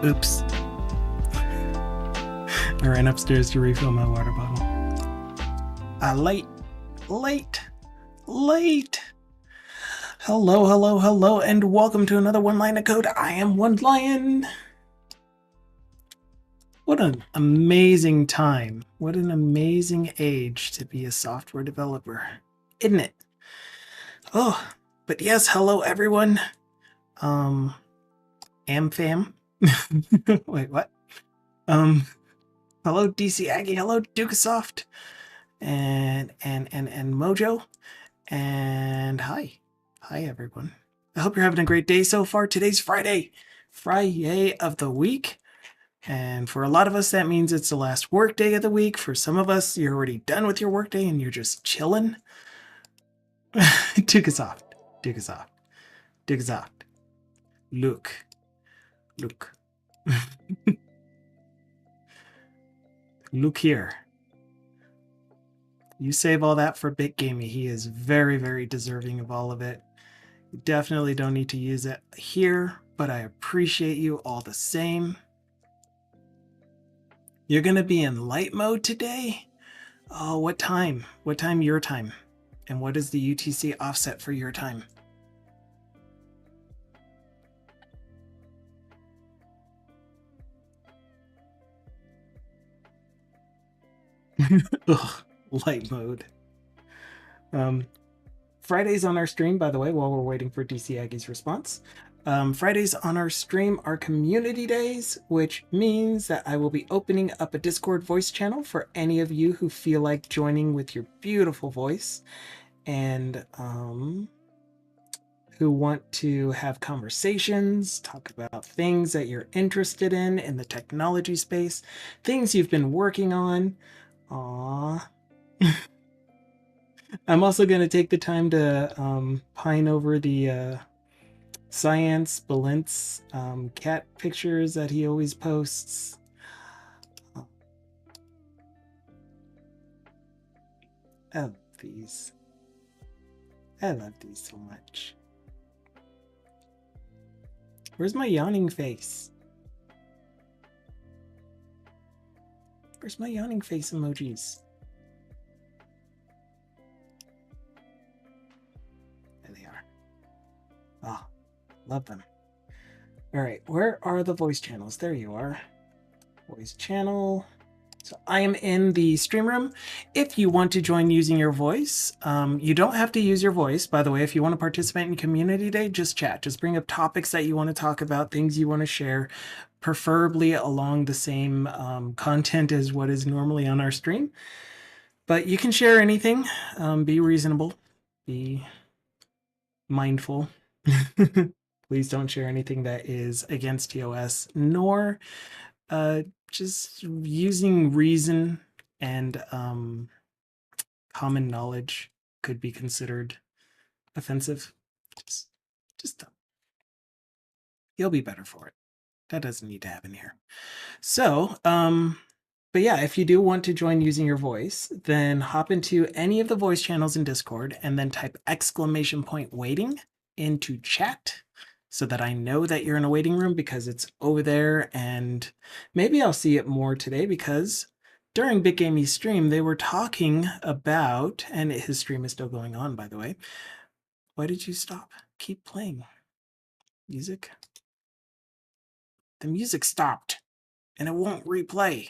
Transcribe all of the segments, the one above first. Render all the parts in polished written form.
Oops. I ran upstairs to refill my water bottle. Late. Hello, and welcome to another One Line of Code. I am One Lion. What an amazing time. What an amazing age to be a software developer, isn't it? Oh, but yes, hello everyone. Amfam. Wait, what? Hello DC Aggie, hello Dukesoft, and Mojo, and hi everyone. I hope you're having a great day so far. Today's Friday of the week, and for a lot of us that means it's the last work day of the week. For some of us, you're already done with your work day and you're just chilling. Dukesoft, look. Look here. You save all that for Bit Gamey. He is very, very deserving of all of it. You definitely don't need to use it here, but I appreciate you all the same. You're going to be in light mode today? Oh, what time? What time your time? And what is the UTC offset for your time? Ugh, light mode. Fridays on our stream, by the way, while we're waiting for DC Aggie's response. Fridays on our stream are community days, which means that I will be opening up a Discord voice channel for any of you who feel like joining with your beautiful voice and who want to have conversations, talk about things that you're interested in the technology space, things you've been working on. Aww. I'm also going to take the time to pine over the Science Balint's cat pictures that he always posts. I love these. I love these so much. Where's my yawning face? Where's my yawning face emojis? There they are. Oh, love them. All right, where are the voice channels? There you are. Voice channel. So I am in the stream room. If you want to join using your voice, you don't have to use your voice. By the way, if you want to participate in Community Day, just chat. Just bring up topics that you want to talk about, things you want to share, preferably along the same content as what is normally on our stream. But you can share anything. Be reasonable. Be mindful. Please don't share anything that is against TOS, nor just using reason and common knowledge could be considered offensive. Just don't. You'll be better for it. That doesn't need to happen here. So, but yeah, if you do want to join using your voice, then hop into any of the voice channels in Discord and then type !waiting into chat so that I know that you're in a waiting room because it's over there, and maybe I'll see it more today because during Big Gamey's stream, they were talking about, and his stream is still going on, by the way. Why did you stop? Keep playing. Music? The music stopped and it won't replay.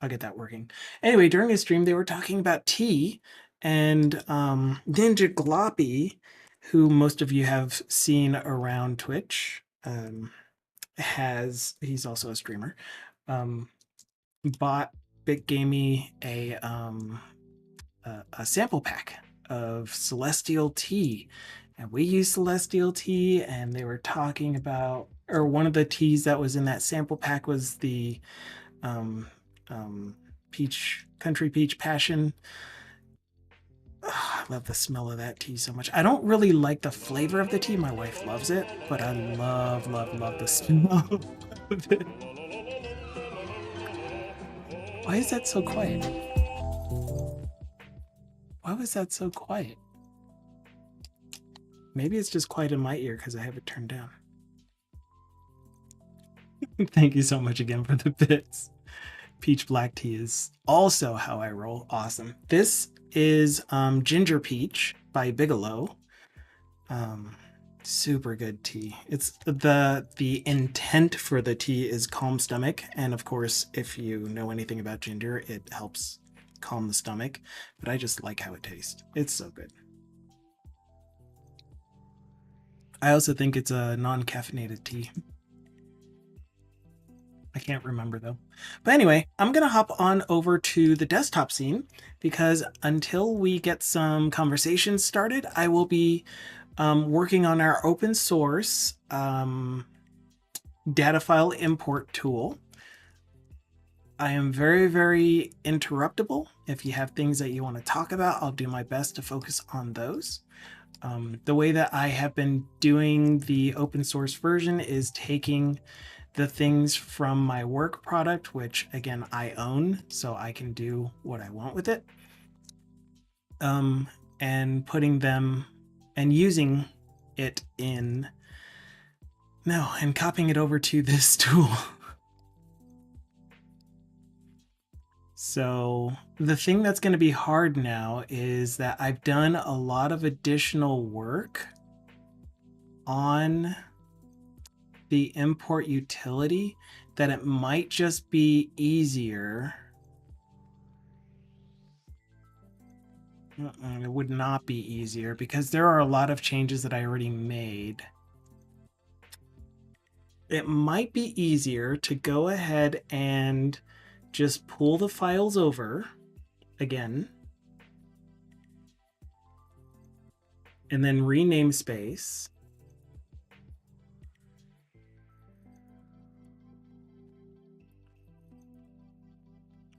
I'll get that working. Anyway, during his stream, they were talking about tea, and Ninja Gloppy, who most of you have seen around Twitch, he's also a streamer, bought Big Gamey a sample pack of Celestial tea. And we use Celestial tea, and they were talking about, or one of the teas that was in that sample pack was the country peach passion. I love the smell of that tea so much. I don't really like the flavor of the tea. My wife loves it, but I love the smell of it. Why is that so quiet? Why was that so quiet? Maybe it's just quiet in my ear because I have it turned down. Thank you so much again for the bits. Peach black tea is also how I roll. Awesome. This is Ginger Peach by Bigelow. Super good tea. It's the intent for the tea is calm stomach, and of course, if you know anything about ginger, it helps calm the stomach. But I just like how it tastes. It's so good. I also think it's a non-caffeinated tea. I can't remember though. But anyway, I'm going to hop on over to the desktop scene because until we get some conversations started, I will be working on our open source data file import tool. I am very, very interruptible. If you have things that you want to talk about, I'll do my best to focus on those. The way that I have been doing the open source version is taking the things from my work product, which again, I own, so I can do what I want with it. And putting them and using it in, no, and copying it over to this tool. So the thing that's going to be hard now is that I've done a lot of additional work on the import utility that it might just be easier. It would not be easier because there are a lot of changes that I already made. It might be easier to go ahead and just pull the files over again and then rename space.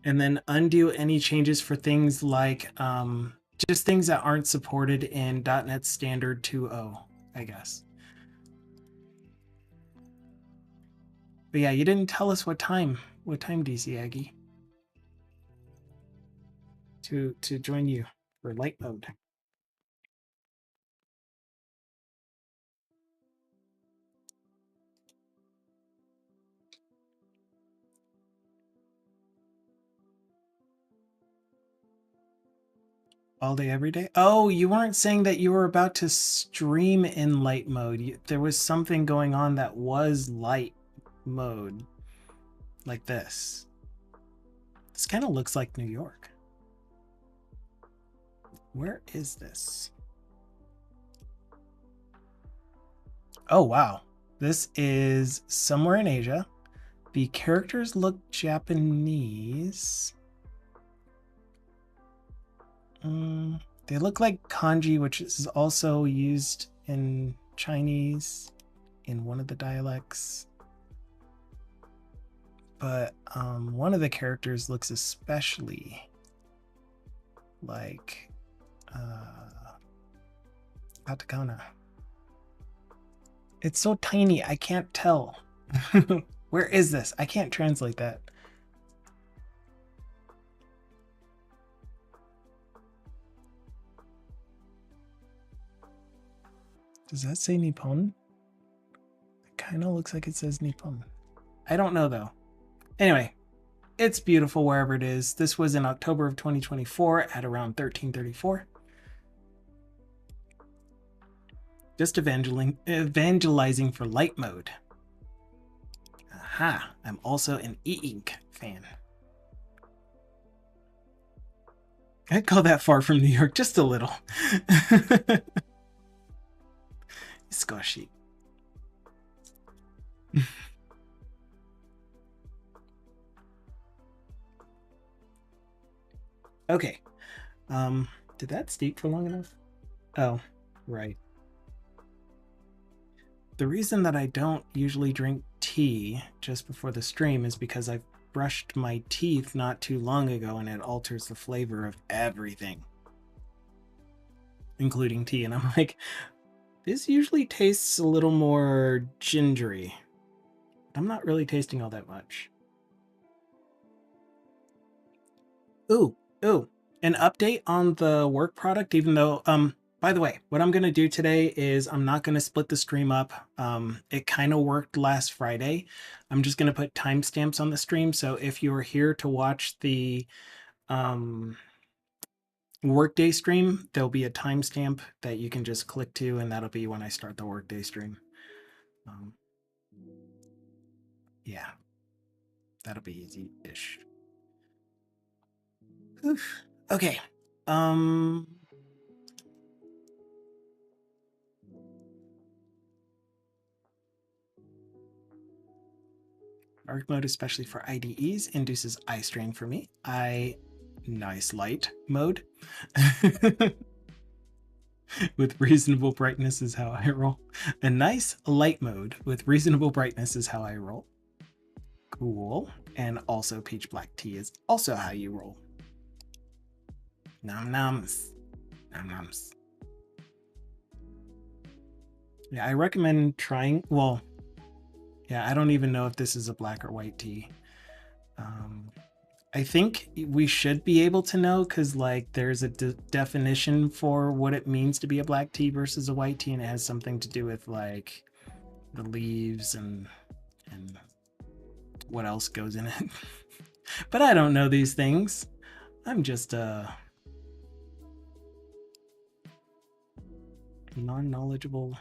And then undo any changes for things like just things that aren't supported in .NET Standard 2.0, I guess. But yeah, you didn't tell us what time. What time, DC Aggie? To join you for light mode. All day, every day? Oh, you weren't saying that you were about to stream in light mode. There was something going on that was light mode. Like this. This kind of looks like New York. Where is this? Oh, wow. This is somewhere in Asia. The characters look Japanese. They look like kanji, which is also used in Chinese in one of the dialects. But one of the characters looks especially like katakana. It's so tiny, I can't tell. Where is this? I can't translate that. Does that say Nippon? It kind of looks like it says Nippon. I don't know though. Anyway, it's beautiful wherever it is. This was in October of 2024 at around 1334. Just evangelizing for light mode. Aha, I'm also an e-ink fan. I'd call that far from New York, just a little. Squashy. Okay. Did that steep for long enough? Oh, right. The reason that I don't usually drink tea just before the stream is because I've brushed my teeth not too long ago and it alters the flavor of everything, including tea. And I'm like, this usually tastes a little more gingery. I'm not really tasting all that much. Ooh, an update on the work product, even though By the way, what I'm going to do today is I'm not going to split the stream up. It kind of worked last Friday. I'm just going to put timestamps on the stream. So if you are here to watch the Workday stream, there'll be a timestamp that you can just click to, and that'll be when I start the Workday stream. Yeah, that'll be easy-ish. Okay. Dark mode, especially for IDEs, induces eye strain for me. Nice light mode. With reasonable brightness is how I roll. A nice light mode with reasonable brightness is how I roll. Cool. And also peach black tea is also how you roll. Nom noms. Nom noms. Yeah, I recommend trying. Well, yeah, I don't even know if this is a black or white tea. I think we should be able to know because like there's a definition for what it means to be a black tea versus a white tea, and it has something to do with like the leaves and what else goes in it. But I don't know these things. I'm just non-knowledgeable,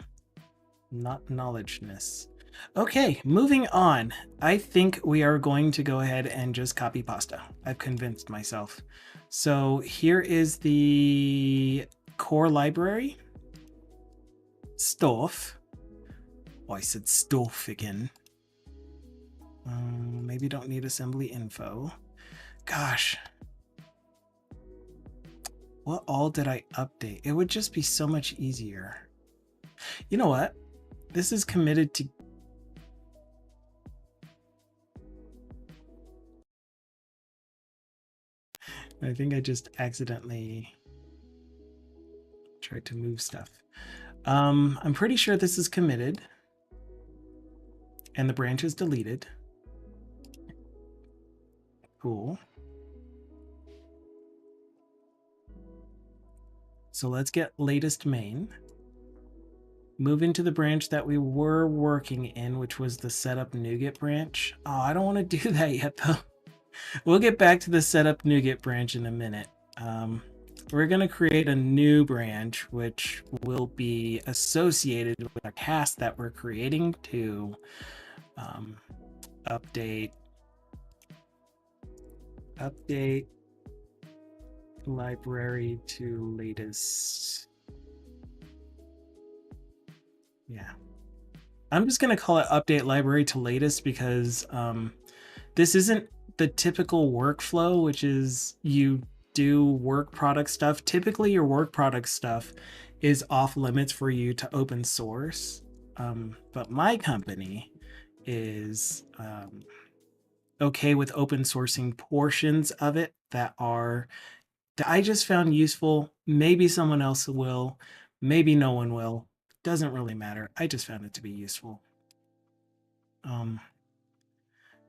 not knowledgeness. Okay, moving on. I think we are going to go ahead and just copy pasta. I've convinced myself. So here is the core library. Stuff. Oh, I said stuff again. Maybe don't need assembly info. Gosh. What all did I update? It would just be so much easier. You know what? This is committed to... I think I just accidentally tried to move stuff. I'm pretty sure this is committed. And the branch is deleted. Cool. So let's get latest main. Move into the branch that we were working in, which was the setup NuGet branch. Oh, I don't want to do that yet though. We'll get back to the setup NuGet branch in a minute. We're going to create a new branch, which will be associated with a cast that we're creating to update library to latest. Yeah. I'm just going to call it update library to latest because this isn't the typical workflow, which is you do work product stuff. Typically your work product stuff is off limits for you to open source. But my company is okay with open sourcing portions of it that I just found useful. Maybe someone else will, maybe no one will. Doesn't really matter. I just found it to be useful.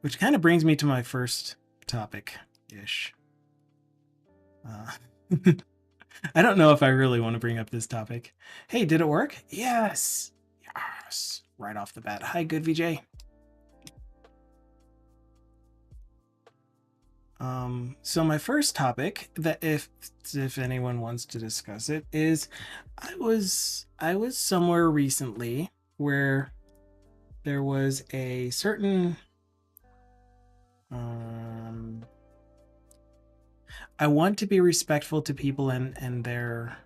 Which kind of brings me to my first topic-ish. I don't know if I really want to bring up this topic. Hey, did it work? Yes. Yes. Right off the bat. Hi, good VJ. So my first topic, that if anyone wants to discuss it, is I was somewhere recently where there was a certain I want to be respectful to people and their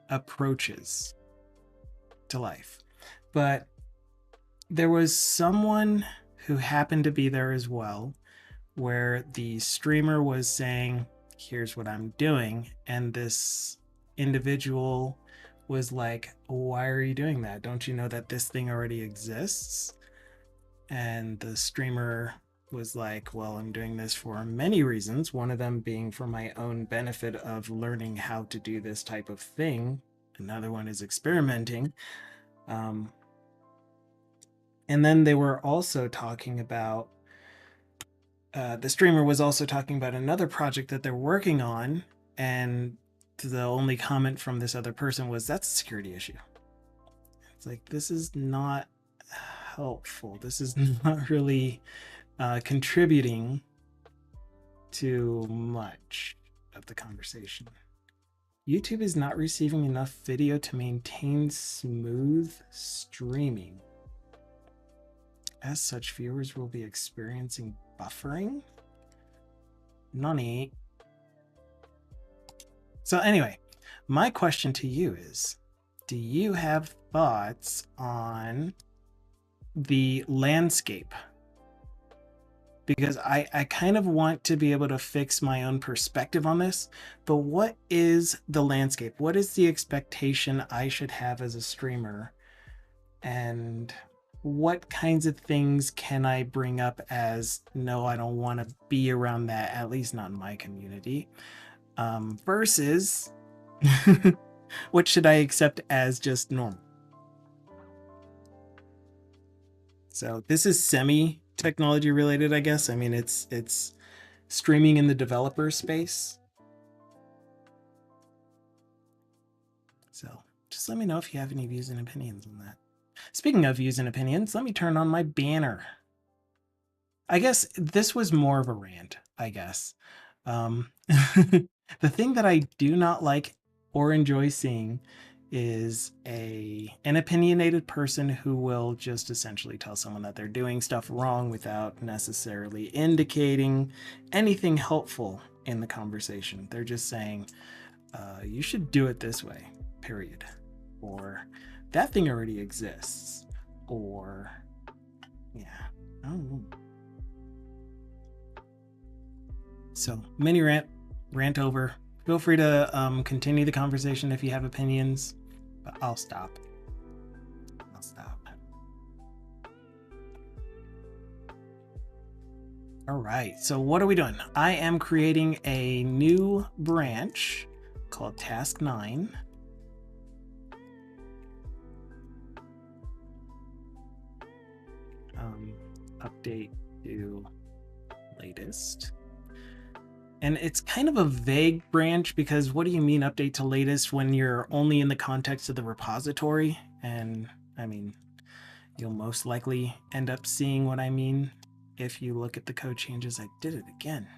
approaches to life, but there was someone who happened to be there as well, where the streamer was saying, here's what I'm doing, and this individual was like, why are you doing that? Don't you know that this thing already exists? And the streamer was like, well, I'm doing this for many reasons, one of them being for my own benefit of learning how to do this type of thing. Another one is experimenting. And then they were also talking about, the streamer was also talking about another project that they're working on, and the only comment from this other person was, that's a security issue. It's like, this is not helpful. This is not really contributing to much of the conversation. YouTube is not receiving enough video to maintain smooth streaming. As such, viewers will be experiencing buffering. Nani. So anyway, my question to you is, do you have thoughts on the landscape? Because I kind of want to be able to fix my own perspective on this, but what is the landscape? What is the expectation I should have as a streamer? And what kinds of things can I bring up as, no, I don't want to be around that, at least not in my community, versus what should I accept as just normal? So this is semi-technology related, I guess. I mean, it's streaming in the developer space. So just let me know if you have any views and opinions on that. Speaking of views and opinions, let me turn on my banner. I guess this was more of a rant, I guess. The thing that I do not like or enjoy seeing is an opinionated person who will just essentially tell someone that they're doing stuff wrong without necessarily indicating anything helpful in the conversation. They're just saying, you should do it this way, period. Or that thing already exists. Or, yeah, I don't know. So, mini rant over. Feel free to continue the conversation if you have opinions, but I'll stop. All right, so what are we doing? I am creating a new branch called Task 9. Update to latest. And it's kind of a vague branch because what do you mean update to latest when you're only in the context of the repository? And I mean, you'll most likely end up seeing what I mean if you look at the code changes. I did it again.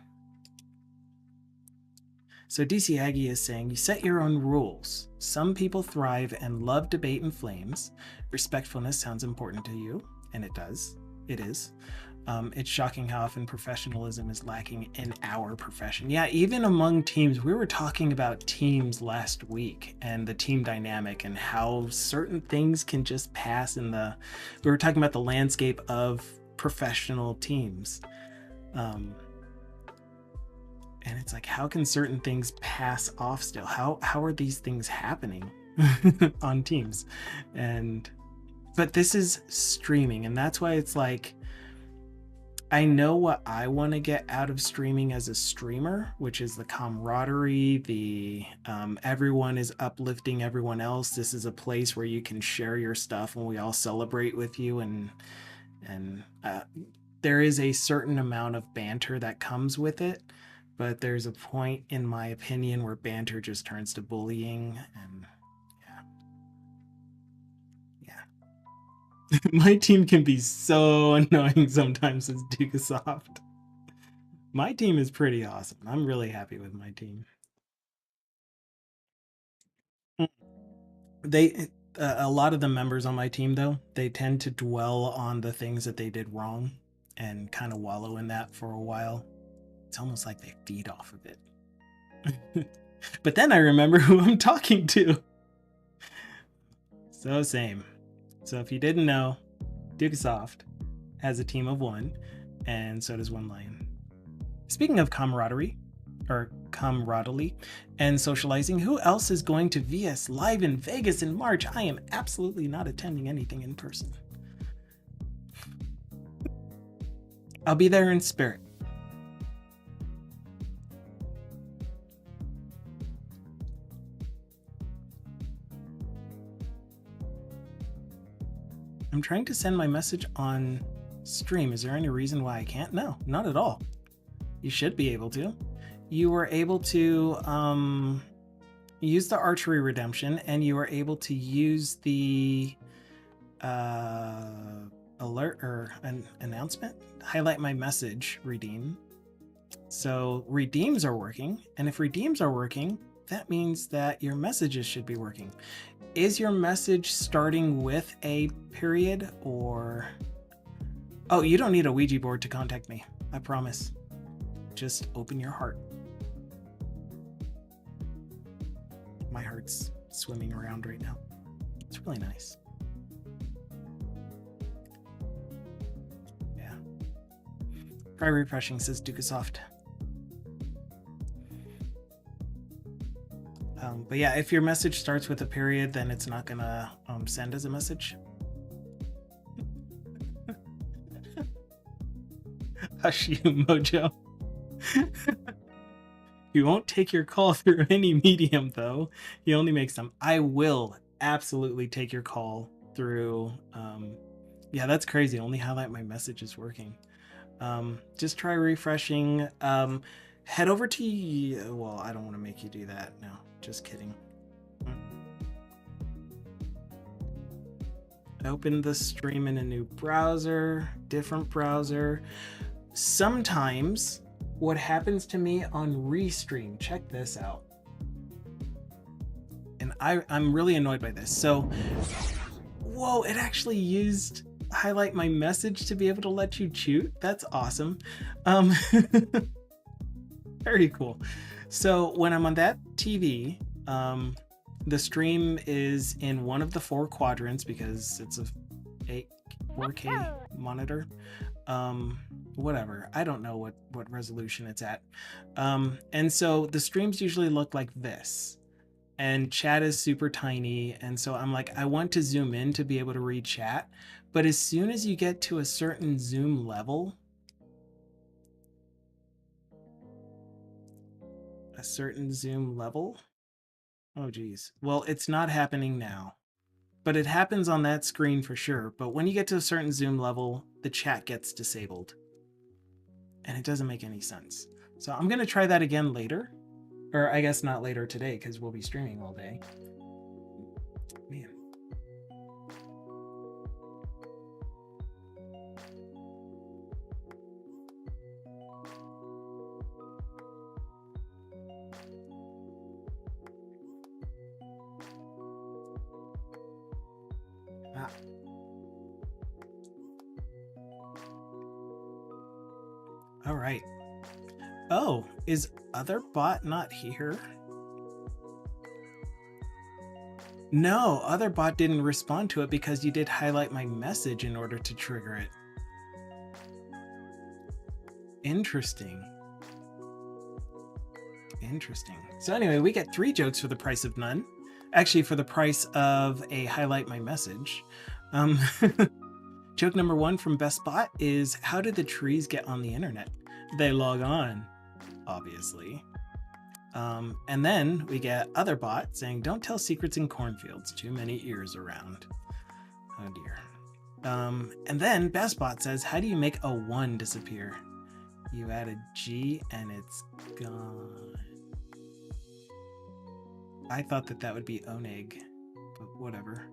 So DC Aggie is saying, you set your own rules. Some people thrive and love debate and flames. Respectfulness sounds important to you, and it does. It is. It's shocking how often professionalism is lacking in our profession. Yeah, even among teams. We were talking about teams last week and the team dynamic and how certain things can just pass in the... We were talking about the landscape of professional teams. And it's like, how can certain things pass off still? How are these things happening on teams? But this is streaming, and that's why it's like, I know what I want to get out of streaming as a streamer, which is the camaraderie, the everyone is uplifting everyone else. This is a place where you can share your stuff and we all celebrate with you, and there is a certain amount of banter that comes with it, but there's a point, in my opinion, where banter just turns to bullying, and my team can be so annoying sometimes as Dukesoft. My team is pretty awesome. I'm really happy with my team. A lot of the members on my team, though, they tend to dwell on the things that they did wrong and kind of wallow in that for a while. It's almost like they feed off of it. But then I remember who I'm talking to. So same. So if you didn't know, Dukesoft has a team of 1, and so does One Lion. Speaking of camaraderie and socializing, who else is going to VS Live in Vegas in March? I am absolutely not attending anything in person. I'll be there in spirit. I'm trying to send my message on stream. Is there any reason why I can't? No, not at all. You should be able to. You were able to use the archery redemption, and you are able to use the alert or an announcement, highlight my message, redeem. So redeems are working, and if redeems are working, that means that your messages should be working. Is your message starting with a period, or... Oh, you don't need a Ouija board to contact me. I promise. Just open your heart. My heart's swimming around right now. It's really nice. Yeah. Try refreshing, says Dukasoft. But yeah, if your message starts with a period, then it's not gonna send as a message. Hush you, Mojo. He won't take your call through any medium, though. He only makes them. I will absolutely take your call through... yeah, that's crazy. Only highlight my message is working. Just try refreshing. Head over to... Well, I don't want to make you do that. No, just kidding. Open the stream in a new browser, different browser. Sometimes what happens to me on Restream, check this out. And I'm really annoyed by this. So, whoa, it actually used highlight my message to be able to let you cheat. That's awesome. Very cool. So when I'm on that TV, the stream is in one of the 4 quadrants because it's a 4K monitor. Whatever, I don't know what resolution it's at. And so the streams usually look like this, and chat is super tiny, and so I'm like, I want to zoom in to be able to read chat, but as soon as you get to a certain zoom level, oh geez, well, it's not happening now, but it happens on that screen for sure. But when you get to a certain zoom level, the chat gets disabled. And it doesn't make any sense. So I'm going to try that again later. Or I guess not later today, because we'll be streaming all day. Man. Ah. All right. Oh, is OtherBot not here? No, OtherBot didn't respond to it because you did highlight my message in order to trigger it. Interesting. Interesting. So anyway, we get 3 jokes for the price of none. Actually, for the price of a highlight my message. Joke number 1 from Best Bot is, how did the trees get on the internet? They log on, obviously. And then we get OtherBot saying, don't tell secrets in cornfields, too many ears around. Oh dear. And then Best Bot says, how do you make a 1 disappear? You add a G and it's gone. I thought that would be Oneg, but whatever.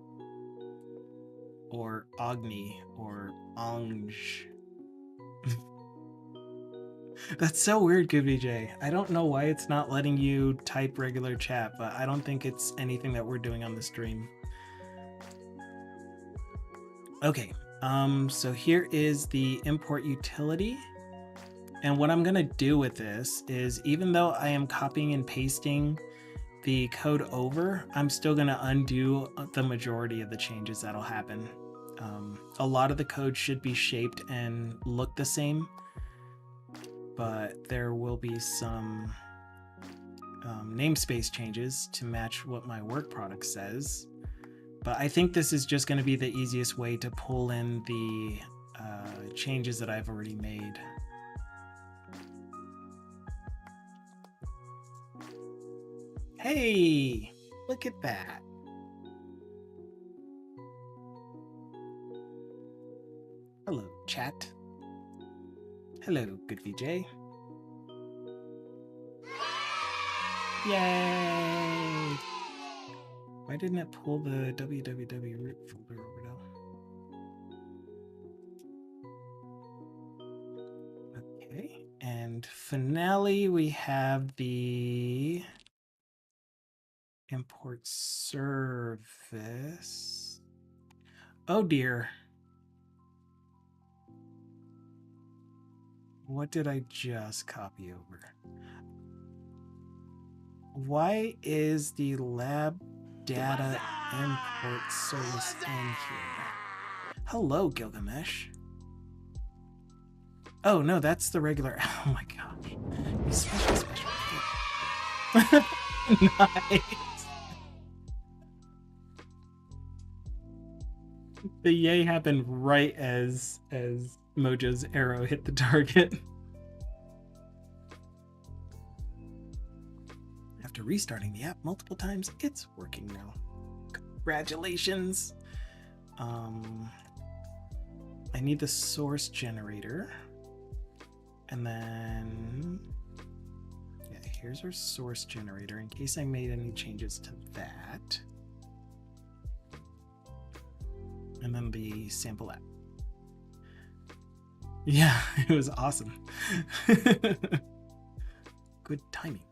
Or Agni, or Ange. That's so weird, GoodVJ. I don't know why it's not letting you type regular chat, but I don't think it's anything that we're doing on the stream. Okay, so here is the import utility. And what I'm gonna do with this is, even though I am copying and pasting the code over, I'm still gonna undo the majority of the changes that'll happen. A lot of the code should be shaped and look the same, but there will be some namespace changes to match what my work product says. But I think this is just going to be the easiest way to pull in the changes that I've already made. Hey, look at that. Hello, chat. Hello, GoodVJ. Yay! Why didn't it pull the www root folder over now? Okay, and finale, we have the import service. Oh dear. What did I just copy over? Why is the lab data import service in here? Hello, Gilgamesh. Oh no, that's the regular. Oh my gosh. He's special. Nice. The yay happened right as Mojo's arrow hit the target. After restarting the app multiple times, it's working now. Congratulations. I need the source generator. And then, yeah, here's our source generator in case I made any changes to that. And then the sample app. Yeah, it was awesome. Good timing.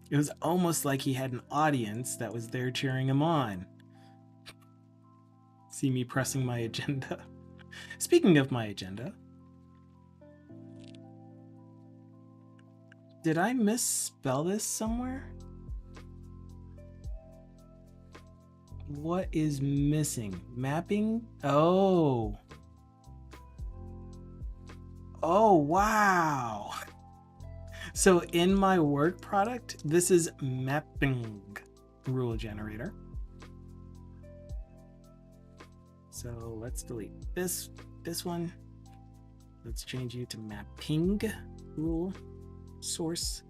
It was almost like he had an audience that was there cheering him on. See me pressing my agenda. Speaking of my agenda, did I misspell this somewhere? What is missing? Mapping? Oh. Oh, wow. So in my work product, this is mapping rule generator. So let's delete this one. Let's change you to mapping rule source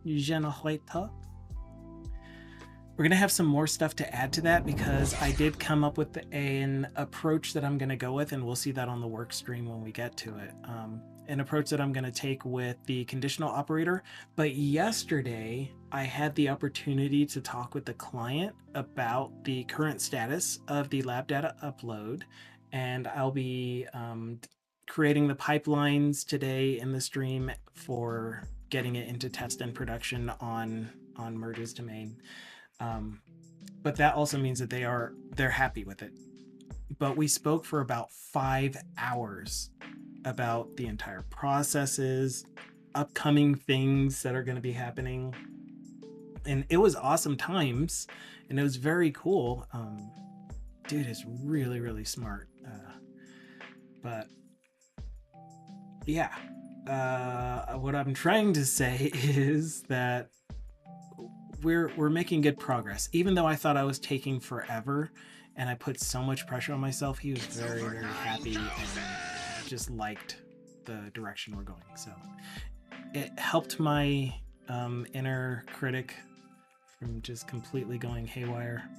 generator. We're going to have some more stuff to add to that because I did come up with an approach that I'm going to go with, and we'll see that on the work stream when we get to it. An approach that I'm going to take with the conditional operator. But yesterday, I had the opportunity to talk with the client about the current status of the lab data upload, and I'll be creating the pipelines today in the stream for getting it into test and production on Merge's domain. But that also means that they're happy with it. But we spoke for about 5 hours about the entire processes, upcoming things that are going to be happening. And it was awesome times, and it was very cool. Dude is really, really smart. But yeah, what I'm trying to say is that we're making good progress. Even though I thought I was taking forever and I put so much pressure on myself, he was very, very happy and just liked the direction we're going. So it helped my inner critic from just completely going haywire.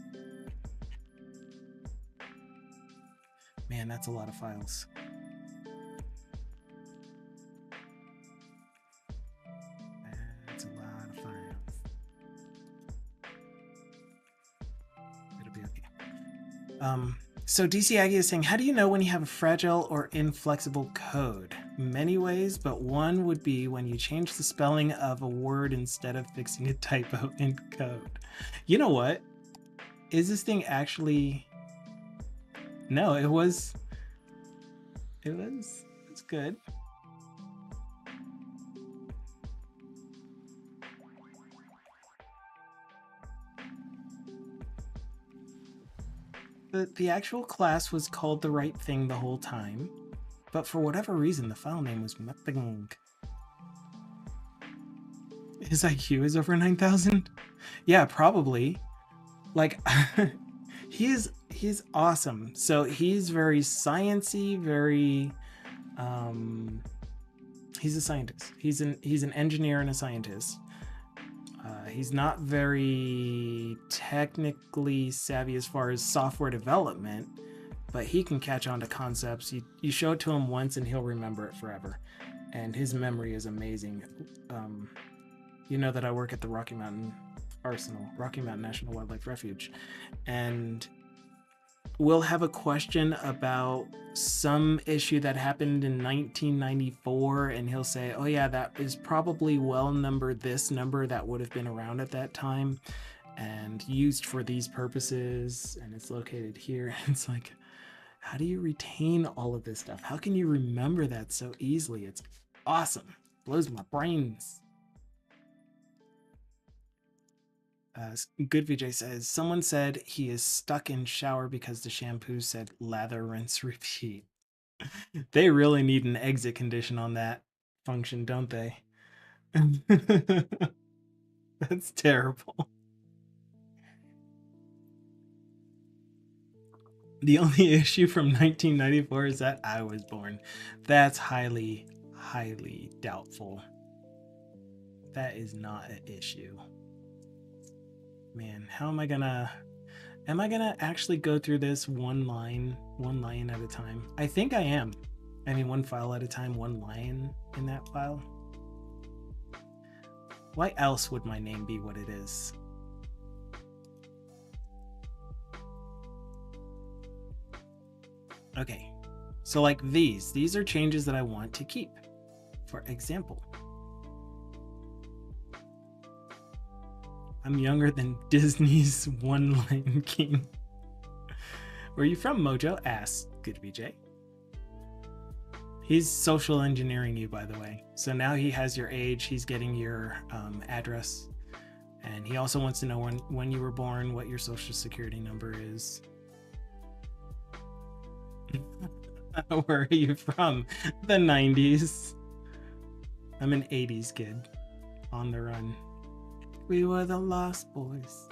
Man, that's a lot of files. That's a lot of files. It'll be okay. So DC Aggie is saying, how do you know when you have a fragile or inflexible code? Many ways, but one would be when you change the spelling of a word instead of fixing a typo in code. You know what? Is this thing actually... No, it's good. The actual class was called the right thing the whole time, but for whatever reason, the file name was mapping. His IQ is over 9,000? Yeah, probably. Like, he's awesome. So he's very sciencey, very he's a scientist. He's an engineer and a scientist. He's not very technically savvy as far as software development, but he can catch on to concepts. You show it to him once and he'll remember it forever. And his memory is amazing. You know that I work at the Rocky Mountain Arsenal, Rocky Mountain National Wildlife Refuge, and we'll have a question about some issue that happened in 1994, and he'll say, oh yeah, that is probably well numbered this number that would have been around at that time and used for these purposes, and it's located here. It's like, how do you retain all of this stuff? How can you remember that so easily? It's awesome. Blows my brains. Good VJ says, someone said he is stuck in shower because the shampoo said lather, rinse, repeat. They really need an exit condition on that function, don't they? That's terrible. The only issue from 1994 is that I was born. That's highly, highly doubtful. That is not an issue. Man, how am I gonna actually go through this one line at a time? I think I am. I mean, one file at a time, one line in that file. Why else would my name be what it is? Okay, so like these are changes that I want to keep. For example, I'm younger than Disney's One Lion King. Where are you from, Mojo? Asked Good BJ. He's social engineering you, by the way. So now he has your age, he's getting your address, and he also wants to know when you were born, what your social security number is. Where are you from? The 90s. I'm an 80s kid on the run. We were the Lost Boys.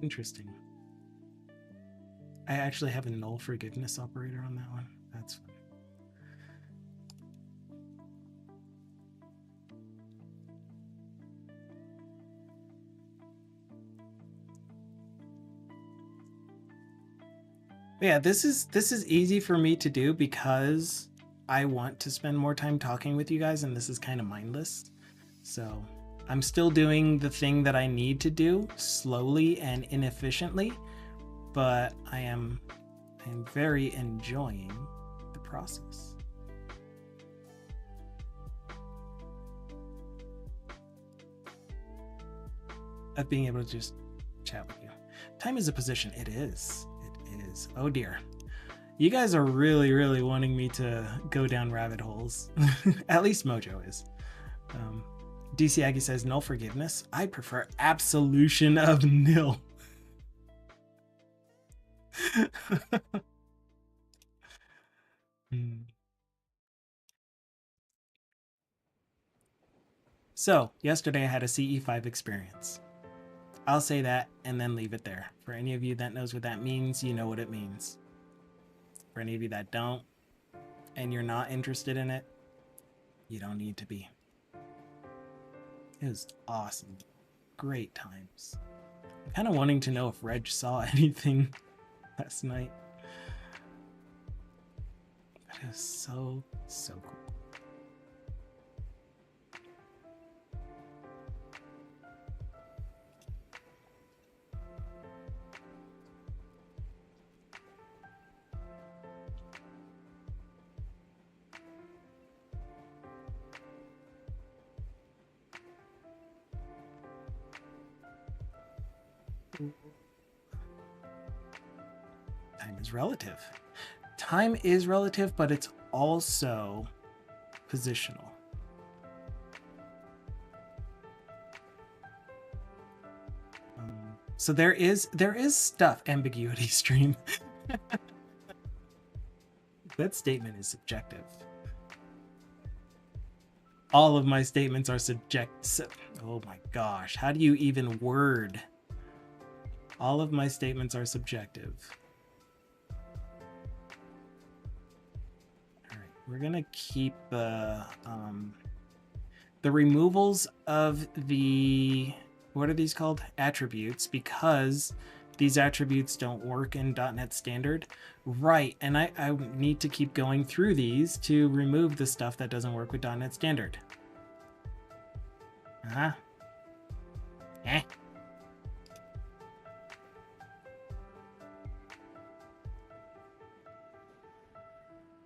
Interesting. I actually have a null forgiveness operator on that one. That's fun. Yeah, this is easy for me to do because I want to spend more time talking with you guys, and this is kind of mindless. So I'm still doing the thing that I need to do slowly and inefficiently, but I am very enjoying the process. Of being able to just chat with you. Time is a position. It is. It is. Oh dear. You guys are really, really wanting me to go down rabbit holes. At least Mojo is. DC Aggie says, null forgiveness. I prefer absolution of nil. So, yesterday I had a CE5 experience. I'll say that and then leave it there. For any of you that knows what that means, you know what it means. For any of you that don't, and you're not interested in it, you don't need to be. It was awesome. Great times. I'm kind of wanting to know if Reg saw anything last night. That is so cool. Time is relative. Time is relative, but it's also positional. So there is stuff. Ambiguity stream. That statement is subjective. All of my statements are subjective. Oh my gosh, how do you even word? All of my statements are subjective. All right, we're gonna keep the removals of the what are these called? Attributes, because these attributes don't work in .NET Standard. Right, and I need to keep going through these to remove the stuff that doesn't work with .NET Standard. Uh-huh. Eh.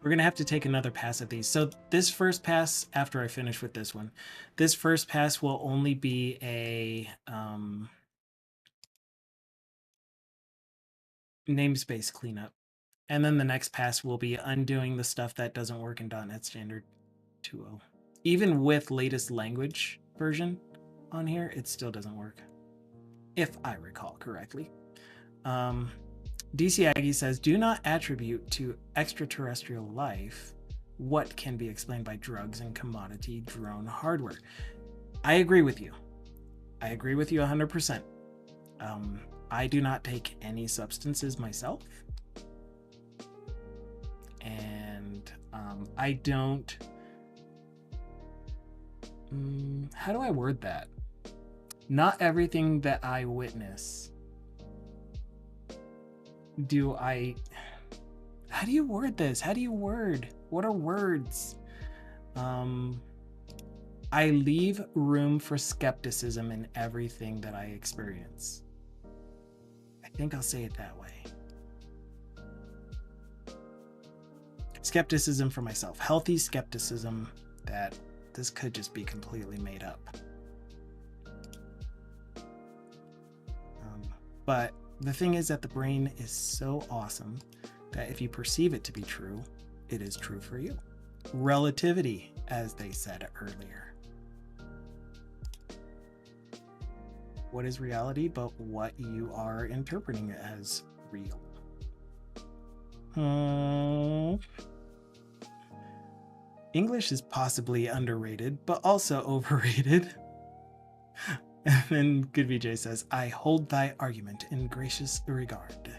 We're going to have to take another pass at these. So this first pass, after I finish with this one, this first pass will only be a namespace cleanup. And then the next pass will be undoing the stuff that doesn't work in .NET Standard 2.0. Even with latest language version on here, it still doesn't work, if I recall correctly. DC Aggie says, do not attribute to extraterrestrial life what can be explained by drugs and commodity drone hardware. I agree with you. I agree with you 100%. I do not take any substances myself. And I don't... how do I word that? Not everything that I witness do I... How do you word this? How do you word? What are words? I leave room for skepticism in everything that I experience. I think I'll say it that way. Skepticism for myself. Healthy skepticism that this could just be completely made up. But the thing is that the brain is so awesome that if you perceive it to be true, it is true for you. Relativity, as they said earlier. What is reality but what you are interpreting as real? English is possibly underrated, but also overrated. And then Good VJ says, I hold thy argument in gracious regard.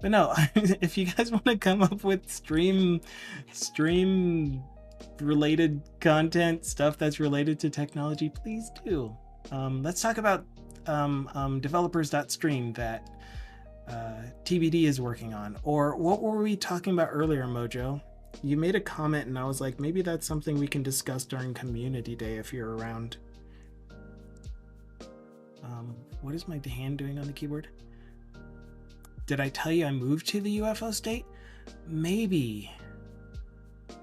But no, if you guys want to come up with stream related content, stuff that's related to technology, please do. Let's talk about developers.stream that TBD is working on. Or what were we talking about earlier, Mojo? You made a comment and I was like, maybe that's something we can discuss during community day if you're around. What is my hand doing on the keyboard? Did I tell you I moved to the UFO state? Maybe.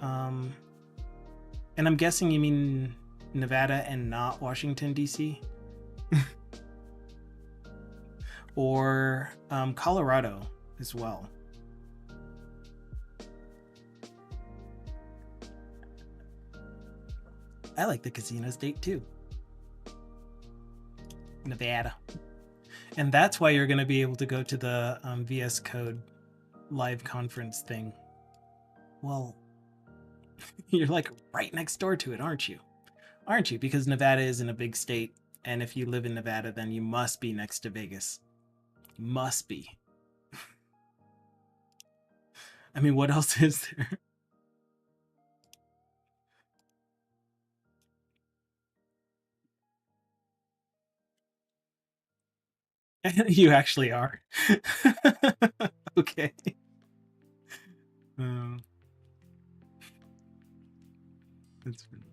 And I'm guessing you mean Nevada and not Washington, D.C.? Or Colorado as well. I like the casino state too. Nevada. And that's why you're going to be able to go to the VS Code live conference thing. Well, you're like right next door to it, aren't you? Aren't you? Because Nevada isn't a big state. And if you live in Nevada, then you must be next to Vegas. Must be. I mean, what else is there? You actually are. Okay. That's funny.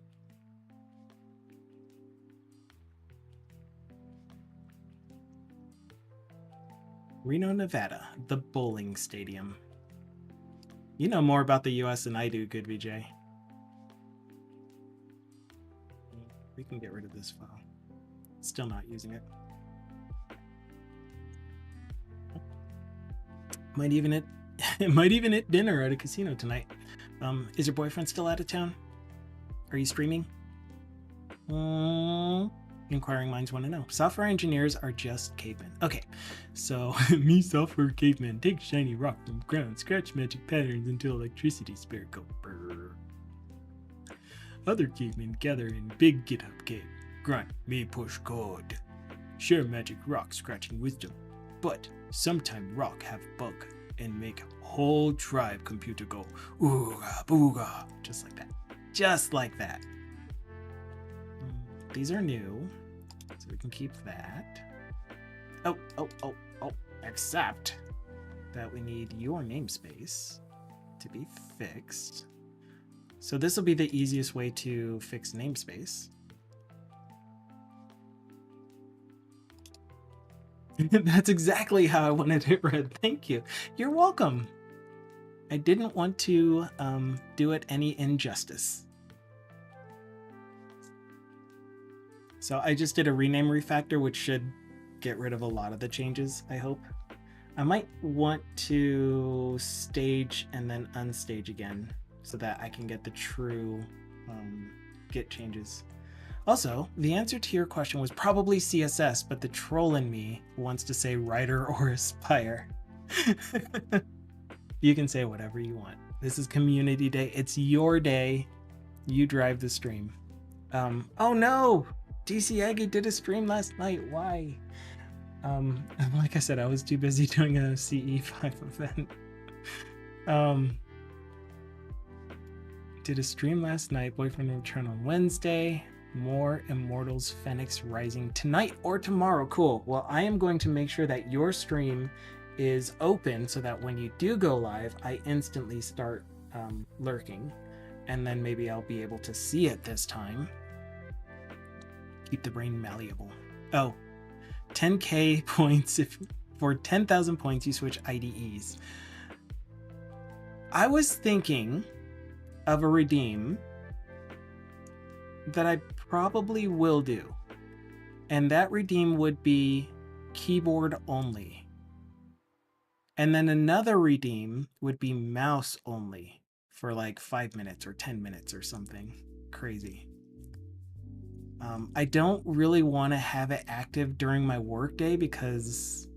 Reno, Nevada, the bowling stadium. You know more about the US than I do, Good VJ. We can get rid of this file. Still not using it. Might even eat dinner at a casino tonight. Is your boyfriend still out of town? Are you streaming? Inquiring minds want to know. Software engineers are just cavemen. Okay, so me software caveman take shiny rock from ground, scratch magic patterns until electricity spirit go brrr. Other cavemen gather in big GitHub cave. Grunt, me push code. Share magic rock scratching wisdom. But sometime rock have bug and make whole tribe computer go ooga booga. Just like that. Just like that. these are new, so we can keep that. Oh, except that we need your namespace to be fixed. So this will be the easiest way to fix namespace. That's exactly how I wanted it read. Thank you. You're welcome. I didn't want to do it any injustice. So I just did a rename refactor, which should get rid of a lot of the changes, I hope. I might want to stage and then unstage again so that I can get the true Git changes. Also, the answer to your question was probably CSS, but the troll in me wants to say writer or aspire. You can say whatever you want. This is community day. It's your day. You drive the stream. Oh no! DC Aggie did a stream last night. Why? Like I said, I was too busy doing a CE5 event. Did a stream last night. Boyfriend will return on Wednesday. More Immortals Phoenix Rising tonight or tomorrow. Cool. Well, I am going to make sure that your stream is open so that when you do go live, I instantly start lurking, and then maybe I'll be able to see it this time. Keep the brain malleable. Oh, 10k points if for 10,000 points you switch IDEs. I was thinking of a redeem that I probably will do, and that redeem would be keyboard only, and then another redeem would be mouse only for like 5 minutes or 10 minutes or something crazy. I don't really want to have it active during my workday because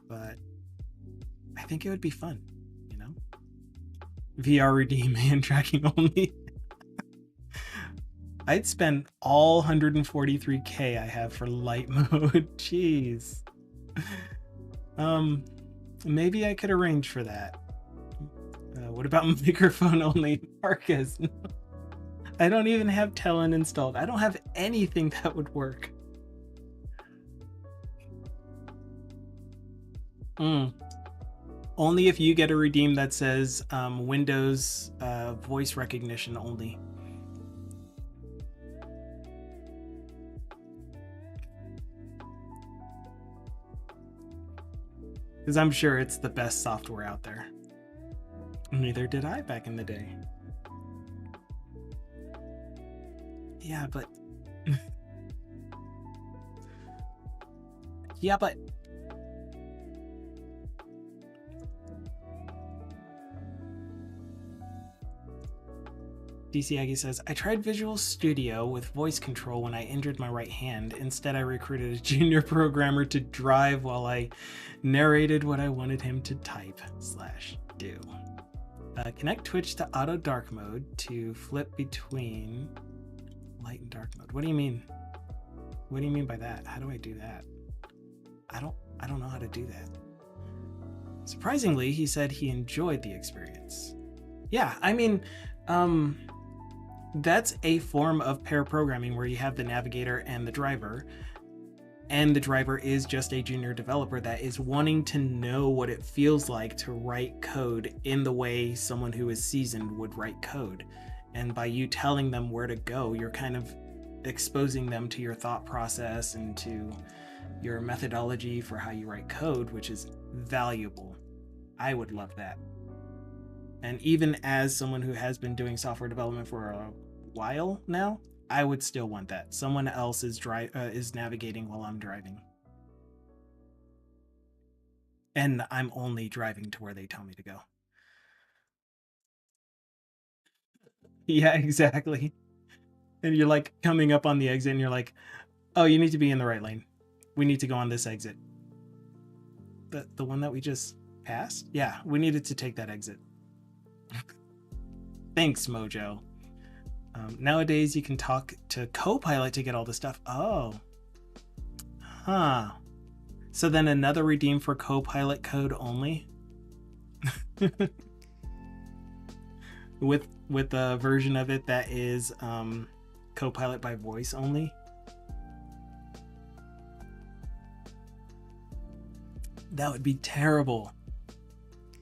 but I think it would be fun, you know? VR redeem hand tracking only. I'd spend all 143k I have for light mode. Jeez. Maybe I could arrange for that. What about microphone only? Marcus. I don't even have Telin installed. I don't have anything that would work. Only if you get a redeem that says Windows voice recognition only. Because I'm sure it's the best software out there. Neither did I back in the day. Yeah, but... yeah, but... DC Aggie says, I tried Visual Studio with voice control when I injured my right hand. Instead, I recruited a junior programmer to drive while I narrated what I wanted him to type/do. Connect Twitch to auto dark mode to flip between light and dark mode. What do you mean? What do you mean by that? How do I do that? I don't know how to do that. Surprisingly, he said he enjoyed the experience. Yeah, I mean, that's a form of pair programming where you have the navigator and the driver is just a junior developer that is wanting to know what it feels like to write code in the way someone who is seasoned would write code. And by you telling them where to go, you're kind of exposing them to your thought process and to your methodology for how you write code, which is valuable. I would love that. And even as someone who has been doing software development for a while now, I would still want that. Someone else is navigating while I'm driving. And I'm only driving to where they tell me to go. Yeah, exactly. And you're like coming up on the exit and you're like, oh, you need to be in the right lane. We need to go on this exit. The one that we just passed? Yeah, we needed to take that exit. Thanks, Mojo. Nowadays, you can talk to Copilot to get all the stuff. Oh. Huh. So then another redeem for Copilot code only? with a version of it that is Copilot by voice only. That would be terrible.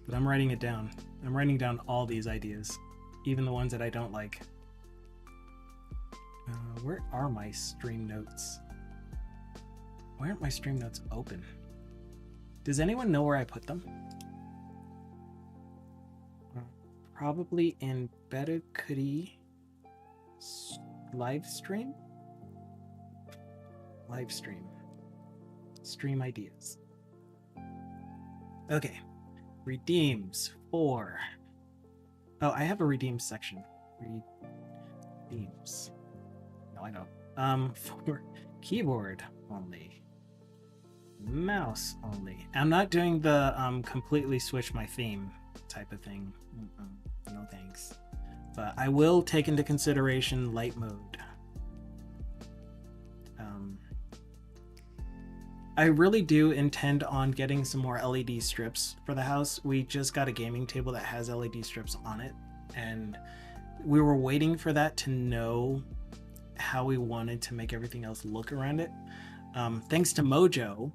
But I'm writing it down. I'm writing down all these ideas, even the ones that I don't like. Where are my stream notes? Why aren't my stream notes open? Does anyone know where I put them? Probably in Better Cookie live stream? Live stream. Stream ideas. Okay. Redeems 4. Oh, I have a redeem section. Redeems. No, I don't. For keyboard only. Mouse only. I'm not doing the completely switch my theme type of thing. No thanks. But I will take into consideration light mode. I really do intend on getting some more LED strips for the house. We just got a gaming table that has LED strips on it, and we were waiting for that to know how we wanted to make everything else look around it. Thanks to Mojo,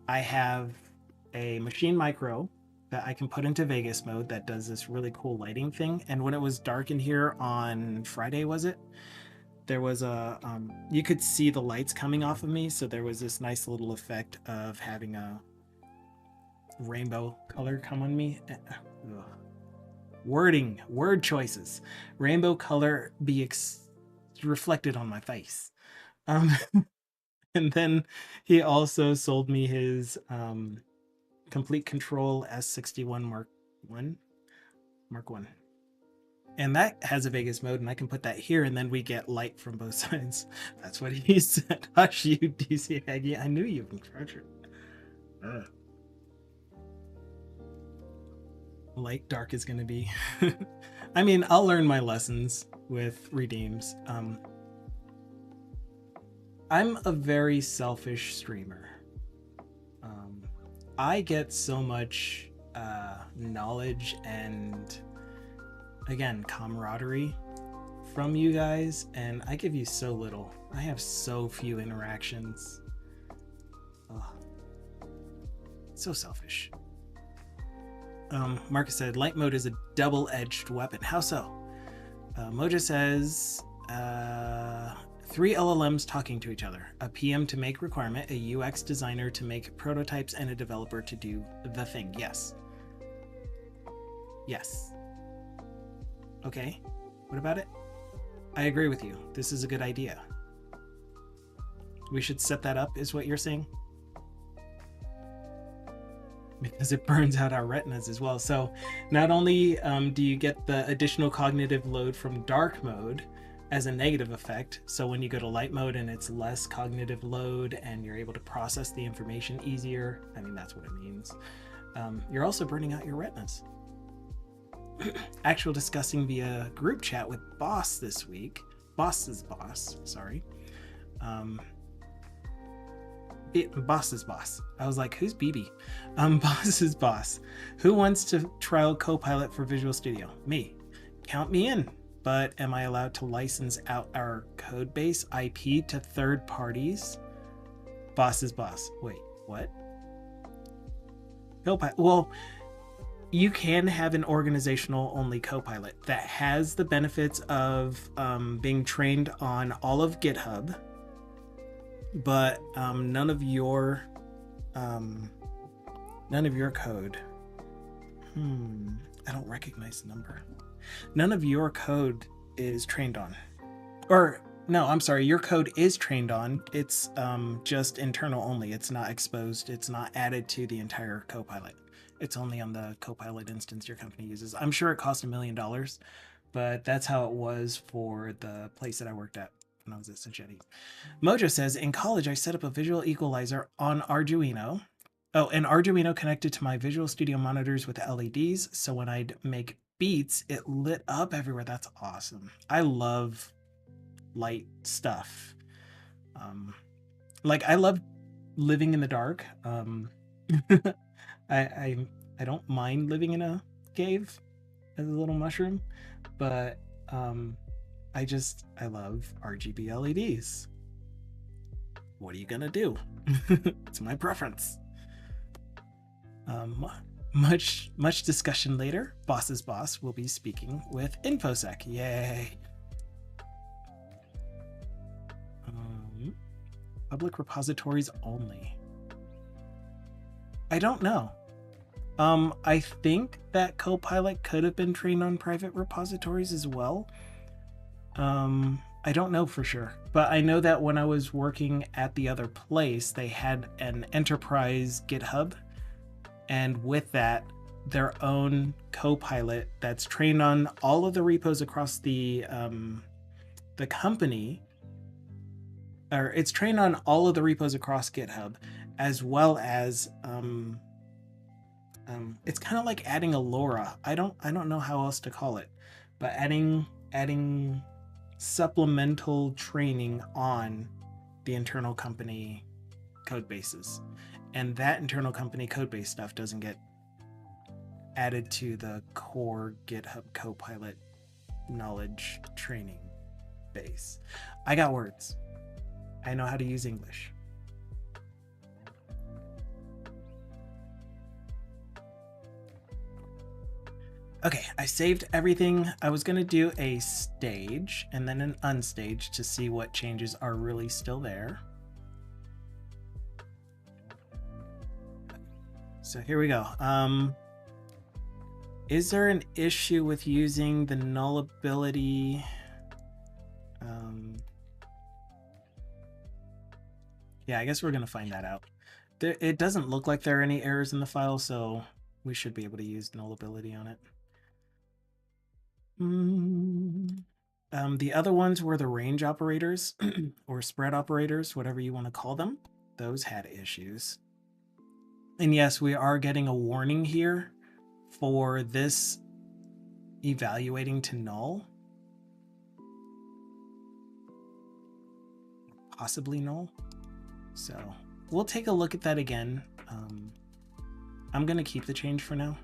I have a machine micro that I can put into Vegas mode that does this really cool lighting thing. And when it was dark in here on Friday, was it? There was a, you could see the lights coming off of me. So there was this nice little effect of having a rainbow color come on me. Word choices. Rainbow color be reflected on my face. And then he also sold me his Complete Control S61 Mark 1. And that has a Vegas mode, and I can put that here, and then we get light from both sides. That's what he said. Hush you, DC Aggie. I knew you would treasure. Light dark is going to be. I mean, I'll learn my lessons with redeems. I'm a very selfish streamer. I get so much knowledge and, again, camaraderie from you guys, and I give you so little. I have so few interactions. So selfish. Marcus said, light mode is a double-edged weapon. How so? Moja says, 3 LLMs talking to each other. A PM to make requirement, a UX designer to make prototypes, and a developer to do the thing. Yes. Yes. Okay. What about it? I agree with you. This is a good idea. We should set that up, is what you're saying? Because it burns out our retinas as well. So not only do you get the additional cognitive load from dark mode as a negative effect, so when you go to light mode and it's less cognitive load and you're able to process the information easier, I mean, that's what it means. You're also burning out your retinas. Actual discussing via group chat with boss this week. Boss's boss, sorry. Boss's boss. I was like, who's BB? Boss's boss. Who wants to trial Copilot for Visual Studio? Me. Count me in. But am I allowed to license out our code base IP to third parties? Boss's boss. Wait, what? Copilot. Well, you can have an organizational only Copilot that has the benefits of being trained on all of GitHub, but none of your code. I don't recognize the number. None of your code is trained on, or no, I'm sorry, your code is trained on. It's just internal only. It's not exposed. It's not added to the entire Copilot. It's only on the Copilot instance your company uses. I'm sure it cost $1 million, but that's how it was for the place that I worked at when I was at Sachetti. Mojo says, in college, I set up a visual equalizer on Arduino. Oh, and Arduino connected to my Visual Studio monitors with LEDs. So when I'd make beats, it lit up everywhere. That's awesome. I love light stuff. Like, I love living in the dark. I don't mind living in a cave. as a little mushroom, but I love RGB LEDs. What are you gonna do? It's my preference. Much discussion later. Boss's boss will be speaking with InfoSec. Yay! Public repositories only. I don't know. I think that Copilot could have been trained on private repositories as well. I don't know for sure, but I know that when I was working at the other place, they had an enterprise GitHub, and with that, their own Copilot that's trained on all of the repos across the company, or it's trained on all of the repos across GitHub, as well as it's kind of like adding a LoRa. I don't know how else to call it, but adding supplemental training on the internal company code bases, and that internal company code base stuff doesn't get added to the core GitHub Copilot knowledge training base. I got words. I know how to use English. Okay, I saved everything. I was gonna do a stage and then an unstage to see what changes are really still there. So here we go. Is there an issue with using the nullability? Yeah, I guess we're gonna find that out. It doesn't look like there are any errors in the file, so we should be able to use nullability on it. The other ones were the range operators or spread operators, whatever you want to call them. Those had issues. And yes, we are getting a warning here for this evaluating to null. Possibly null. So we'll take a look at that again. I'm going to keep the change for now.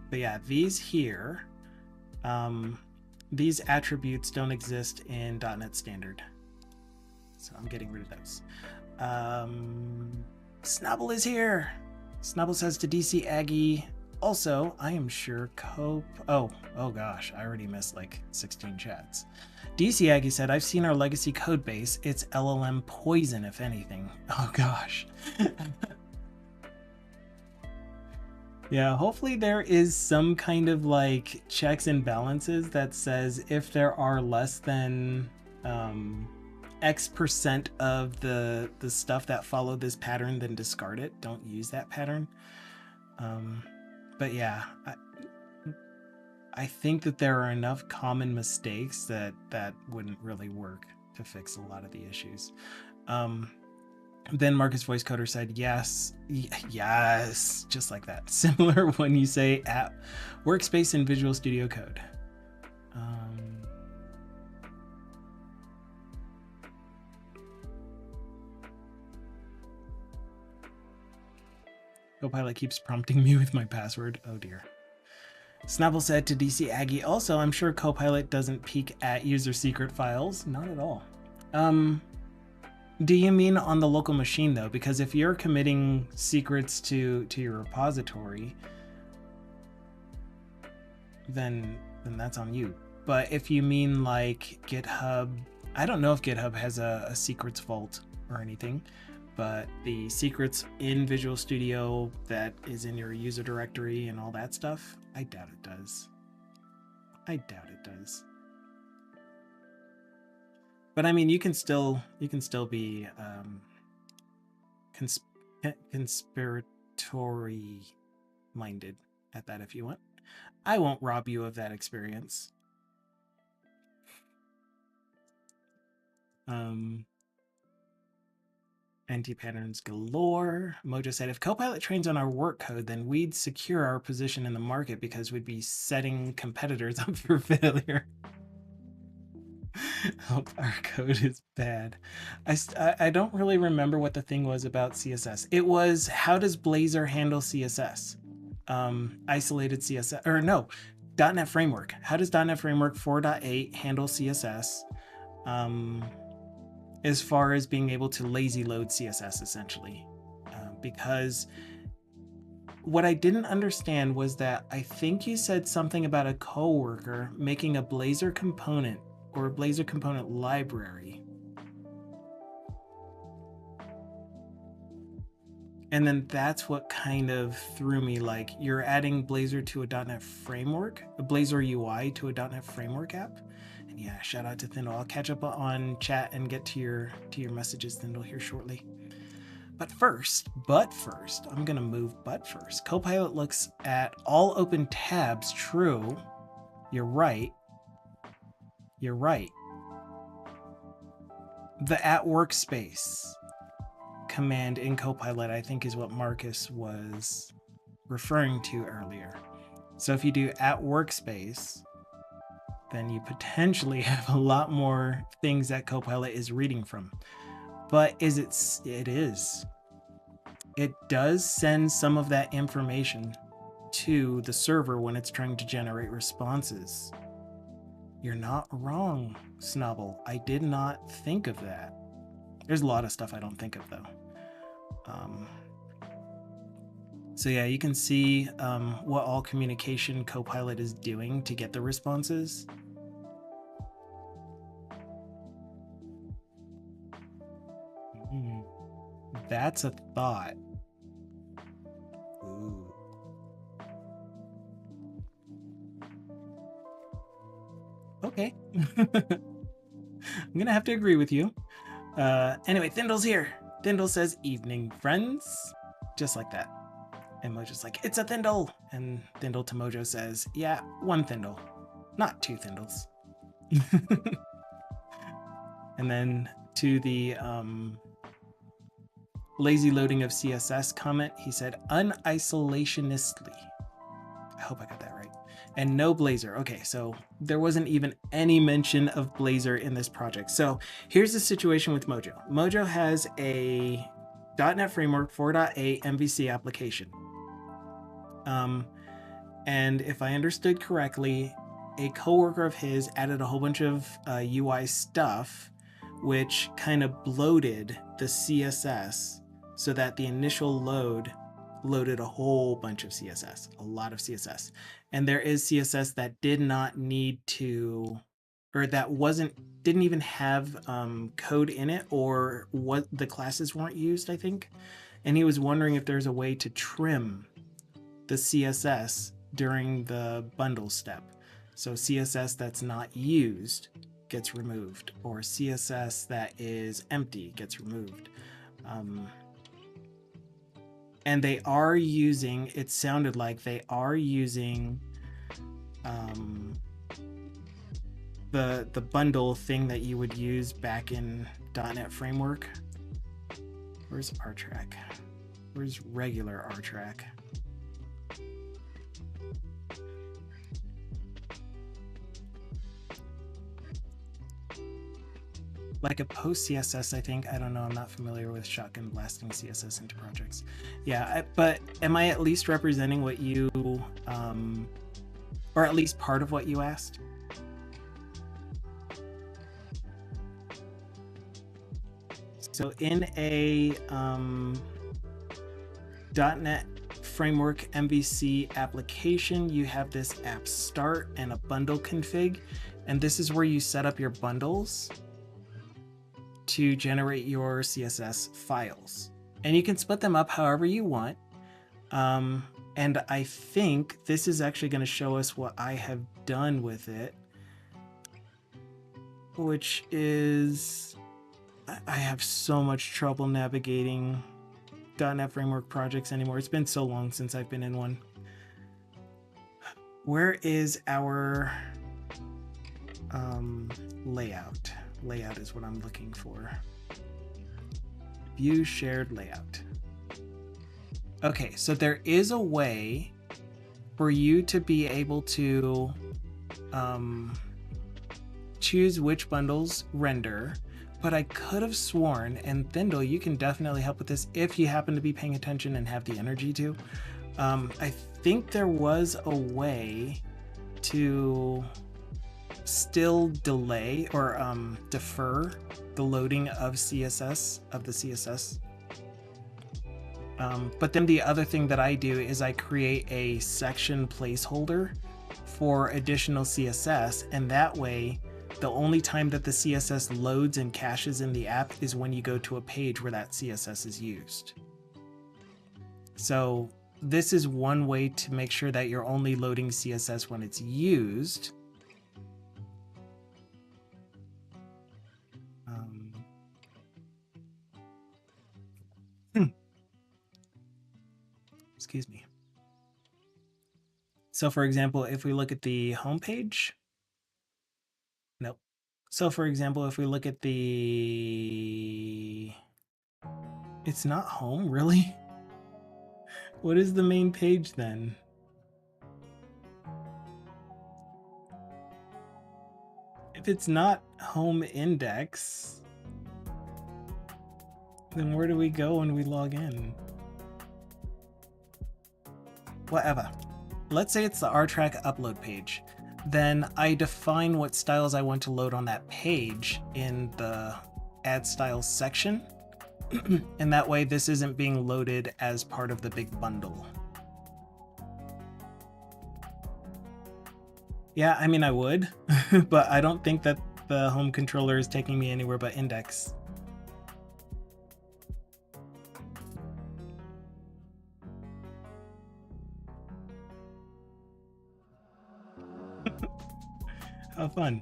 But yeah, these here, these attributes don't exist in .NET Standard. So I'm getting rid of those. Snubble is here. Snubble says to DC Aggie, also, I am sure oh gosh, I already missed like 16 chats. DC Aggie said, I've seen our legacy code base. It's LLM poison, if anything. Oh gosh. Yeah, hopefully there is some kind of like checks and balances that says if there are less than X% of the stuff that follow this pattern, then discard it. Don't use that pattern. But yeah, I think that there are enough common mistakes that wouldn't really work to fix a lot of the issues. Then Marcus Voice Coder said, yes, just like that. Similar when you say app, workspace, and Visual Studio Code. Copilot keeps prompting me with my password. Oh dear. Snapple said to DC Aggie, also, I'm sure Copilot doesn't peek at user secret files. Not at all. Do you mean on the local machine though? Because if you're committing secrets to your repository, then that's on you. But if you mean like GitHub, I don't know if GitHub has a secrets vault or anything, but the secrets in Visual Studio that is in your user directory and all that stuff, I doubt it does. I doubt it does. But I mean, you can still be conspiratory minded at that if you want. I won't rob you of that experience. Anti-patterns galore. Mojo said, if Copilot trains on our work code, then we'd secure our position in the market because we'd be setting competitors up for failure. Hope our code is bad. I don't really remember what the thing was about CSS. It was, how does Blazor handle CSS? isolated CSS, or no, .NET Framework. How does .NET Framework 4.8 handle CSS as far as being able to lazy load CSS, essentially? Because what I didn't understand was that I think you said something about a coworker making a Blazor component or a Blazor component library. And then that's what kind of threw me, like, you're adding Blazor to a .NET framework, a Blazor UI to a .NET framework app. And yeah, shout out to Thindle. I'll catch up on chat and get to your messages, Thindle, here shortly. But first, I'm gonna move first. Copilot looks at all open tabs. True, you're right. You're right. The at workspace command in Copilot, I think, is what Marcus was referring to earlier. So if you do at workspace, then you potentially have a lot more things that Copilot is reading from. But it is. It does send some of that information to the server when it's trying to generate responses. You're not wrong, Snubble. I did not think of that. There's a lot of stuff I don't think of, though. So yeah, you can see what all communication Copilot is doing to get the responses. That's a thought. Ooh. Okay. I'm gonna have to agree with you. Anyway, Thindle's here. Thindle says, "Evening, friends." Just like that. And Mojo's like, "It's a Thindle." And Thindle to Mojo says, "Yeah, one Thindle, not two Thindles." And then to the lazy loading of CSS comment, he said, "Unisolationistly." I hope I got that right. And no Blazor. Okay, so there wasn't even any mention of Blazor in this project. So here's the situation with Mojo. Mojo has a .NET Framework 4.8 MVC application. And if I understood correctly, a coworker of his added a whole bunch of UI stuff, which kind of bloated the CSS so that the initial load loaded a whole bunch of CSS, a lot of CSS. And there is CSS that did not need to, or that didn't even have code in it, or what the classes weren't used, I think. And he was wondering if there's a way to trim the CSS during the bundle step. So CSS that's not used gets removed, or CSS that is empty gets removed. And they are using, it sounded like they are using the bundle thing that you would use back in .NET Framework. Where's RTrack? Where's regular RTrack? Like a post CSS, I think. I don't know. I'm not familiar with shotgun blasting CSS into projects. Yeah, but am I at least representing what you, or at least part of what you asked? So in a .NET Framework MVC application, you have this app start and a bundle config, and this is where you set up your bundles to generate your CSS files. And you can split them up however you want. And I think this is actually going to show us what I have done with it, which is, I have so much trouble navigating .NET Framework projects anymore. It's been so long since I've been in one. Where is our layout? Layout is what I'm looking for. View shared layout. Okay, so there is a way for you to be able to choose which bundles render, but I could have sworn, and Thindle, you can definitely help with this if you happen to be paying attention and have the energy to. I think there was a way to still delay or defer the loading of CSS, of the CSS. But then the other thing that I do is I create a section placeholder for additional CSS, and that way the only time that the CSS loads and caches in the app is when you go to a page where that CSS is used. So this is one way to make sure that you're only loading CSS when it's used. Excuse me. So for example, if we look at the home page, nope. So for example, if we look at the, it's not home, really? What is the main page then? If it's not home index, then where do we go when we log in? Whatever. Let's say it's the RTrack upload page. Then I define what styles I want to load on that page in the add styles section. And that way this isn't being loaded as part of the big bundle. Yeah, I mean, I would, but I don't think that the home controller is taking me anywhere but index. How fun.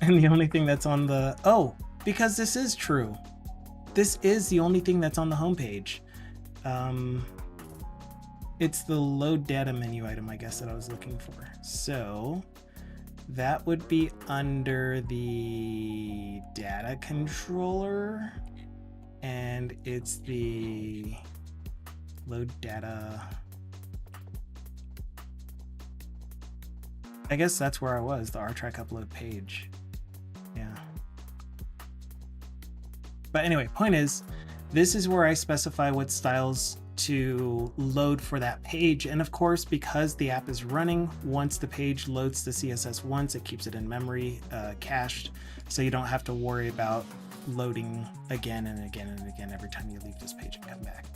And the only thing that's on the, oh, because this is true. This is the only thing that's on the homepage. It's the load data menu item, I guess, that I was looking for. So that would be under the data controller, and it's the load data. I guess that's where I was, the RTrack upload page. Yeah. But anyway, point is, this is where I specify what styles to load for that page. And of course, because the app is running, once the page loads the CSS once, it keeps it in memory cached. So you don't have to worry about loading again and again and again every time you leave this page and come back.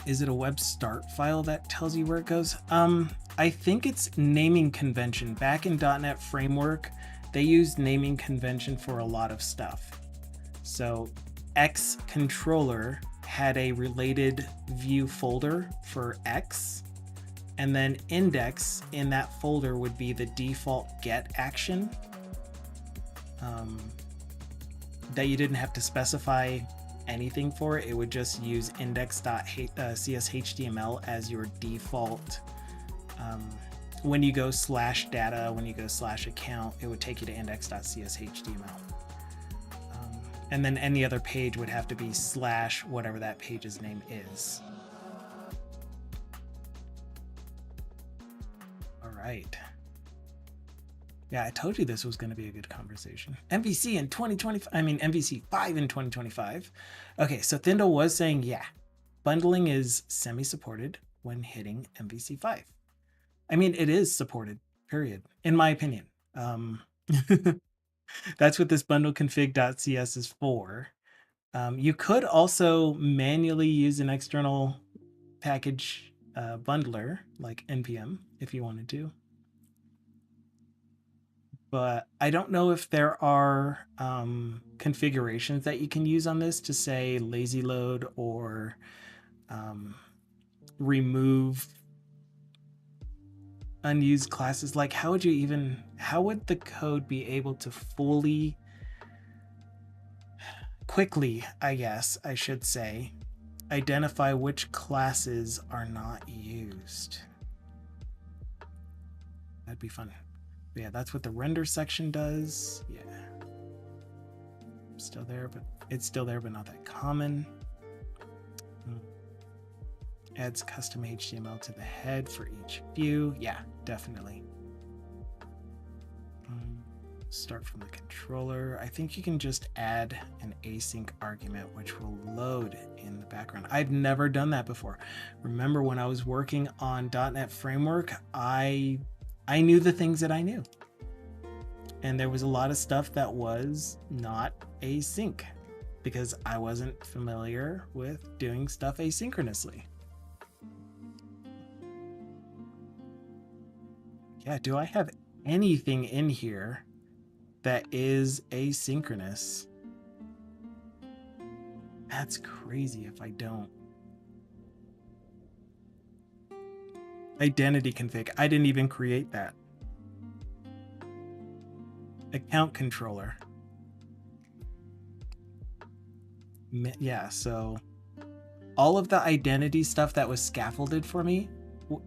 Is it a web start file that tells you where it goes? I think it's naming convention. Back in .NET Framework, they used naming convention for a lot of stuff. So X controller had a related view folder for X, and then index in that folder would be the default get action that you didn't have to specify anything for it. It would just use index.cshtml as your default. When you go /data, when you go /account, it would take you to index.cshtml. And then any other page would have to be / whatever that page's name is. All right. Yeah, I told you this was going to be a good conversation. MVC in 2025, I mean MVC 5 in 2025. Okay, so Thindle was saying, yeah, bundling is semi-supported when hitting MVC 5. I mean, it is supported, period, in my opinion. That's what this bundle config.cs is for. You could also manually use an external package bundler like npm if you wanted to. But I don't know if there are configurations that you can use on this to say lazy load or remove unused classes. Like, how would the code be able to quickly, I guess I should say, identify which classes are not used? That'd be fun. But yeah, that's what the render section does. Yeah. It's still there, but not that common. Adds custom HTML to the head for each view. Yeah, definitely. start from the controller. I think you can just add an async argument, which will load in the background. I've never done that before. Remember when I was working on .NET Framework, I knew the things that I knew. And there was a lot of stuff that was not async because I wasn't familiar with doing stuff asynchronously. Yeah, do I have anything in here that is asynchronous? That's crazy if I don't. Identity config. I didn't even create that. Account controller. Yeah, so all of the identity stuff that was scaffolded for me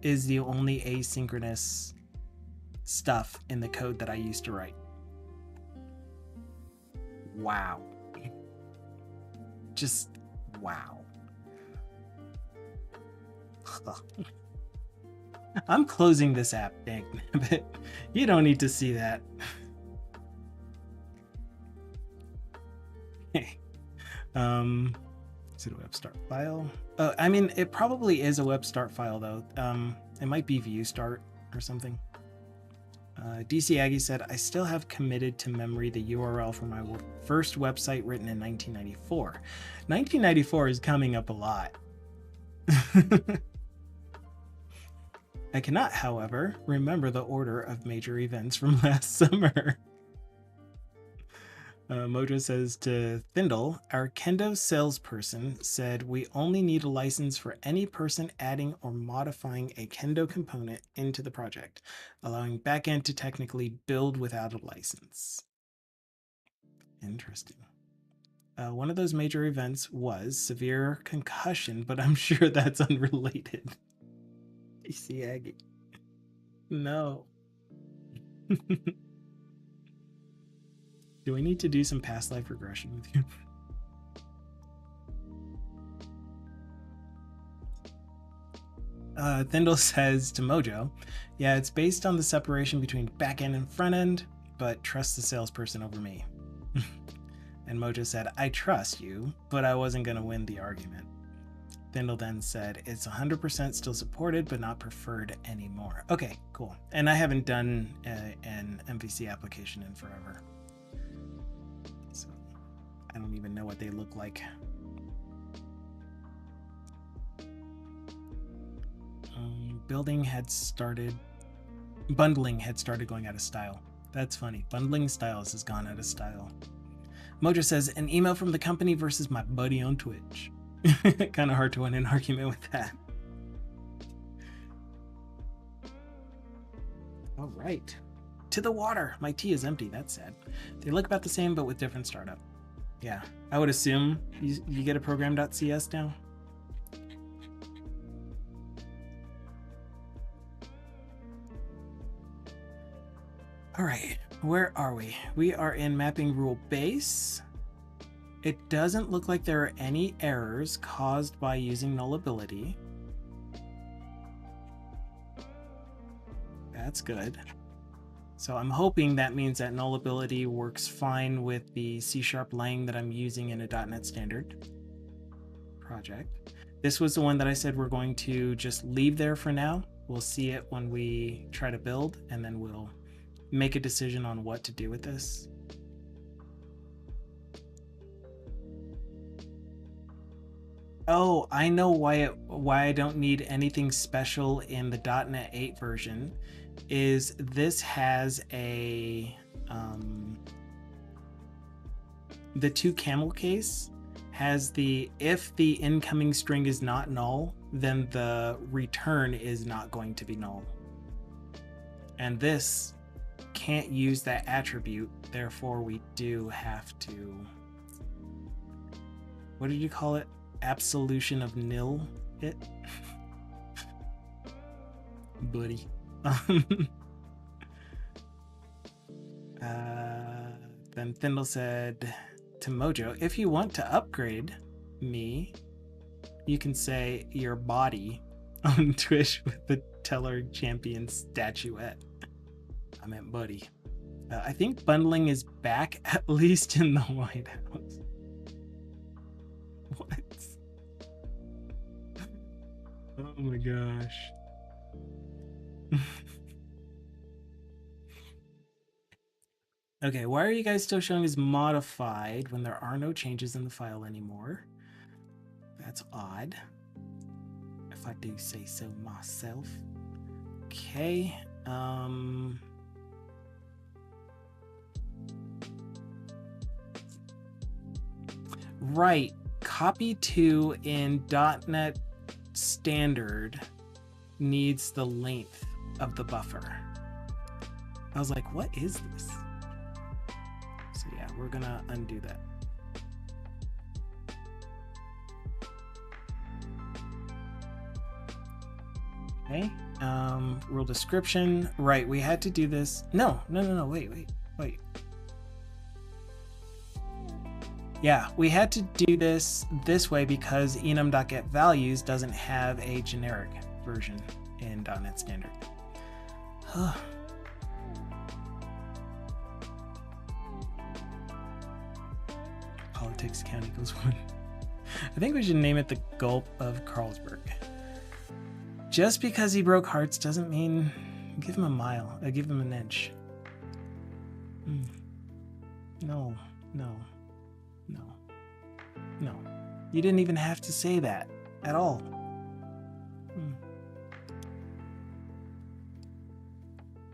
is the only asynchronous stuff in the code that I used to write. Wow. Just wow. I'm closing this app, dang it. You don't need to see that. Is it a web start file? I mean, it probably is a web start file though. It might be view start or something. DC Aggie said, I still have committed to memory the URL for my first website written in 1994. 1994 is coming up a lot. I cannot, however, remember the order of major events from last summer. Mojo says to Thindle, our Kendo salesperson said we only need a license for any person adding or modifying a Kendo component into the project, allowing backend to technically build without a license. Interesting. One of those major events was severe concussion, but I'm sure that's unrelated. DC Aggie. No. Do we need to do some past life regression with you? Thindle says to Mojo, yeah, it's based on the separation between back end and front end, but trust the salesperson over me. And Mojo said, I trust you, but I wasn't going to win the argument. Thindle then said, it's 100% still supported, but not preferred anymore. Okay, cool. And I haven't done an MVC application in forever. So I don't even know what they look like. Bundling had started going out of style. That's funny. Bundling styles has gone out of style. Mojo says, an email from the company versus my buddy on Twitch. Kind of hard to win an argument with that. All right. To the water. My tea is empty. That's sad. They look about the same, but with different startup. Yeah. I would assume you get a program.cs now. All right. Where are we? We are in mapping rule base. It doesn't look like there are any errors caused by using nullability. That's good. So I'm hoping that means that nullability works fine with the C# lang that I'm using in a .NET Standard project. This was the one that I said we're going to just leave there for now. We'll see it when we try to build, and then we'll make a decision on what to do with this. Oh, I know why I don't need anything special in the .NET 8 version. Is this has a the to camel case has the if the incoming string is not null, then the return is not going to be null. And this can't use that attribute, therefore we do have to, what did you call it? Absolution of nil it? Buddy. Then Thindle said to Mojo, if you want to upgrade me, you can say your body on Twitch with the Teller Champion statuette. I meant buddy. I think bundling is back, at least in the White House. What? Oh my gosh. Okay, why are you guys still showing as modified when there are no changes in the file anymore? That's odd, if I do say so myself. Okay, right, copy 2 in .NET Standard needs the length of the buffer. I was like, what is this? So yeah, we're gonna undo that. Okay, rule description. Right, we had to do this. No, wait. Yeah, we had to do this way because enum.getValues doesn't have a generic version in .NET Standard. Politics count equals 1. I think we should name it the Gulp of Carlsberg. Just because he broke hearts doesn't mean give him a mile. Give him an inch. No. You didn't even have to say that at all.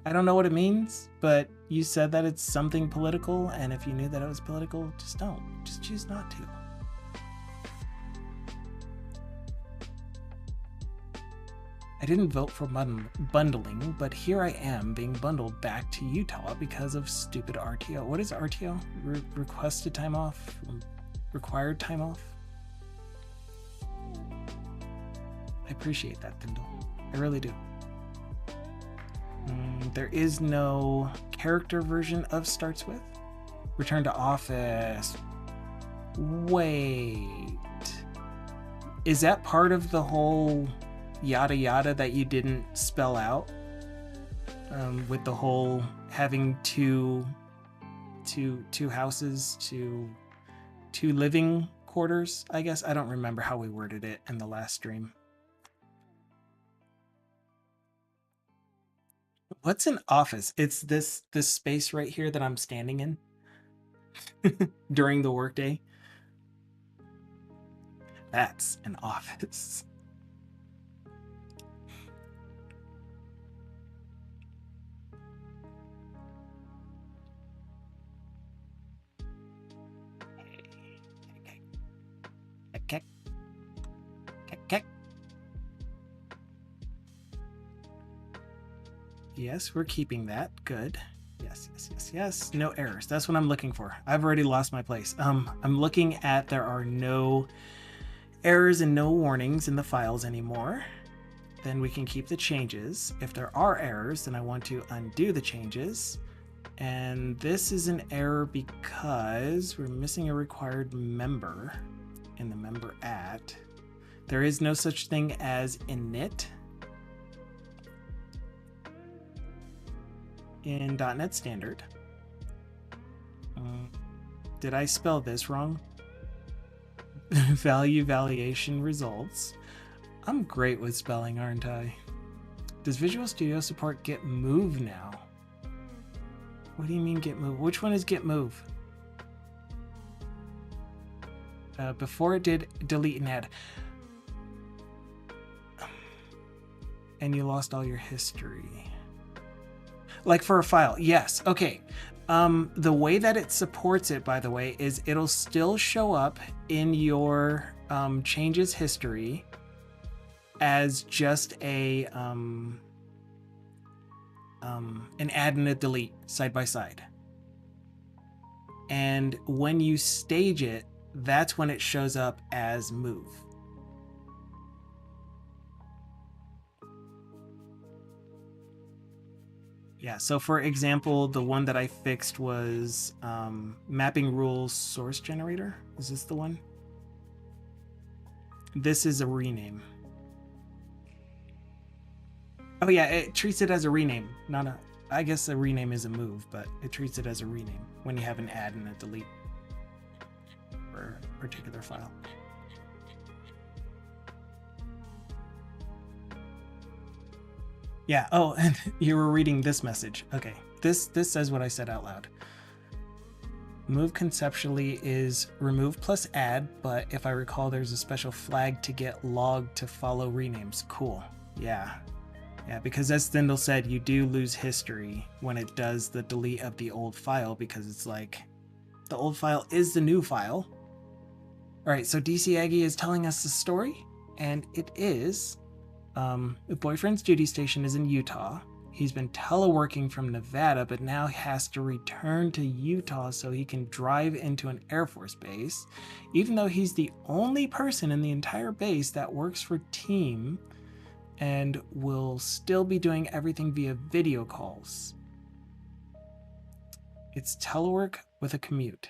I don't know what it means, but you said that it's something political, and if you knew that it was political, just don't. Just choose not to. I didn't vote for bundling, but here I am being bundled back to Utah because of stupid RTO. What is RTO? Requested time off? Required time off? I appreciate that, Thindle. I really do. There is no character version of starts with. Return to office. Wait. Is that part of the whole yada yada that you didn't spell out? With the whole having two houses, two living quarters, I guess. I don't remember how we worded it in the last stream. What's an office? It's this space right here that I'm standing in during the workday. That's an office. Okay. Yes, we're keeping that. Good. Yes. No errors. That's what I'm looking for. I've already lost my place. I'm looking at there are no errors and no warnings in the files anymore. Then we can keep the changes. If there are errors, then I want to undo the changes. And this is an error because we're missing a required member in the member at. There is no such thing as init in .NET Standard. Did I spell this wrong? Value valuation results. I'm great with spelling, aren't I? Does Visual Studio support get move now? What do you mean get move? Which one is get move? Before it did delete and add. And you lost all your history. Like for a file, yes. Okay. The way that it supports it, by the way, is it'll still show up in your changes history as just a an add and a delete side by side. And when you stage it, that's when it shows up as move. Yeah, so for example, the one that I fixed was mapping rules source generator. Is this the one? This is a rename. Oh yeah, it treats it as a rename, not a... I guess a rename is a move, but it treats it as a rename when you have an add and a delete for a particular file. Yeah, oh, and you were reading this message. Okay, this says what I said out loud. Move conceptually is remove plus add, but if I recall, there's a special flag to get log to follow renames. Cool. Yeah, because as Stindl said, you do lose history when it does the delete of the old file, because it's like the old file is the new file. All right, so DC Aggie is telling us the story, and it is boyfriend's duty station is in Utah. He's been teleworking from Nevada, but now has to return to Utah so he can drive into an Air Force base, even though he's the only person in the entire base that works for team and will still be doing everything via video calls. It's telework with a commute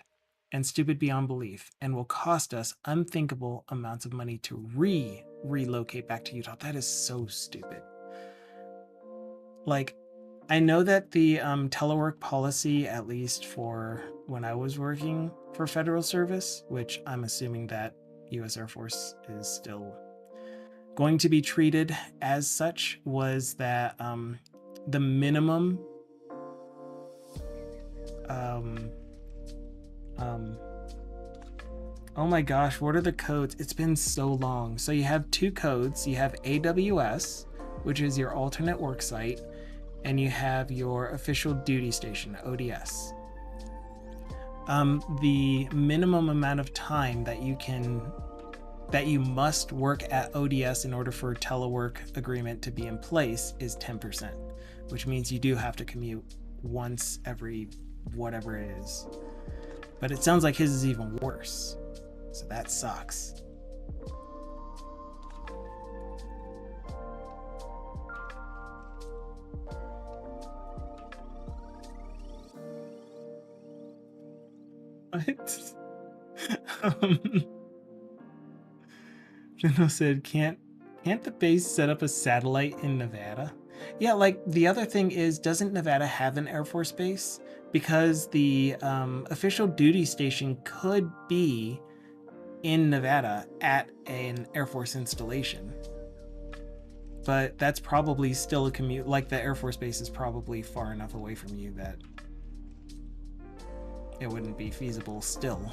and stupid beyond belief, and will cost us unthinkable amounts of money to relocate back to Utah. That is so stupid. Like, I know that the telework policy, at least for when I was working for federal service, which I'm assuming that U.S. Air Force is still going to be treated as such, was that the minimum oh my gosh, what are the codes? It's been so long. So you have two codes. You have AWS, which is your alternate work site, and you have your official duty station, ODS. The minimum amount of time that you must work at ODS in order for a telework agreement to be in place is 10%, which means you do have to commute once every whatever it is. But it sounds like his is even worse, so that sucks. What? Juno said, can't the base set up a satellite in Nevada? Yeah, like the other thing is, doesn't Nevada have an Air Force base? Because the official duty station could be in Nevada at an Air Force installation. But that's probably still a commute. Like, the Air Force base is probably far enough away from you that it wouldn't be feasible still.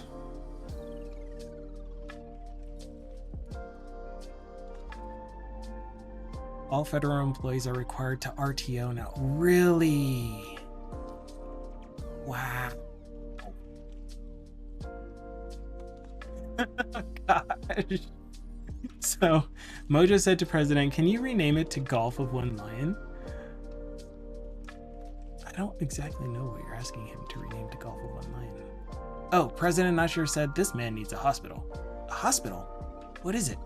All federal employees are required to RTO now. Really? Wow. Gosh. So Mojo said to President, can you rename it to Golf of One Lion? I don't exactly know what you're asking him to rename to Golf of One Lion. Oh, President Usher said this man needs a hospital. A hospital? What is it?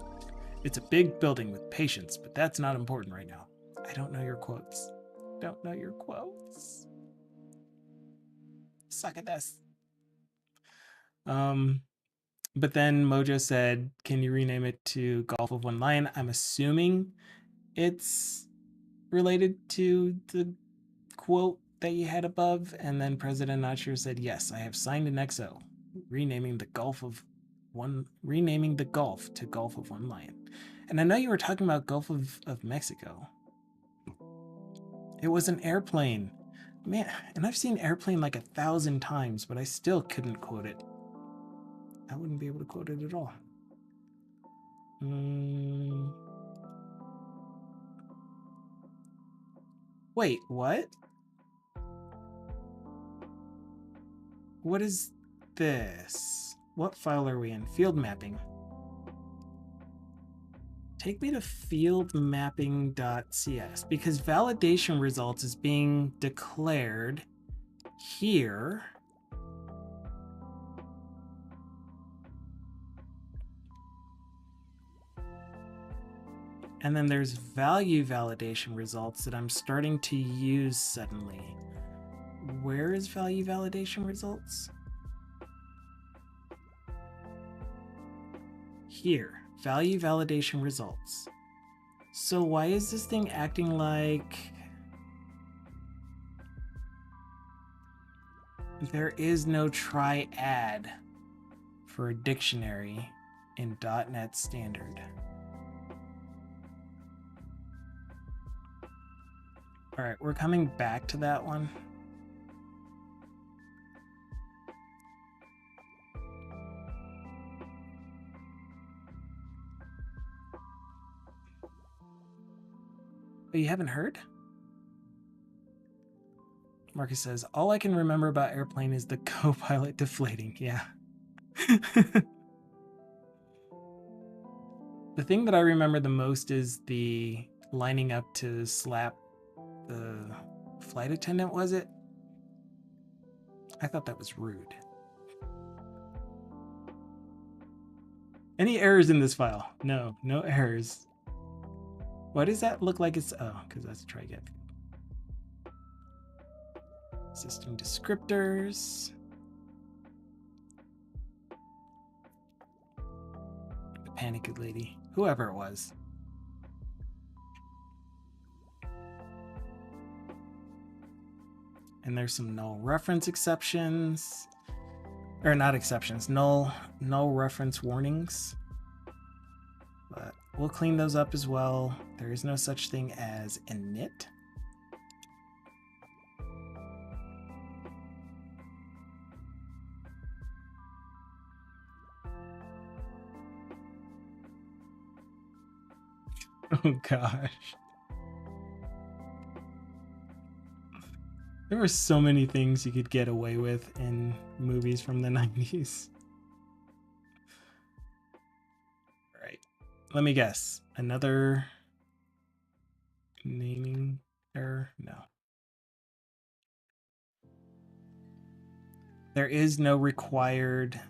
It's a big building with patients, but that's not important right now. I don't know your quotes. Don't know your quotes. Suck at this. But then Mojo said, can you rename it to Golf of One Lion? I'm assuming it's related to the quote that you had above. And then President Usher said, yes, I have signed an XO, renaming the Golf to Golf of One Lion. And I know you were talking about Gulf of Mexico. It was an airplane. Man, and I've seen airplane like 1,000 times, but I still couldn't quote it. I wouldn't be able to quote it at all. Wait, what? What is this? What file are we in? Field mapping. Take me to fieldmapping.cs, because validation results is being declared here. And then there's value validation results that I'm starting to use suddenly. Where is value validation results? Here, value validation results. So why is this thing acting like There is no triad for a dictionary in .NET Standard. All right, we're coming back to that one. Oh, you haven't heard? Marcus says, all I can remember about Airplane is the co-pilot deflating. Yeah. The thing that I remember the most is the lining up to slap the flight attendant, was it? I thought that was rude. Any errors in this file? No, no errors. Why does that look like it's... Oh, because that's try get. System descriptors. The panicky lady. Whoever it was. And there's some null reference exceptions. Or not exceptions. Null reference warnings. But we'll clean those up as well. There is no such thing as init. Oh gosh. There were so many things you could get away with in movies from the 90s. All right. Let me guess. Another naming error? No. There is no required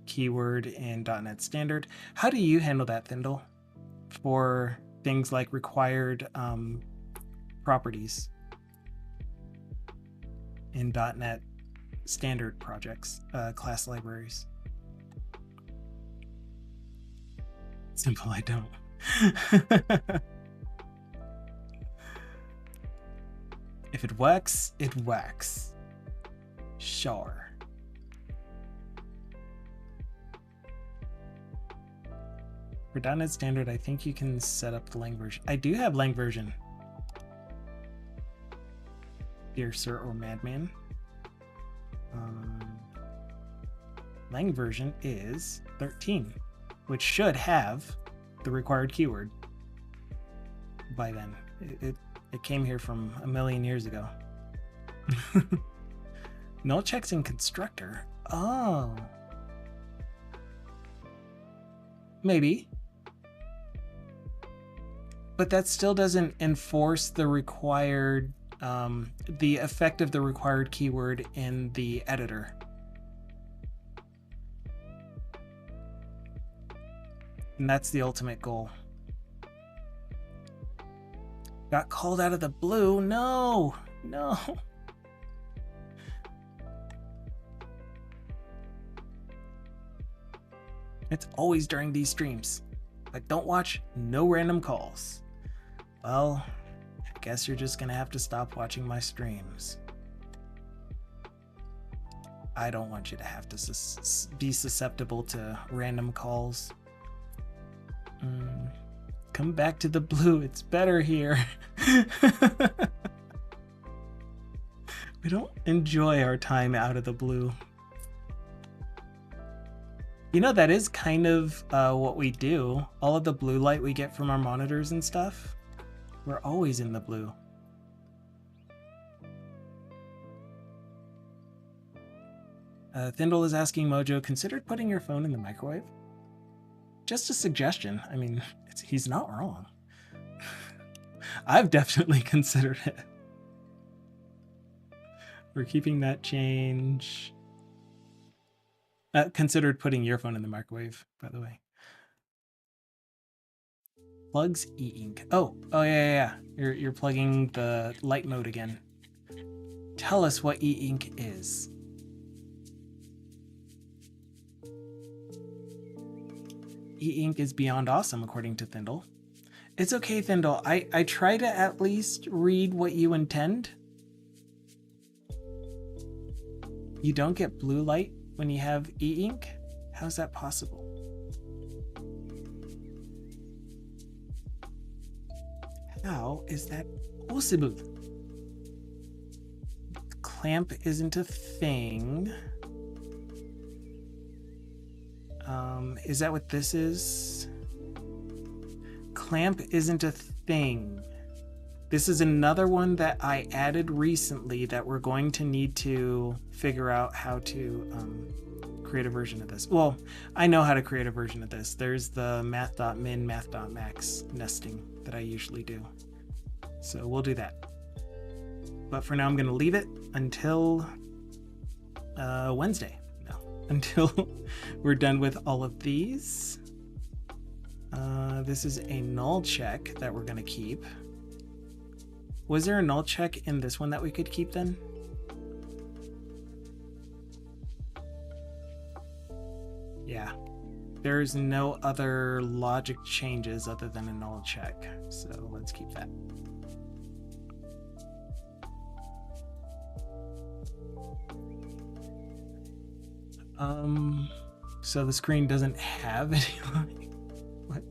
keyword in .NET Standard. How do you handle that, Thindle? For things like required properties in .NET Standard projects, class libraries. Simple, I don't. If it works, it works. Sure. For .NET Standard, I think you can set up the lang version. I do have lang version. Dear Sir or Madman. Lang version is 13, which should have the required keyword by then. It came here from a million years ago. Null checks in constructor. Oh. Maybe. But that still doesn't enforce the required, the effect of the required keyword in the editor. And that's the ultimate goal. Got called out of the blue. No, no. It's always during these streams. Like, don't watch, no random calls. Well, I guess you're just gonna have to stop watching my streams. I don't want you to have to be susceptible to random calls. Come back to the blue, it's better here. We don't enjoy our time out of the blue. You know, that is kind of what we do. All of the blue light we get from our monitors and stuff, we're always in the blue. Thindle is asking Mojo, considered putting your phone in the microwave? Just a suggestion. I mean, he's not wrong. I've definitely considered it. We're keeping that change. Considered putting your phone in the microwave, by the way. Plugs e-ink. Oh, yeah. You're plugging the light mode again. Tell us what e-ink is. E-ink is beyond awesome, according to Thindle. It's okay, Thindle. I try to at least read what you intend. You don't get blue light when you have e-ink? How's that possible? How is that possible? Clamp isn't a thing. Is that what this is? Clamp isn't a thing. This is another one that I added recently that we're going to need to figure out how to create a version of this. Well, I know how to create a version of this. There's the math.min, math.max nesting that I usually do. So we'll do that. But for now, I'm going to leave it until Wednesday. No, until we're done with all of these. This is a null check that we're going to keep. Was there a null check in this one that we could keep then? Yeah. There's no other logic changes other than a null check. So let's keep that. So the screen doesn't have any. What?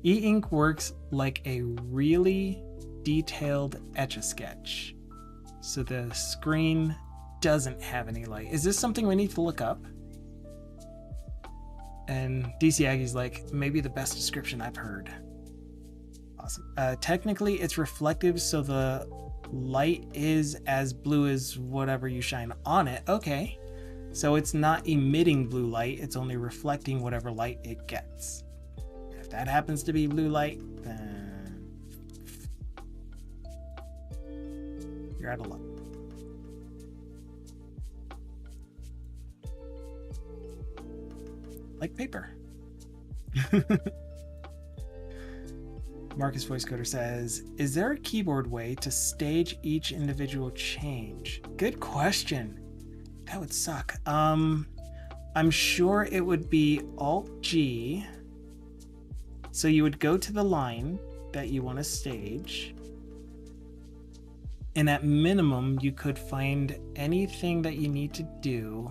E-ink works like a really detailed Etch-a-Sketch. So the screen doesn't have any light. Is this something we need to look up? And DC Aggie's like, maybe the best description I've heard. Awesome. Technically, it's reflective, so the light is as blue as whatever you shine on it. Okay. So it's not emitting blue light, it's only reflecting whatever light it gets. If that happens to be blue light, then you're out of luck. Like paper. Marcus Voice Coder says, is there a keyboard way to stage each individual change? Good question. That would suck. I'm sure it would be Alt-G. So you would go to the line that you want to stage. And at minimum, you could find anything that you need to do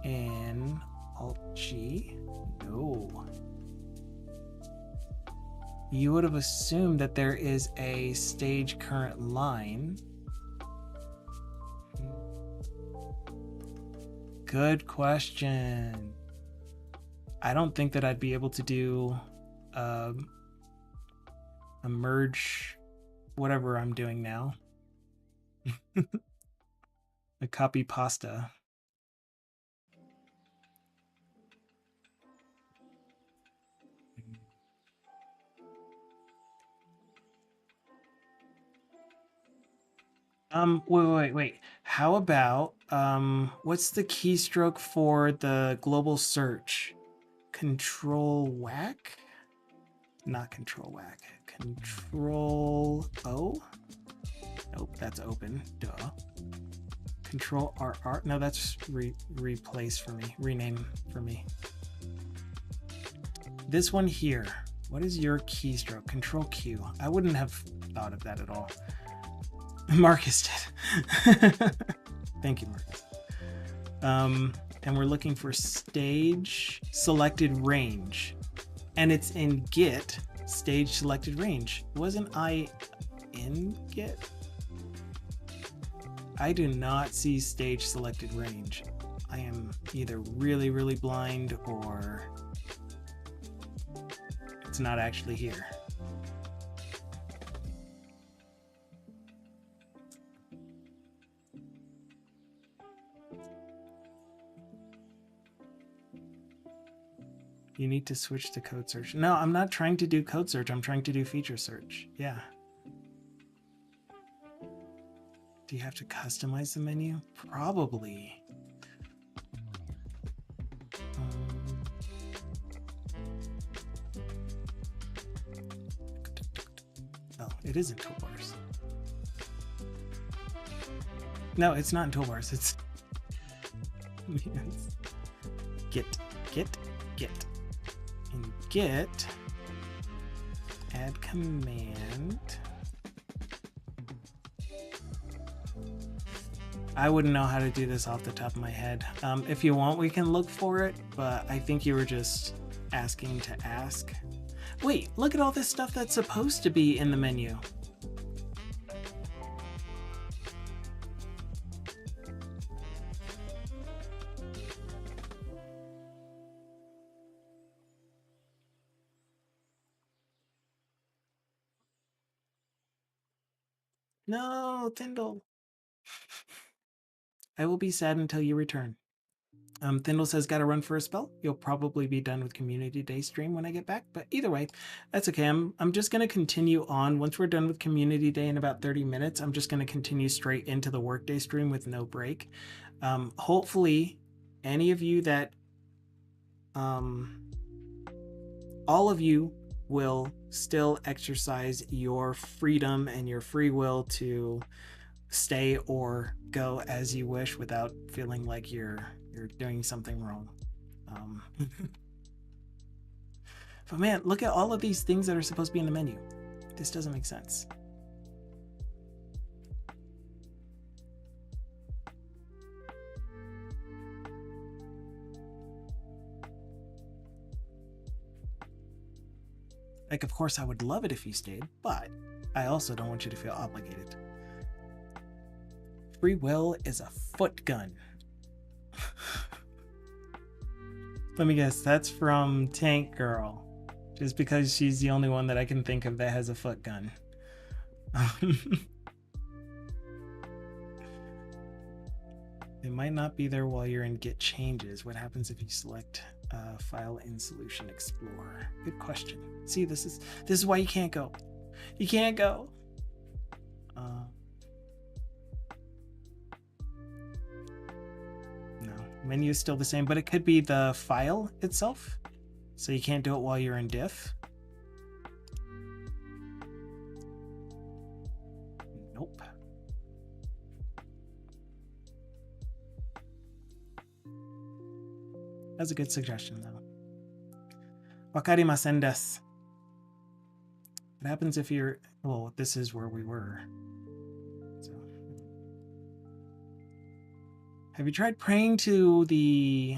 in Alt-G. No. You would have assumed that there is a stage current line. Good question. I don't think that I'd be able to do a merge, whatever I'm doing now. A copy pasta. Wait. How about, what's the keystroke for the global search? Control whack? Not control whack. Control O? Nope, that's open. Duh. Control RR? No, that's replace for me. Rename for me. This one here. What is your keystroke? Control Q. I wouldn't have thought of that at all. Marcus did. Thank you, Marcus. And we're looking for stage selected range. And it's in Git, stage selected range. Wasn't I in Git? I do not see stage selected range. I am either really, really blind or it's not actually here. You need to switch to code search. No, I'm not trying to do code search. I'm trying to do feature search. Yeah. Do you have to customize the menu? Probably. Oh, it is in toolbars. No, it's not in toolbars. It's Git. In Git, add command. I wouldn't know how to do this off the top of my head. If you want, we can look for it, but I think you were just asking to ask. Wait, look at all this stuff that's supposed to be in the menu. No, Tyndall. I will be sad until you return. Thindle says, gotta run for a spell. You'll probably be done with Community Day stream when I get back, but either way, that's okay. I'm just gonna continue on. Once we're done with Community Day in about 30 minutes, I'm just gonna continue straight into the Workday stream with no break. Hopefully, any of you that, all of you will still exercise your freedom and your free will to stay or go as you wish without feeling like you're doing something wrong. But man, look at all of these things that are supposed to be in the menu. This doesn't make sense. Like, of course, I would love it if you stayed, but I also don't want you to feel obligated. Free will is a foot gun. Let me guess, that's from Tank Girl. Just because she's the only one that I can think of that has a foot gun. It might not be there while you're in Get Changes. What happens if you select File in Solution Explorer? Good question. See, this is why you can't go. You can't go. No, menu is still the same, but it could be the file itself. So you can't do it while you're in diff. Nope. That's a good suggestion, though. Wakarimasen desu. What happens if you're... Well, this is where we were. So, have you tried praying to the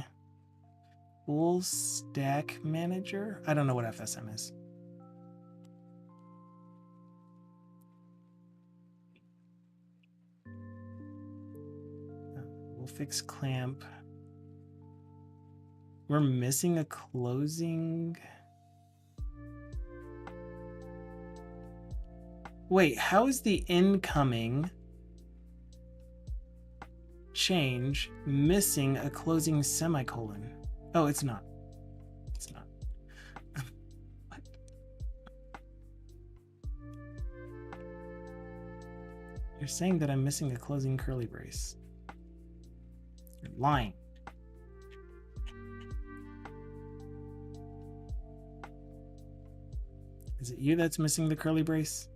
full stack manager? I don't know what FSM is. We'll fix clamp. We're missing a closing. Wait, how is the incoming change missing a closing semicolon? Oh, it's not. It's not. What? You're saying that I'm missing a closing curly brace. You're lying. Is it you that's missing the curly brace?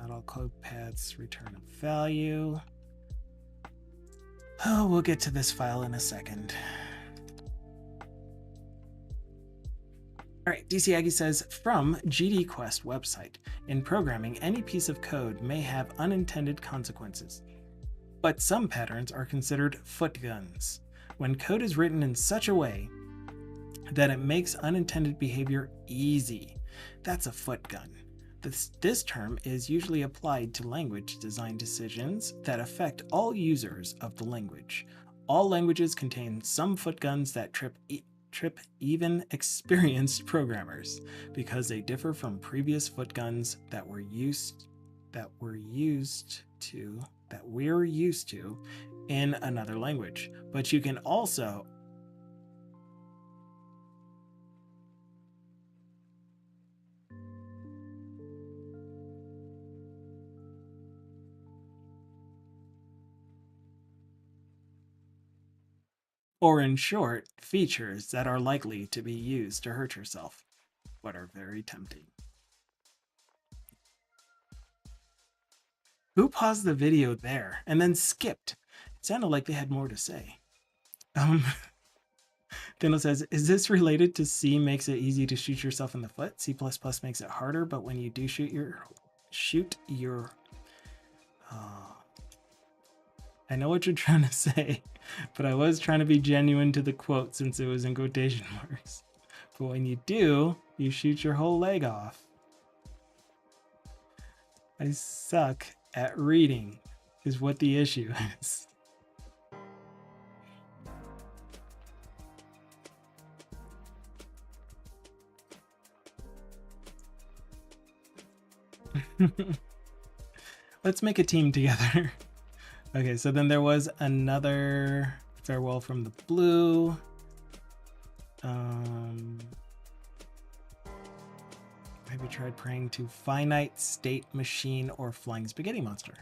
Not all code paths return a value. Oh, we'll get to this file in a second. All right, DC Aggie says, from GD Quest website, in programming, any piece of code may have unintended consequences, but some patterns are considered foot guns. When code is written in such a way that it makes unintended behavior easy, that's a foot gun. This term is usually applied to language design decisions that affect all users of the language. All languages contain some foot guns that trip even experienced programmers because they differ from previous foot guns that we're used to in another language. But you can also or in short, features that are likely to be used to hurt yourself, but are very tempting. Who paused the video there and then skipped? It sounded like they had more to say. Daniel says, is this related to C makes it easy to shoot yourself in the foot? C++ makes it harder, but when you do shoot your I know what you're trying to say, but I was trying to be genuine to the quote since it was in quotation marks. But when you do, you shoot your whole leg off. I suck at reading is what the issue is. Let's make a team together. Okay, so then there was another farewell from the blue. Have you tried praying to finite state machine or flying spaghetti monster?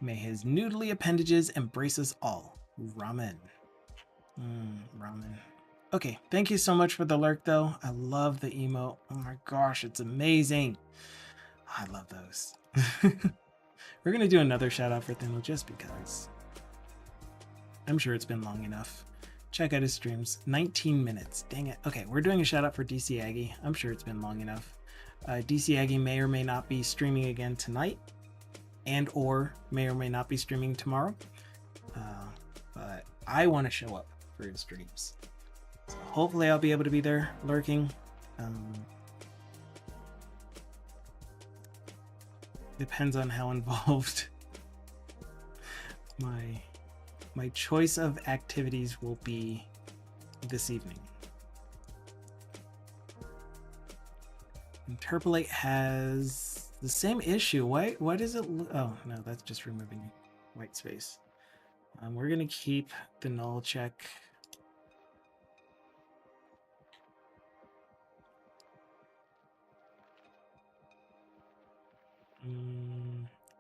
May his noodly appendages embrace us all. Ramen. Ramen. Okay, thank you so much for the lurk, though. I love the emote. Oh my gosh, it's amazing. I love those. We're going to do another shout out for Thinlo just because. I'm sure it's been long enough. Check out his streams. 19 minutes. Dang it. Okay, we're doing a shout out for DC Aggie. I'm sure it's been long enough. DC Aggie may or may not be streaming again tonight, and or may not be streaming tomorrow. But I want to show up for his streams. So hopefully I'll be able to be there lurking. Depends on how involved my choice of activities will be this evening. Interpolate has the same issue. Why does it? Oh no, that's just removing white space. We're gonna keep the null check.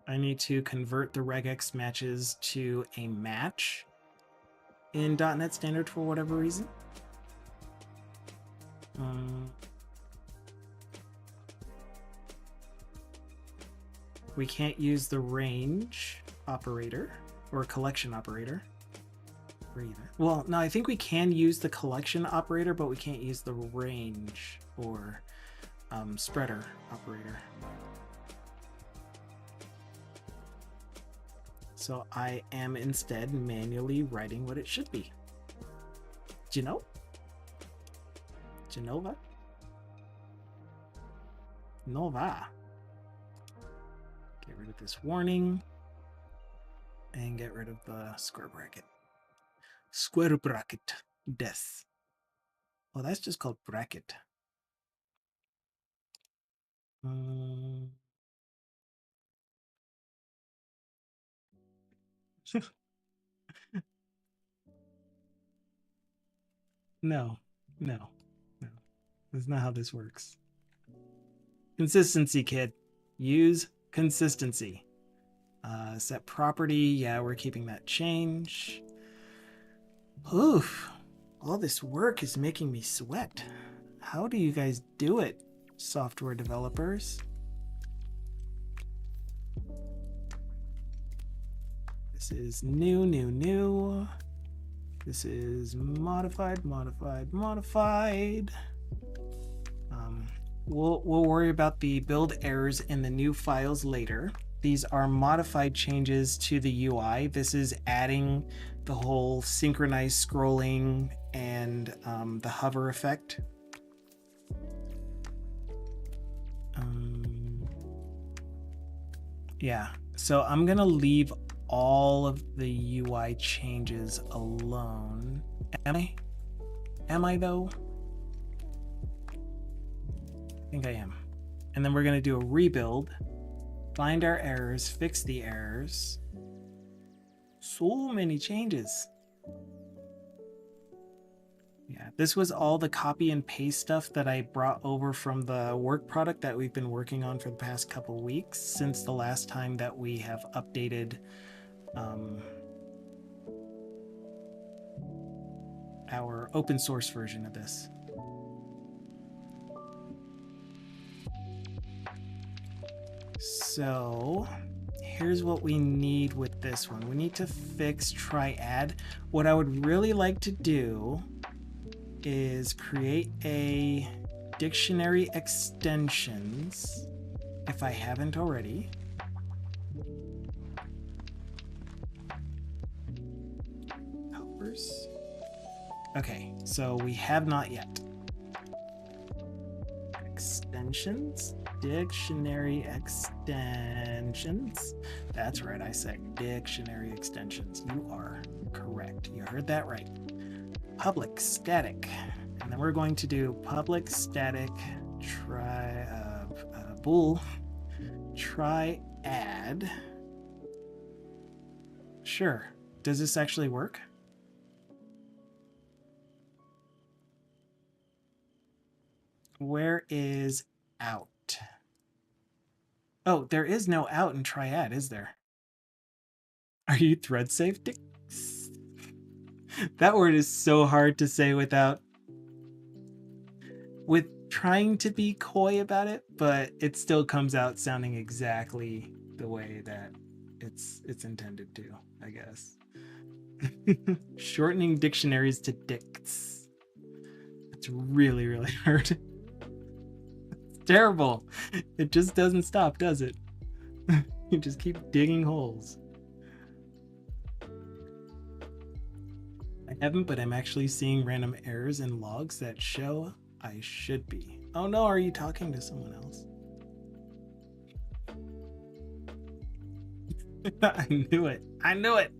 I need to convert the regex matches to a match in .NET Standard for whatever reason. We can't use the range operator or collection operator. Or either. Well, no, I think we can use the collection operator, but we can't use the range or spreader operator. So I am instead manually writing what it should be. Genova? Nova. Get rid of this warning. And get rid of the square bracket. Square bracket. Des. Oh, that's just called bracket. No. That's not how this works. Consistency, kid. Use consistency. Set property. Yeah, we're keeping that change. Oof. All this work is making me sweat. How do you guys do it, software developers? This is new. This is modified. We'll worry about the build errors in the new files later. These are modified changes to the UI. This is adding the whole synchronized scrolling and the hover effect. Yeah, so I'm gonna leave all of the UI changes alone. Am I though? I think I am. And then we're gonna do a rebuild, find our errors, fix the errors. So many changes. Yeah, this was all the copy and paste stuff that I brought over from the work product that we've been working on for the past couple weeks since the last time that we have updated our open source version of this. So here's what we need with this one. We need to fix triad. What I would really like to do is create a dictionary extensions, if I haven't already. Helpers. Okay, so we have not yet. Extensions, dictionary extensions. That's right, I said dictionary extensions. You are correct. You heard that right. Public static, and then we're going to do public static bool triad. Sure. Does this actually work? Where is out? Oh, there is no out in triad, is there? Are you thread safe? That word is so hard to say without trying to be coy about it, but it still comes out sounding exactly the way that it's intended to, I guess. Shortening dictionaries to dicts. It's really, really hard. It's terrible. It just doesn't stop, does it? You just keep digging holes. I haven't, but I'm actually seeing random errors in logs that show I should be. Oh no, are you talking to someone else? I knew it. I knew it.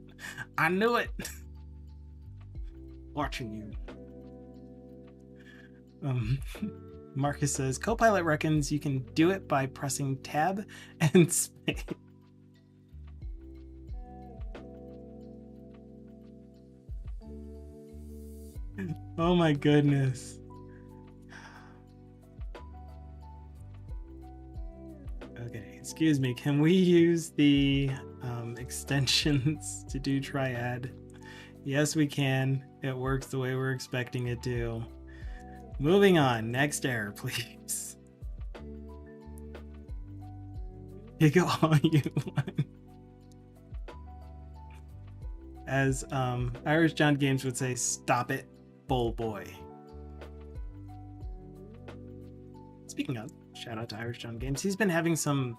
I knew it. Watching you. Marcus says, Copilot reckons you can do it by pressing tab and space. Oh my goodness. Okay, excuse me. Can we use the extensions to do triad? Yes, we can. It works the way we're expecting it to. Moving on. Next error, please. Pick all you want. As Irish John Games would say, stop it, bull boy. Speaking of, shout out to Irish John Games. He's been having some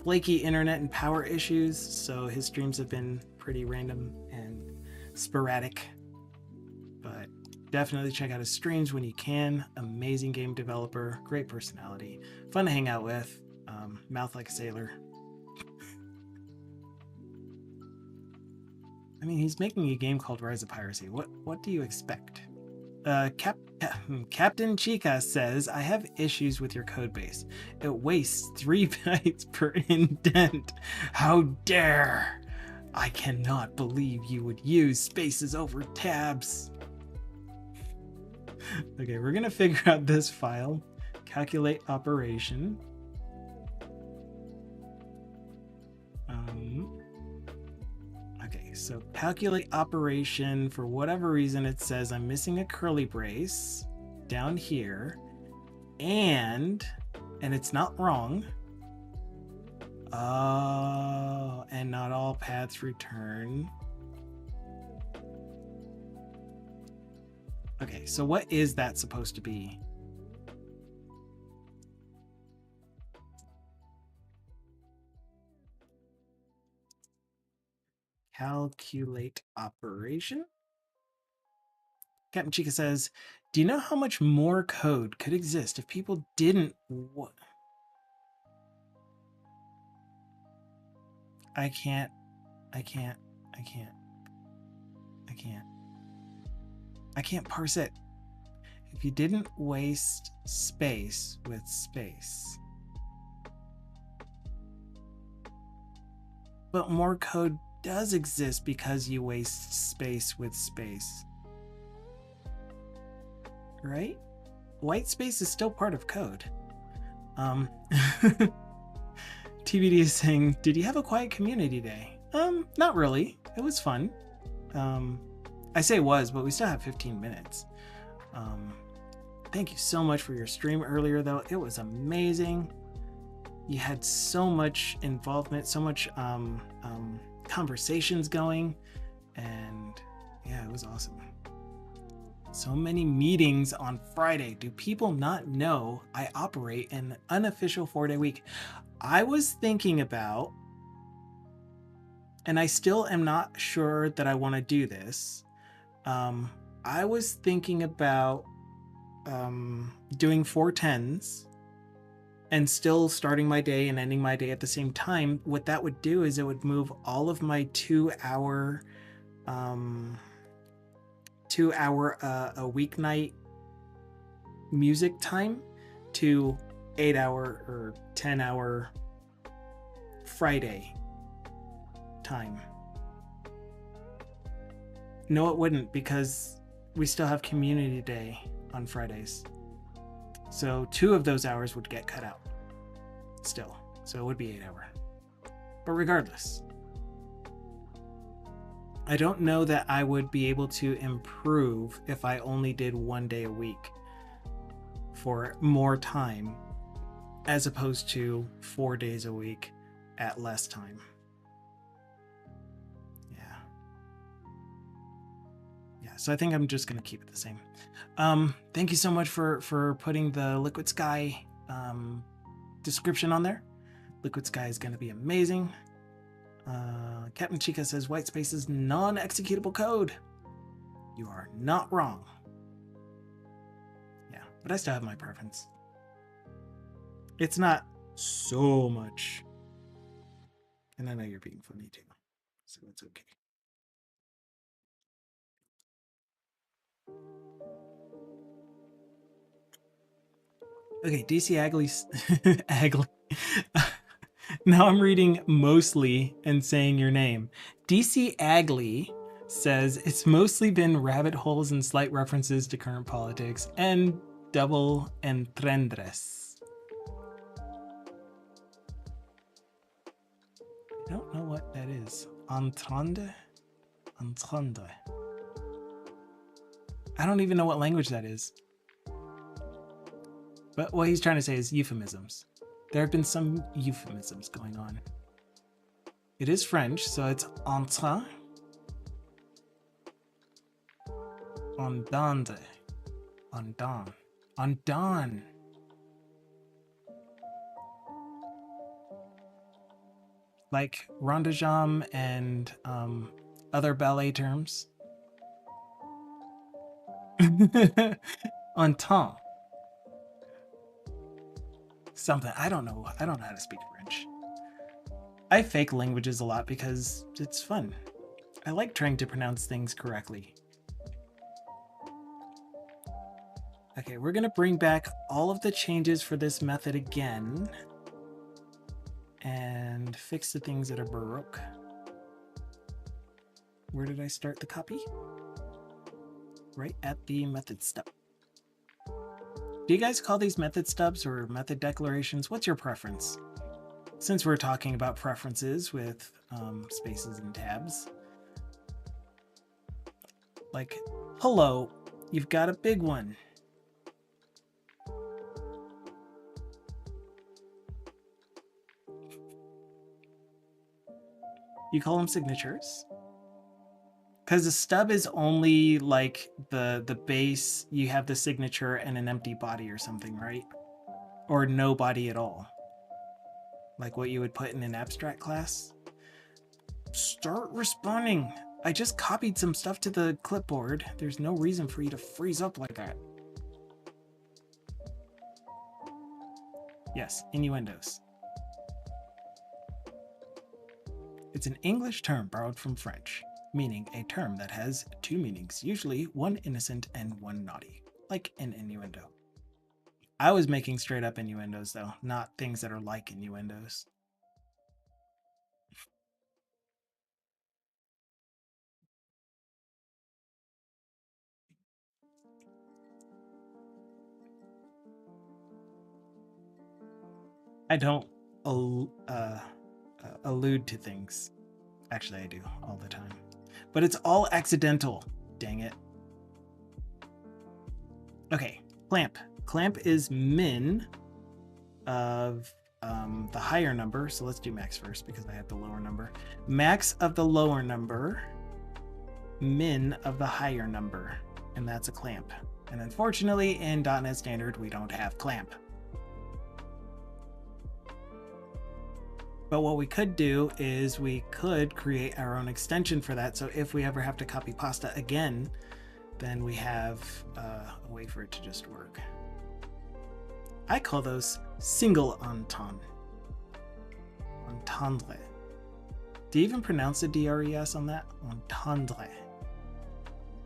flaky internet and power issues, so his streams have been pretty random and sporadic. But definitely check out his streams when you can. Amazing game developer, great personality, fun to hang out with, mouth like a sailor. I mean, he's making a game called Rise of Piracy. What do you expect? Captain Chica says, I have issues with your code base. It wastes 3 bytes per indent. How dare! I cannot believe you would use spaces over tabs. Okay, we're gonna figure out this file. Calculate operation. Okay, so calculate operation, for whatever reason it says I'm missing a curly brace down here, and it's not wrong. Oh, and not all paths return. Okay, so what is that supposed to be? Calculate operation. Captain Chica says, do you know how much more code could exist if people didn't... What? I can't parse it. If you didn't waste space with space. But more code does exist because you waste space with space. Right? White space is still part of code. TBD is saying, did you have a quiet community day? Not really. It was fun. I say was, but we still have 15 minutes. Thank you so much for your stream earlier, though. It was amazing. You had so much involvement, so much conversations going, and yeah, it was awesome. So many meetings on Friday. Do people not know I operate an unofficial 4-day week? I was thinking about, and I still am not sure that I want to do this. I was thinking about doing 4 10s and still starting my day and ending my day at the same time. What that would do is it would move all of my 2-hour a weeknight music time to 8-hour or 10-hour Friday time. No, it wouldn't, because we still have community day on Fridays. So 2 of those hours would get cut out still. So it would be 8-hour. But regardless, I don't know that I would be able to improve if I only did 1 day a week for more time, as opposed to 4 days a week at less time. Yeah, so I think I'm just going to keep it the same. Thank you so much for putting the Liquid Sky description on there. Liquid Sky is going to be amazing. Captain Chica says whitespace is non-executable code. You are not wrong. Yeah, but I still have my preference. It's not so much. And I know you're being funny too, so it's okay. Okay, DC Agley's Agley. Now I'm reading mostly and saying your name. DC Agley says it's mostly been rabbit holes and slight references to current politics and double entendres. I don't know what that is. Entendre? Entendre. I don't even know what language that is. But what he's trying to say is euphemisms. There have been some euphemisms going on. It is French, so it's entendre. Entendre. Undone. Undone. Like rondejam and other ballet terms. Entente. Something. I don't know how to speak French. I fake languages a lot because it's fun. I like trying to pronounce things correctly. Okay, we're gonna bring back all of the changes for this method again and fix the things that are baroque. Where did I start the copy? Right at the method stub. Do you guys call these method stubs or method declarations? What's your preference? Since we're talking about preferences with spaces and tabs. Like, hello, you've got a big one. You call them signatures? Because the stub is only like the base, you have the signature and an empty body or something, right? Or no body at all. Like what you would put in an abstract class. Start responding. I just copied some stuff to the clipboard. There's no reason for you to freeze up like that. Yes, innuendos. It's an English term borrowed from French, meaning a term that has 2 meanings, usually one innocent and one naughty, like an innuendo. I was making straight up innuendos though, not things that are like innuendos. I don't allude to things. Actually, I do all the time. But it's all accidental. Dang it. Okay, clamp. Clamp is min of the higher number. So let's do max first because I have the lower number. Max of the lower number, min of the higher number. and that's a clamp. And unfortunately, in .NET Standard, we don't have clamp. But what we could do is we could create our own extension for that. So if we ever have to copy pasta again, then we have a way for it to just work. I call those single entendre. Entendre. Do you even pronounce the DRES on that? Entendre.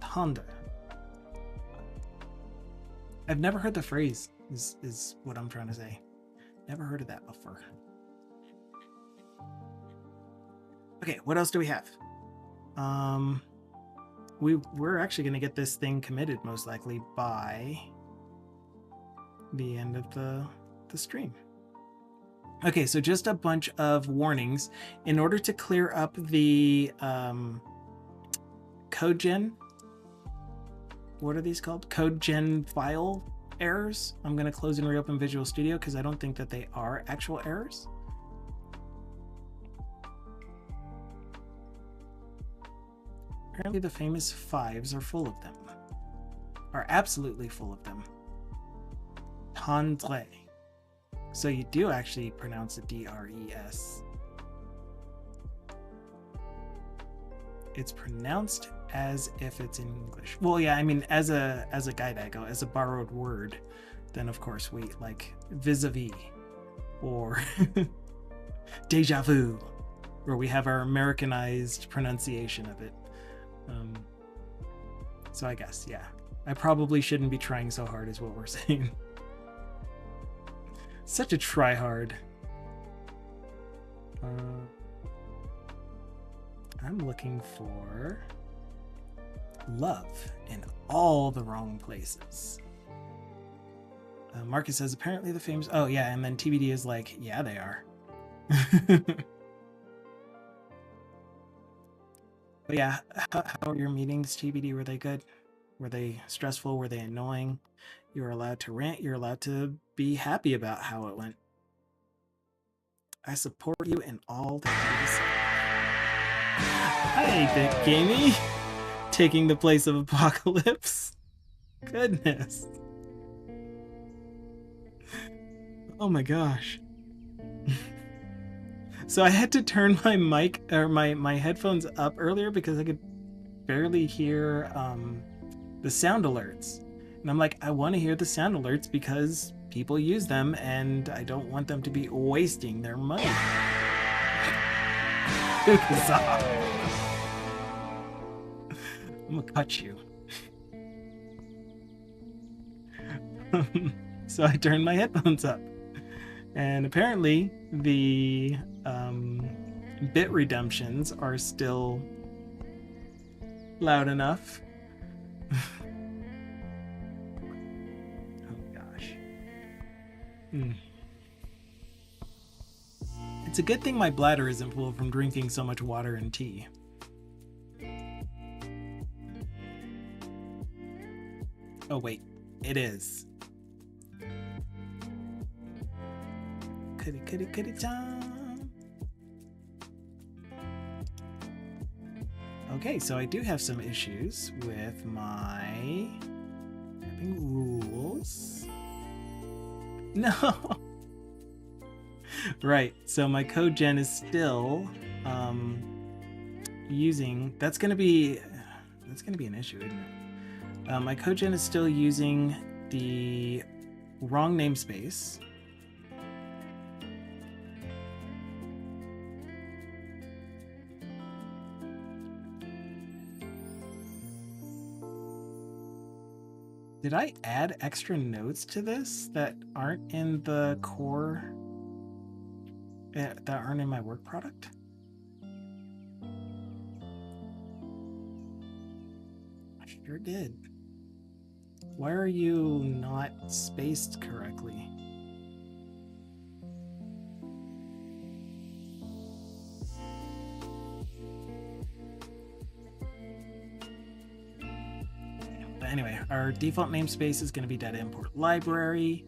Entendre. I've never heard the phrase, is what I'm trying to say. Never heard of that before. Okay, what else do we have? We're actually going to get this thing committed most likely by the end of the stream. Okay, so just a bunch of warnings. In order to clear up the code gen, what are these called? Code gen file errors. I'm going to close and reopen Visual Studio because I don't think that they are actual errors. Apparently the famous fives are full of them. Are absolutely full of them. Tendre. So you do actually pronounce it DRES. It's pronounced as if it's in English. Well, yeah, I mean, as a Gaidago, as a borrowed word, then of course we like vis-a-vis or deja vu, where we have our Americanized pronunciation of it. So I guess, yeah, I probably shouldn't be trying so hard is what we're saying. Such a try-hard. I'm looking for love in all the wrong places. Marcus says, apparently the famous... Oh, yeah, and then TBD is like, yeah, they are. But yeah, how are your meetings, TBD? Were they good? Were they stressful? Were they annoying? You were allowed to rant. You're allowed to be happy about how it went. I support you in all that you say. Hi, Big Gamey. Taking the place of Apocalypse. Goodness. Oh my gosh. So I had to turn my mic or my headphones up earlier because I could barely hear the sound alerts. And I'm like, I want to hear the sound alerts because people use them and I don't want them to be wasting their money. I'm gonna cut you. So I turned my headphones up. And apparently the bit redemptions are still loud enough. Oh gosh. It's a good thing my bladder isn't full from drinking so much water and tea. Oh wait, it is. Kitty time. Okay, so I do have some issues with my rules. No. Right, so my code gen is still using, that's gonna be an issue, isn't it? My code gen is still using the wrong namespace. Did I add extra nodes to this that aren't in the core, that aren't in my work product? I sure did. Why are you not spaced correctly? Anyway, our default namespace is going to be data import library.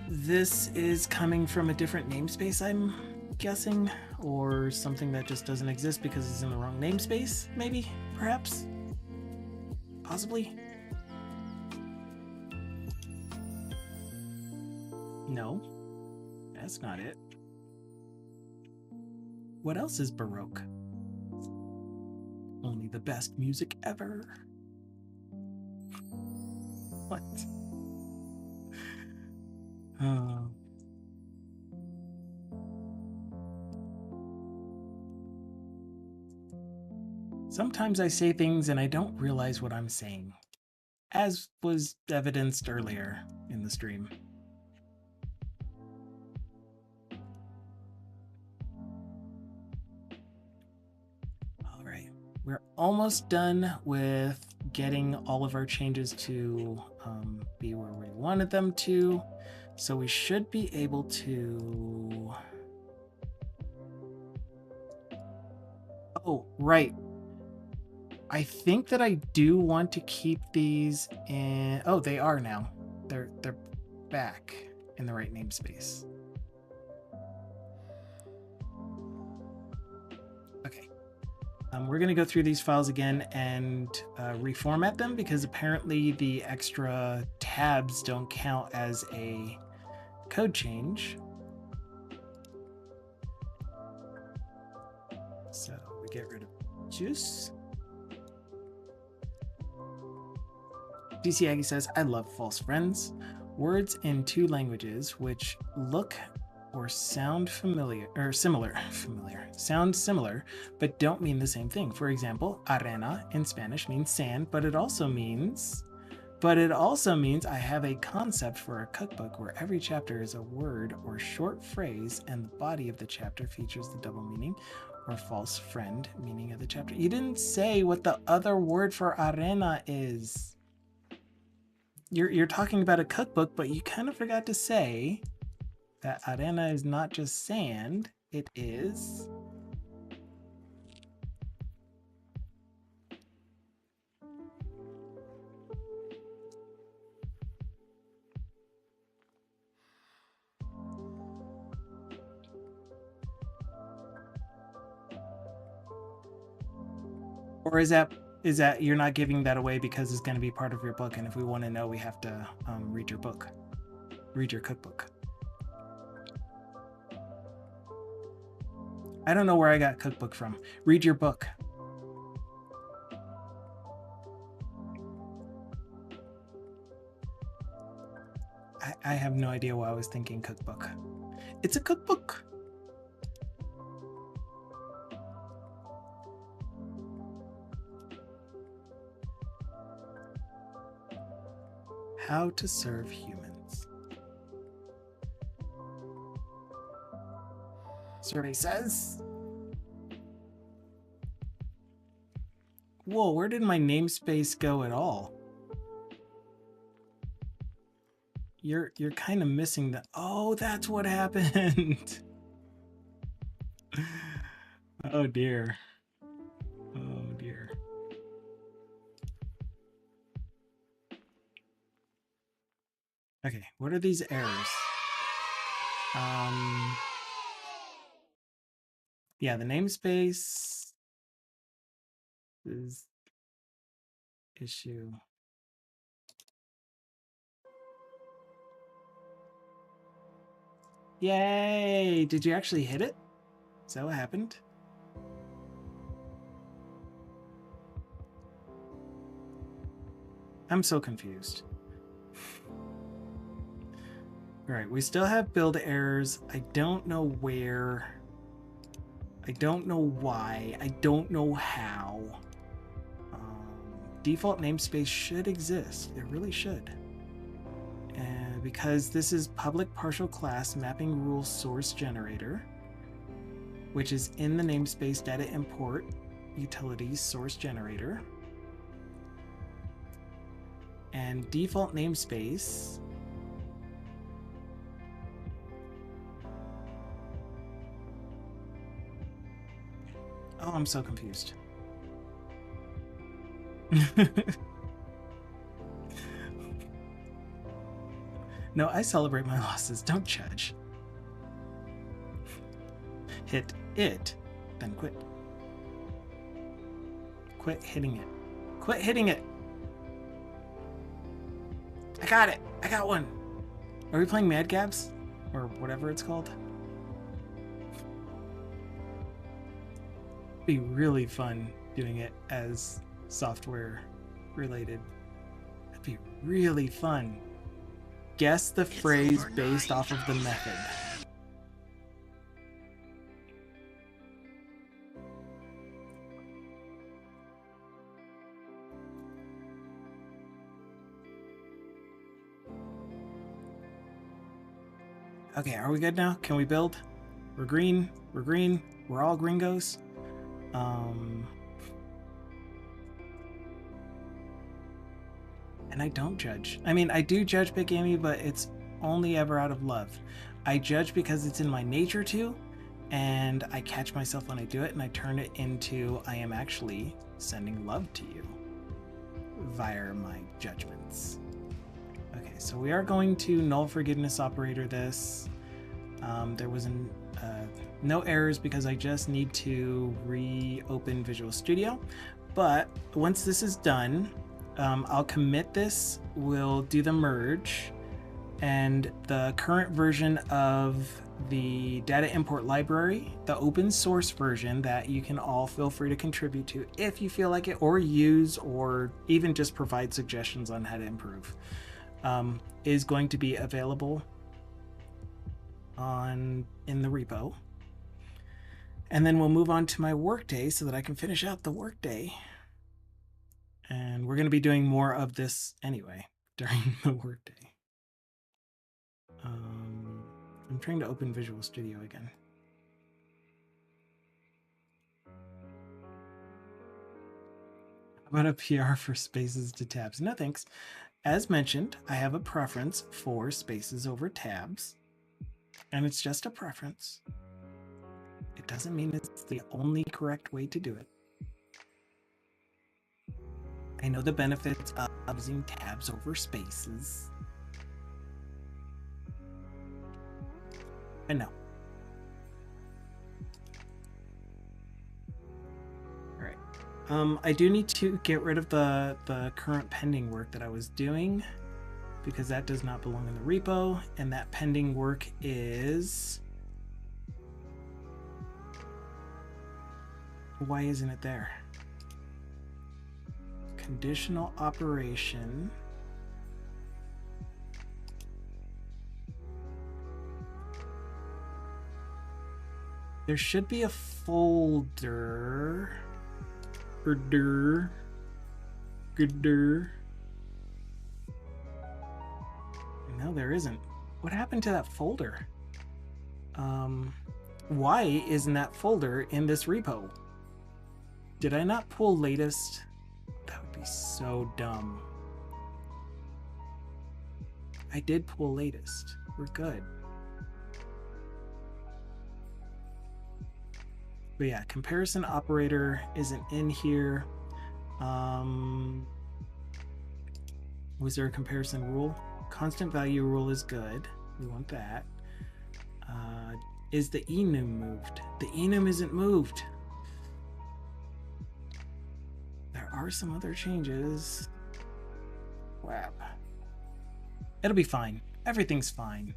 This is coming from a different namespace, I'm guessing, or something that just doesn't exist because it's in the wrong namespace, maybe, perhaps. Possibly? No, that's not it. What else is Baroque? Only the best music ever. What? Sometimes I say things and I don't realize what I'm saying, as was evidenced earlier in the stream. All right, we're almost done with getting all of our changes to be where we wanted them to. So we should be able to... Oh, right. I think that I do want to keep these in... Oh, they are now. They're back in the right namespace. Okay. We're going to go through these files again and reformat them because apparently the extra tabs don't count as a code change. So we get rid of juice. DC Aggie says, I love false friends. Words in two languages which look or sound sound similar, but don't mean the same thing. For example, arena in Spanish means sand, but it also means I have a concept for a cookbook where every chapter is a word or short phrase and the body of the chapter features the double meaning or false friend meaning of the chapter. You didn't say what the other word for arena is. You're talking about a cookbook, but you kind of forgot to say that arena is not just sand, it is... Or is that you're not giving that away because it's going to be part of your book, and if we want to know, we have to read your book, read your cookbook. I don't know where I got cookbook from. Read your book. I have no idea why I was thinking cookbook. It's a cookbook. How to serve humans. Survey says. Whoa, where did my namespace go at all? You're kind of missing the... Oh, that's what happened. Oh dear. Oh dear. Okay, what are these errors? Yeah, the namespace is issue. Yay! Did you actually hit it? Is that what happened? I'm so confused. All right, we still have build errors. I don't know where. I don't know why. I don't know how. Default namespace should exist. It really should. Because this is public partial class mapping rule source generator, which is in the namespace data import utilities source generator. And default namespace oh, I'm so confused. No, I celebrate my losses. Don't judge. Hit it, then quit. Quit hitting it. Quit hitting it. I got it. I got one. Are we playing Mad Gabs? Or whatever it's called? It'd be really fun doing it as software related. That'd be really fun. Guess the phrase based off of the method. Okay, are we good now? Can we build? We're green. We're green. We're all gringos. And I don't judge. I mean, I do judge Big Amy, but it's only ever out of love. I judge because it's in my nature to, and I catch myself when I do it, and I turn it into I am actually sending love to you via my judgments. Okay, so we are going to null forgiveness operator this. There was no errors because I just need to reopen Visual Studio. But once this is done, I'll commit this, we'll do the merge, and the current version of the data import library, the open source version that you can all feel free to contribute to if you feel like it, or use, or even just provide suggestions on how to improve, is going to be available in the repo. And then we'll move on to my Workday so that I can finish out the Workday. And we're going to be doing more of this anyway during the Workday. I'm trying to open Visual Studio again. How about a PR for spaces to tabs? No thanks. As mentioned, I have a preference for spaces over tabs, and it's just a preference. It doesn't mean it's the only correct way to do it. I know the benefits of using tabs over spaces. I know. All right. I do need to get rid of the current pending work that I was doing, because that does not belong in the repo, and that pending work is... Why isn't it there? Conditional operation. There should be a folder. No, there isn't. What happened to that folder? Why isn't that folder in this repo? Did I not pull latest? That would be so dumb. I did pull latest. We're good. But yeah, comparison operator isn't in here. Was there a comparison rule? Constant value rule is good. We want that. Is the enum moved? The enum isn't moved. There are some other changes. Wow. It'll be fine. Everything's fine.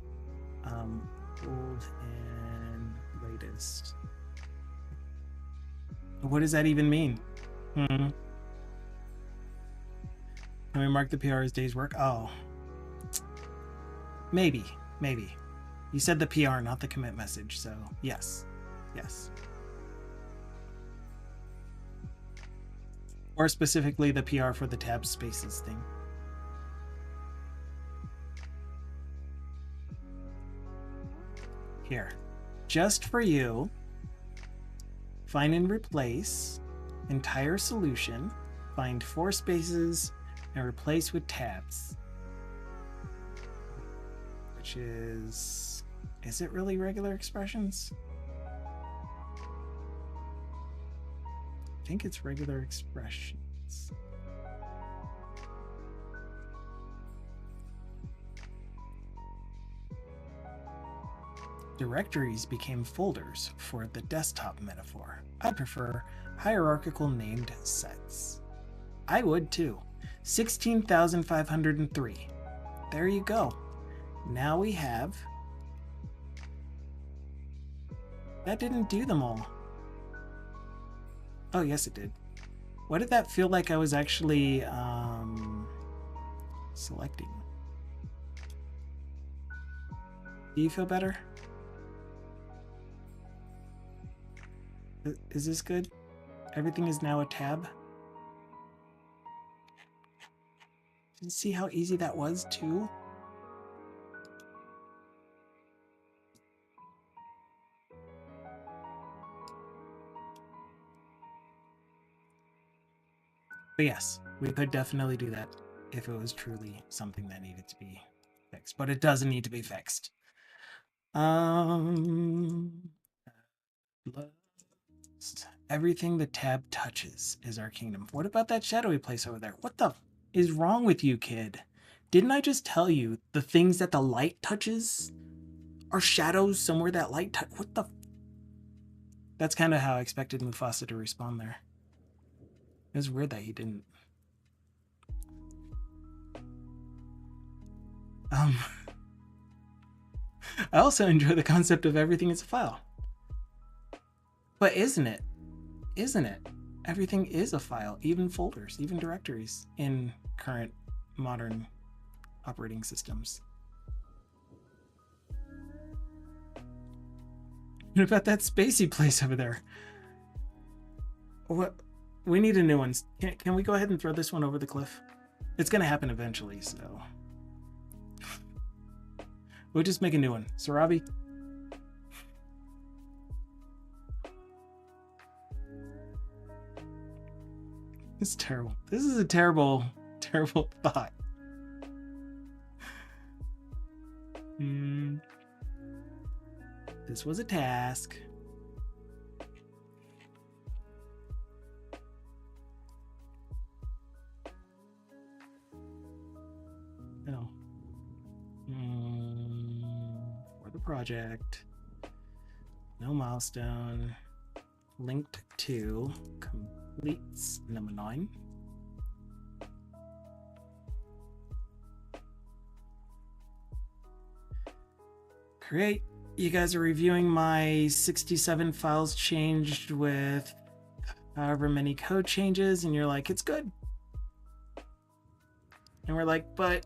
Old and latest. What does that even mean? Can we mark the PR as day's work? Oh. Maybe. You said the PR, not the commit message, so yes. Or specifically the PR for the tab spaces thing. Here, just for you, find and replace entire solution, find 4 spaces, and replace with tabs. Which is it really regular expressions? I think it's regular expressions. Directories became folders for the desktop metaphor. I prefer hierarchical named sets. I would too. 16,503. There you go. Now we have... That didn't do them all. Oh, yes, it did. What did that feel like I was actually selecting? Do you feel better? Is this good? Everything is now a tab. Did you see how easy that was too? But yes, we could definitely do that if it was truly something that needed to be fixed. But it doesn't need to be fixed. Everything the tab touches is our kingdom. What about that shadowy place over there? What the is wrong with you, kid? Didn't I just tell you the things that the light touches are shadows somewhere that light touch? What the? That's kind of how I expected Mufasa to respond there. It was weird that he didn't. I also enjoy the concept of everything as a file. But isn't it? Isn't it? Everything is a file, even folders, even directories in current modern operating systems. What about that spacey place over there? What? We need a new one. Can we go ahead and throw this one over the cliff? It's going to happen eventually, so... We'll just make a new one. Sarabi? It's terrible. This is a terrible, terrible thought. This was a task. No. For the project. No milestone. Linked to completes number 9. Great. You guys are reviewing my 67 files changed with however many code changes, and you're like, it's good. And we're like, but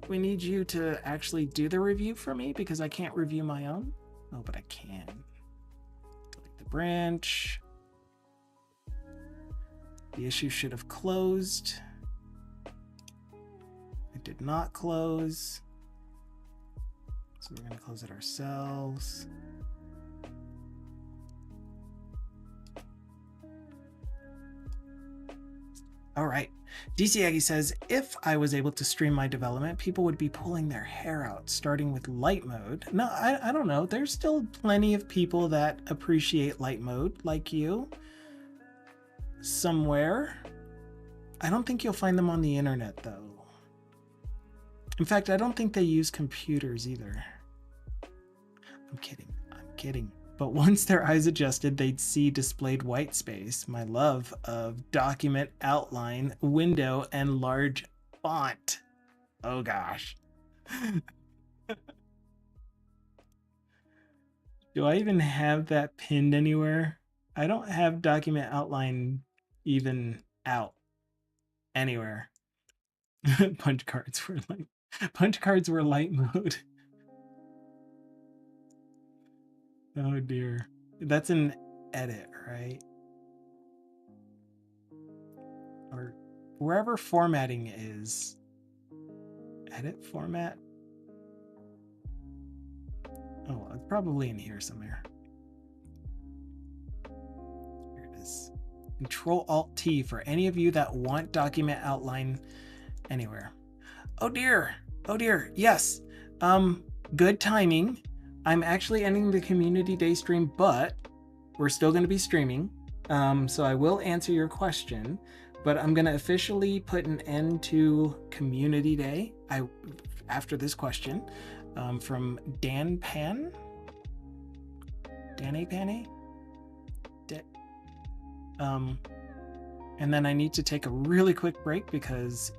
we need you to actually do the review for me because I can't review my own. Oh, but I can. Delete the branch. The issue should have closed. It did not close. So we're going to close it ourselves. All right. DC Aggie says, if I was able to stream my development, people would be pulling their hair out, starting with light mode. No, I don't know. There's still plenty of people that appreciate light mode like you. Somewhere. I don't think you'll find them on the internet, though. In fact, I don't think they use computers either. I'm kidding. I'm kidding. But once their eyes adjusted, they'd see displayed white space, my love of document outline, window, and large font. Oh gosh. Do I even have that pinned anywhere? I don't have document outline even out anywhere. Punch cards were light mode. Oh dear. That's an edit, right? Or wherever formatting is. Edit format? Oh, it's probably in here somewhere. Here it is. Control-Alt-T for any of you that want document outline anywhere. Oh dear. Oh dear. Yes. Good timing. I'm actually ending the community day stream, but we're still going to be streaming. So I will answer your question, but I'm going to officially put an end to community day after this question from Dan Pan. Dan A. Pan A? And then I need to take a really quick break because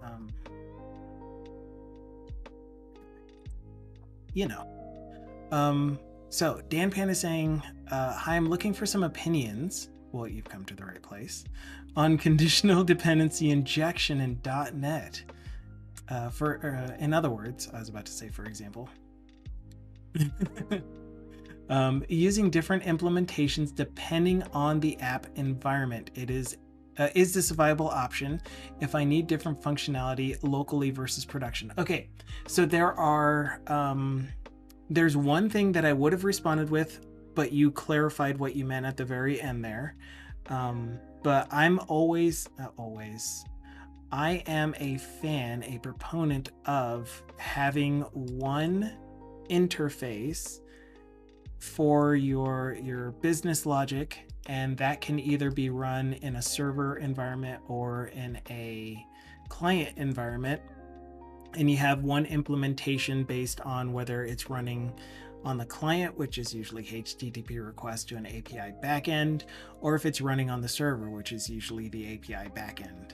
you know. So Dan Pan is saying, hi, I'm looking for some opinions. Well, you've come to the right place. On conditional dependency injection in .NET. In other words, I was about to say, for example, using different implementations depending on the app environment. Is this a viable option if I need different functionality locally versus production? Okay, so there's one thing that I would have responded with, but you clarified what you meant at the very end there. But I'm I am a proponent of having one interface for your business logic, and that can either be run in a server environment or in a client environment, and you have one implementation based on whether it's running on the client, which is usually HTTP request to an API backend, or if it's running on the server, which is usually the API backend.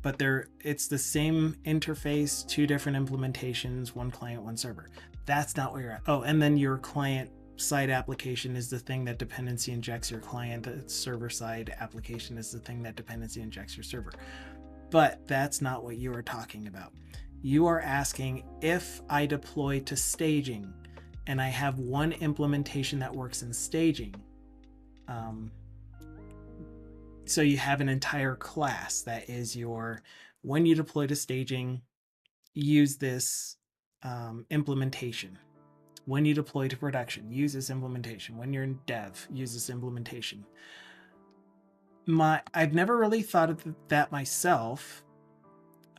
But it's the same interface, two different implementations, one client, one server. That's not where you're at. Oh, and then your client side application is the thing that dependency injects your client. The server side application is the thing that dependency injects your server. But that's not what you are talking about. You are asking if I deploy to staging and I have one implementation that works in staging. So you have an entire class that is when you deploy to staging, use this implementation. When you deploy to production, use this implementation. When you're in dev, use this implementation. I've never really thought of that myself.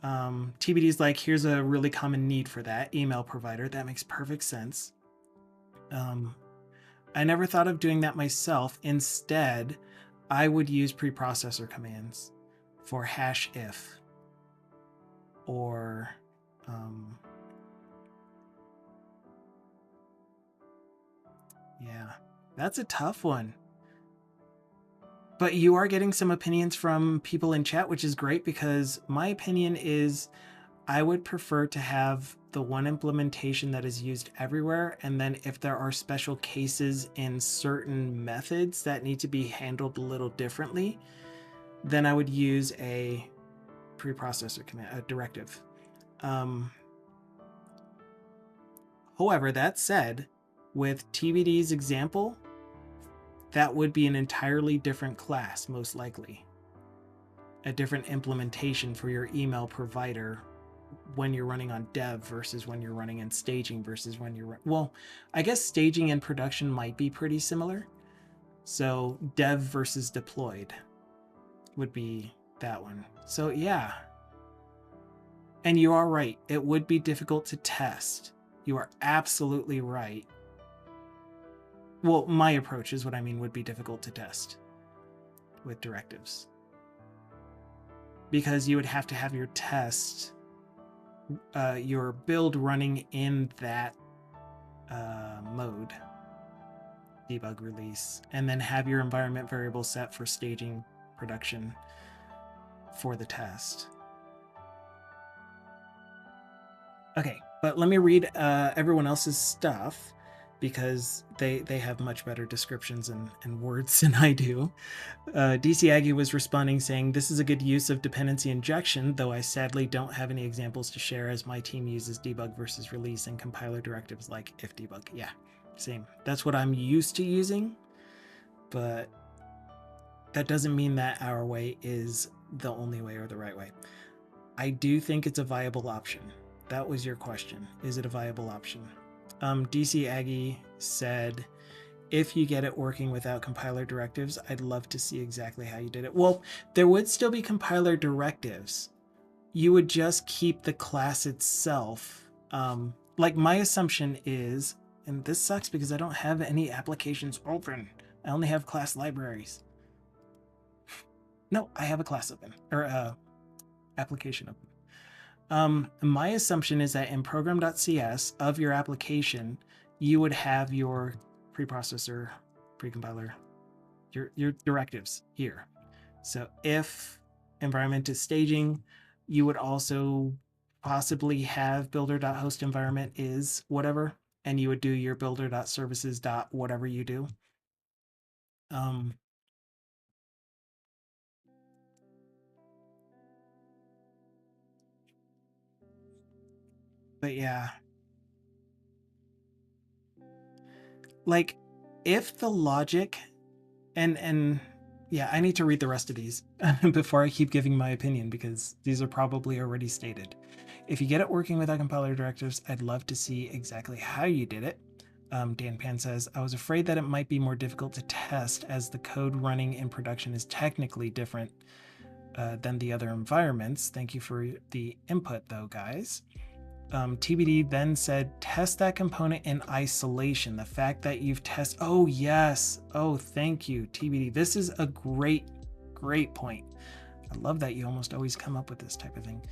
TBD is like, here's a really common need for that email provider. That makes perfect sense. I never thought of doing that myself. Instead, I would use preprocessor commands for #if or yeah, that's a tough one. But you are getting some opinions from people in chat, which is great, because my opinion is I would prefer to have the one implementation that is used everywhere, and then if there are special cases in certain methods that need to be handled a little differently, then I would use a preprocessor command, a directive. However, that said, with TBD's example, that would be an entirely different class, most likely. A different implementation for your email provider when you're running on dev versus when you're running in staging versus when you're... Well, I guess staging and production might be pretty similar. So dev versus deployed would be that one. So yeah. And you are right. It would be difficult to test. You are absolutely right. Well, my approach is what I mean would be difficult to test with directives. Because you would have to have your test, your build running in that mode, debug, release, and then have your environment variable set for staging production for the test. Okay, but let me read everyone else's stuff, because they have much better descriptions and words than I do. DC Aggie was responding saying, this is a good use of dependency injection, though I sadly don't have any examples to share, as my team uses debug versus release and compiler directives like if debug. Yeah, same. That's what I'm used to using, but that doesn't mean that our way is the only way or the right way. I do think it's a viable option. That was your question. Is it a viable option? DC Aggie said, if you get it working without compiler directives, I'd love to see exactly how you did it. Well, there would still be compiler directives. You would just keep the class itself. Like my assumption is, and this sucks because I don't have any applications open. I only have class libraries. No, I have a class open, or application open. My assumption is that in program.cs of your application, you would have your preprocessor, precompiler, your directives here. So if environment is staging, you would also possibly have builder.host environment is whatever, and you would do your builder.services whatever you do. But yeah, like if the logic and yeah, I need to read the rest of these before I keep giving my opinion, because these are probably already stated. If you get it working without compiler directives, I'd love to see exactly how you did it. Dan Pan says, I was afraid that it might be more difficult to test as the code running in production is technically different than the other environments. Thank you for the input though, guys. TBD then said, test that component in isolation. The fact that you've tested, oh yes, oh thank you, TBD. This is a great point. I love that you almost always come up with this type of thing.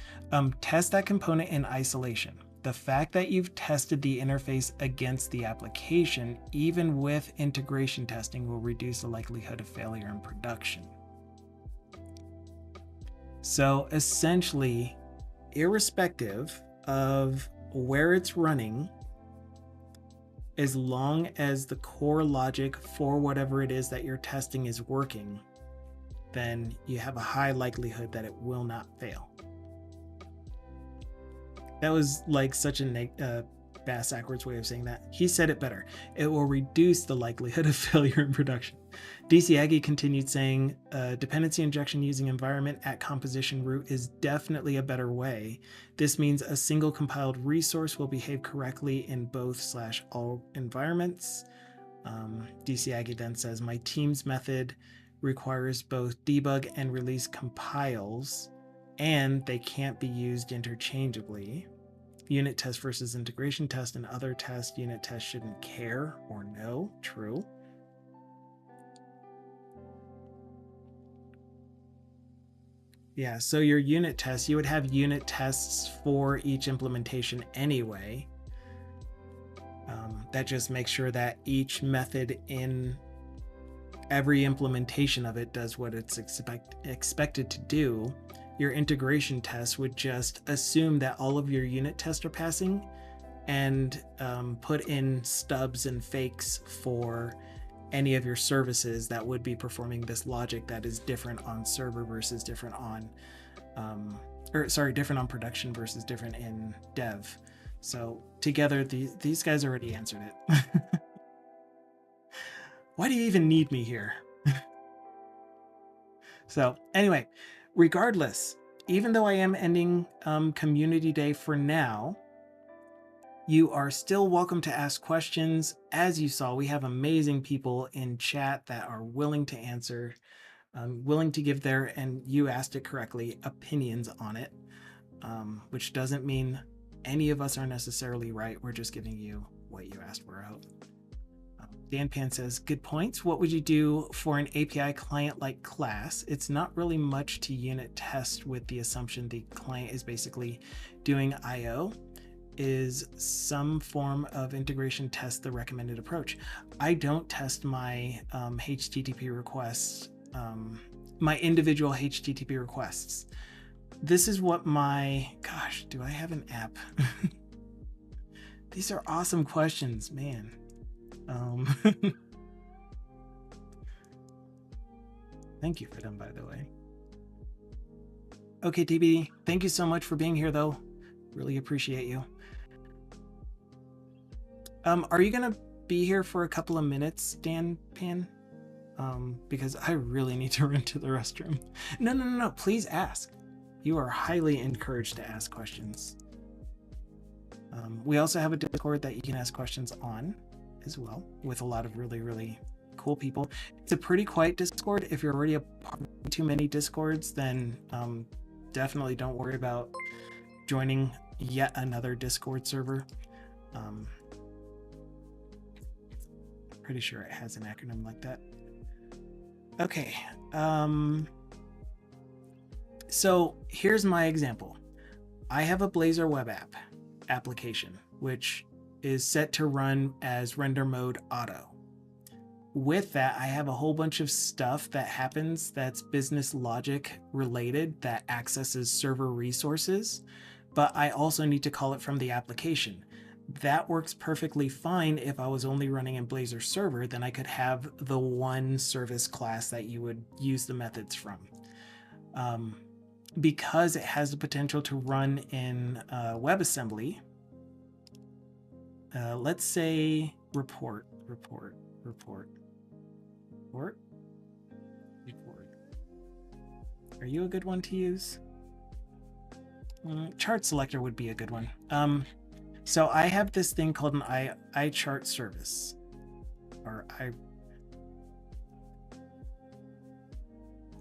Test that component in isolation. The fact that you've tested the interface against the application, even with integration testing, will reduce the likelihood of failure in production. So essentially, irrespective of where it's running, as long as the core logic for whatever it is that you're testing is working, then you have a high likelihood that it will not fail. That was like such a bass-backwards way of saying that. He said it better. It will reduce the likelihood of failure in production. DC Aggie continued saying, dependency injection using environment at composition root is definitely a better way. This means a single compiled resource will behave correctly in both/all environments. DC Aggie then says, my team's method requires both debug and release compiles, and they can't be used interchangeably. Unit test versus integration test and other tests. Unit test shouldn't care or know. True. Yeah, so your unit tests, you would have unit tests for each implementation anyway. That just makes sure that each method in every implementation of it does what it's expected to do. Your integration test would just assume that all of your unit tests are passing and put in stubs and fakes for any of your services that would be performing this logic that is different on server versus different on, different on production versus different in dev. So together, these guys already answered it. Why do you even need me here? So anyway, regardless, even though I am ending Community Day for now, you are still welcome to ask questions. As you saw, we have amazing people in chat that are willing to answer, willing to give their, and you asked it correctly, opinions on it, which doesn't mean any of us are necessarily right. We're just giving you what you asked for, I hope. Dan Pan says, good points. What would you do for an API client-like class? It's not really much to unit test with the assumption the client is basically doing I/O. Is some form of integration test the recommended approach? I don't test my HTTP requests, my individual HTTP requests. This is what my, gosh, do I have an app? These are awesome questions, man. Thank you for them, by the way. Okay, TBD, thank you so much for being here, though. Really appreciate you. Are you gonna be here for a couple of minutes, Dan Pan? Because I really need to run to the restroom. No, please ask. You are highly encouraged to ask questions. We also have a Discord that you can ask questions on as well, with a lot of really, really cool people. It's a pretty quiet Discord. If you're already a part of too many Discords, then definitely don't worry about joining yet another Discord server. Pretty sure it has an acronym like that. Okay, so here's my example. I have a Blazor web app application, which is set to run as render mode auto. With that, I have a whole bunch of stuff that happens that's business logic related that accesses server resources, but I also need to call it from the application. That works perfectly fine if I was only running in Blazor server, then I could have the one service class that you would use the methods from. Because it has the potential to run in WebAssembly, let's say report. Are you a good one to use? Chart selector would be a good one. So I have this thing called an iChart service, or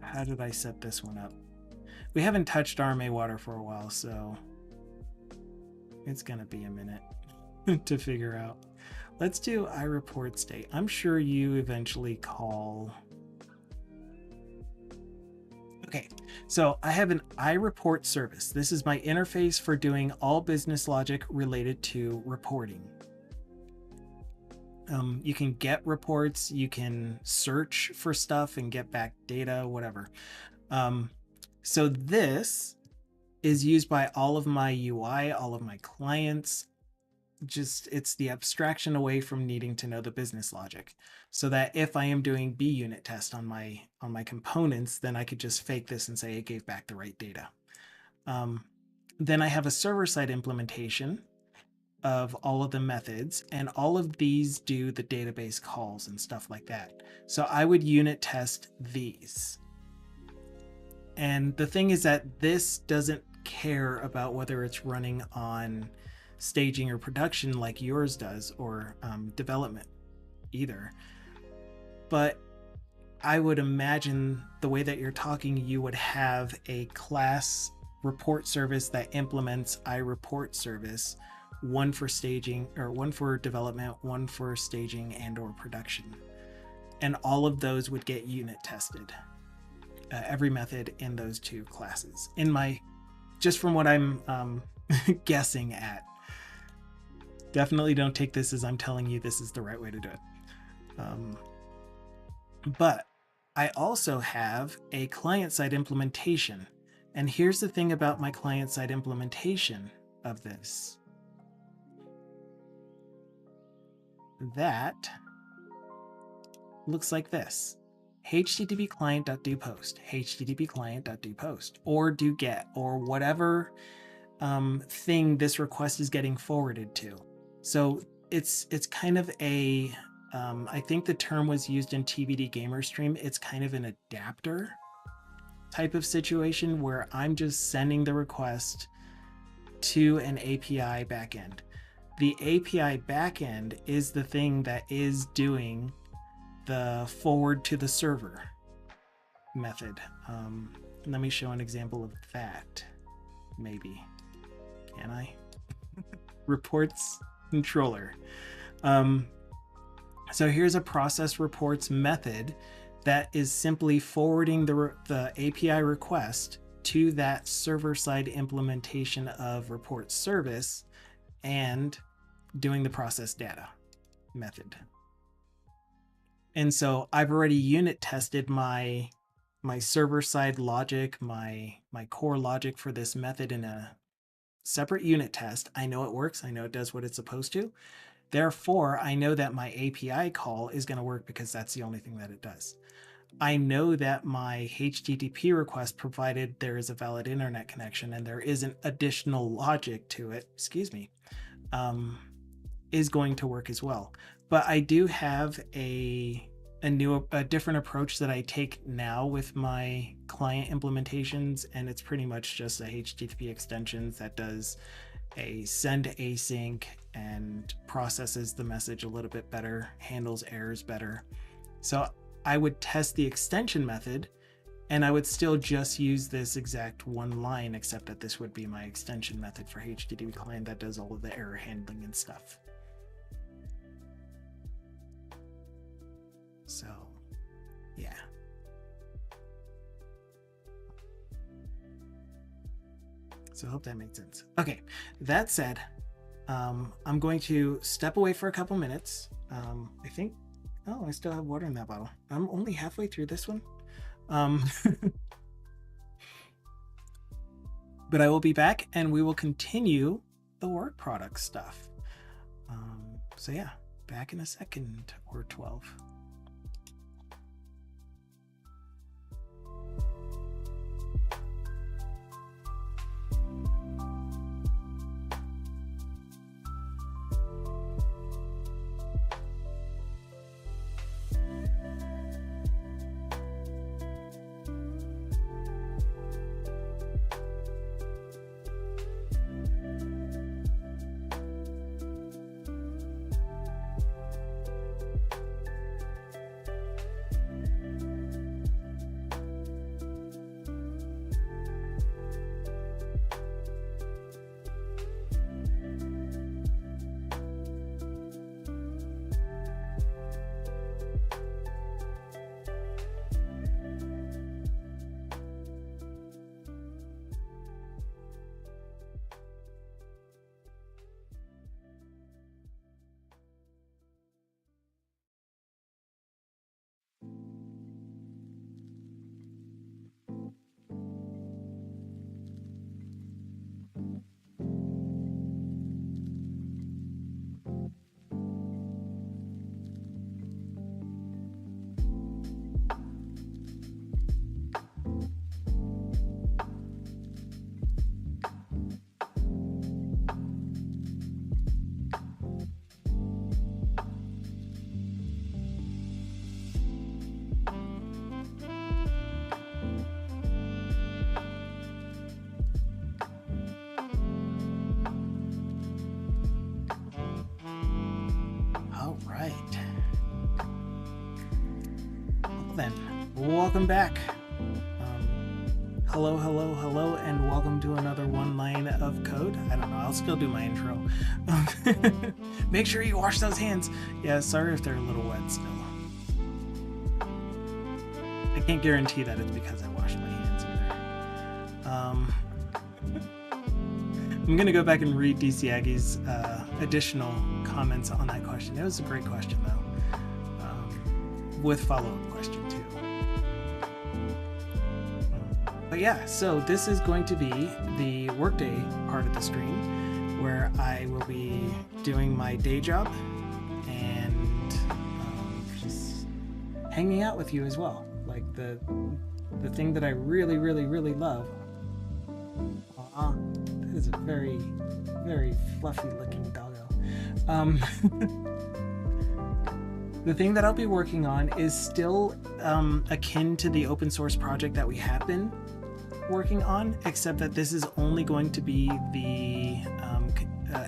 how did I set this one up? We haven't touched RMA water for a while, so it's gonna be a minute to figure out. Let's do iReport state. I'm sure you eventually call. Okay, so I have an iReport service. This is my interface for doing all business logic related to reporting. You can get reports, you can search for stuff and get back data, whatever. So this is used by all of my UI, all of my clients. Just it's the abstraction away from needing to know the business logic, so that if I am doing B unit test on my components, then I could just fake this and say it gave back the right data. Then I have a server-side implementation of all of the methods, and all of these do the database calls and stuff like that. So I would unit test these. And the thing is that this doesn't care about whether it's running on staging or production like yours does, or development either. But I would imagine the way that you're talking, you would have a class report service that implements iReport service, one for staging, or one for development, one for staging and or production. And all of those would get unit tested. Every method in those two classes. Just from what I'm guessing at. Definitely don't take this as I'm telling you this is the right way to do it. But I also have a client-side implementation. And here's the thing about my client-side implementation of this. That looks like this. HTTP client.doPost, HTTP client.doPost, or do get, or whatever thing this request is getting forwarded to. So it's kind of a, I think the term was used in TBD Gamer Stream. It's kind of an adapter type of situation where I'm just sending the request to an API backend. The API backend is the thing that is doing the forward to the server method. Let me show an example of that. Maybe. Can I? Reports controller. So here's a process reports method that is simply forwarding the API request to that server-side implementation of report service and doing the process data method. And so I've already unit tested my server-side logic, my core logic for this method in a separate unit test. I know it works. I know it does what it's supposed to. Therefore, I know that my API call is going to work because that's the only thing that it does. I know that my HTTP request, provided there is a valid internet connection and there isn't additional logic to it, is going to work as well. But I do have a different approach that I take now with my client implementations, and it's pretty much just a HTTP extensions that does a send async and processes the message a little bit better, handles errors better. So I would test the extension method, and I would still just use this exact one line, except that this would be my extension method for HTTP client that does all of the error handling and stuff. So, yeah. So I hope that made sense. Okay, that said, I'm going to step away for a couple minutes. I think, oh, I still have water in that bottle. I'm only halfway through this one. But I will be back and we will continue the work product stuff. So yeah, back in a second or 12. Welcome back. Hello, and welcome to another one line of code. I don't know, I'll still do my intro. Make sure you wash those hands. Yeah, sorry if they're a little wet still. I can't guarantee that it's because I washed my hands either. I'm gonna go back and read DC Aggie's additional comments on that question. It was a great question though, with follow-up question too. But yeah, so this is going to be the Workday part of the stream where I will be doing my day job and just hanging out with you as well. Like the thing that I really love. That is a very, very fluffy looking doggo. The thing that I'll be working on is still akin to the open source project that we have been working on, except that this is only going to be the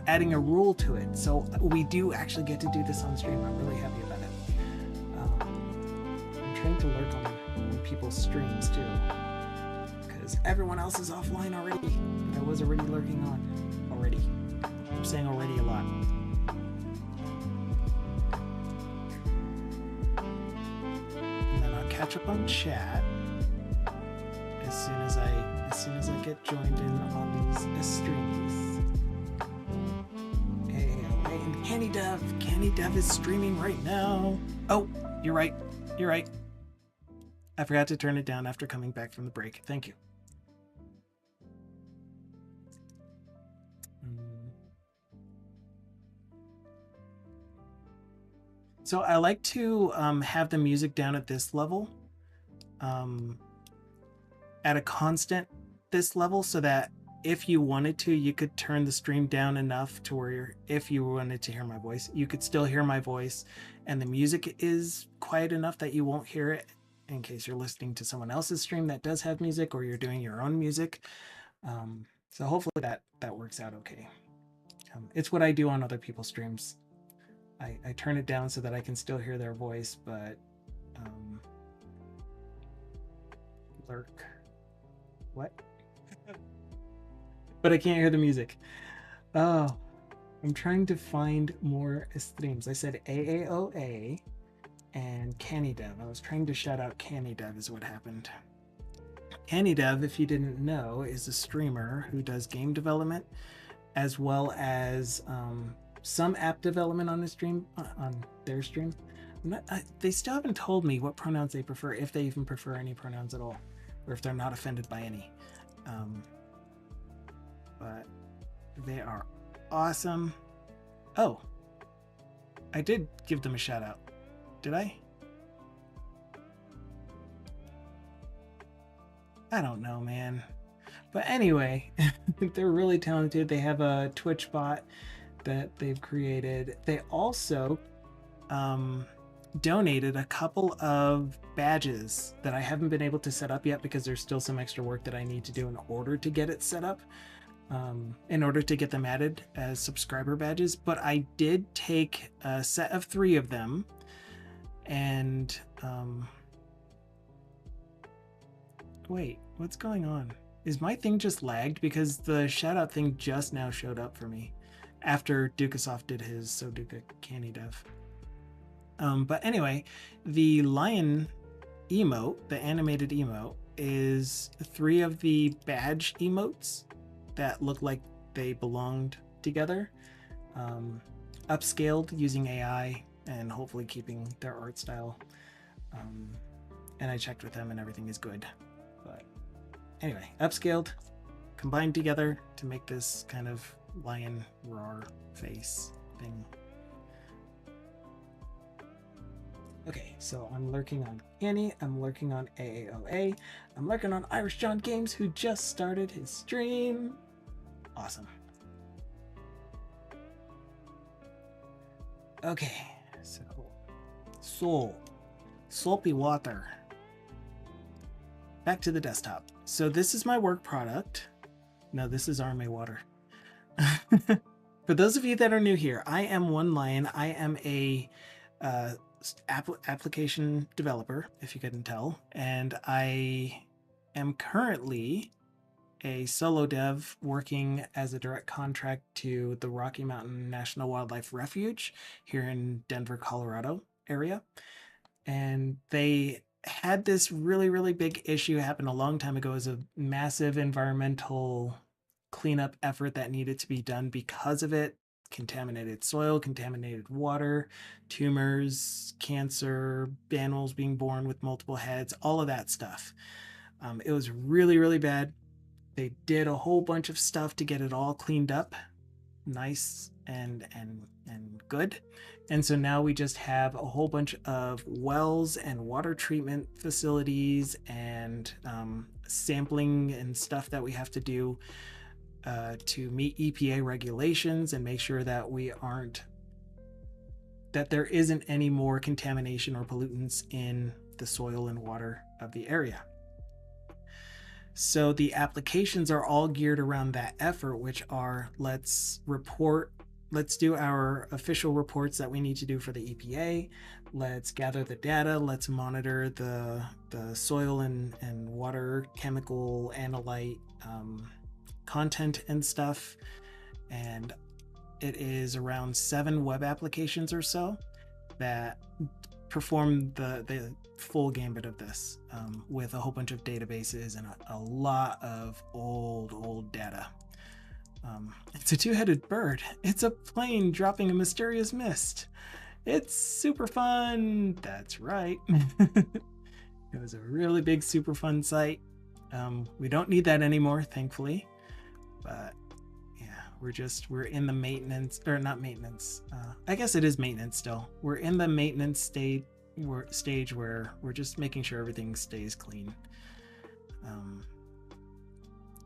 adding a rule to it. So we do actually get to do this on stream. I'm really happy about it. I'm trying to lurk on people's streams too, because everyone else is offline already, but I was already lurking on already. I'm saying already a lot. And then I'll catch up on chat as soon as I get joined in on these streams. Hey, and Candy Dev is streaming right now. Oh, you're right. I forgot to turn it down after coming back from the break. Thank you. So I like to have the music down at this level. At a constant this level, so that if you wanted to, you could turn the stream down enough to where if you wanted to hear my voice, you could still hear my voice, and the music is quiet enough that you won't hear it in case you're listening to someone else's stream that does have music, or you're doing your own music. So hopefully that works out okay. It's what I do on other people's streams. I turn it down so that I can still hear their voice, but lurk. What? But I can't hear the music. Oh, I'm trying to find more streams. I said AAOA and CannyDev. I was trying to shout out CannyDev is what happened. CannyDev, if you didn't know, is a streamer who does game development as well as some app development on his stream, on their stream. They still haven't told me what pronouns they prefer, if they even prefer any pronouns at all, or if they're not offended by any. but they are awesome. Oh, I did give them a shout out. Did I? I don't know, man. But anyway, they're really talented. They have a Twitch bot that they've created. They also donated a couple of badges that I haven't been able to set up yet because there's still some extra work that I need to do in order to get it set up, in order to get them added as subscriber badges. But I did take a set of 3 of them, and wait, what's going on? Is my thing just lagged? Because the shout out thing just now showed up for me after Dukasoft did his So Duka Canny Dev. But anyway, the lion emote, the animated emote, is 3 of the badge emotes that look like they belonged together, upscaled using AI and hopefully keeping their art style. And I checked with them and everything is good. But anyway, upscaled, combined together to make this kind of lion roar face thing. Okay, so I'm lurking on Annie, I'm lurking on AAOA, I'm lurking on Irish John Games, who just started his stream. Awesome. Okay, so soapy water. Back to the desktop. So this is my work product. No, this is RMA water. For those of you that are new here, I am One Lion. I am a application developer, if you couldn't tell, and I am currently a solo dev working as a direct contract to the Rocky Mountain National Wildlife Refuge here in Denver, Colorado area. And they had this really big issue happen a long time ago as a massive environmental cleanup effort that needed to be done because of it. Contaminated soil, contaminated water, tumors, cancer, animals being born with multiple heads, all of that stuff. It was really bad. They did a whole bunch of stuff to get it all cleaned up, nice and good. And so now we just have a whole bunch of wells and water treatment facilities and sampling and stuff that we have to do to meet EPA regulations and make sure that that there isn't any more contamination or pollutants in the soil and water of the area. So the applications are all geared around that effort, which are let's do our official reports that we need to do for the EPA. Let's gather the data. Let's monitor the soil and water chemical analyte content and stuff. And it is around 7 web applications or so that perform the full gambit of this, with a whole bunch of databases and a lot of old data. It's a 2-headed bird. It's a plane dropping a mysterious mist. It's super fun. That's right. It was a really big, super fun site. We don't need that anymore, thankfully. But yeah, we're in the maintenance, or not maintenance. I guess it is maintenance still. We're in the maintenance stage where we're just making sure everything stays clean.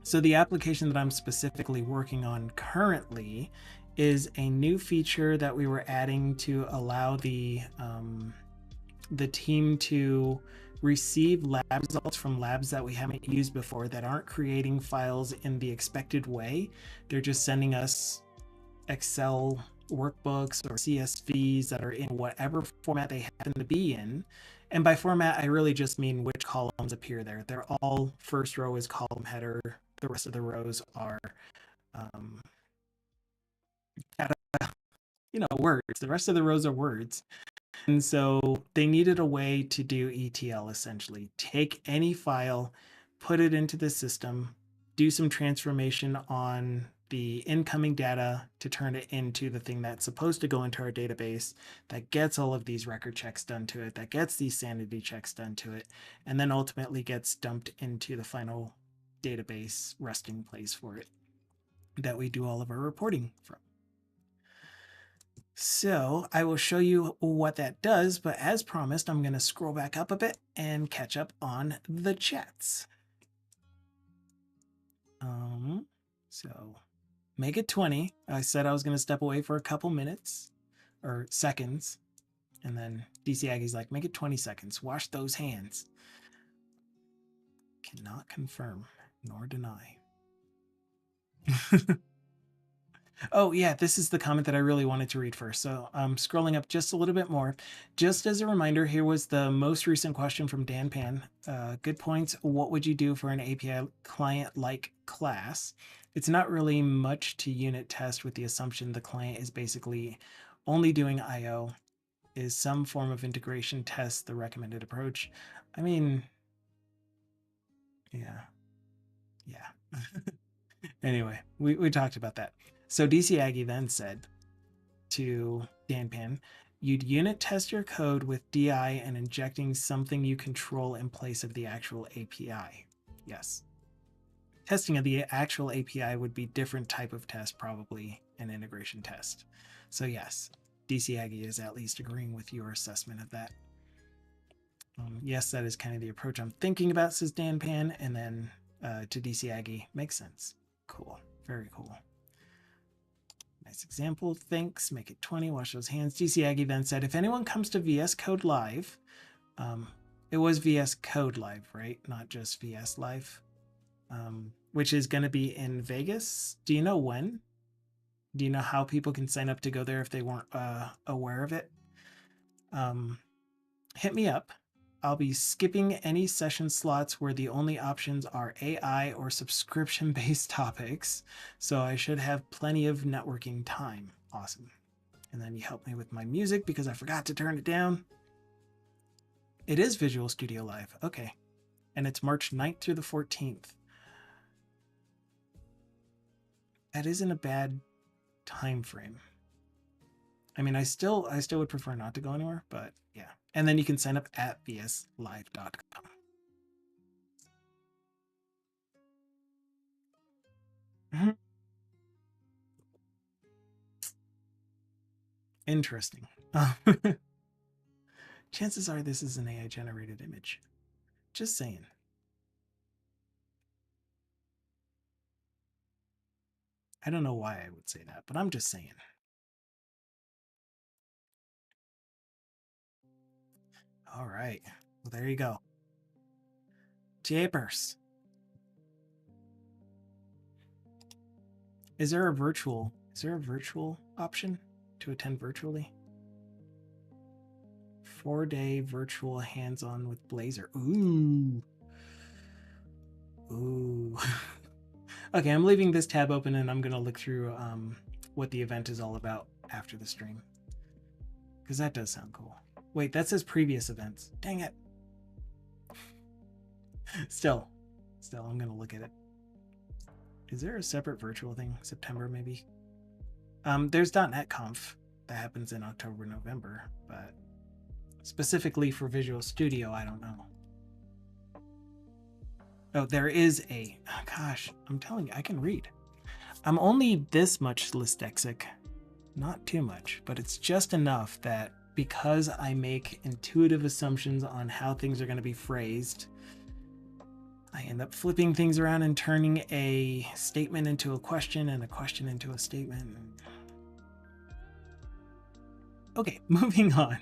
So the application that I'm specifically working on currently is a new feature that we were adding to allow the team to receive lab results from labs that we haven't used before that aren't creating files in the expected way. They're just sending us Excel workbooks or CSVs that are in whatever format they happen to be in. And by format, I really just mean which columns appear there. They're all, first row is column header. The rest of the rows are words. The rest of the rows are words. And so they needed a way to do ETL, essentially. Take any file, put it into the system, do some transformation on the incoming data to turn it into the thing that's supposed to go into our database, that gets all of these record checks done to it, that gets these sanity checks done to it, and then ultimately gets dumped into the final database resting place for it. that we do all of our reporting from. So I will show you what that does, but as promised, I'm going to scroll back up a bit and catch up on the chats. So make it 20. I said I was going to step away for a couple minutes or seconds. And then DC Aggie's like, make it 20 seconds. Wash those hands. Cannot confirm nor deny. Oh, yeah, this is the comment that I really wanted to read first. So I'm scrolling up just a little bit more. Just as a reminder, here was the most recent question from Dan Pan. Good points. What would you do for an API client-like class? It's not really much to unit test with the assumption the client is basically only doing I/O. Is some form of integration test the recommended approach? I mean, yeah. Anyway, we talked about that. So DC Aggie then said to Dan Pan, you'd unit test your code with DI and injecting something you control in place of the actual API. Yes. Testing of the actual API would be different type of test, probably an integration test. So yes, DC Aggie is at least agreeing with your assessment of that. Yes, that is kind of the approach I'm thinking about, says Dan Pan. And then to DC Aggie, makes sense. Cool. Very cool. Nice example. Thanks. Make it 20. Wash those hands. DC Aggie then said, if anyone comes to VS Code Live, it was VS Code Live, right? Not just VS Live, which is going to be in Vegas. Do you know when? Do you know how people can sign up to go there if they weren't aware of it? Hit me up. I'll be skipping any session slots where the only options are AI or subscription-based topics, so I should have plenty of networking time. Awesome. And then you help me with my music because I forgot to turn it down. It is Visual Studio Live. Okay. And it's March 9th through the 14th. That isn't a bad time frame. I mean, I still would prefer not to go anywhere, but yeah. And then you can sign up at vslive.com. Interesting. Chances are this is an AI generated image. Just saying. I don't know why I would say that, but I'm just saying. All right. Well, there you go. Japers. Is there a virtual option to attend virtually? 4-day virtual hands-on with Blazor. Ooh. Okay, I'm leaving this tab open and I'm gonna look through what the event is all about after the stream, because that does sound cool. Wait, that says previous events. Dang it. Still, I'm gonna look at it. Is there a separate virtual thing? September, maybe? There's .NET Conf that happens in October, November, but specifically for Visual Studio, I don't know. Oh, there is a... Oh, gosh, I'm telling you, I can read. I'm only this much dyslexic. Not too much, but it's just enough that because I make intuitive assumptions on how things are going to be phrased, I end up flipping things around and turning a statement into a question and a question into a statement. Okay, moving on.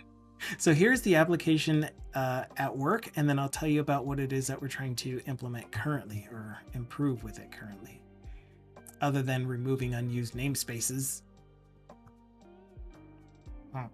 So here's the application at work, and then I'll tell you about what it is that we're trying to implement currently or improve with it currently, other than removing unused namespaces. Oh.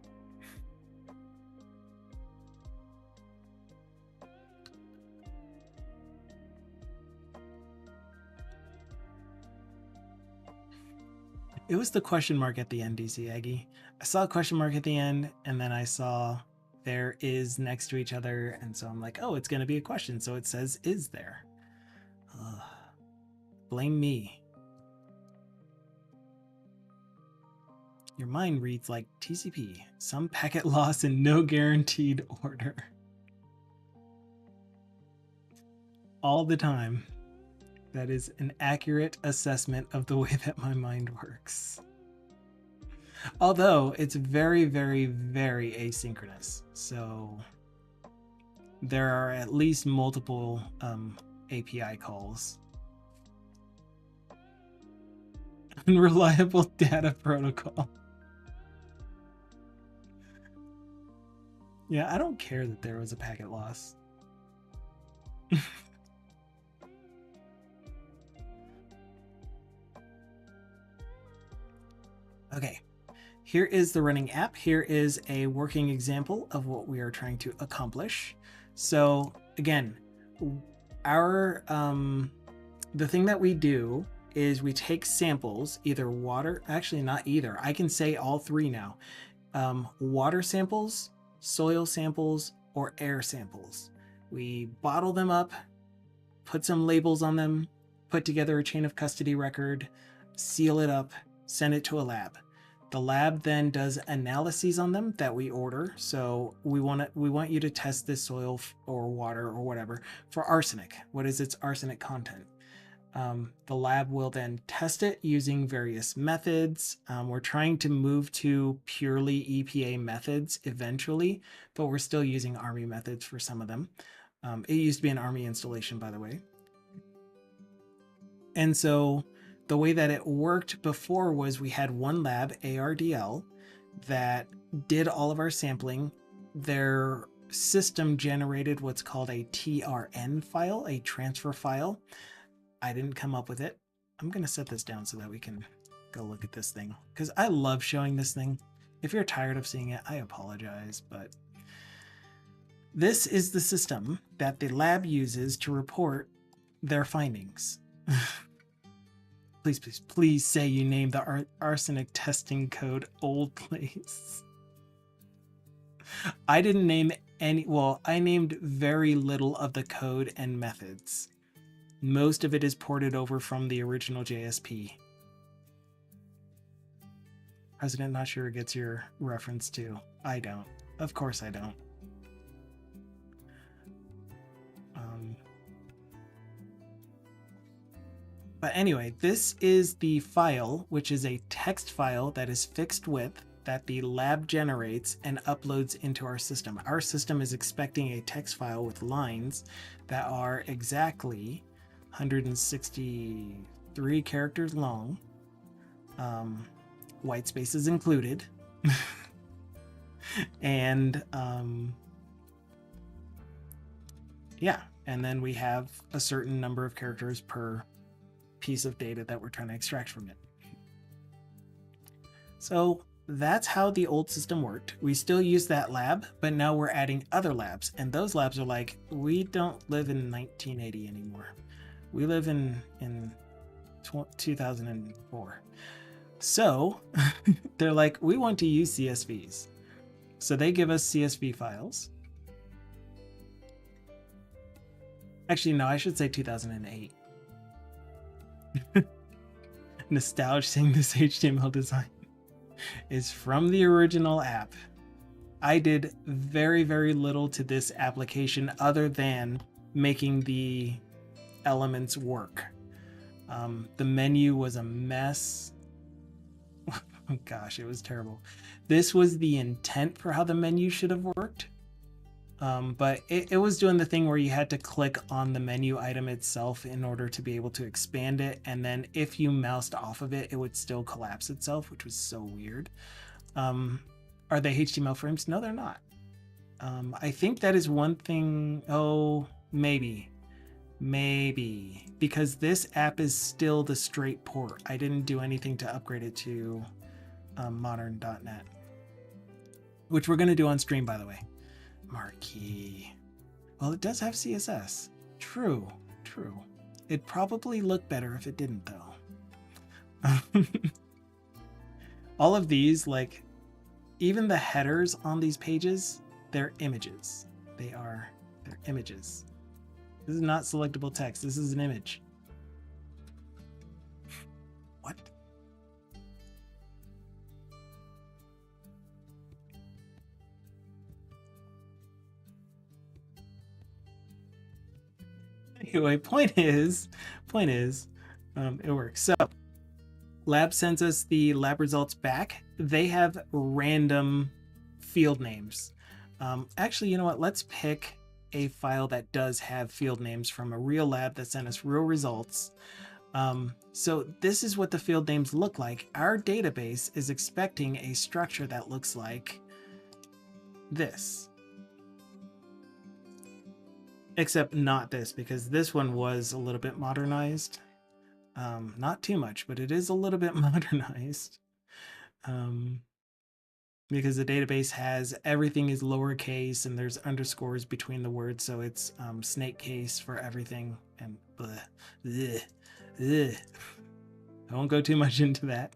It was the question mark at the end, DC Aggie. I saw a question mark at the end, and then I saw there is next to each other, and so I'm like, oh, it's going to be a question, so it says is there. Blame me. Your mind reads like TCP, some packet loss and no guaranteed order. All the time. That is an accurate assessment of the way that my mind works. Although it's very, very, very asynchronous. So there are at least multiple API calls. Unreliable data protocol. Yeah, I don't care that there was a packet loss. Okay, here is the running app. Here is a working example of what we are trying to accomplish. So again, our the thing that we do is we take samples, either water, actually not either, I can say all three now, water samples, soil samples, or air samples. We bottle them up, put some labels on them, put together a chain of custody record, seal it up, send it to a lab. The lab then does analyses on them that we order. So we want you to test this soil or water or whatever for arsenic. What is its arsenic content? The lab will then test it using various methods. We're trying to move to purely EPA methods eventually, but we're still using Army methods for some of them. It used to be an Army installation, by the way. And so the way that it worked before was we had one lab, ARDL, that did all of our sampling. Their system generated what's called a TRN file, a transfer file. I didn't come up with it. I'm going to set this down so that we can go look at this thing, because I love showing this thing. If you're tired of seeing it, I apologize, but this is the system that the lab uses to report their findings. Please say you named the arsenic testing code Old Place. I didn't name any, well, I named very little of the code and methods. Most of it is ported over from the original JSP. President not sure gets your reference to. I don't. Of course I don't. But anyway, this is the file, which is a text file that is fixed width that the lab generates and uploads into our system. Our system is expecting a text file with lines that are exactly 163 characters long, white spaces included, and yeah, and then we have a certain number of characters per piece of data that we're trying to extract from it. So that's how the old system worked. We still use that lab, but now we're adding other labs, and those labs are like, we don't live in 1980 anymore. We live in 2004. So they're like, we want to use CSVs. So they give us CSV files. Actually, no, I should say 2008. Nostalgia saying this HTML design is from the original app. I did very, very little to this application other than making the elements work. The menu was a mess. Oh gosh, it was terrible. This was the intent for how the menu should have worked. But it was doing the thing where you had to click on the menu item itself in order to be able to expand it. And then if you moused off of it, it would still collapse itself, which was so weird. Are they HTML frames? No, they're not. I think that is one thing. Oh, maybe, because this app is still the straight port. I didn't do anything to upgrade it to modern.net, which we're going to do on stream, by the way. Marquee. Well, it does have CSS. True. It'd probably look better if it didn't, though. All of these, like, even the headers on these pages, they're images. They're images. This is not selectable text. This is an image. What? Anyway, point is, it works. So lab sends us the lab results back. They have random field names. Actually, you know what? Let's pick a file that does have field names from a real lab that sent us real results. So this is what the field names look like. Our database is expecting a structure that looks like this. Except not this, because this one was a little bit modernized. Not too much, but it is a little bit modernized. Because the database has everything is lowercase and there's underscores between the words, so it's snake case for everything. And bleh, bleh, bleh. I won't go too much into that.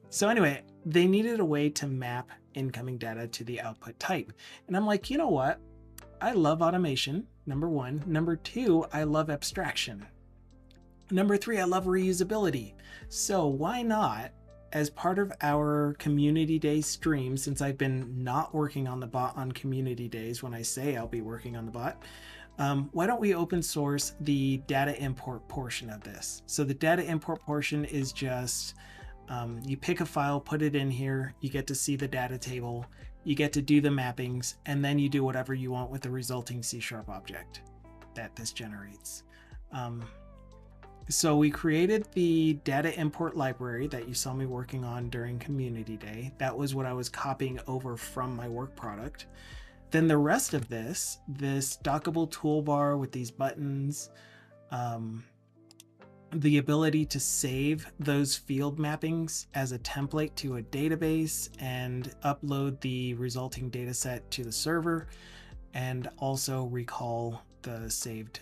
So anyway, they needed a way to map incoming data to the output type. And I'm like, you know what? I love automation, number one. Number two, I love abstraction. Number three, I love reusability. So why not, as part of our community day stream, since I've been not working on the bot on community days when I say I'll be working on the bot, why don't we open source the data import portion of this? So the data import portion is just, you pick a file, put it in here, you get to see the data table, you get to do the mappings, and then you do whatever you want with the resulting C# object that this generates. So we created the data import library that you saw me working on during community day. That was what I was copying over from my work product. Then the rest of this dockable toolbar with these buttons, the ability to save those field mappings as a template to a database and upload the resulting data set to the server, and also recall the saved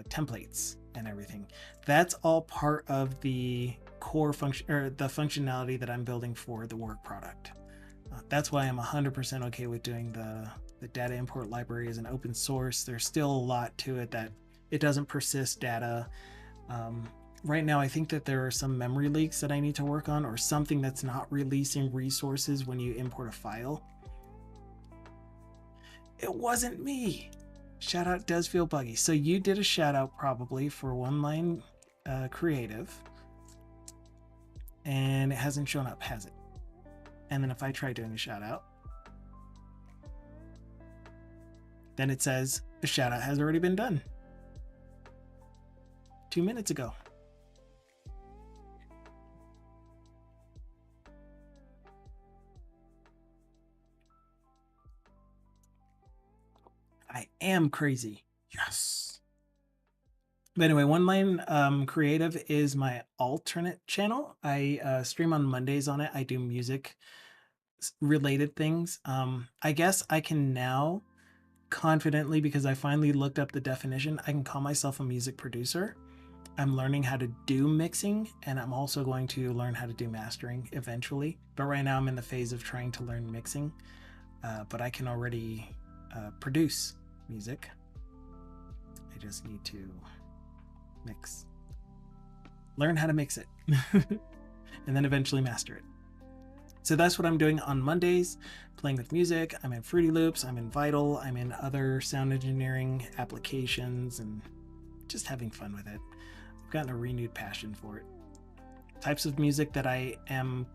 templates and everything. That's all part of the core function, or the functionality that I'm building for the work product. That's why I'm 100% okay with doing the data import library as an open source. There's still a lot to it that it doesn't persist data. Right now, I think that there are some memory leaks that I need to work on, or something that's not releasing resources when you import a file. It wasn't me. Shout out does feel buggy. So you did a shout out probably for one line creative, and it hasn't shown up, has it? And then if I try doing a shout out, then it says the shout out has already been done 2 minutes ago. I am crazy. Yes. But anyway, One Line Creative is my alternate channel. I stream on Mondays on it. I do music related things. I guess I can now confidently, because I finally looked up the definition, I can call myself a music producer. I'm learning how to do mixing, and I'm also going to learn how to do mastering eventually. But right now I'm in the phase of trying to learn mixing. But I can already produce music. I just need to mix. Learn how to mix it. And then eventually master it. So that's what I'm doing on Mondays, playing with music. I'm in Fruity Loops, I'm in Vital, I'm in other sound engineering applications, and just having fun with it. I've gotten a renewed passion for it. Types of music that I am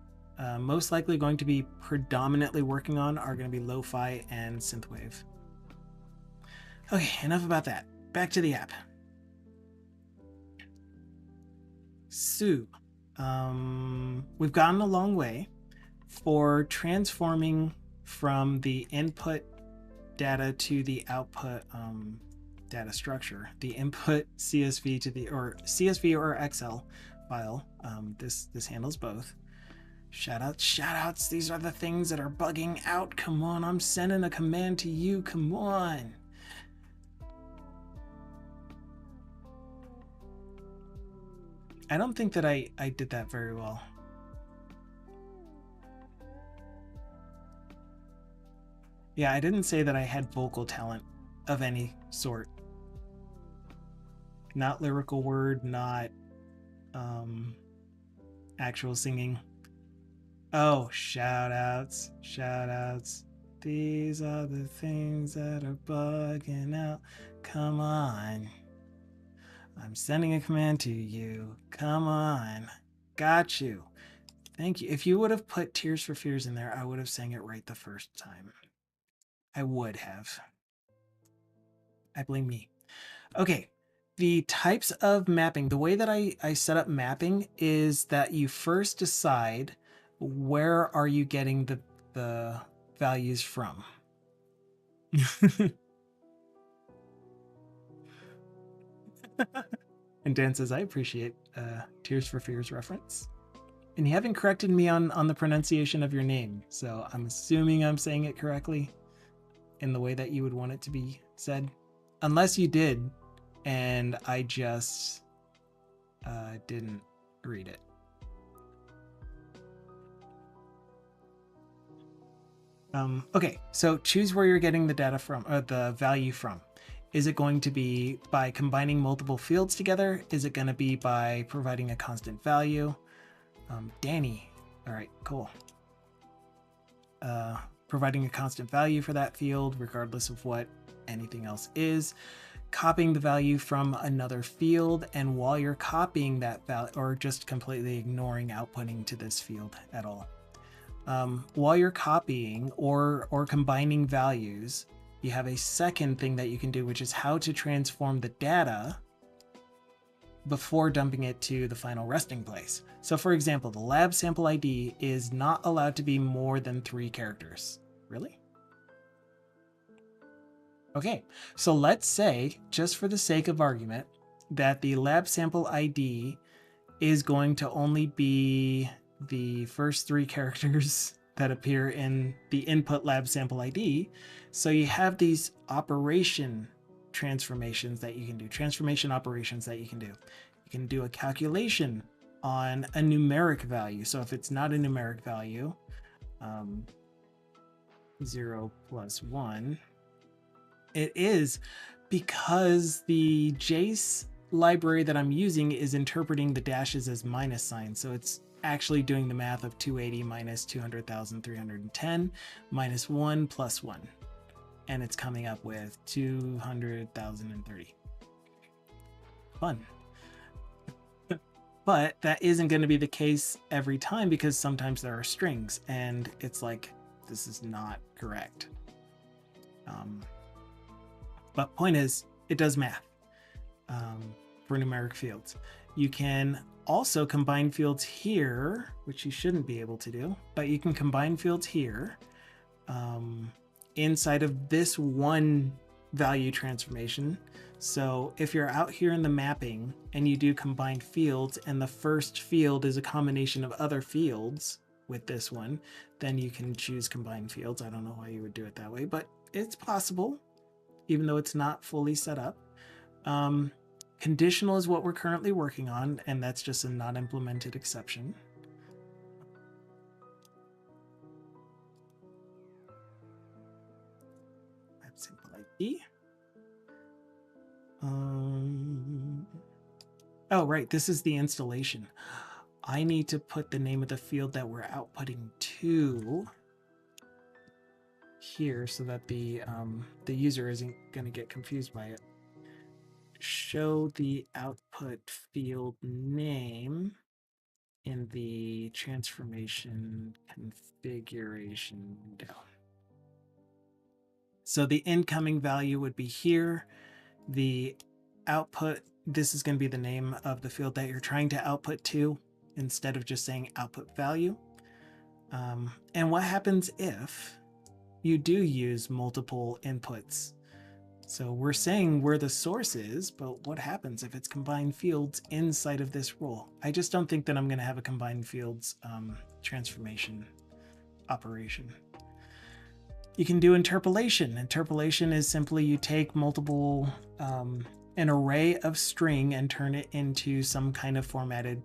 most likely going to be predominantly working on are going to be lo-fi and synthwave. Okay, enough about that. Back to the app. So, we've gotten a long way for transforming from the input data to the output data structure. The input CSV to the, or CSV or Excel file. This handles both. Shoutouts. These are the things that are bugging out. Come on, I'm sending a command to you. Come on. I don't think that I did that very well. Yeah, I didn't say that I had vocal talent of any sort. Not lyrical word, not actual singing. Oh, shoutouts. These are the things that are bugging out. Come on. I'm sending a command to you. Come on. Got you. Thank you. If you would have put Tears for Fears in there, I would have sang it right the first time. I would have. I blame me. Okay. The types of mapping, the way that I set up mapping is that you first decide where are you getting the values from. And Dan says, I appreciate Tears for Fears reference. And you haven't corrected me on the pronunciation of your name, so I'm assuming I'm saying it correctly in the way that you would want it to be said. Unless you did, and I just didn't read it. Okay, so choose where you're getting the data from, or the value from. Is it going to be by combining multiple fields together? Is it going to be by providing a constant value? Danny, all right, cool. Providing a constant value for that field, regardless of what anything else is. Copying the value from another field, and while you're copying that value, or just completely ignoring outputting to this field at all. While you're copying or combining values, you have a second thing that you can do, which is how to transform the data before dumping it to the final resting place. So for example, the lab sample ID is not allowed to be more than 3 characters. Really? Okay, so let's say, just for the sake of argument, that the lab sample ID is going to only be the first 3 characters that appear in the input lab sample ID. So you have these operation transformations that you can do, transformation operations that you can do. You can do a calculation on a numeric value. So if it's not a numeric value, 0 plus 1, it is, because the JACE library that I'm using is interpreting the dashes as minus signs. So it's actually doing the math of 280 minus 200,310 minus 1 plus 1. And it's coming up with 200,030. Fun. But that isn't going to be the case every time, because sometimes there are strings and it's like, this is not correct. But point is, it does math for numeric fields. You can also combine fields here, which you shouldn't be able to do, but you can combine fields here inside of this one value transformation. So if you're out here in the mapping and you do combined fields, and the first field is a combination of other fields with this one, then you can choose combined fields. I don't know why you would do it that way, but it's possible, even though it's not fully set up. Conditional is what we're currently working on, and that's just a not implemented exception. That's simple ID. Oh, right, this is the installation. I need to put the name of the field that we're outputting to here so that the user isn't going to get confused by it. Show the output field name in the transformation configuration window. So the incoming value would be here. The output, this is going to be the name of the field that you're trying to output to, instead of just saying output value. And what happens if you do use multiple inputs? So we're saying where the source is, but what happens if it's combined fields inside of this rule? I just don't think that I'm going to have a combined fields transformation operation. You can do interpolation. Interpolation is simply you take multiple, an array of string and turn it into some kind of formatted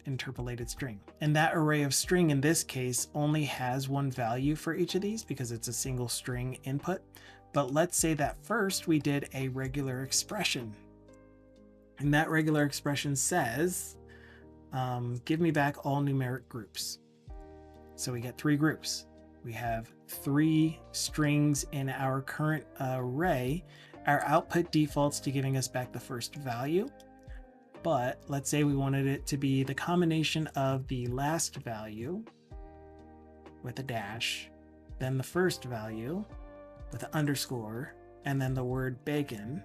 interpolated string. And that array of string in this case only has one value for each of these because it's a single string input. But let's say that first we did a regular expression. And that regular expression says, give me back all numeric groups. So we get 3 groups. We have 3 strings in our current array. Our output defaults to giving us back the first value. but let's say we wanted it to be the combination of the last value with a dash, then the first value with an underscore, and then the word bacon,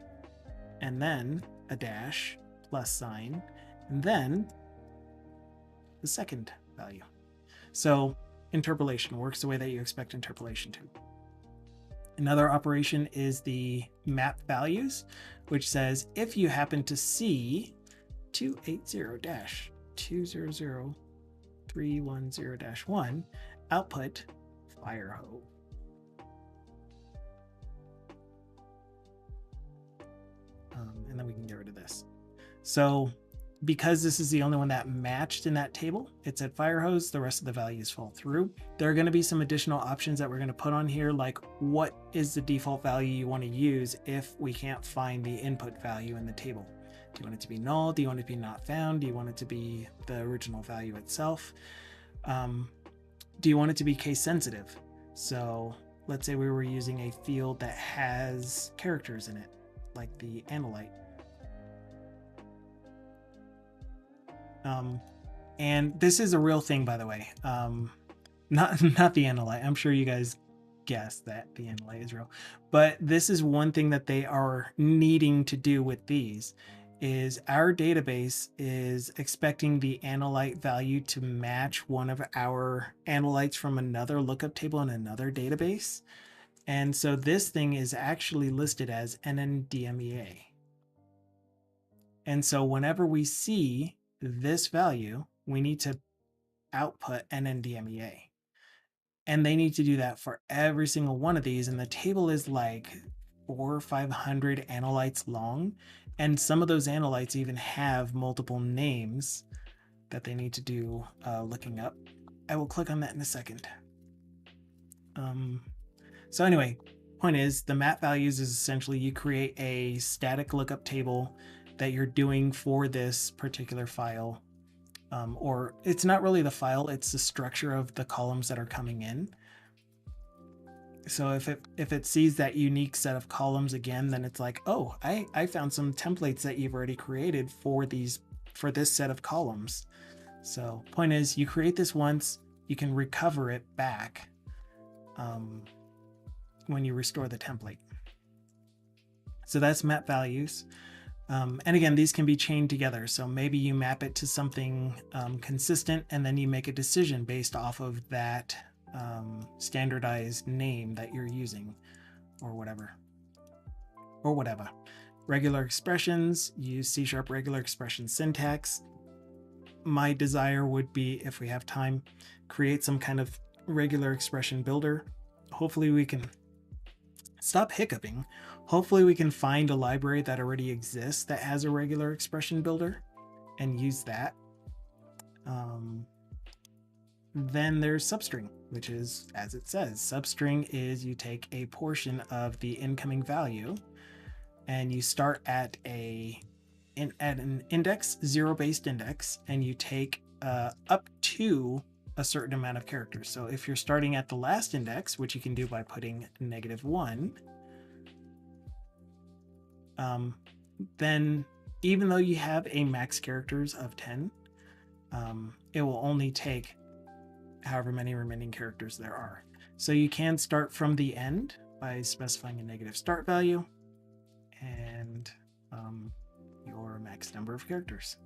and then a dash, plus sign, and then the second value. So interpolation works the way that you expect interpolation to. Another operation is the map values, which says if you happen to see 280-200-310-1, output firehose. And then we can get rid of this. So because this is the only one that matched in that table, it said firehose, the rest of the values fall through. There are going to be some additional options that we're going to put on here, like what is the default value you want to use if we can't find the input value in the table. Do you want it to be null? Do you want it to be not found? Do you want it to be the original value itself? Do you want it to be case sensitive? So let's say we were using a field that has characters in it, like the analyte. And this is a real thing, by the way. Not the analyte. I'm sure you guys guessed that the analyte is real, but this is one thing that they are needing to do with these. Is our database is expecting the analyte value to match one of our analytes from another lookup table in another database. And so this thing is actually listed as NNDMEA. And so whenever we see this value, we need to output NNDMEA. And they need to do that for every single one of these. And the table is like 400 or 500 analytes long. And some of those analytes even have multiple names that they need to do looking up. I will click on that in a second. So anyway, point is the map values is essentially you create a static lookup table that you're doing for this particular file. Or it's not really the file, it's the structure of the columns that are coming in. So if it sees that unique set of columns again, then it's like, oh, I found some templates that you've already created for this set of columns. So point is, you create this once, you can recover it back when you restore the template. So that's map values. And again, these can be chained together. So maybe you map it to something consistent, and then you make a decision based off of that standardized name that you're using, or whatever. Regular expressions, use C# regular expression syntax. My desire would be, if we have time, create some kind of regular expression builder. Hopefully we can stop hiccuping. Hopefully we can find a library that already exists that has a regular expression builder and use that. Then there's substring, which is, as it says, substring is you take a portion of the incoming value and you start at an index, zero-based index, and you take up to a certain amount of characters. So if you're starting at the last index, which you can do by putting -1, then even though you have a max characters of 10, it will only take however many remaining characters there are. So you can start from the end by specifying a negative start value and your max number of characters.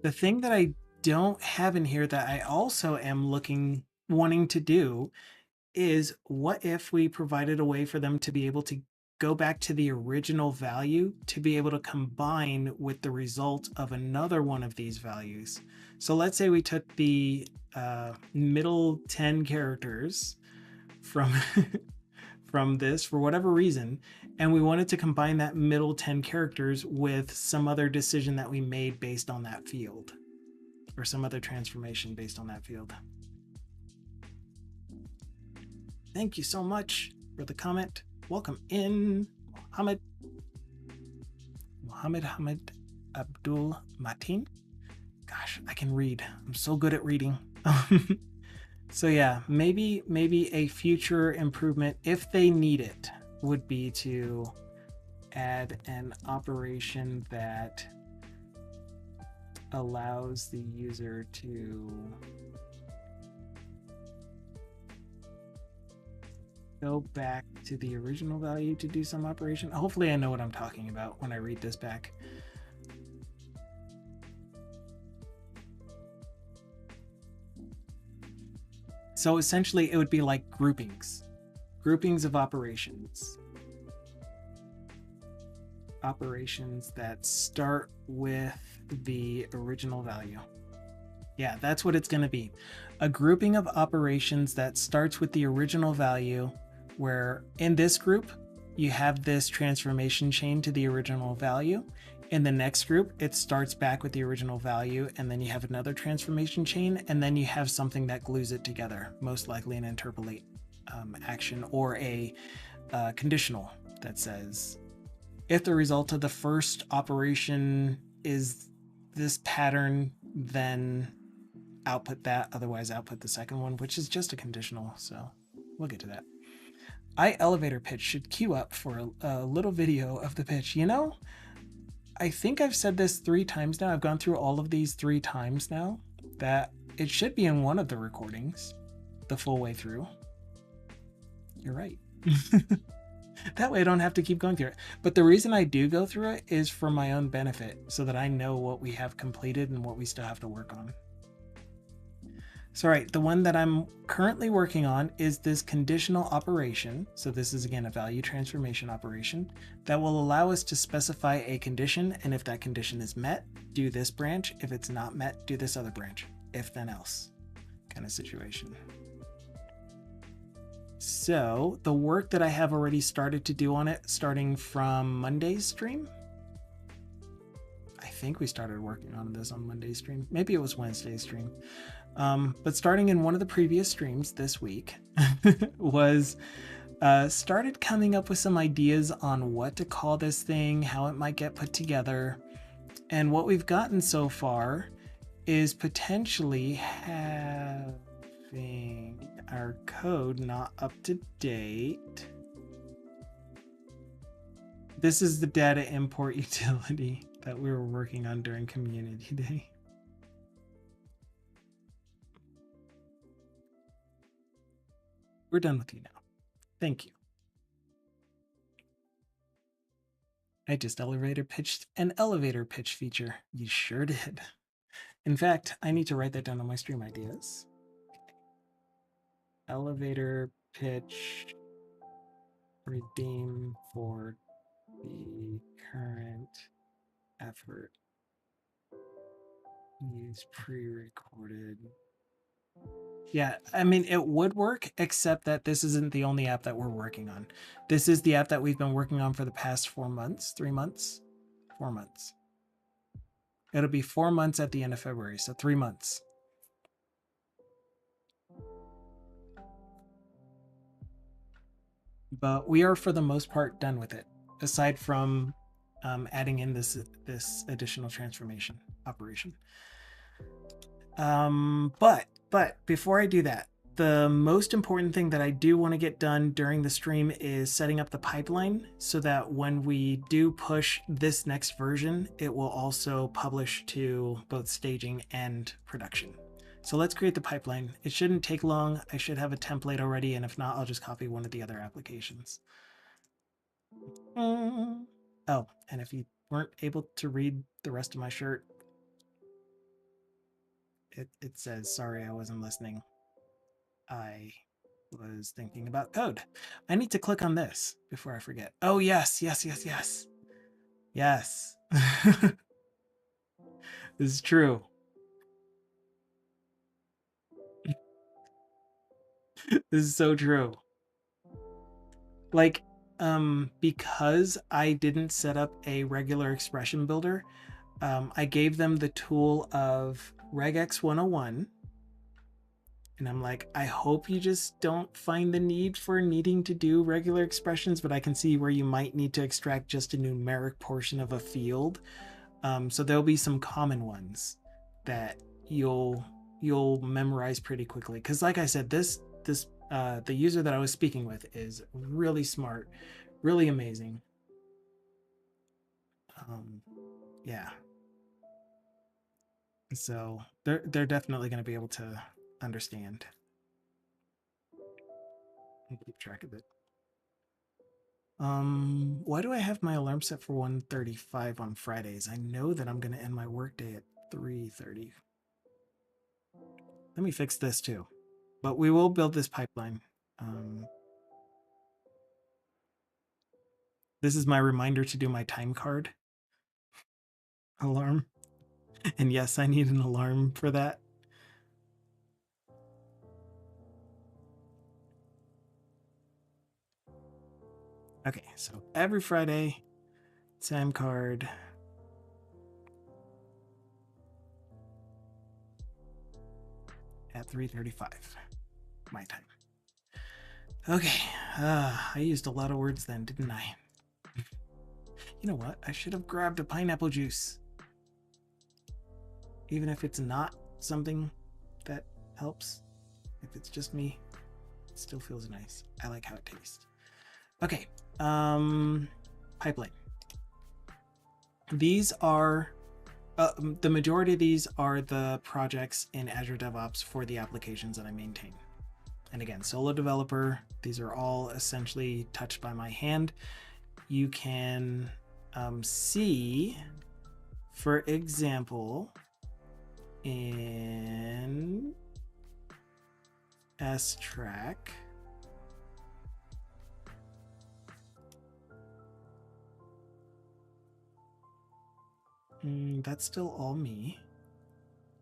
The thing that I don't have in here that I also am wanting to do is, what if we provided a way for them to be able to go back to the original value to be able to combine with the result of another one of these values. So let's say we took the middle 10 characters from from this for whatever reason, and we wanted to combine that middle 10 characters with some other decision that we made based on that field, or some other transformation based on that field. Thank you so much for the comment. Welcome in, Mohammed Abdul Mateen. Gosh, I can read. I'm so good at reading. So yeah, maybe a future improvement, if they need it, would be to add an operation that allows the user to go back to the original value to do some operation. Hopefully I know what I'm talking about when I read this back. So essentially it would be like groupings of operations. Operations that start with the original value. Yeah, that's what it's going to be. A grouping of operations that starts with the original value, where in this group, you have this transformation chain to the original value. In the next group, it starts back with the original value, and then you have another transformation chain, and then you have something that glues it together, most likely an interpolate action or a conditional that says, if the result of the first operation is this pattern, then output that, otherwise output the second one, which is just a conditional, so we'll get to that. Elevator pitch should queue up for a little video of the pitch. You know, I think I've said this 3 times now. I've gone through all of these 3 times now, that it should be in one of the recordings the full way through. You're right. That way I don't have to keep going through it. But the reason I do go through it is for my own benefit, so that I know what we have completed and what we still have to work on. So, right, the one that I'm currently working on is this conditional operation. So this is, again, a value transformation operation that will allow us to specify a condition. And if that condition is met, do this branch. If it's not met, do this other branch. If then else kind of situation. So the work that I have already started to do on it, starting from Monday's stream. I think we started working on this on Monday's stream. Maybe it was Wednesday's stream. But starting in one of the previous streams this week was started coming up with some ideas on what to call this thing, how it might get put together. And what we've gotten so far is potentially having our code not up to date. This is the data import utility that we were working on during Community Day. We're done with you now. Thank you. I just elevator pitched an elevator pitch feature. You sure did. In fact, I need to write that down on my stream ideas. Elevator pitch, redeem for the current effort. Use pre-recorded. Yeah, I mean, it would work, except that this isn't the only app that we're working on. This is the app that we've been working on for the past 4 months, 3 months, 4 months. It'll be 4 months at the end of February, so 3 months. But we are, for the most part, done with it, aside from adding in this additional transformation operation. But before I do that, the most important thing that I do want to get done during the stream is setting up the pipeline so that when we do push this next version, it will also publish to both staging and production. So let's create the pipeline. It shouldn't take long. I should have a template already, and if not, I'll just copy one of the other applications. Oh, and if you weren't able to read the rest of my shirt, it says, sorry, I wasn't listening. I was thinking about code. I need to click on this before I forget. Oh, yes. Yes. This is true. This is so true. Like, because I didn't set up a regular expression builder, I gave them the tool of regex 101. And I'm like, I hope you just don't find the need for needing to do regular expressions, but I can see where you might need to extract just a numeric portion of a field. So there'll be some common ones that you'll memorize pretty quickly. Because like I said, the user that I was speaking with is really smart, really amazing. Yeah. So they're definitely going to be able to understand and keep track of it. Why do I have my alarm set for 1:35 on Fridays? I know that I'm going to end my workday at 3:30. Let me fix this too. But we will build this pipeline. This is my reminder to do my time card alarm. And yes, I need an alarm for that. Okay, so every Friday, time card. At 3:35 my time. Okay, I used a lot of words then, didn't I? You know what? I should have grabbed a pineapple juice. Even if it's not something that helps, if it's just me, it still feels nice. I like how it tastes. Okay, pipeline. These are the majority of these are the projects in Azure DevOps for the applications that I maintain. And again, solo developer, these are all essentially touched by my hand. You can see, for example, in S-Track, that's still all me.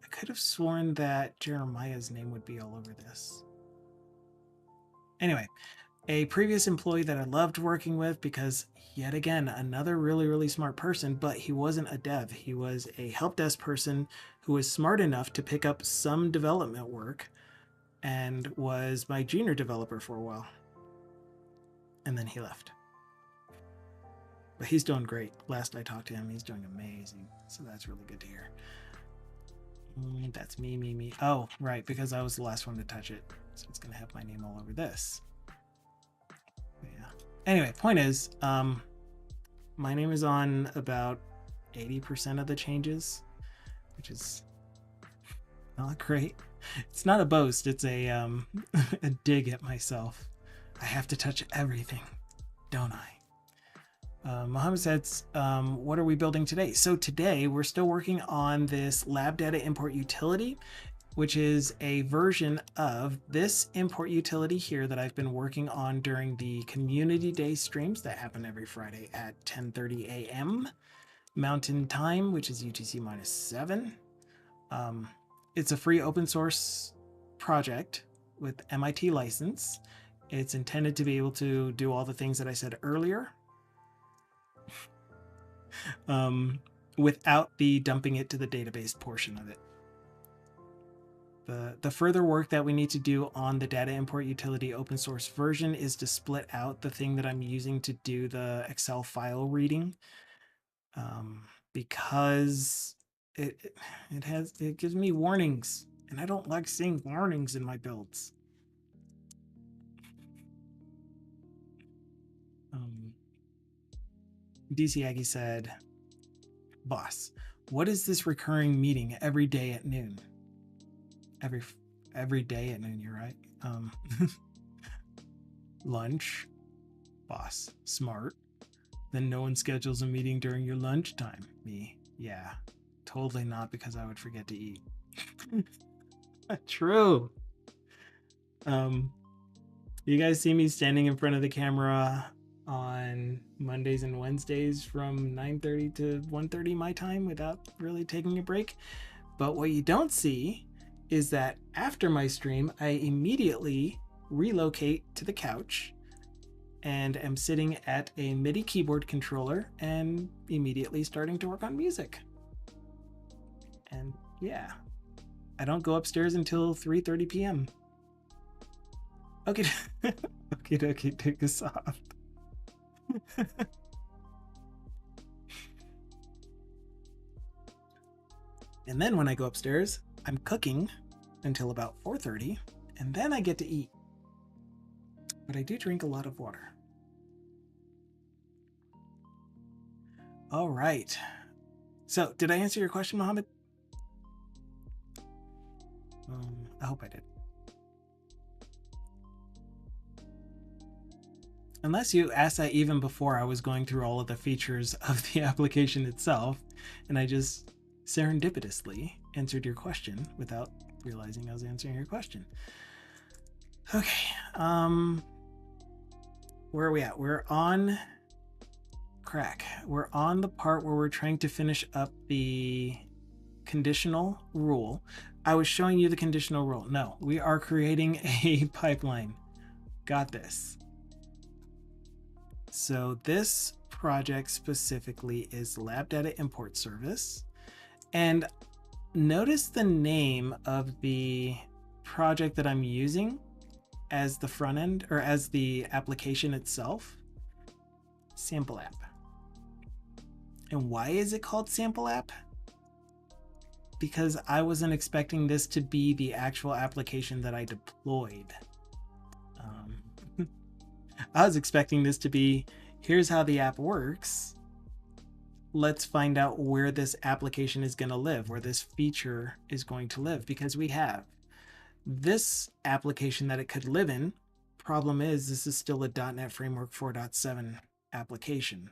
I could have sworn that Jeremiah's name would be all over this. Anyway, a previous employee that I loved working with because, yet again, another really, really smart person, but he wasn't a dev. He was a help desk person who was smart enough to pick up some development work and was my junior developer for a while. And then he left. But he's doing great. Last I talked to him, he's doing amazing. So that's really good to hear. That's me. Oh, right, because I was the last one to touch it. So it's going to have my name all over this. Yeah. Anyway, point is, my name is on about 80% of the changes, which is not great. It's not a boast. It's a a dig at myself. I have to touch everything, don't I? Mohammed says, what are we building today? So today we're still working on this lab data import utility, which is a version of this import utility here that I've been working on during the community day streams that happen every Friday at 10:30 a.m. Mountain Time, which is UTC -7. It's a free open source project with MIT license. It's intended to be able to do all the things that I said earlier, without the dumping it to the database portion of it. The further work that we need to do on the data import utility open source version is to split out the thing that I'm using to do the Excel file reading, because it gives me warnings, and I don't like seeing warnings in my builds. DC Aggie said, boss, what is this recurring meeting every day at noon? Every day at noon, you're right. Lunch, boss, smart. Then no one schedules a meeting during your lunchtime. Me, yeah, totally not, because I would forget to eat. True. You guys see me standing in front of the camera on Mondays and Wednesdays from 9:30 to 1:30 my time without really taking a break. But what you don't see is that after my stream, I immediately relocate to the couch and am sitting at a MIDI keyboard controller and immediately starting to work on music. And yeah, I don't go upstairs until 3:30 p.m. Okay, okay, take this off. And then when I go upstairs, I'm cooking until about 4:30, and then I get to eat. But I do drink a lot of water. All right. So, did I answer your question, Mohammed? I hope I did. Unless you asked that even before I was going through all of the features of the application itself, and I just serendipitously answered your question without realizing I was answering your question. Okay, where are we at? We're on crack. We're on the part where we're trying to finish up the conditional rule. I was showing you the conditional rule. No, we are creating a pipeline. Got this. So this project specifically is lab data import service. And notice the name of the project that I'm using as the front end, or as the application itself, sample app. And why is it called sample app? Because I wasn't expecting this to be the actual application that I deployed. I was expecting this to be, here's how the app works. Let's find out where this application is going to live, where this feature is going to live, because we have this application that it could live in. Problem is, this is still a .NET Framework 4.7 application.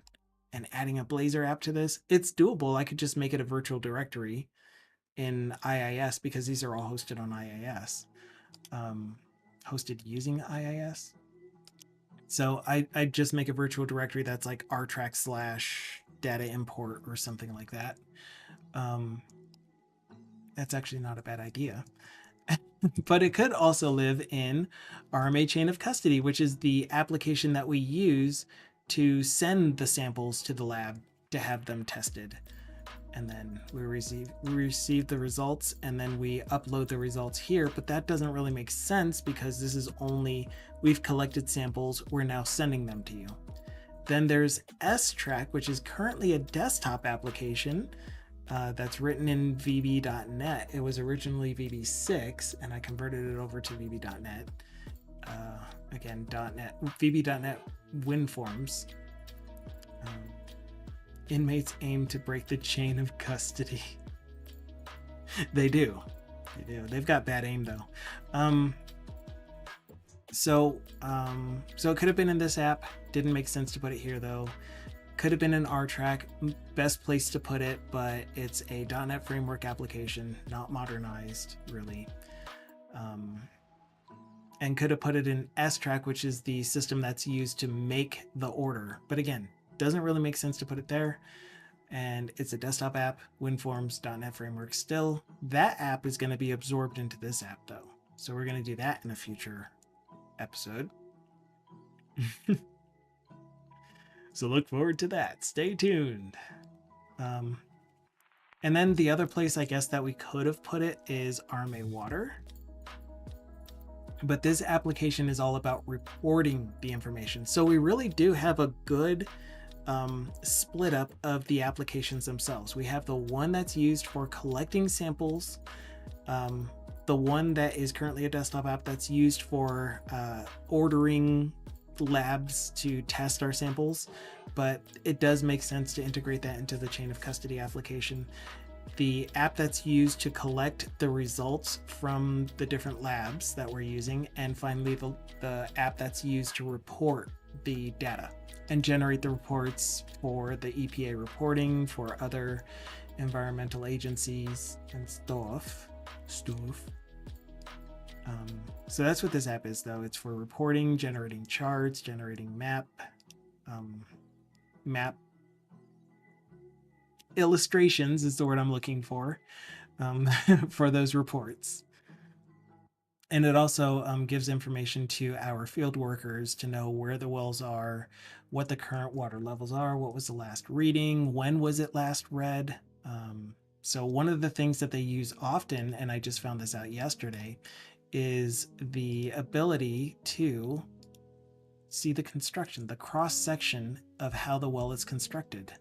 And adding a Blazor app to this, it's doable. I could just make it a virtual directory in IIS, because these are all hosted on IIS, hosted using IIS. So I just make a virtual directory that's like rtrack/data import or something like that. That's actually not a bad idea. But it could also live in RMA chain of custody, which is the application that we use to send the samples to the lab to have them tested. And then we receive the results, and then we upload the results here. But that doesn't really make sense, because this is only, we've collected samples, we're now sending them to you. Then there's S-Track, which is currently a desktop application that's written in VB.NET. It was originally VB6, and I converted it over to VB.NET. Again, .NET, VB.NET WinForms. Inmates aim to break the chain of custody. They do. They've got bad aim though. So it could have been in this app. Didn't make sense to put it here though. Could have been in rtrack. Best place to put it, but it's a .NET Framework application, not modernized really. And could have put it in S-Track, which is the system that's used to make the order. But again, doesn't really make sense to put it there. And it's a desktop app, WinForms, .NET Framework still. That app is going to be absorbed into this app though. So we're going to do that in a future episode. So look forward to that. Stay tuned. And then the other place I guess that we could have put it is RMA Water. But this application is all about reporting the information. So we really do have a good split up of the applications themselves. We have the one that's used for collecting samples, the one that is currently a desktop app that's used for ordering labs to test our samples, but it does make sense to integrate that into the chain of custody application. The app that's used to collect the results from the different labs that we're using, and finally the app that's used to report the data and generate the reports for the EPA reporting, for other environmental agencies and stuff. So that's what this app is though. It's for reporting, generating charts, generating map illustrations is the word I'm looking for those reports. And it also gives information to our field workers to know where the wells are, what the current water levels are, what was the last reading, when was it last read. So one of the things that they use often, and I just found this out yesterday, is the ability to see the construction, the cross-section of how the well is constructed.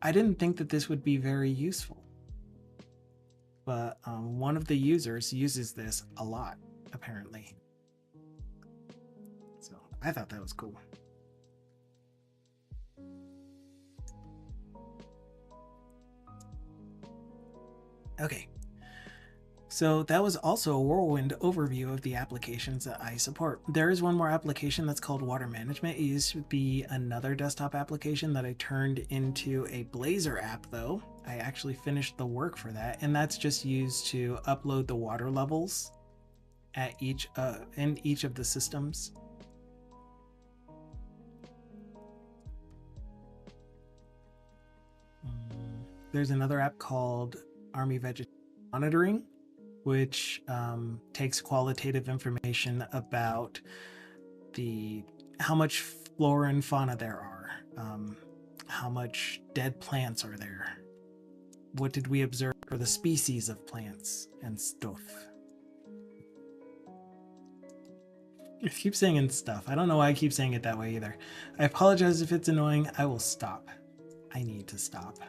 I didn't think that this would be very useful, but one of the users uses this a lot, apparently. So I thought that was cool. Okay. So that was also a whirlwind overview of the applications that I support. There is one more application that's called Water Management. It used to be another desktop application that I turned into a Blazor app, though. I actually finished the work for that, and that's just used to upload the water levels at in each of the systems. There's another app called Army Vegetation Monitoring, which takes qualitative information about how much flora and fauna there are, how much dead plants are there, what did we observe for the species of plants and stuff. I keep saying and stuff. I don't know why I keep saying it that way either. I apologize if it's annoying. I will stop. I need to stop.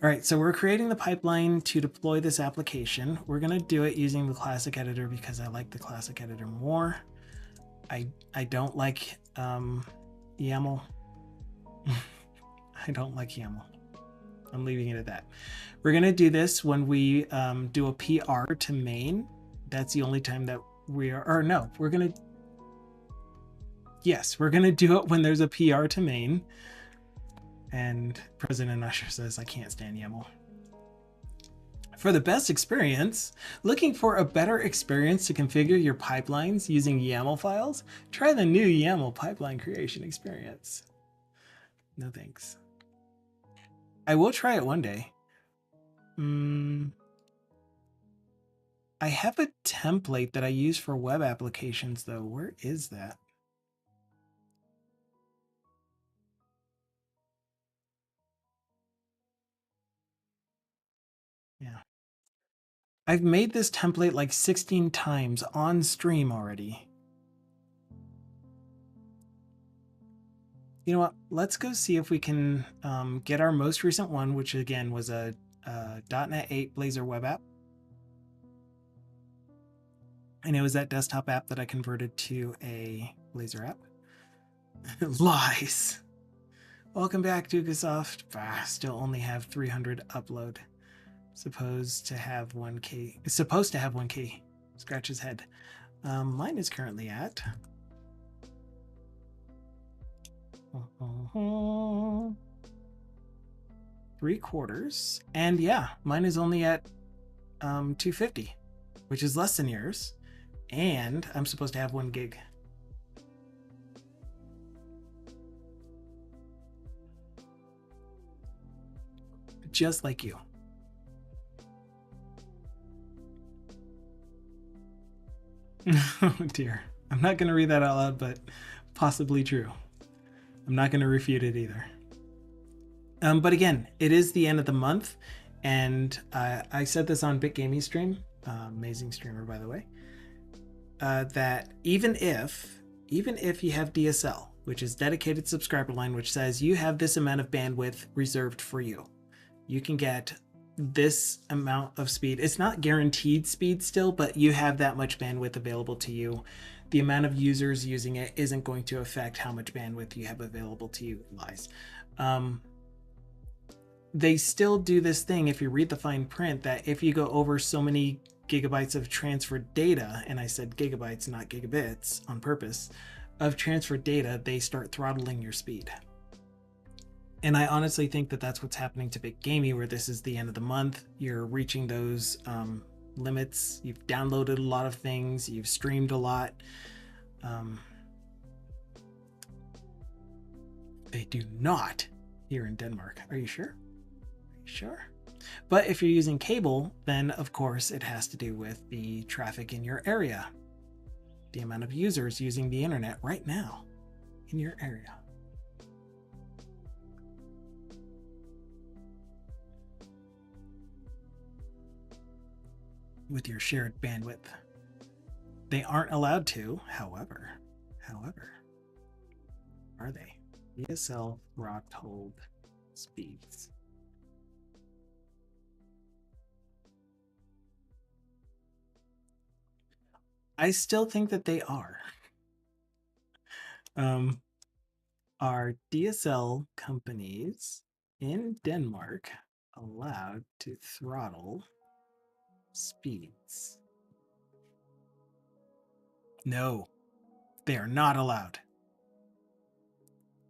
All right, so we're creating the pipeline to deploy this application. We're going to do it using the classic editor because I like the classic editor more. I don't like YAML. I don't like YAML. I'm leaving it at that. We're going to do this when we do a PR to main. That's the only time that we are, or no, we're going to, yes, we're going to do it when there's a PR to main. And President Usher says, I can't stand YAML. For the best experience, looking for a better experience to configure your pipelines using YAML files? Try the new YAML pipeline creation experience. No thanks. I will try it one day. I have a template that I use for web applications, though. Where is that? Yeah. I've made this template like 16 times on stream already. You know what? Let's go see if we can get our most recent one, which again was a .NET 8 Blazor web app. And it was that desktop app that I converted to a Blazor app. Lies. Welcome back, Dukasoft. Still only have 300 upload. Supposed to have 1K. It's supposed to have 1K. Scratch his head. Mine is currently at 3/4. And yeah, mine is only at 250, which is less than yours. And I'm supposed to have 1 gig. Just like you. Oh dear. I'm not going to read that out loud, but possibly true. I'm not going to refute it either. But again, it is the end of the month, and I said this on BitGaming stream, amazing streamer by the way, that even if you have DSL, which is dedicated subscriber line, which says you have this amount of bandwidth reserved for you, you can get this amount of speed. It's not guaranteed speed still, but you have that much bandwidth available to you. The amount of users using it isn't going to affect how much bandwidth you have available to utilize. They still do this thing, if you read the fine print, that if you go over so many gigabytes of transferred data, and I said gigabytes, not gigabits on purpose, of transferred data, they start throttling your speed. And I honestly think that that's what's happening to BitGaming, where this is the end of the month. You're reaching those limits. You've downloaded a lot of things. You've streamed a lot. They do not here in Denmark. Are you sure? Sure. But if you're using cable, then of course it has to do with the traffic in your area, the amount of users using the internet right now in your area. With your shared bandwidth. They aren't allowed to, however, are they? DSL rock hold speeds. I still think that they are. Are DSL companies in Denmark allowed to throttle speeds. No, they are not allowed.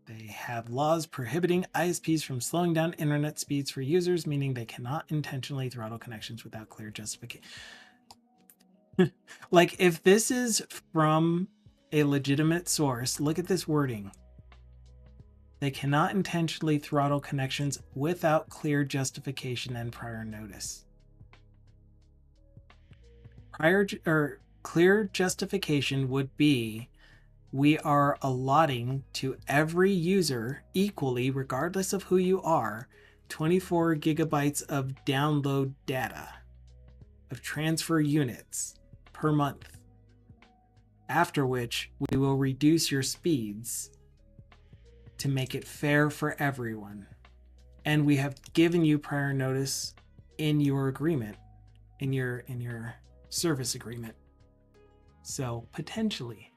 They have laws prohibiting ISPs from slowing down internet speeds for users, meaning they cannot intentionally throttle connections without clear justification. Like, if this is from a legitimate source, look at this wording. They cannot intentionally throttle connections without clear justification and prior notice. Clear justification would be we are allotting to every user equally, regardless of who you are, 24 gigabytes of download data, of transfer units per month, after which we will reduce your speeds to make it fair for everyone. And we have given you prior notice in your agreement, in your service agreement. So potentially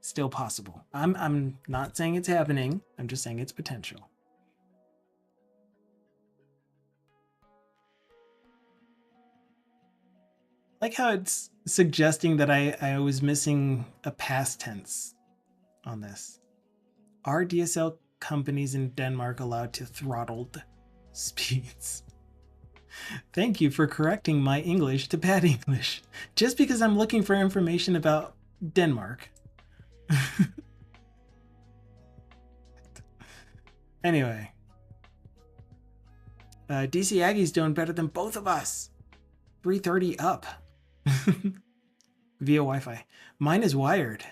still possible. I'm not saying it's happening. I'm just saying it's potential. Like how it's suggesting that I was missing a past tense on this. Are DSL companies in Denmark allowed to throttled speeds? Thank you for correcting my English to bad English. Just because I'm looking for information about Denmark. Anyway. DC Aggie's doing better than both of us. 330 up. Via Wi-Fi. Mine is wired.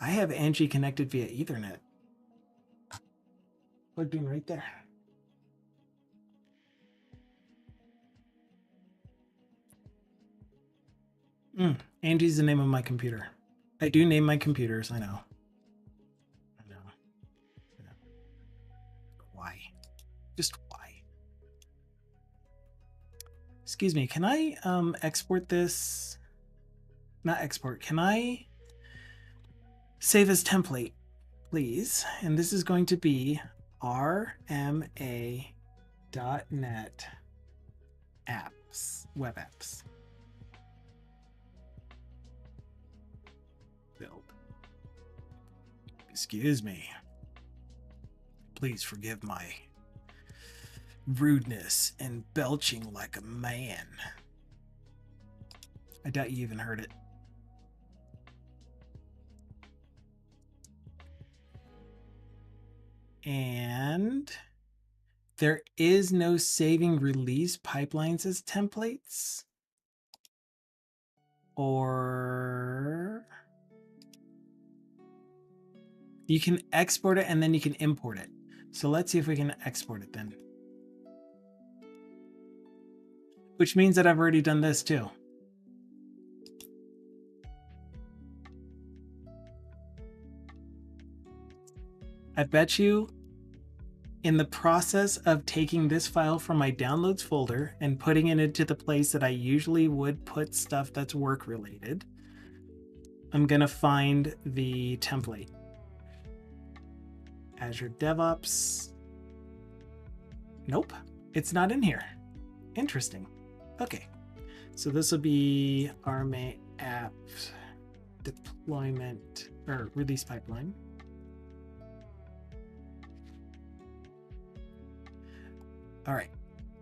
I have Angie connected via Ethernet. Plugged in right there. Angie's the name of my computer. I do name my computers, I know. Why? Just why? Excuse me, can I export this? Not export, can I save as template, please? And this is going to be rma.net apps, web apps. Build. Excuse me. Please forgive my rudeness and belching like a man. I doubt you even heard it. And there is no saving release pipelines as templates. Or you can export it and then you can import it. So let's see if we can export it then. Which means that I've already done this too. I bet you in the process of taking this file from my downloads folder and putting it into the place that I usually would put stuff that's work related, I'm gonna find the template. Azure DevOps. Nope, it's not in here. Interesting. Okay, so this will be RMA app deployment or release pipeline. All right,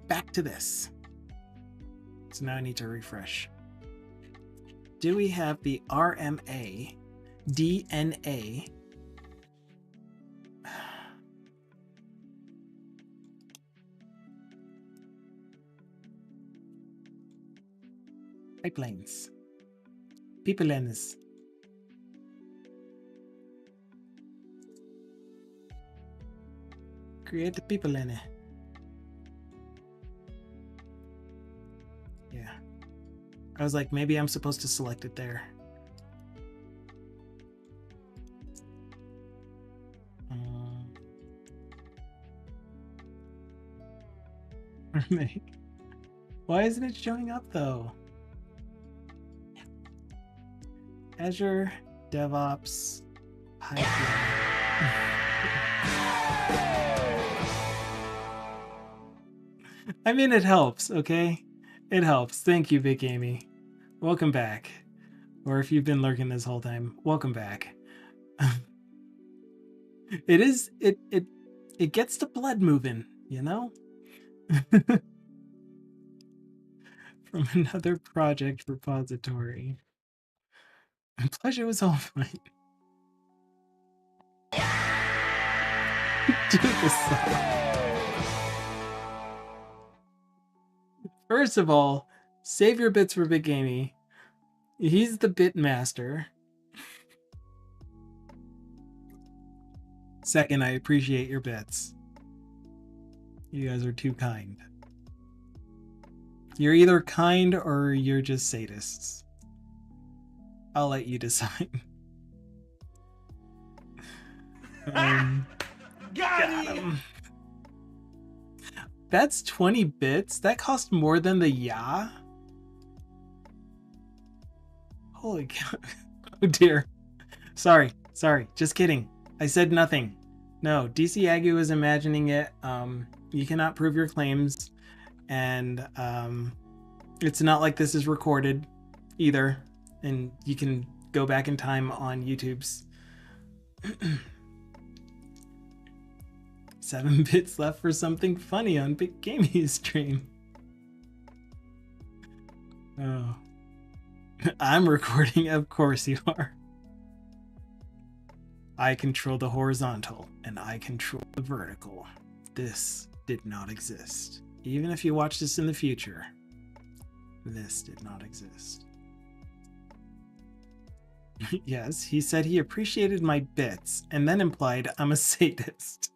back to this. So now I need to refresh. Do we have the RMA DNA pipelines? Pipelines. Create the pipeline. Yeah. I was like, maybe I'm supposed to select it there. Why isn't it showing up though? Azure DevOps pipeline. I mean, it helps, okay? It helps. Thank you, Big Amy. Welcome back. Or if you've been lurking this whole time, welcome back. It gets the blood moving, you know? From another project repository. Pleasure was all mine. Do this song. First of all, save your bits for Big Amy. He's the bit master. Second, I appreciate your bits. You guys are too kind. You're either kind or you're just sadists. I'll let you decide. Got him. That's 20 bits? That cost more than the Ya? Holy cow. Oh dear. Sorry. Just kidding. I said nothing. No, DC Agu is imagining it. You cannot prove your claims. And it's not like this is recorded either. And you can go back in time on YouTube's 7 bits left for something funny on Big Gamey's stream. Oh. I'm recording, of course you are. I control the horizontal and I control the vertical. This did not exist. Even if you watch this in the future, this did not exist. Yes, he said he appreciated my bits and then implied I'm a sadist.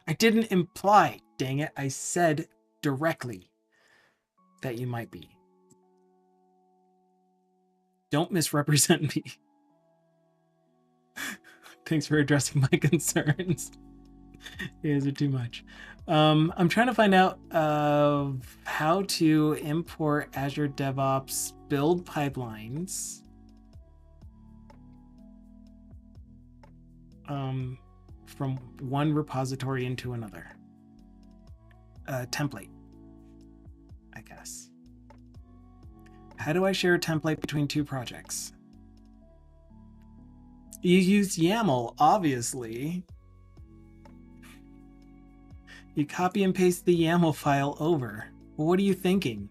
I didn't imply, dang it. I said directly that you might be. Don't misrepresent me. Thanks for addressing my concerns. You guys are too much. I'm trying to find out how to import Azure DevOps build pipelines from one repository into another. Template, I guess. How do I share a template between two projects? You use YAML, obviously. You copy and paste the YAML file over. Well, what are you thinking?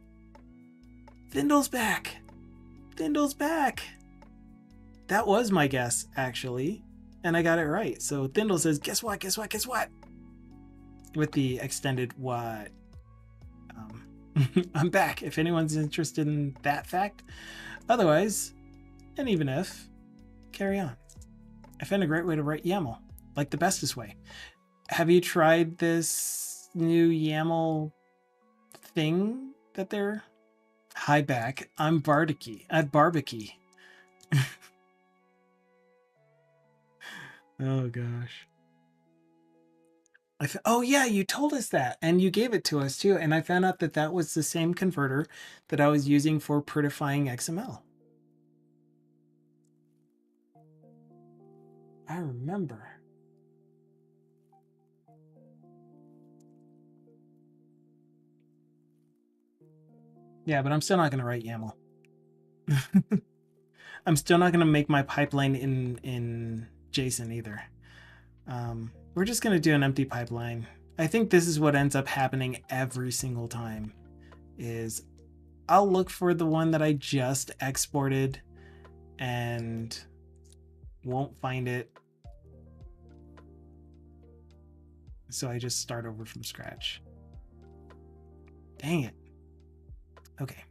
Thindle's back! Thindle's back! That was my guess, actually. And I got it right. So Thindle says, guess what, guess what, guess what? With the extended what? I'm back, if anyone's interested in that fact. Otherwise, and even if, carry on. I found a great way to write YAML, like the bestest way. Have you tried this new YAML thing that they're... Hi back, I'm Barbecue. Barbecue. Oh gosh. Oh yeah, you told us that, and you gave it to us too, and I found out that that was the same converter that I was using for prettifying XML. I remember. Yeah, but I'm still not going to write YAML. I'm still not going to make my pipeline in JSON either. We're just going to do an empty pipeline. I think this is what ends up happening every single time, is I'll look for the one that I just exported and won't find it. So I just start over from scratch. Dang it. Okay.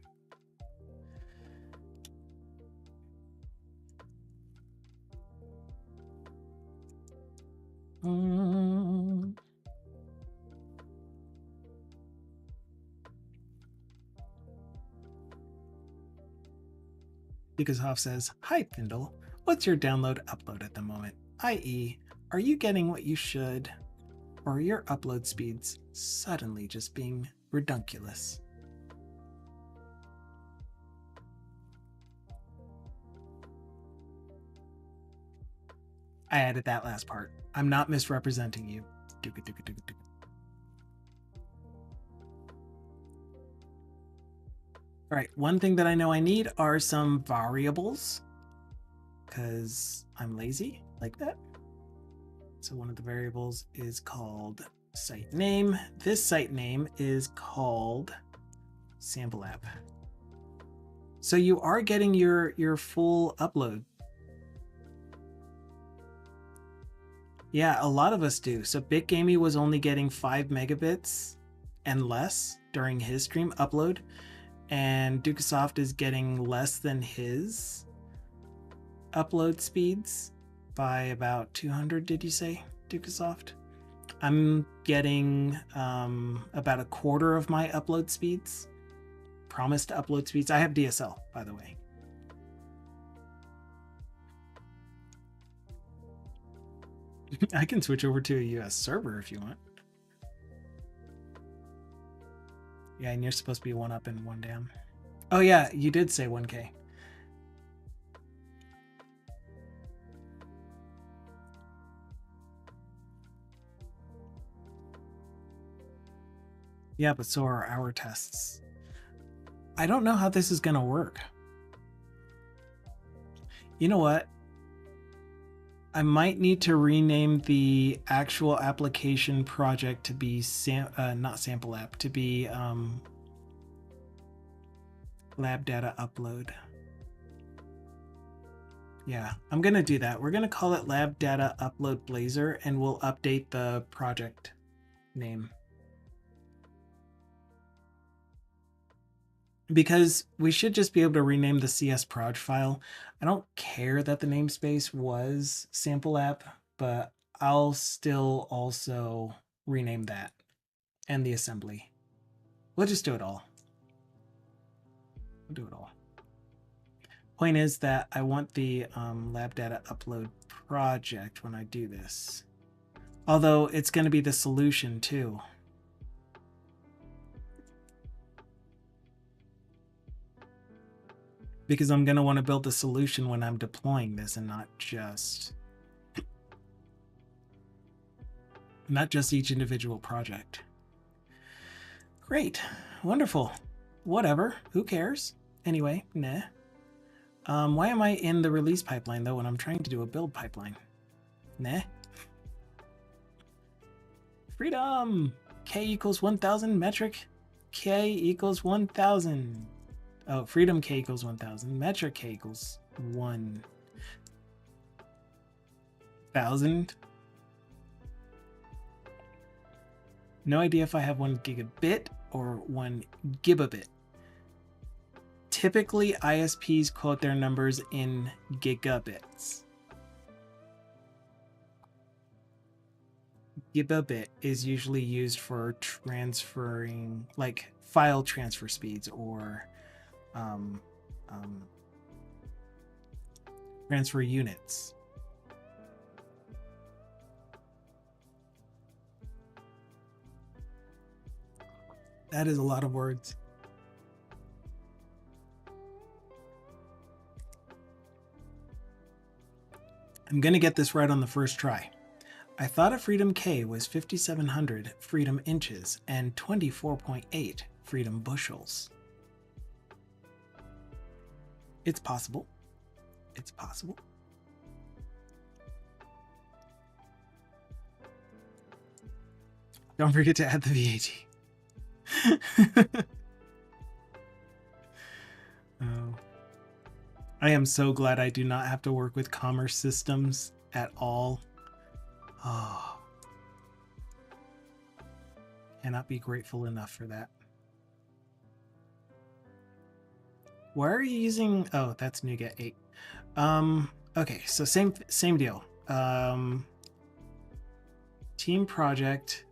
Because Hoff says, hi Thindle, what's your download upload at the moment? i.e., are you getting what you should? Or are your upload speeds suddenly just being redunculous? I added that last part. I'm not misrepresenting you. All right, one thing that I know I need are some variables because I'm lazy like that. So one of the variables is called site name. This site name is called sample app. So you are getting your full upload. Yeah, a lot of us do. So BitGamey was only getting 5 megabits and less during his stream upload, and Dukesoft is getting less than his upload speeds by about 200. Did you say, Dukesoft? I'm getting about a quarter of my upload speeds. Promised upload speeds. I have DSL, by the way. I can switch over to a US server if you want. Yeah, and you're supposed to be one up and one down. Oh yeah, you did say 1K. Yeah, but so are our tests. I don't know how this is gonna work. You know what? I might need to rename the actual application project to be not sample app, to be lab data upload. Yeah, I'm gonna do that. We're gonna call it lab data upload Blazor, and we'll update the project name. Because we should just be able to rename the CS proj file. I don't care that the namespace was sample app, but I'll still also rename that and the assembly. We'll just do it all. We'll do it all. Point is that I want the lab data upload project when I do this. Although it's going to be the solution too. Because I'm going to want to build the solution when I'm deploying this and not just each individual project. Great. Wonderful. Whatever. Who cares? Anyway, nah. Why am I in the release pipeline though when I'm trying to do a build pipeline? Nah. Freedom! K equals 1000 metric. K equals 1000. Oh, freedom K equals 1000. Metric K equals 1000. No idea if I have 1 gigabit or 1 gigabit. Typically, ISPs quote their numbers in gigabits. Gigabit is usually used for transferring, like file transfer speeds or transfer units. That is a lot of words. I'm going to get this right on the first try. I thought a Freedom K was 5,700 Freedom inches and 24.8 Freedom bushels. It's possible. It's possible. Don't forget to add the VAT. Oh. I am so glad I do not have to work with commerce systems at all. Oh. Cannot be grateful enough for that. Why are you using... Oh, that's NuGet 8. Okay, so same deal. Team project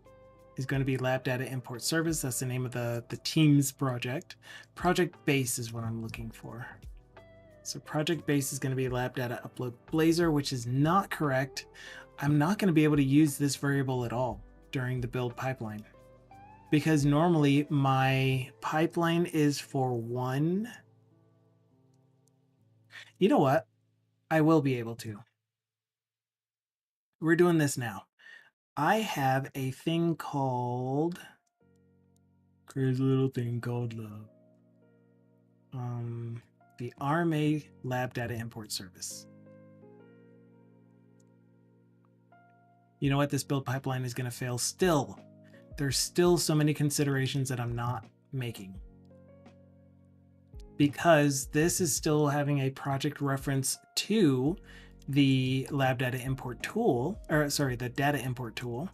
is going to be lab data import service. That's the name of the Teams project. Project base is what I'm looking for. So project base is going to be lab data upload Blazor, which is not correct. I'm not going to be able to use this variable at all during the build pipeline, because normally my pipeline is for 1. You know what? I will be able to. We're doing this now. I have a thing called... Crazy little thing called love. the RMA lab data import service. You know what? This build pipeline is going to fail still. There's still so many considerations that I'm not making. Because this is still having a project reference to the lab data import tool, or sorry, the data import tool,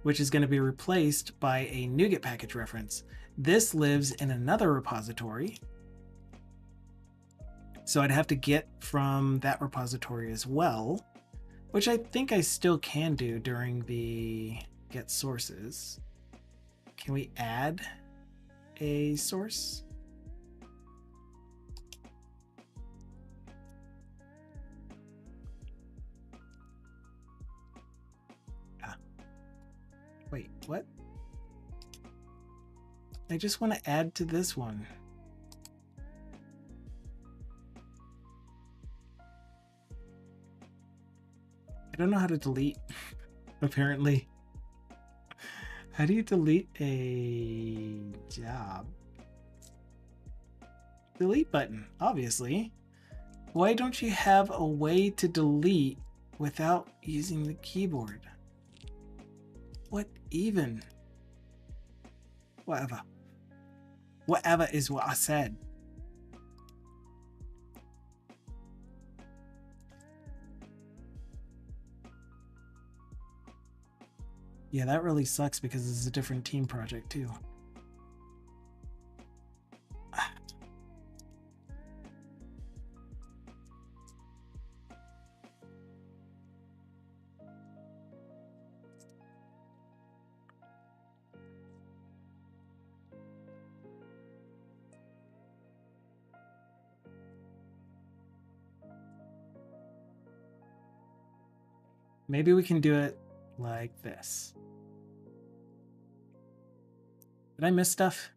which is going to be replaced by a NuGet package reference. This lives in another repository. So I'd have to get from that repository as well, which I think I still can do during the get sources. Can we add a source? Wait, what? I just want to add to this one. I don't know how to delete, apparently. How do you delete a job? Delete button, obviously. Why don't you have a way to delete without using the keyboard? What even? Whatever. Whatever is what I said. Yeah, that really sucks because it's a different team project too. Maybe we can do it like this. Did I miss stuff?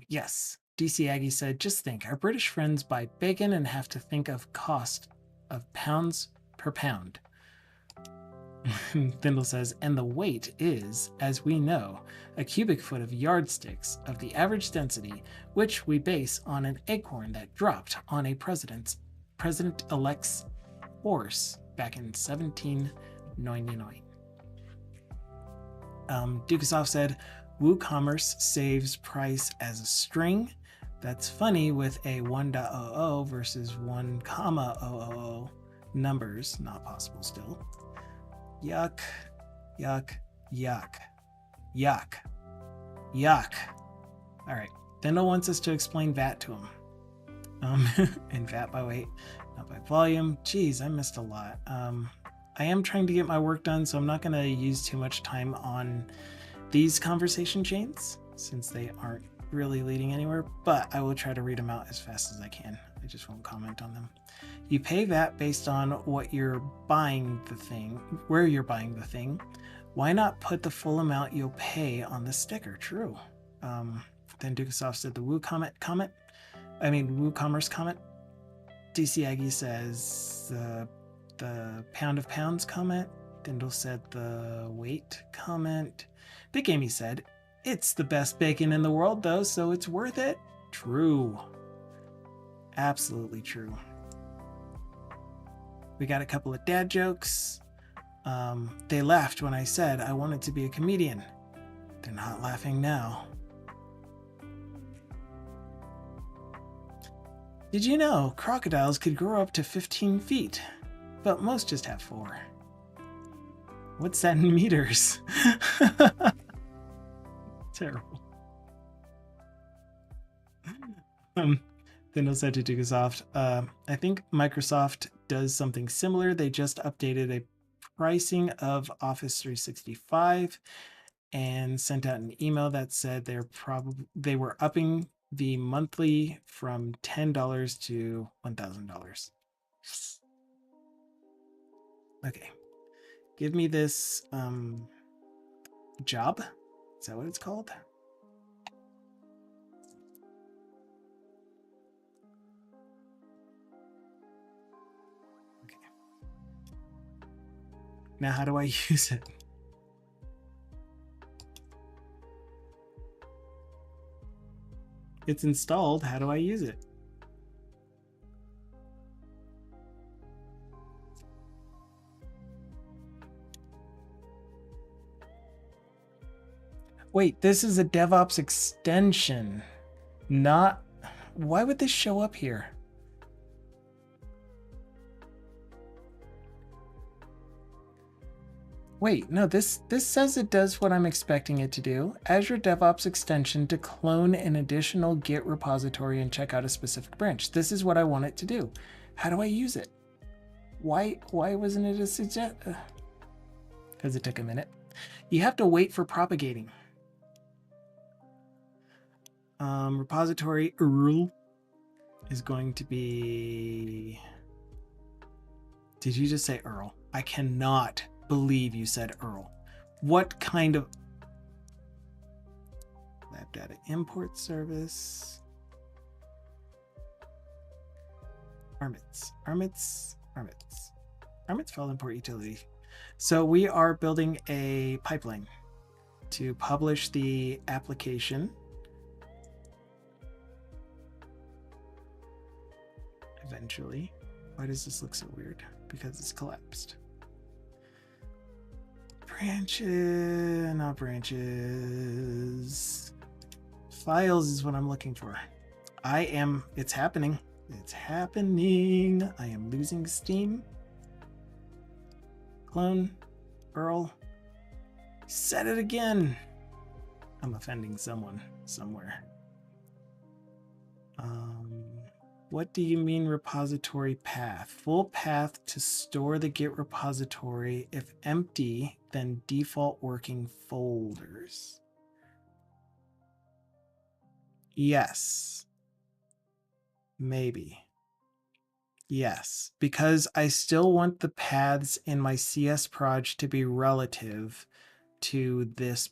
Yes. DC Aggie said, just think, our British friends buy bacon and have to think of cost of pounds per pound. Thindle says, and the weight is, as we know, a cubic foot of yardsticks of the average density, which we base on an acorn that dropped on a president-elect's horse back in 1799. Dukasoff said, WooCommerce saves price as a string. That's funny with a 1.00 versus 1,000 numbers. Not possible still. Yuck, yuck, yuck, yuck, yuck. All right, Thindle wants us to explain VAT to him. And VAT by weight, not by volume. Geez, I missed a lot. I am trying to get my work done, so I'm not going to use too much time on these conversation chains since they aren't really leading anywhere, but I will try to read them out as fast as I can. I just won't comment on them. You pay VAT based on what you're buying the thing, where you're buying the thing. Why not put the full amount you'll pay on the sticker? True. Then Dukasoff said the WooCommerce comment. DC Aggie says the pound of pounds comment. Dindle said the weight comment. Big Amy said, it's the best bacon in the world though, so it's worth it. True. Absolutely true. We got a couple of dad jokes. They laughed when I said I wanted to be a comedian. They're not laughing now. Did you know crocodiles could grow up to 15 feet, but most just have 4? What's that in meters? Terrible. Thindle said to Dukasoft, I think Microsoft does something similar. They just updated a pricing of Office 365 and sent out an email that said they were upping the monthly from $10 to $1,000. Okay. Give me this job. Is that what it's called? Okay. Now how do I use it? It's installed. How do I use it? Wait, this is a DevOps extension, not... Why would this show up here? Wait, no, this says it does what I'm expecting it to do. Azure DevOps extension to clone an additional Git repository and check out a specific branch. This is what I want it to do. How do I use it? Why wasn't it a suggest? Because it took a minute. You have to wait for propagating. Repository URL is going to be... Did you just say URL? I cannot believe you said URL. What kind of... Lab data import service. Armits file import utility. So we are building a pipeline to publish the application. Eventually. Why does this look so weird? Because it's collapsed. Branches, not branches. Files is what I'm looking for. It's happening. It's happening. I am losing steam. Clone, Earl. Said it again. I'm offending someone somewhere. What do you mean repository path? Full path to store the Git repository. If empty, then default working folders. Yes. Maybe. Yes, because I still want the paths in my CS proj to be relative to this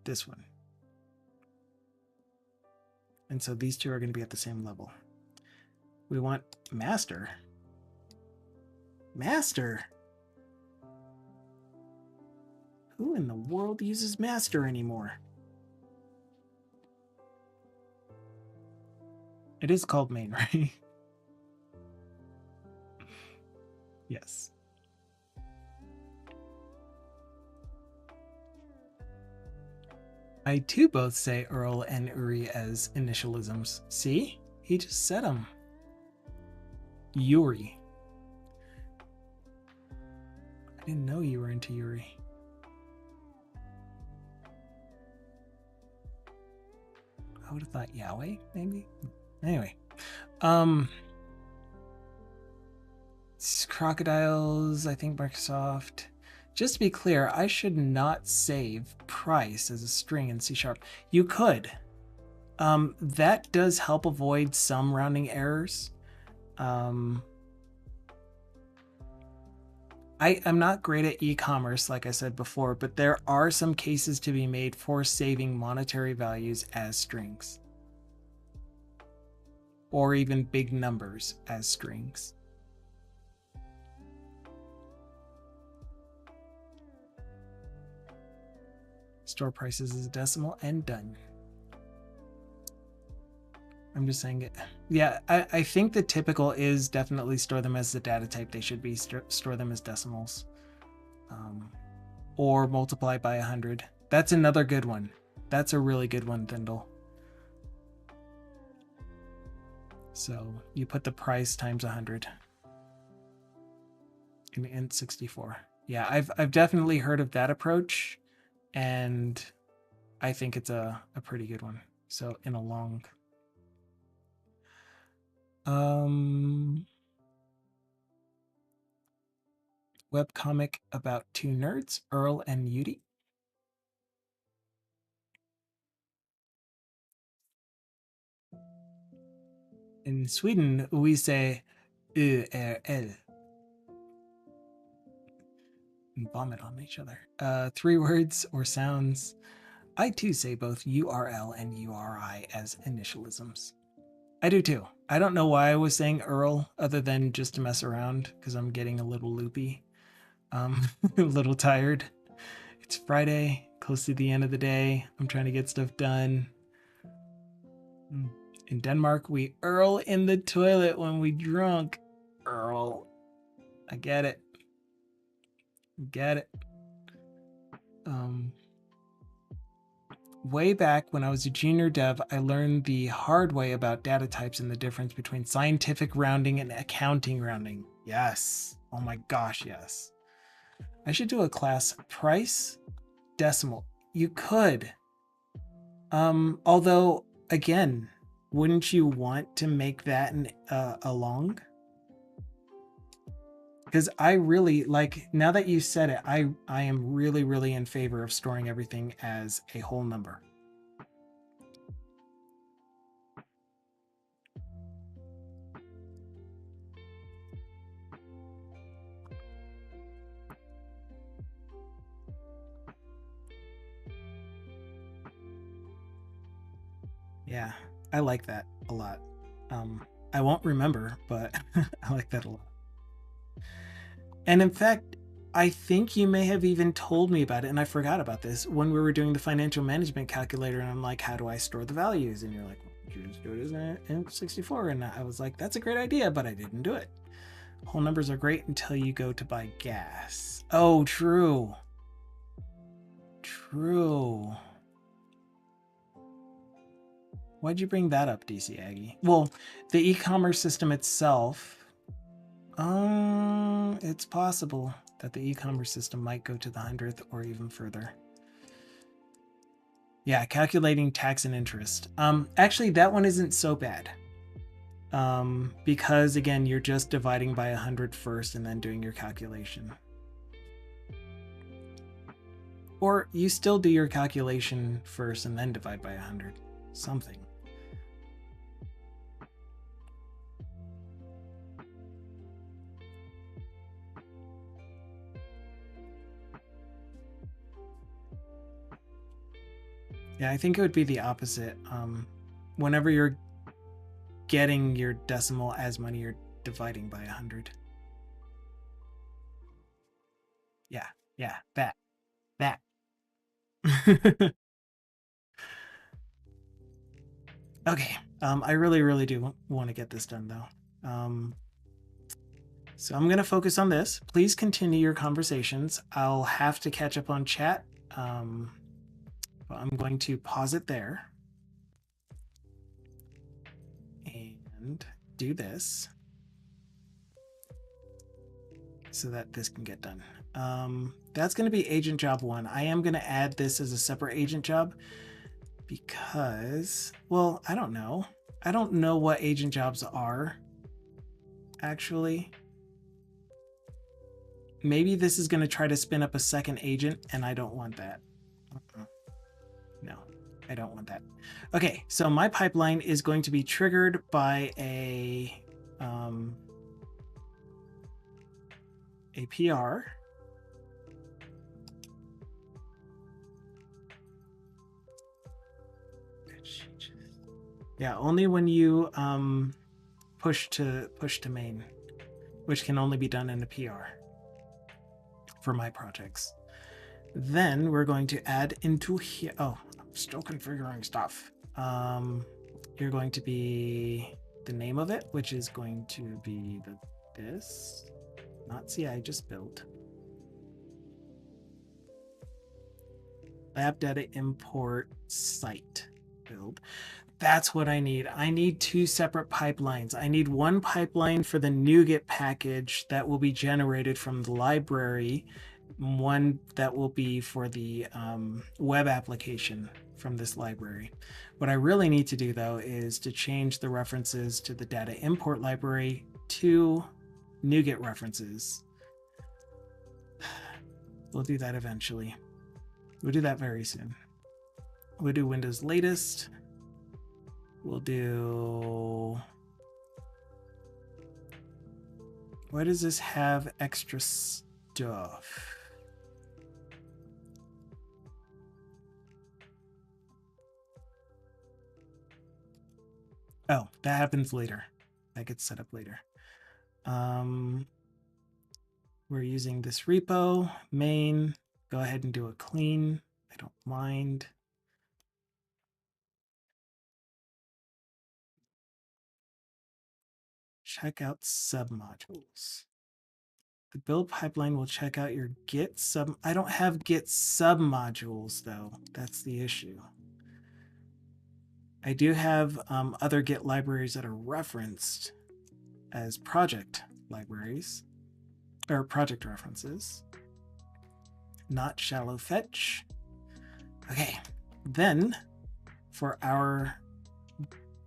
this one. And so these two are going to be at the same level. We want master. Master? Who in the world uses master anymore? It is called main, right? Yes. I too both say Earl and Uri as initialisms. See? He just said them. Yuri. I didn't know you were into Yuri. I would have thought Yahweh, maybe? Anyway. Crocodiles, I think Microsoft. Just to be clear, I should not save price as a string in C#. You could. That does help avoid some rounding errors. I'm not great at e-commerce, like I said before, but there are some cases to be made for saving monetary values as strings. Or even big numbers as strings. Store prices as a decimal and done. I'm just saying it. Yeah, I think the typical is definitely store them as the data type they should be. Store them as decimals. Or multiply by 100. That's another good one. That's a really good one, Thindle. So you put the price times 100. In int 64. Yeah, I've definitely heard of that approach. And I think it's a pretty good one. So in a long... webcomic about two nerds, Earl and Yudi. In Sweden, we say URL. And vomit on each other. 3 words or sounds. I too say both URL and URI as initialisms. I do too. I don't know why I was saying Earl other than just to mess around because I'm getting a little loopy. A little tired. It's Friday, close to the end of the day. I'm trying to get stuff done. In Denmark, we Earl in the toilet when we drunk. Earl. I get it. Get it. Way back when I was a junior dev, I learned the hard way about data types and the difference between scientific rounding and accounting rounding. Yes. Oh my gosh, yes. I should do a class price decimal. You could. Although, again, wouldn't you want to make that a long? Because I really like, now that you said it, I am really, really in favor of storing everything as a whole number. Yeah, I like that a lot. I won't remember, but I like that a lot. And in fact, I think you may have even told me about it, and I forgot about this when we were doing the financial management calculator. And I'm like, how do I store the values? And you're like, well, you just do it as an M64. And I was like, that's a great idea, but I didn't do it. Whole numbers are great until you go to buy gas. Oh, true. True. Why'd you bring that up, DC Aggie? Well, the e-commerce system itself. It's possible that the e-commerce system might go to the 100th or even further. Yeah, calculating tax and interest. Actually, that one isn't so bad. Because again, you're just dividing by 100 first and then doing your calculation. Or you still do your calculation first and then divide by 100. Something. Yeah, I think it would be the opposite. Whenever you're getting your decimal as money, you're dividing by 100. Yeah, that. Okay, I really, really do want to get this done though. So I'm going to focus on this. Please continue your conversations. I'll have to catch up on chat. But I'm going to pause it there and do this so that this can get done. That's going to be agent job 1. I am going to add this as a separate agent job because, well, I don't know. I don't know what agent jobs are, actually. Maybe this is going to try to spin up a second agent, and I don't want that. No, I don't want that. Okay, so my pipeline is going to be triggered by a PR. Yeah, only when you push to main, which can only be done in a PR for my projects. Then we're going to add into here. Oh, I'm still configuring stuff. You're going to be the name of it, which is going to be this. Not CI, just build. Lab data import site build. That's what I need. I need 2 separate pipelines. I need one pipeline for the NuGet package that will be generated from the library, one that will be for the web application from this library. What I really need to do, though, is to change the references to the data import library to NuGet references. We'll do that eventually. We'll do that very soon. We'll do Windows latest. We'll do... Why does this have extra stuff? Oh, that happens later. That gets set up later. We're using this repo, main. Go ahead and do a clean. I don't mind. check out submodules. The build pipeline will check out your Git sub. I don't have Git submodules though. That's the issue. I do have other Git libraries that are referenced as project libraries or project references, not shallow fetch. Okay, then for our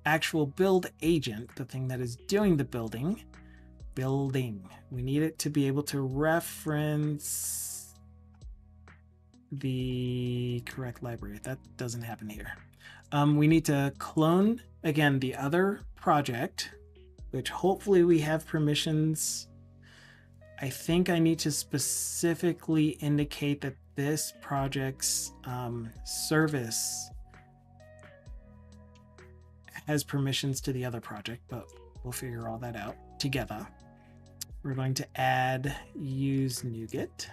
actual build agent, the thing that is doing the building, we need it to be able to reference the correct library. That doesn't happen here. We need to clone, again, the other project, which hopefully we have permissions. I think I need to specifically indicate that this project's service has permissions to the other project, but we'll figure all that out together. We're going to add use NuGet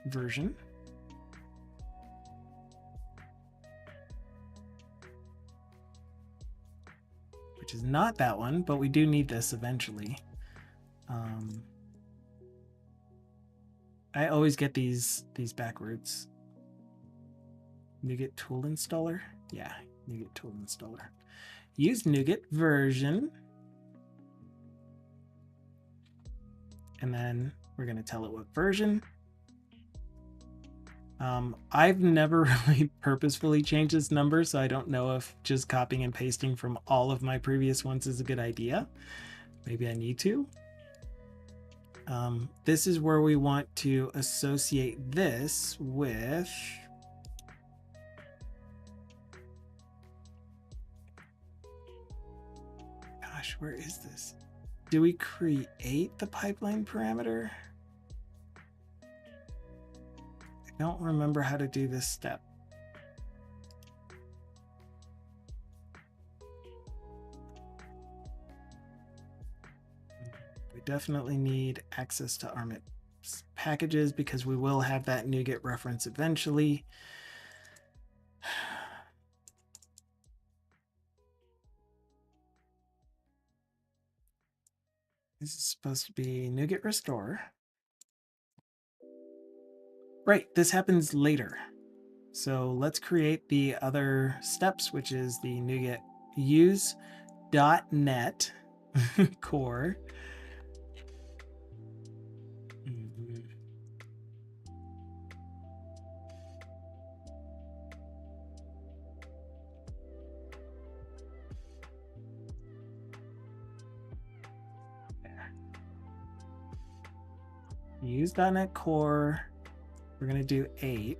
version. Which is not that one, but we do need this eventually. I always get these backwards. NuGet tool installer? Yeah, NuGet tool installer. Use NuGet version. And then we're going to tell it what version. I've never really purposefully changed this number, so I don't know if just copying and pasting from all of my previous ones is a good idea. Maybe I need to. This is where we want to associate this with gosh, where is this? Do we create the pipeline parameter? I don't remember how to do this step. We definitely need access to Armit packages because we will have that NuGet reference eventually. This is supposed to be NuGet restore. Right, this happens later. So let's create the other steps, which is the NuGet use.net core. Use.NET Core. We're going to do 8.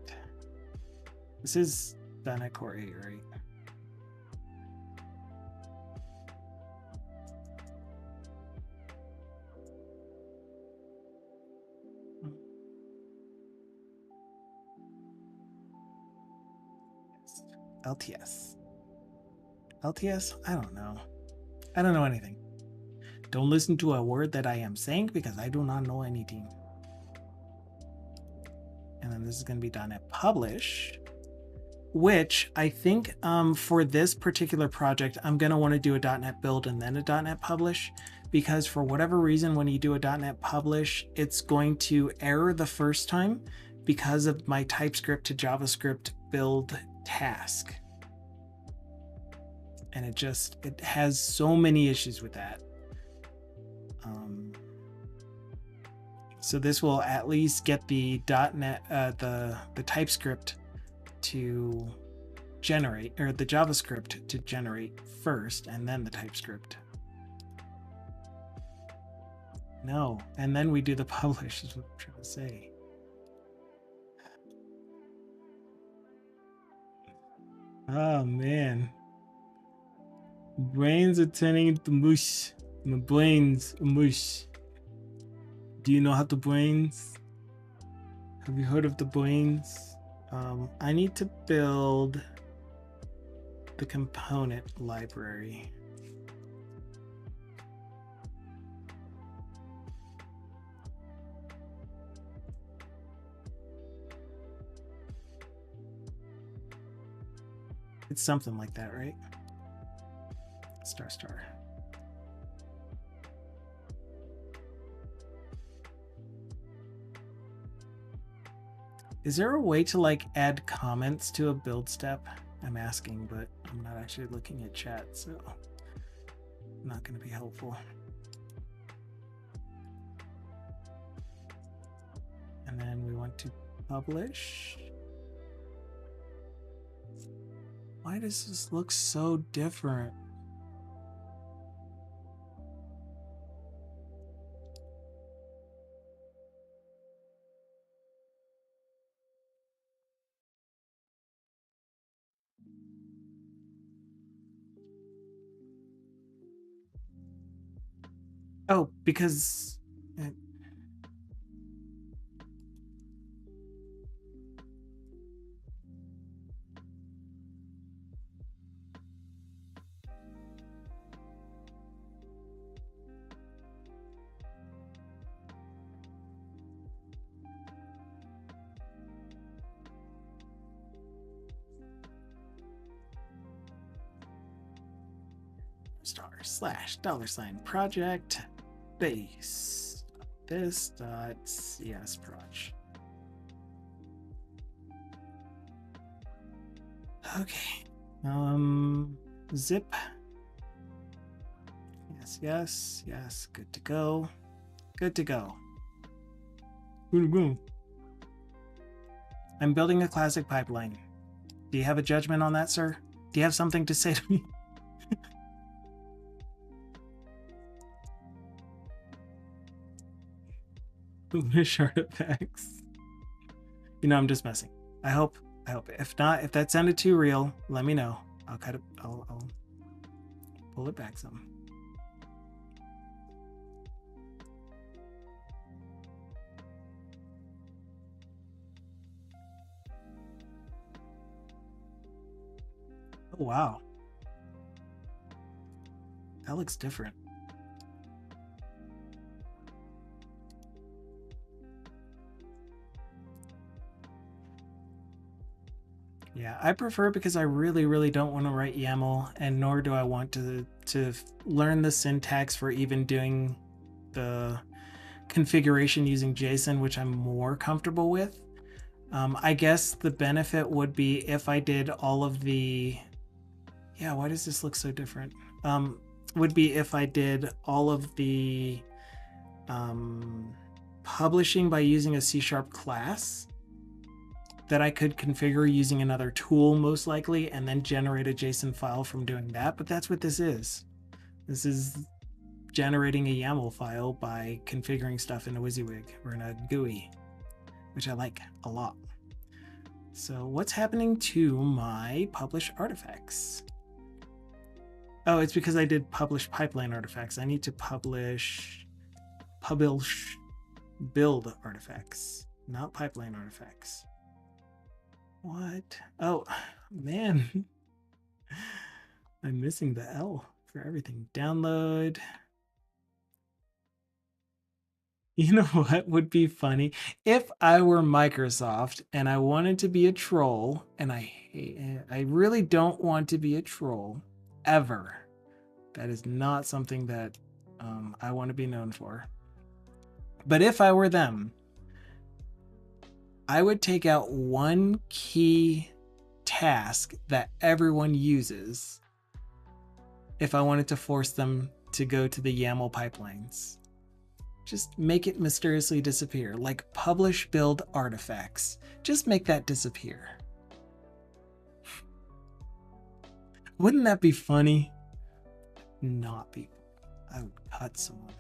This is .NET Core 8, right? LTS. LTS? I don't know. I don't know anything. Don't listen to a word that I am saying because I do not know anything. And then this is going to be .NET Publish, which I think for this particular project, I'm going to want to do a .NET Build and then a .NET Publish, because for whatever reason, when you do a .NET Publish, it's going to error the first time because of my TypeScript to JavaScript build task. And it has so many issues with that. So this will at least get the .NET, the TypeScript to generate, or the JavaScript to generate first, and then the TypeScript. No, and then we do the publish, is what I'm trying to say. Oh man. Brains are turning into mush. My brains are mush. Do you know how to brains? Have you heard of the brains? I need to build the component library. It's something like that, right? Star. Is there a way to like add comments to a build step? I'm asking, but I'm not actually looking at chat, so not going to be helpful. And then we want to publish. Why does this look so different? Oh, because $/$project base this dot cs proj. Okay. Zip. Yes. Good to go. Good to go. I'm building a classic pipeline. Do you have a judgment on that, sir? Do you have something to say to me? Wish artifacts. You know, I'm just messing. I hope. If not, if that sounded too real, let me know. I'll cut it. I'll pull it back some. Oh, wow. That looks different. Yeah, I prefer because I really don't want to write YAML, and nor do I want to learn the syntax for even doing the configuration using JSON, which I'm more comfortable with. I guess the benefit would be if I did all of the... Yeah, why does this look so different? Would be if I did all of the publishing by using a C# class that I could configure using another tool most likely, and then generate a JSON file from doing that. But that's what this is. This is generating a YAML file by configuring stuff in a WYSIWYG or in a GUI, which I like a lot. So what's happening to my publish artifacts? Oh, it's because I did publish pipeline artifacts. I need to publish build artifacts, not pipeline artifacts. What? Oh, man. I'm missing the L for everything. Download. You know what would be funny? If I were Microsoft and I wanted to be a troll, and I really don't want to be a troll ever. That is not something that I want to be known for. But if I were them, I would take out one key task that everyone uses if I wanted to force them to go to the YAML pipelines. Just make it mysteriously disappear, like publish build artifacts. Just make that disappear. Wouldn't that be funny? Not be. I would cut someone.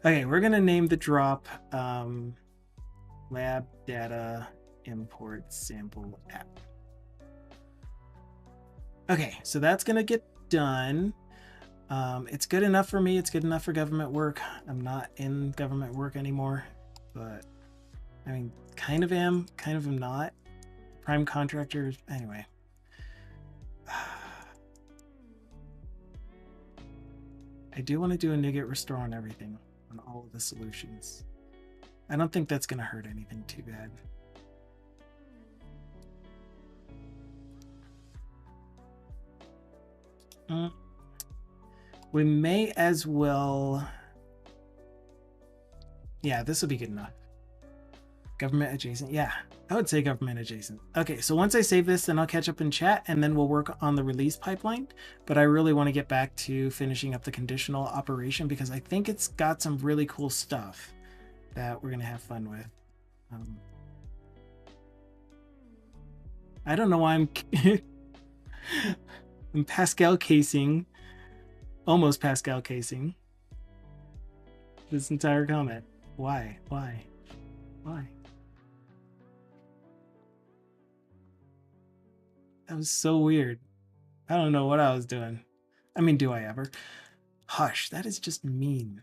Okay, we're gonna name the drop lab data import sample app. Okay, so that's gonna get done. It's good enough for me. It's good enough for government work. I'm not in government work anymore, but I mean, kind of am, kind of am not. Prime contractors, anyway. I do want to do a NuGet restore on everything, on all of the solutions. I don't think that's going to hurt anything too bad. We may as well... Yeah, this will be good enough. Government adjacent. Yeah, I would say government adjacent. Okay, so once I save this, then I'll catch up in chat and then we'll work on the release pipeline. But I really want to get back to finishing up the conditional operation because I think it's got some really cool stuff that we're going to have fun with. I don't know why I'm I'm Pascal casing, almost Pascal casing this entire comment. Why? That was so weird. I don't know what I was doing. I mean, do I ever? Hush, that is just mean.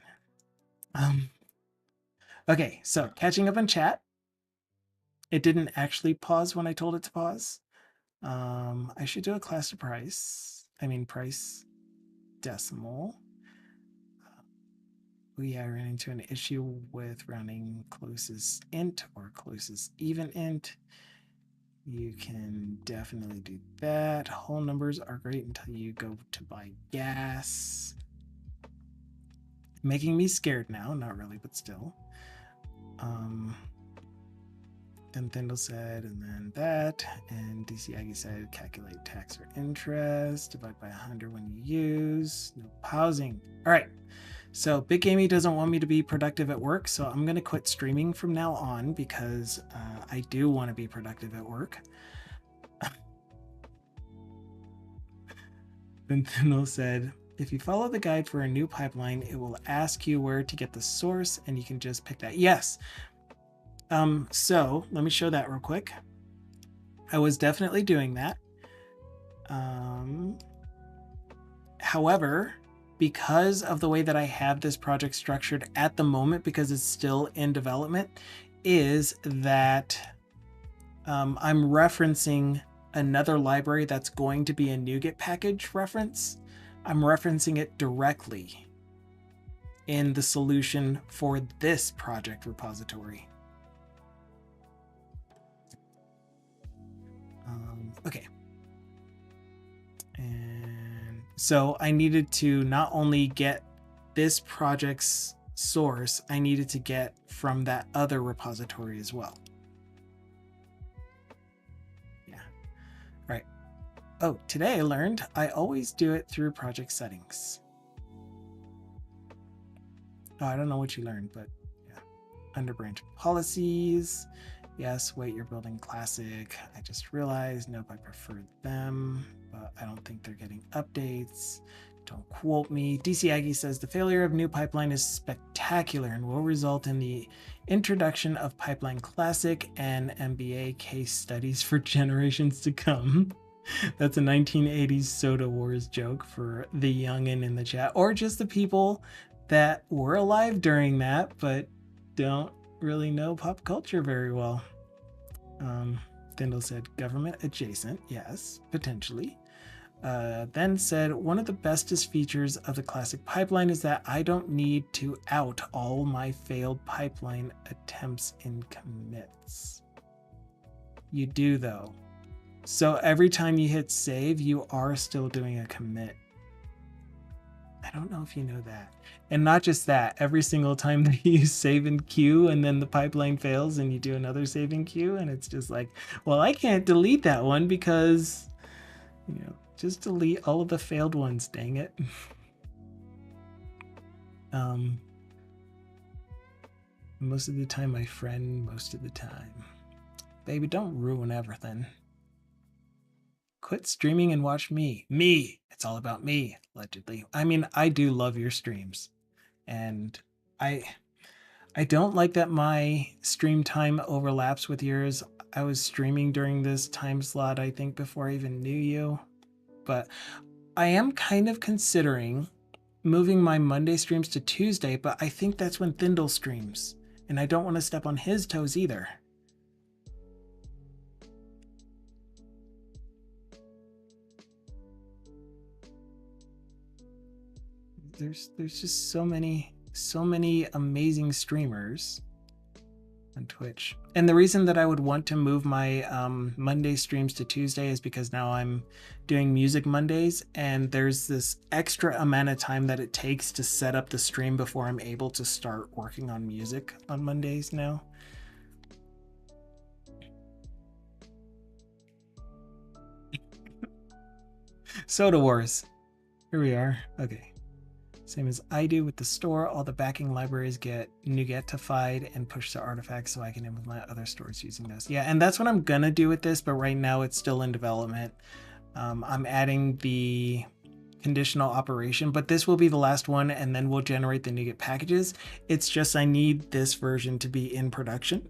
Okay, so catching up on chat. It didn't actually pause when I told it to pause. I should do a class to price. I mean, price decimal. We ran into an issue with rounding closest int or closest even int. You can definitely do that. Whole numbers are great until you go to buy gas. Making me scared now, not really, but still. Then Thindle said, and then that, and DC Aggie said, calculate tax or interest, divide by 100 when you use, no pausing. All right, so Big Gamey doesn't want me to be productive at work, so I'm going to quit streaming from now on because I do want to be productive at work. Then Thindle said, if you follow the guide for a new pipeline, it will ask you where to get the source, and you can just pick that. Yes. So let me show that real quick. I was definitely doing that. However, because of the way that I have this project structured at the moment, because it's still in development, is that I'm referencing another library that's going to be a NuGet package reference. I'm referencing it directly in the solution for this project repository. Okay. And so I needed to not only get this project's source, I needed to get from that other repository as well. Yeah. All right. Oh, today I learned I always do it through project settings. Oh, I don't know what you learned, but yeah. Under branch policies. Yes, wait, you're building classic. I just realized, nope, I prefer them, but I don't think they're getting updates. Don't quote me. DC Aggie says the failure of new pipeline is spectacular and will result in the introduction of pipeline classic and MBA case studies for generations to come. That's a 1980s Soda Wars joke for the youngin in the chat, or just the people that were alive during that, but don't really know pop culture very well. Thindle said government adjacent. Yes, potentially. Then said one of the bestest features of the classic pipeline is that I don't need to out all my failed pipeline attempts in commits. You do though. So every time you hit save, you are still doing a commit. I don't know if you know that. And not just that, every single time that you save in queue and then the pipeline fails and you do another save in queue, and it's just like, well, I can't delete that one because, you know, just delete all of the failed ones, dang it. Most of the time, my friend, most of the time. Baby, don't ruin everything. Quit streaming and watch me. Me! It's all about me, allegedly. I mean, I do love your streams. And I don't like that my stream time overlaps with yours. I was streaming during this time slot, I think, before I even knew you. But I am kind of considering moving my Monday streams to Tuesday, but I think that's when Thindle streams. And I don't want to step on his toes either. There's just so many amazing streamers on Twitch. And the reason that I would want to move my Monday streams to Tuesday is because now I'm doing Music Mondays, and there's this extra amount of time that it takes to set up the stream before I'm able to start working on music on Mondays now. Soda Wars. Here we are. Okay. Same as I do with the store, all the backing libraries get NuGetified and pushed to artifacts so I can implement other stores using this. Yeah, and that's what I'm gonna do with this, but right now it's still in development. I'm adding the conditional operation, but this will be the last one, and then we'll generate the NuGet packages. It's just I need this version to be in production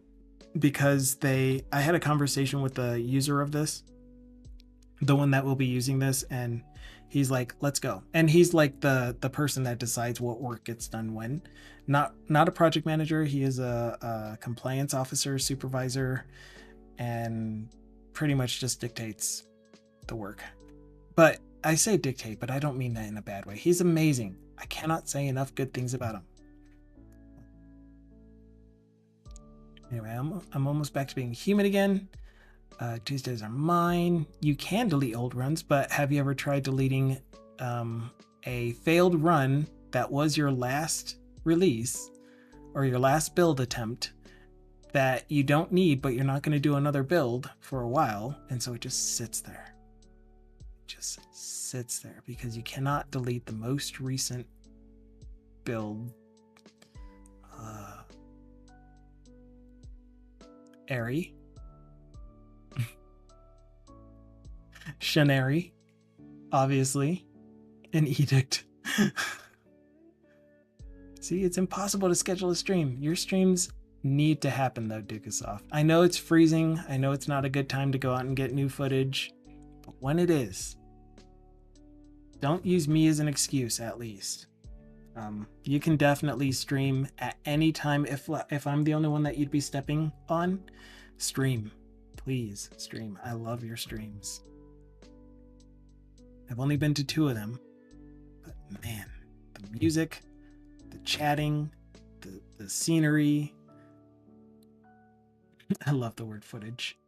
because I had a conversation with the user of this, the one that will be using this, and he's like, let's go. And he's like the person that decides what work gets done when. Not a project manager. He is a compliance officer, supervisor, and pretty much just dictates the work. But I say dictate, but I don't mean that in a bad way. He's amazing. I cannot say enough good things about him. Anyway, I'm almost back to being human again. Tuesdays are mine. You can delete old runs, but have you ever tried deleting a failed run that was your last release or your last build attempt that you don't need, but you're not going to do another build for a while, and so it just sits there. It just sits there because you cannot delete the most recent build. Airy. Shanary, obviously, an edict. See, it's impossible to schedule a stream. Your streams need to happen though, Dukasoft. I know it's freezing. I know it's not a good time to go out and get new footage, but when it is, don't use me as an excuse, at least. You can definitely stream at any time. If I'm the only one that you'd be stepping on, stream. Please stream. I love your streams. I've only been to 2 of them, but man, the music, the chatting, the scenery. I love the word footage.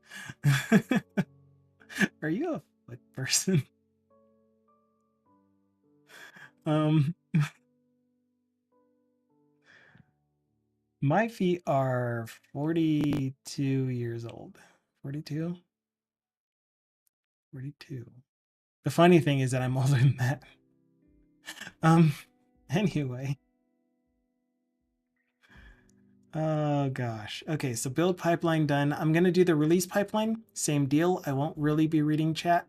Are you a foot person? My feet are 42 years old. 42? 42. The funny thing is that I'm older than that. Anyway. Oh gosh. Okay, so build pipeline done. I'm gonna do the release pipeline. Same deal. I won't really be reading chat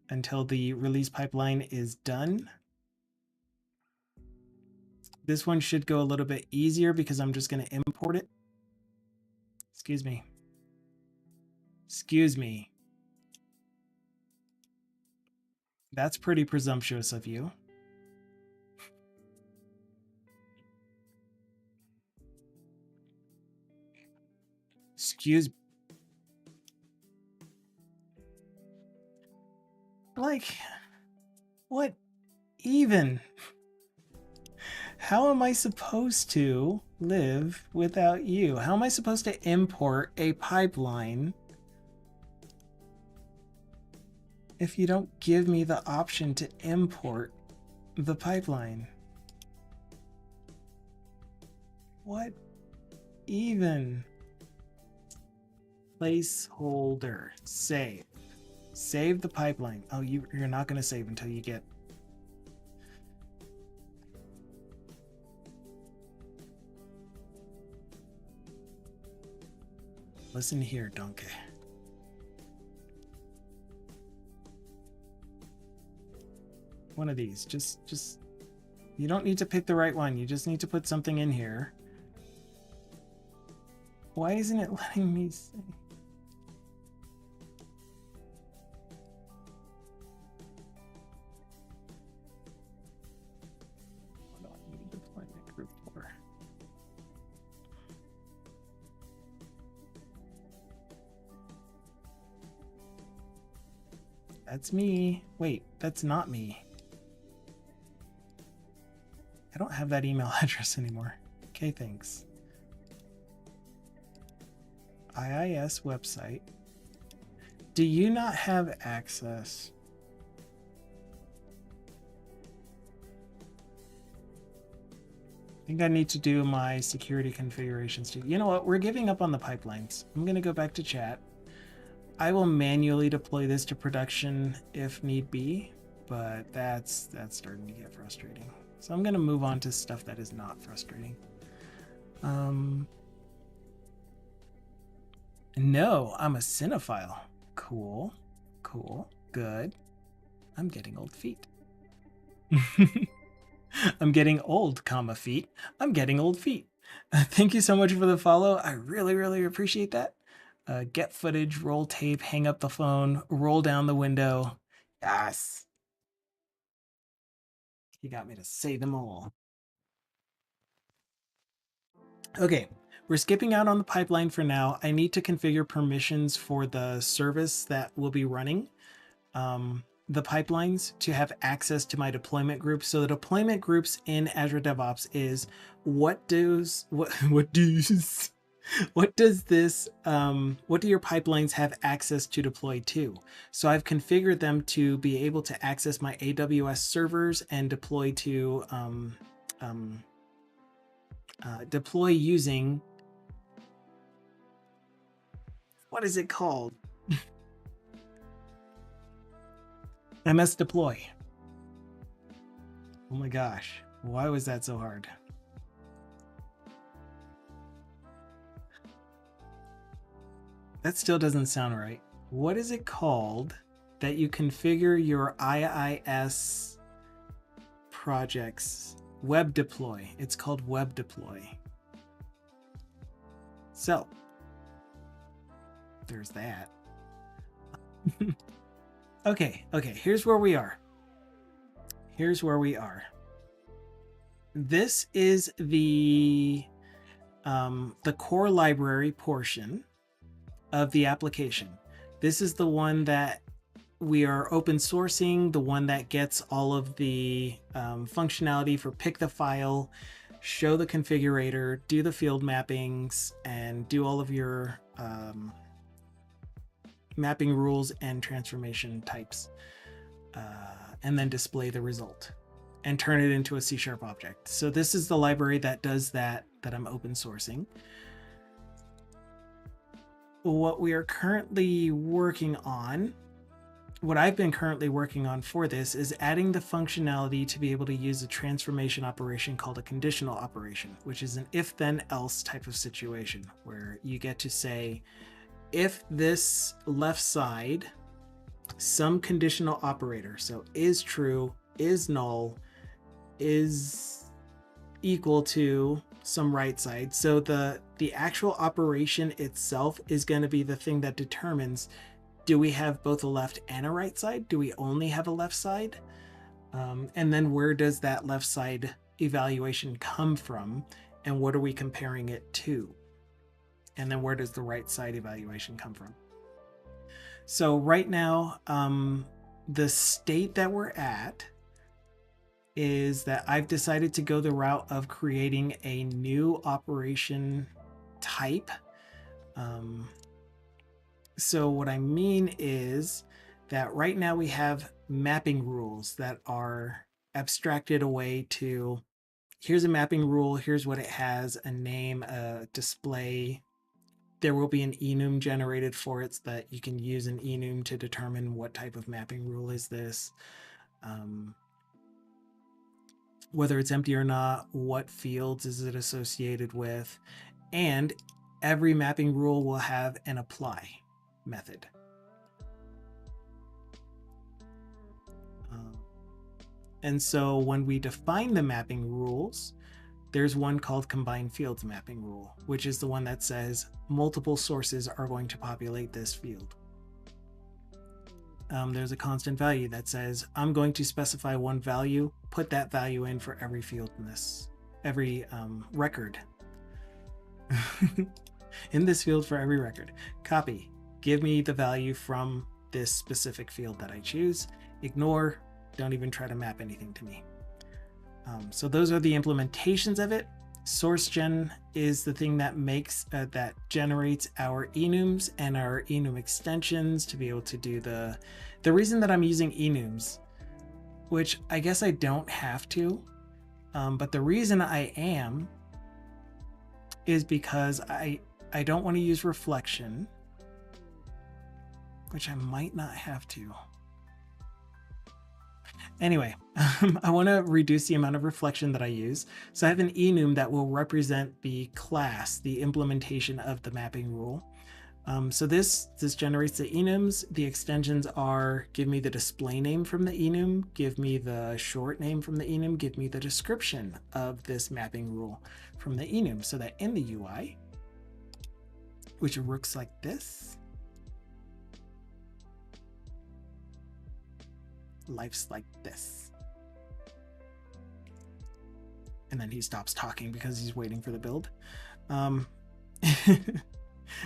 until the release pipeline is done. This one should go a little bit easier because I'm just gonna import it. Excuse me. Excuse me. That's pretty presumptuous of you. Excuse me. Like, what even? How am I supposed to live without you? How am I supposed to import a pipeline if you don't give me the option to import the pipeline? What even? Placeholder. Save. Save the pipeline. Oh, you're not going to save until you get... Listen here, donkey. One of these. Just you don't need to pick the right one. You just need to put something in here. Why isn't it letting me say? What do I need deployment group for? That's me. Wait, that's not me. I don't have that email address anymore. Okay, thanks. IIS website. Do you not have access? I think I need to do my security configurations too. You know what? We're giving up on the pipelines. I'm going to go back to chat. I will manually deploy this to production if need be, but that's starting to get frustrating. So I'm going to move on to stuff that is not frustrating. No, I'm a cinephile. Cool, good. I'm getting old feet. I'm getting old, feet. I'm getting old feet. Thank you so much for the follow. I really appreciate that. Get footage, roll tape, hang up the phone, roll down the window. Yes. You got me to say them all. Okay, we're skipping out on the pipeline for now. I need to configure permissions for the service that will be running the pipelines to have access to my deployment groups. So the deployment groups in Azure DevOps is what do your pipelines have access to deploy to? So I've configured them to be able to access my AWS servers and deploy to deploy using, what is it called? MS Deploy. Oh my gosh, why was that so hard? That still doesn't sound right. What is it called that you configure your IIS projects? Web deploy. It's called web deploy. So there's that. Okay, here's where we are. This is the core library portion of the application. This is the one that we are open sourcing, the one that gets all of the functionality for pick the file, show the configurator, do the field mappings, and do all of your mapping rules and transformation types, and then display the result and turn it into a C# object. So this is the library that does that I'm open sourcing. What we are currently working on, what I've been currently working on for this, is adding the functionality to be able to use a transformation operation called a conditional operation, which is an if then else type of situation where you get to say, if this left side, some conditional operator, so is true, is null, is equal to some right side. So the actual operation itself is going to be the thing that determines, do we have both a left and a right side? Do we only have a left side? And then where does that left side evaluation come from? And what are we comparing it to? And then where does the right side evaluation come from? So right now, the state that we're at is that I've decided to go the route of creating a new operation type. So what I mean is that right now we have mapping rules that are abstracted away to, here's a mapping rule, here's what it has, a name, a display. There will be an enum generated for it so that you can use an enum to determine what type of mapping rule is this. Whether it's empty or not, what fields is it associated with, and every mapping rule will have an apply method. And so when we define the mapping rules, there's one called combined fields mapping rule, which is the one that says multiple sources are going to populate this field. There's a constant value that says I'm going to specify one value, put that value in for every field in this, every record in this field for every record. Copy, give me the value from this specific field that I choose. Ignore, don't even try to map anything to me. So those are the implementations of it. SourceGen is the thing that makes that generates our enums and our enum extensions to be able to do the reason that I'm using enums, which I guess I don't have to, but the reason I am is because I don't want to use reflection, which I might not have to. Anyway, I want to reduce the amount of reflection that I use. So I have an enum that will represent the class, the implementation of the mapping rule. So this generates the enums. The extensions are give me the display name from the enum, give me the short name from the enum, give me the description of this mapping rule from the enum, so that in the UI, which looks like this, life's like this. And then he stops talking because he's waiting for the build.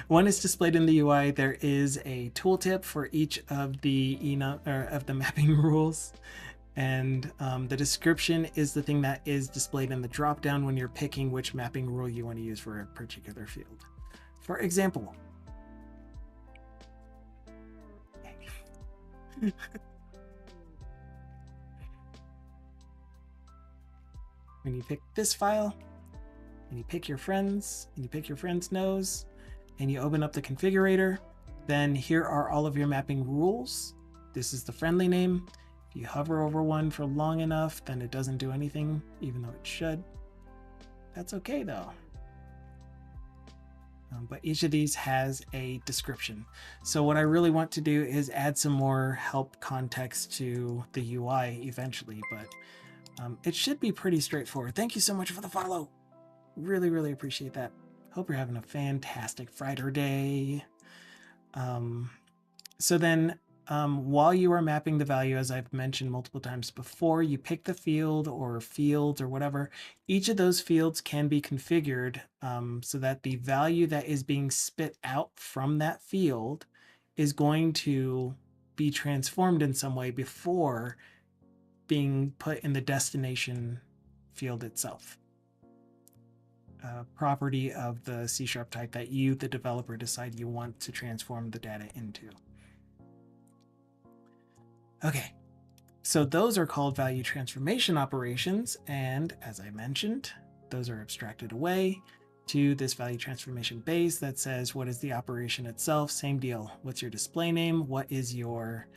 When it's displayed in the UI, there is a tooltip for each of the of the mapping rules, and the description is the thing that is displayed in the dropdown when you're picking which mapping rule you want to use for a particular field. For example, when you pick this file, and you pick your friends, and you pick your friend's nose, and you open up the configurator, then here are all of your mapping rules. This is the friendly name. If you hover over one for long enough, then it doesn't do anything, even though it should. That's okay though. But each of these has a description. So what I really want to do is add some more help context to the UI eventually, but it should be pretty straightforward. Thank you so much for the follow. Really, really appreciate that. Hope you're having a fantastic Friday. So then while you are mapping the value, as I've mentioned multiple times before, you pick the field or fields or whatever. Each of those fields can be configured so that the value that is being spit out from that field is going to be transformed in some way before being put in the destination field itself. Property of the C# type that you, the developer, decide you want to transform the data into. Okay, so those are called value transformation operations, and as I mentioned, those are abstracted away to this value transformation base that says what is the operation itself. Same deal. What's your display name? What is your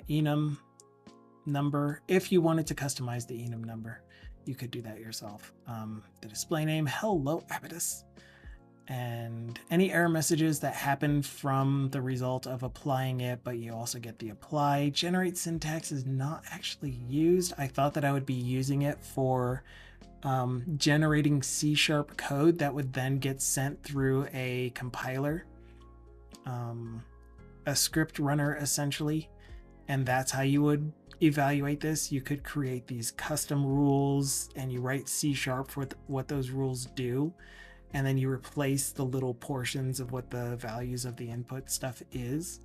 enum number? If you wanted to customize the enum number, you could do that yourself. The display name, hello Abatus, and any error messages that happen from the result of applying it, but you also get the apply. Generate syntax is not actually used. I thought that I would be using it for generating C# code that would then get sent through a compiler, a script runner essentially, and that's how you would evaluate this. You could create these custom rules and you write C# for what those rules do, and then you replace the little portions of what the values of the input stuff is,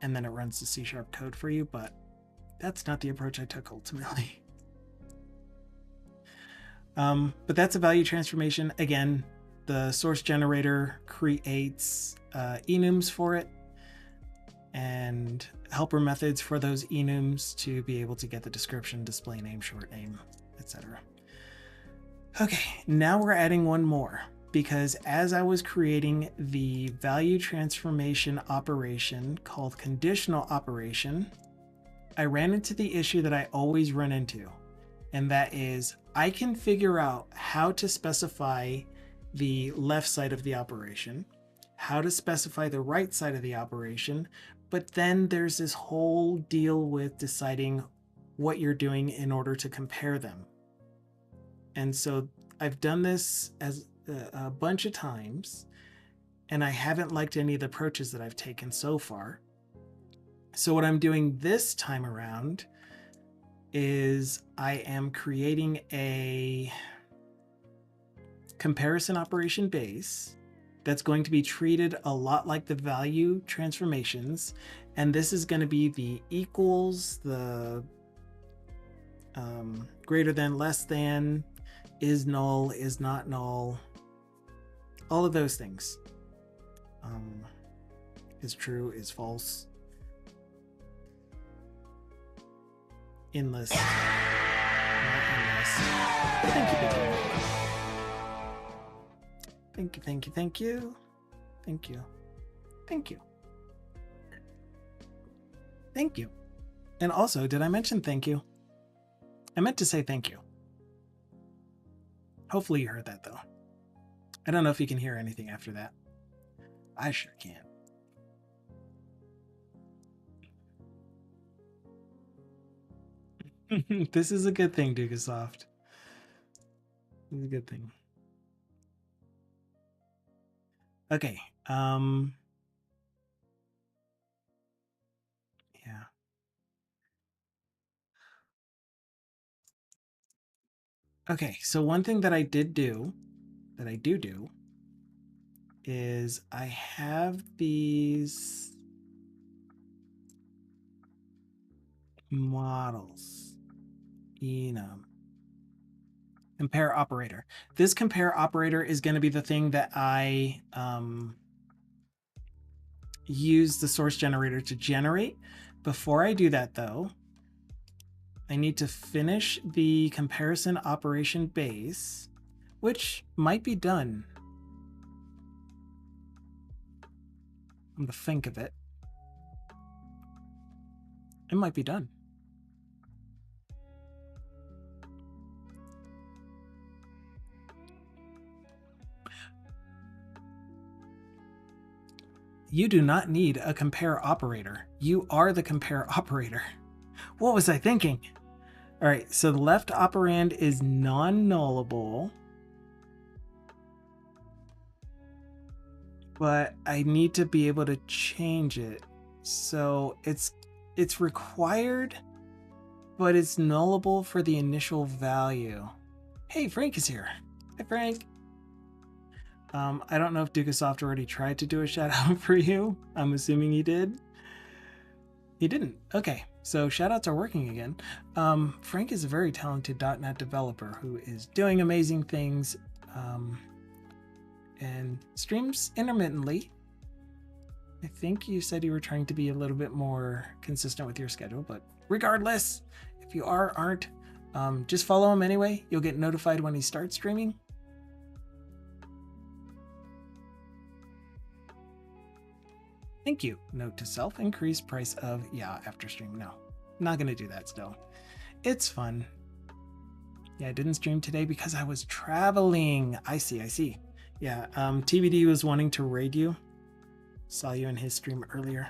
and then it runs the C# code for you. But that's not the approach I took ultimately. But that's a value transformation. Again, the source generator creates enums for it and helper methods for those enums to be able to get the description, display name, short name, etc. Okay, now we're adding one more, because as I was creating the value transformation operation called conditional operation, I ran into the issue that I always run into, and that is I can figure out how to specify the left side of the operation, how to specify the right side of the operation, but then there's this whole deal with deciding what you're doing in order to compare them. And so I've done this as a bunch of times, and I haven't liked any of the approaches that I've taken so far. So what I'm doing this time around is I am creating a comparison operation base that's going to be treated a lot like the value transformations. And this is going to be the equals, the greater than, less than, is null, is not null, all of those things. Is true, is false, endless, not endless. Thank you, thank you, thank you, thank you, thank you, thank you, thank you. And also, did I mention thank you? I meant to say thank you. Hopefully you heard that, though. I don't know if you can hear anything after that. I sure can. This is a good thing, Dugasoft. This is a good thing. Okay. Yeah. Okay, so one thing that I did do, that I do, is I have these models. Enum. Compare operator. This compare operator is going to be the thing that I use the source generator to generate. Before I do that, though, I need to finish the comparison operation base, which might be done. I'm going to think of it. It might be done. You do not need a compare operator. You are the compare operator. What was I thinking? All right, so the left operand is non-nullable, but I need to be able to change it. So it's required, but it's nullable for the initial value. Hey, Frank is here. Hi, Frank. I don't know if Dugasoft already tried to do a shout out for you. I'm assuming he did. He didn't. Okay, so shout outs are working again. Frank is a very talented .NET developer who is doing amazing things and streams intermittently. I think you said you were trying to be a little bit more consistent with your schedule, but regardless, if you aren't, just follow him anyway. You'll get notified when he starts streaming. Thank you. Note to self, increase price of, yeah, after stream. No, not gonna do that still. It's fun. Yeah, I didn't stream today because I was traveling. I see. Yeah, TBD was wanting to raid you. Saw you in his stream earlier.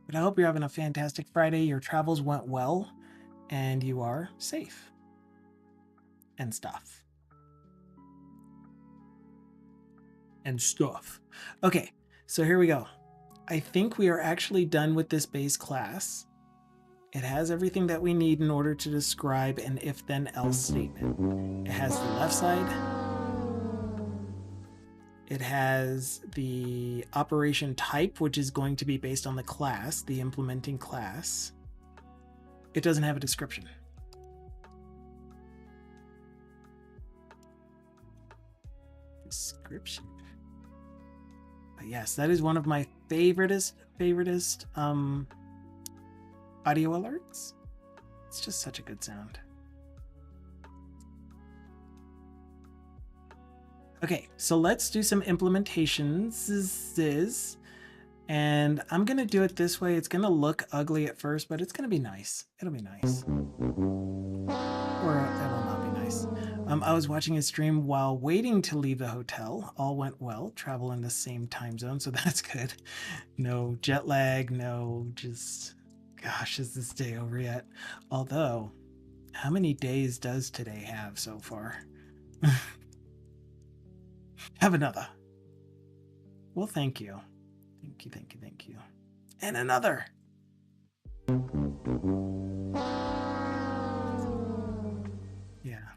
But I hope you're having a fantastic Friday. Your travels went well and you are safe and stuff. Okay, so here we go. I think we are actually done with this base class. It has everything that we need in order to describe an if-then-else statement. It has the left side. It has the operation type, which is going to be based on the class, the implementing class. It doesn't have a description. Description. But yes, that is one of my favoritist audio alerts. It's just such a good sound. Okay, so let's do some implementations. And I'm gonna do it this way. It's gonna look ugly at first, but it's gonna be nice. It'll be nice. Or it will not be nice. I was watching a stream while waiting to leave the hotel. All went well. Travel in the same time zone, so that's good. No jet lag, no just... Gosh, is this day over yet? Although, how many days does today have so far? Have another. Well, thank you. Thank you. And another. Yeah.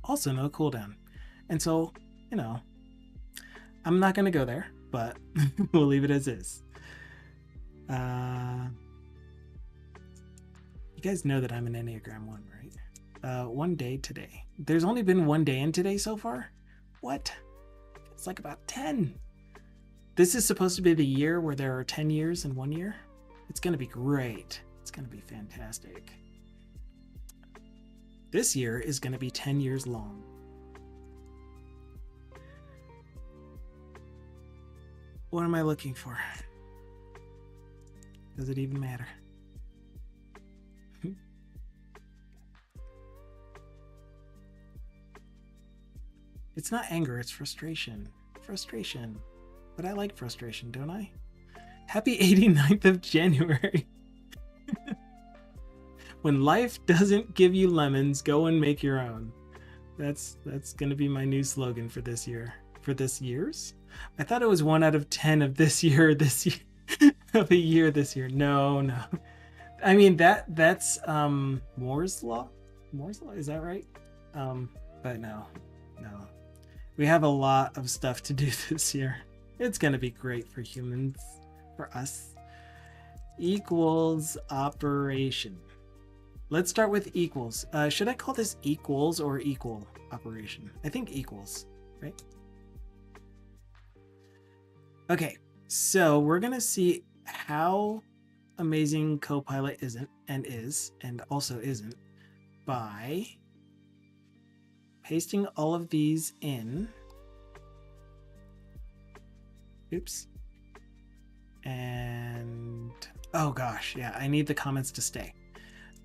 Also, no cooldown. And so, you know, I'm not going to go there, but we'll leave it as is. You guys know that I'm an Enneagram 1, right? 1 day today. There's only been 1 day in today so far? What? It's like about 10. This is supposed to be the year where there are 10 years in 1 year. It's going to be great. It's going to be fantastic. This year is going to be 10 years long. What am I looking for? Does it even matter? It's not anger, it's frustration. Frustration. But I like frustration, don't I? Happy 89th of January. When life doesn't give you lemons, go and make your own. That's gonna be my new slogan for this year. For this year's? I thought it was 1 out of 10 of this year of a year this year. No. I mean that's Moore's law? Moore's law, is that right? But no. We have a lot of stuff to do this year. It's gonna be great for humans, for us. Equals operation. Let's start with equals. Should I call this equals or equal operation? I think equals, right? Okay, so we're gonna see how amazing Copilot isn't and is and also isn't by pasting all of these in. Oops. And oh gosh, yeah, I need the comments to stay.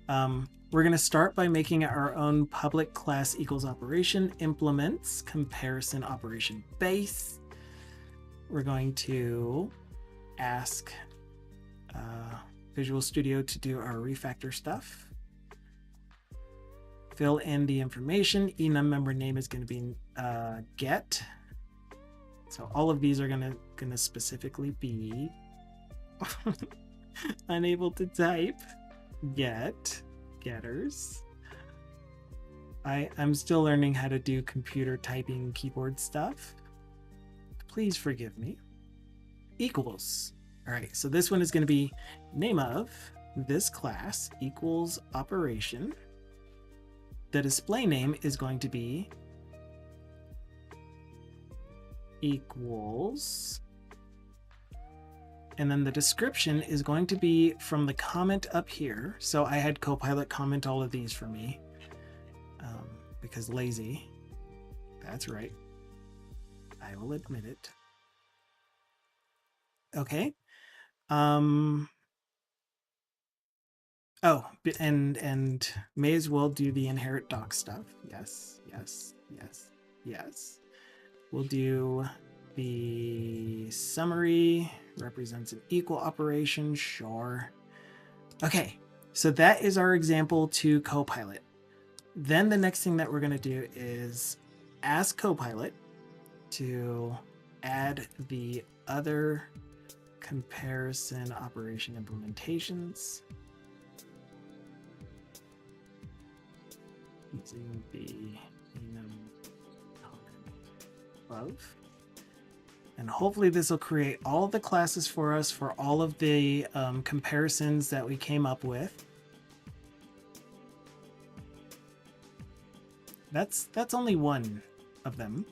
We're going to start by making our own public class equals operation implements comparison operation base. We're going to ask Visual Studio to do our refactor stuff. Fill in the information. Enum member name is going to be get. So all of these are going to specifically be unable to type. Getters. I'm still learning how to do computer typing keyboard stuff. Please forgive me. Equals. All right, so this one is going to be name of this class equals operation. The display name is going to be equals. And then the description is going to be from the comment up here. So I had Copilot comment all of these for me because lazy. That's right. I will admit it. Okay. Oh, and may as well do the inherit doc stuff. Yes. We'll do the summary represents an equal operation. Sure. Okay, so that is our example to Copilot. Then the next thing that we're going to do is ask Copilot to add the other comparison operation implementations using the above. And hopefully this will create all of the classes for us for all of the comparisons that we came up with. That's only one of them.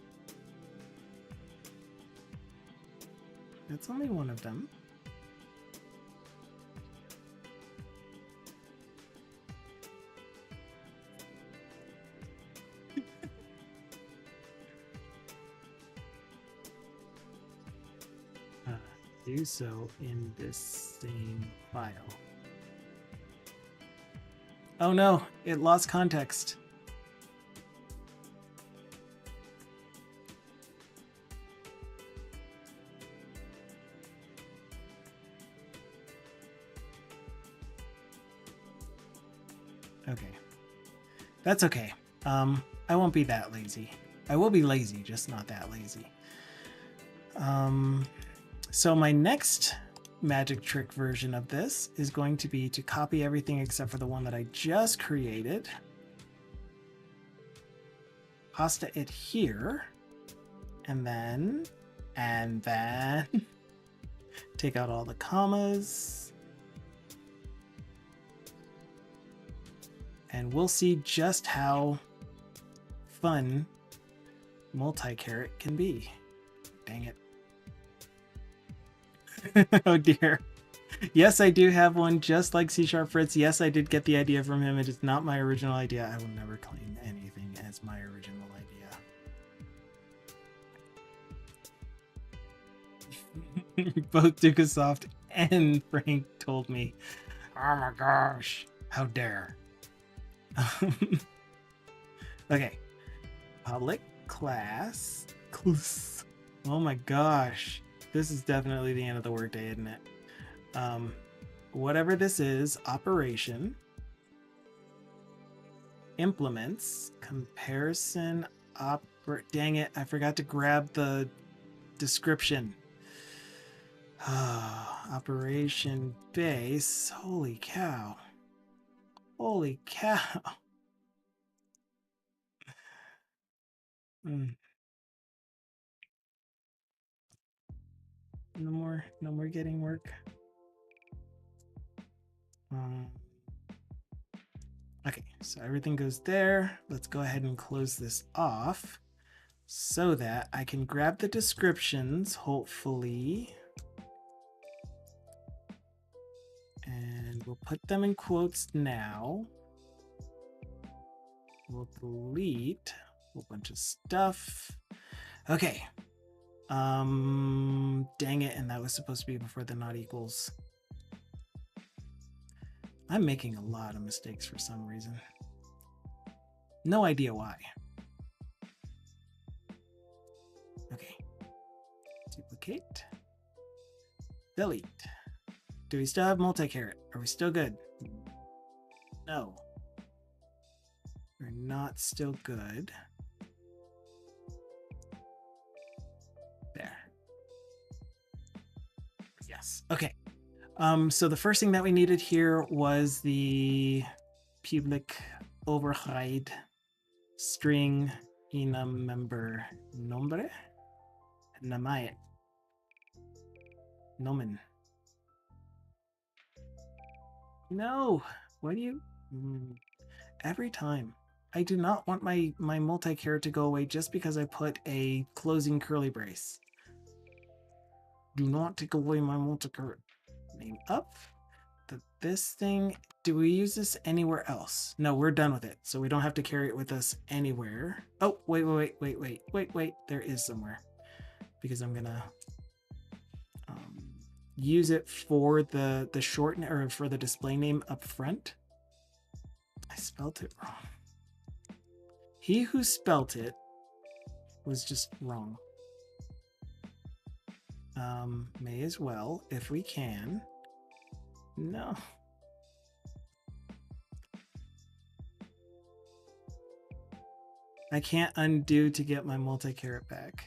That's only one of them. Do so in this same file. Oh no, it lost context. Okay, that's okay. I won't be that lazy. I will be lazy, just not that lazy. So my next magic trick version of this is going to be to copy everything except for the one that I just created. Pasta it here, and then take out all the commas. And we'll see just how fun multi-caret can be. Dang it. Oh dear. Yes, I do have one just like C# Fritz. Yes, I did get the idea from him. It is not my original idea. I will never claim anything as my original idea. Both Dukasoft and Frank told me. Oh my gosh. How dare. Okay. Public class. Oh my gosh. This is definitely the end of the workday, isn't it? Whatever this is, operation. Implements. Comparison. Dang it. I forgot to grab the description. Operation base. Holy cow. Holy cow. No more getting work. Okay, so everything goes there. Let's go ahead and close this off so that I can grab the descriptions, hopefully. And we'll put them in quotes now. We'll delete a whole bunch of stuff. Okay. Dang it, and that was supposed to be before the not equals. I'm making a lot of mistakes for some reason. No idea why. Okay. Duplicate. Delete. Do we still have multi-caret? Are we still good? No. We're not still good. There. Yes. Okay. So the first thing that we needed here was the public override string in a member nombre. Namae. Nomen. No. Why do you... Every time. I do not want my multi-caret to go away just because I put a closing curly brace. Do not take away my multi-caret. Name up. This thing, do we use this anywhere else? No, we're done with it, so we don't have to carry it with us anywhere. Oh, wait. There is somewhere. Because I'm gonna use it for the short or for the display name up front. I spelled it wrong. He who spelt it was just wrong. May as well, if we can. No. I can't undo to get my multi-caret back.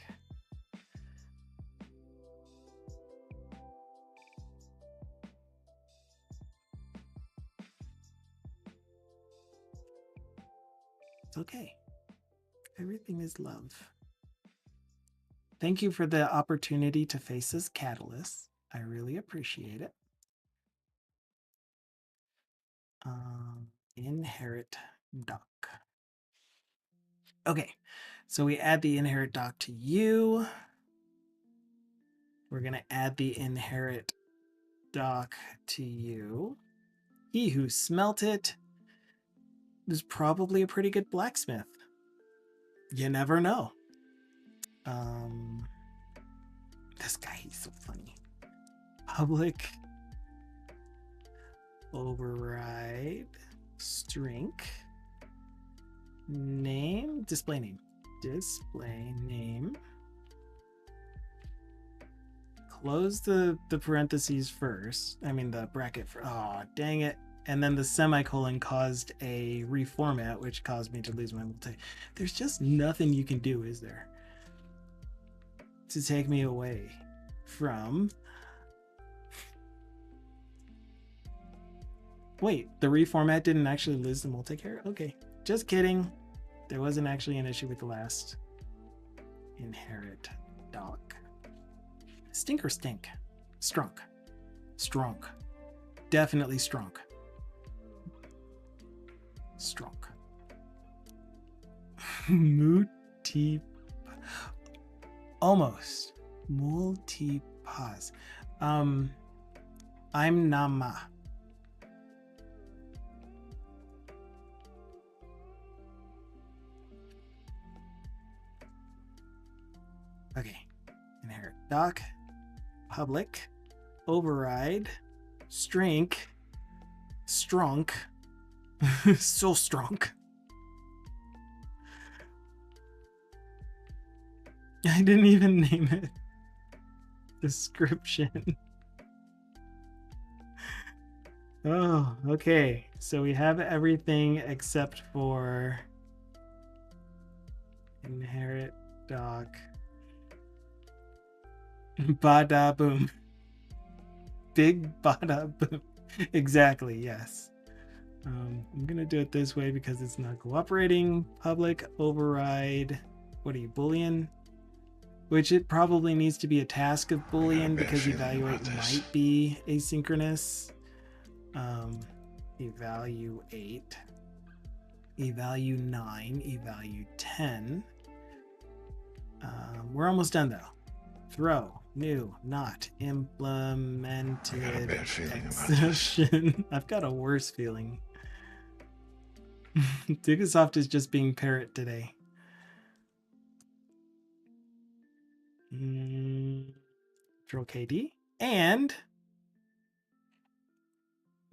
It's okay. Everything is love. Thank you for the opportunity to face this catalyst. I really appreciate it. Inherit doc. Okay, so we add the inherit doc to you. We're going to add the inherit doc to you. He who smelt it is probably a pretty good blacksmith. You never know. This guy, he's so funny. Public override string name, display name. Close the parentheses first. I mean the bracket for, oh, dang it. And then the semicolon caused a reformat, which caused me to lose my multi. There's just nothing you can do, is there? To take me away from... Wait, the reformat didn't actually lose the multi-caret? Okay, just kidding. There wasn't actually an issue with the last inherit doc. Stink or stink? Strunk. Strunk. Definitely strunk. Strunk. Almost. Multi-pause. I'm Nama. Okay. Inherit doc. public override strink strunk so strunk. I didn't even name it. Description. Oh, okay. So we have everything except for inherit doc. Bada boom. Big bada boom. Exactly, yes. I'm gonna do it this way because it's not cooperating. Public override. What are you, Boolean? Which it probably needs to be a task of Boolean because evaluate might be asynchronous. Evaluate, evalu 9, evalu 10. We're almost done though. Throw, new, not implemented exception. I've got a worse feeling. Tigasoft is just being parrot today. Throw KD. And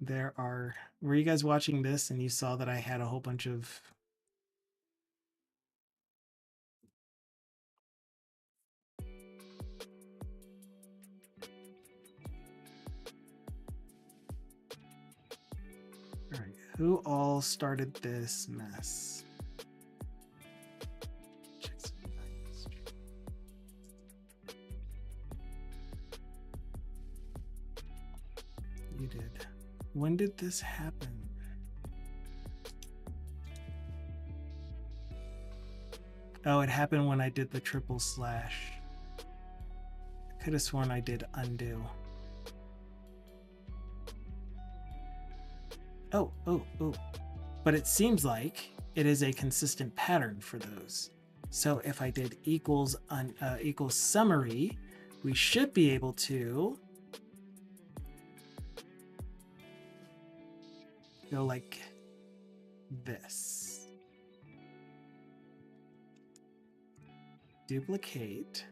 there are, were you guys watching this and you saw that I had a whole bunch of all right, who all started this mess? You did. When did this happen? Oh, it happened when I did the triple slash. I could have sworn I did undo. Oh. But it seems like it is a consistent pattern for those. So if I did equals summary, we should be able to go like this. Duplicate.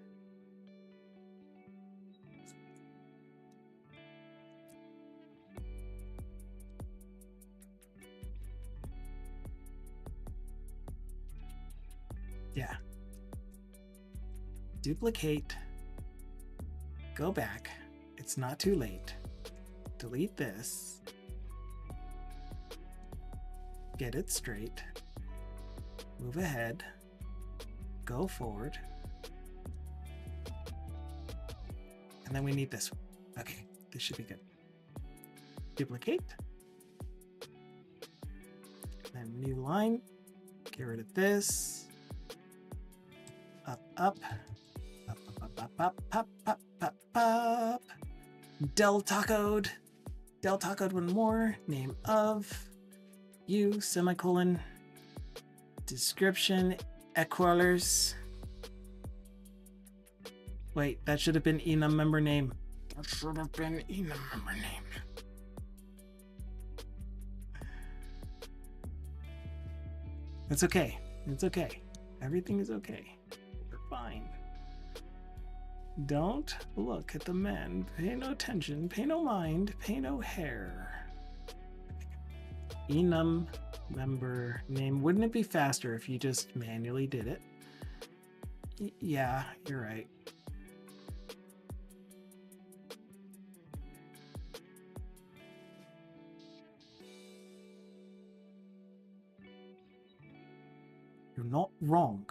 Yeah. Duplicate. Go back. It's not too late. Delete this. Get it straight. Move ahead. Go forward. And then we need this one. Okay, this should be good. Duplicate. Then new line. Get rid of this. Up. Del tacoed one more. Name of you, semicolon. Description, equalers. Wait, that should have been enum member name. That should have been enum member name. It's okay. It's okay. Everything is okay. We're fine. Don't look at the men. Pay no attention. Pay no mind. Pay no hair. Enum member name. Wouldn't it be faster if you just manually did it? Yeah, you're right. You're not wrong.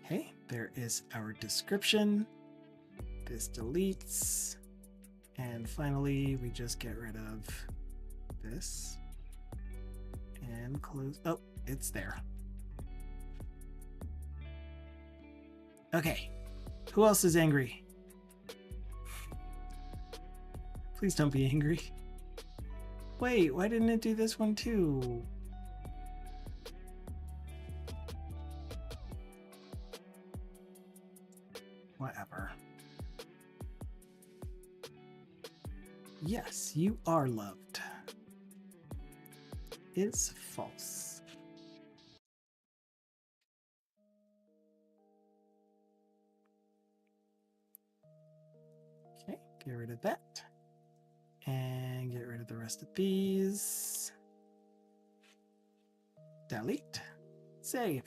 Okay, there is our description. This deletes. And finally, we just get rid of this and close. Oh, it's there. Okay, who else is angry? Please don't be angry. Wait, why didn't it do this one too? Whatever. Yes, you are loved. Is false. Okay, get rid of that. And get rid of the rest of these. Delete. Save.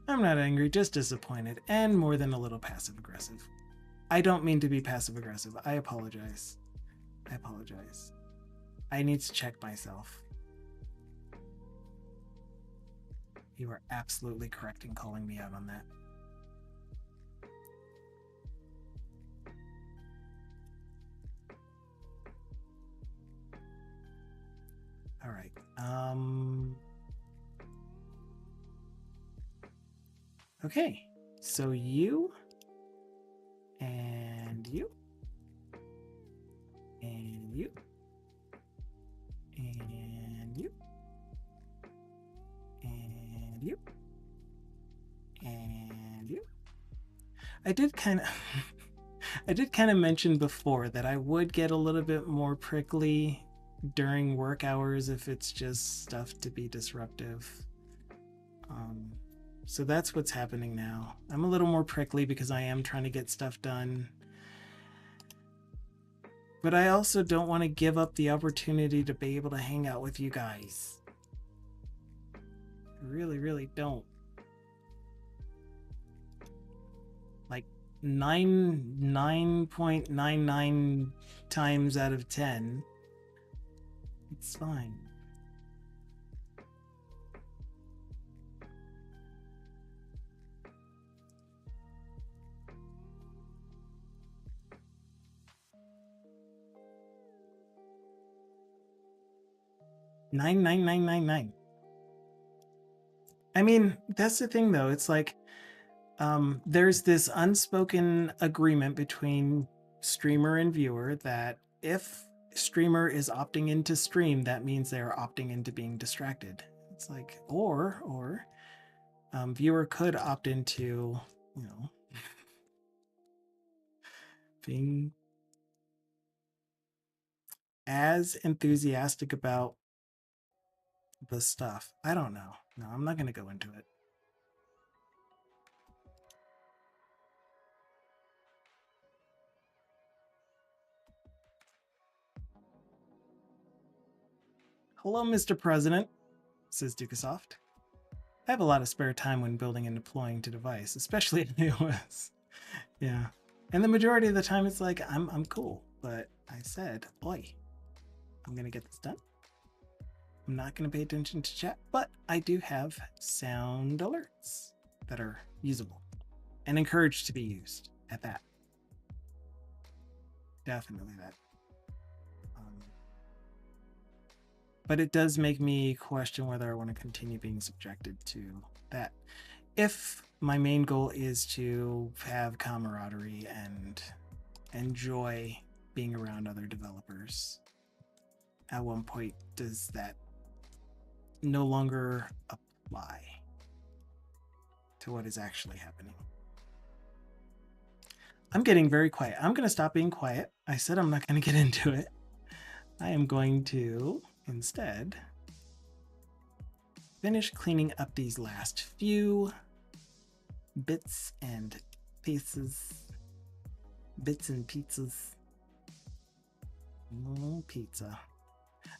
I'm not angry, just disappointed, and more than a little passive-aggressive. I don't mean to be passive-aggressive. I apologize. I apologize. I need to check myself. You are absolutely correct in calling me out on that. All right. Okay. So you and you and you and you and you and you. I did kind of mention before that I would get a little bit more prickly during work hours if it's just stuff to be disruptive. So that's what's happening now. I'm a little more prickly because I am trying to get stuff done. But I also don't want to give up the opportunity to be able to hang out with you guys. I really, really don't. Like 9.99 times out of 10, it's fine. Nine. I mean, that's the thing though. It's like there's this unspoken agreement between streamer and viewer that if streamer is opting into stream, that means they're opting into being distracted. It's like, or viewer could opt into, you know, being as enthusiastic about the stuff. I don't know. No, I'm not going to go into it. Hello, Mr. President, says Dukasoft. I have a lot of spare time when building and deploying to device, especially in iOS. Yeah. And the majority of the time it's like, I'm cool. But I said, oi, I'm going to get this done. I'm not going to pay attention to chat, but I do have sound alerts that are usable and encouraged to be used at that. Definitely that. But it does make me question whether I want to continue being subjected to that. If my main goal is to have camaraderie and enjoy being around other developers, at one point does that no longer apply to what is actually happening? I'm getting very quiet. I'm going to stop being quiet. I said I'm not going to get into it. I am going to instead finish cleaning up these last few bits and pieces. Bits and pizzas. Pizza.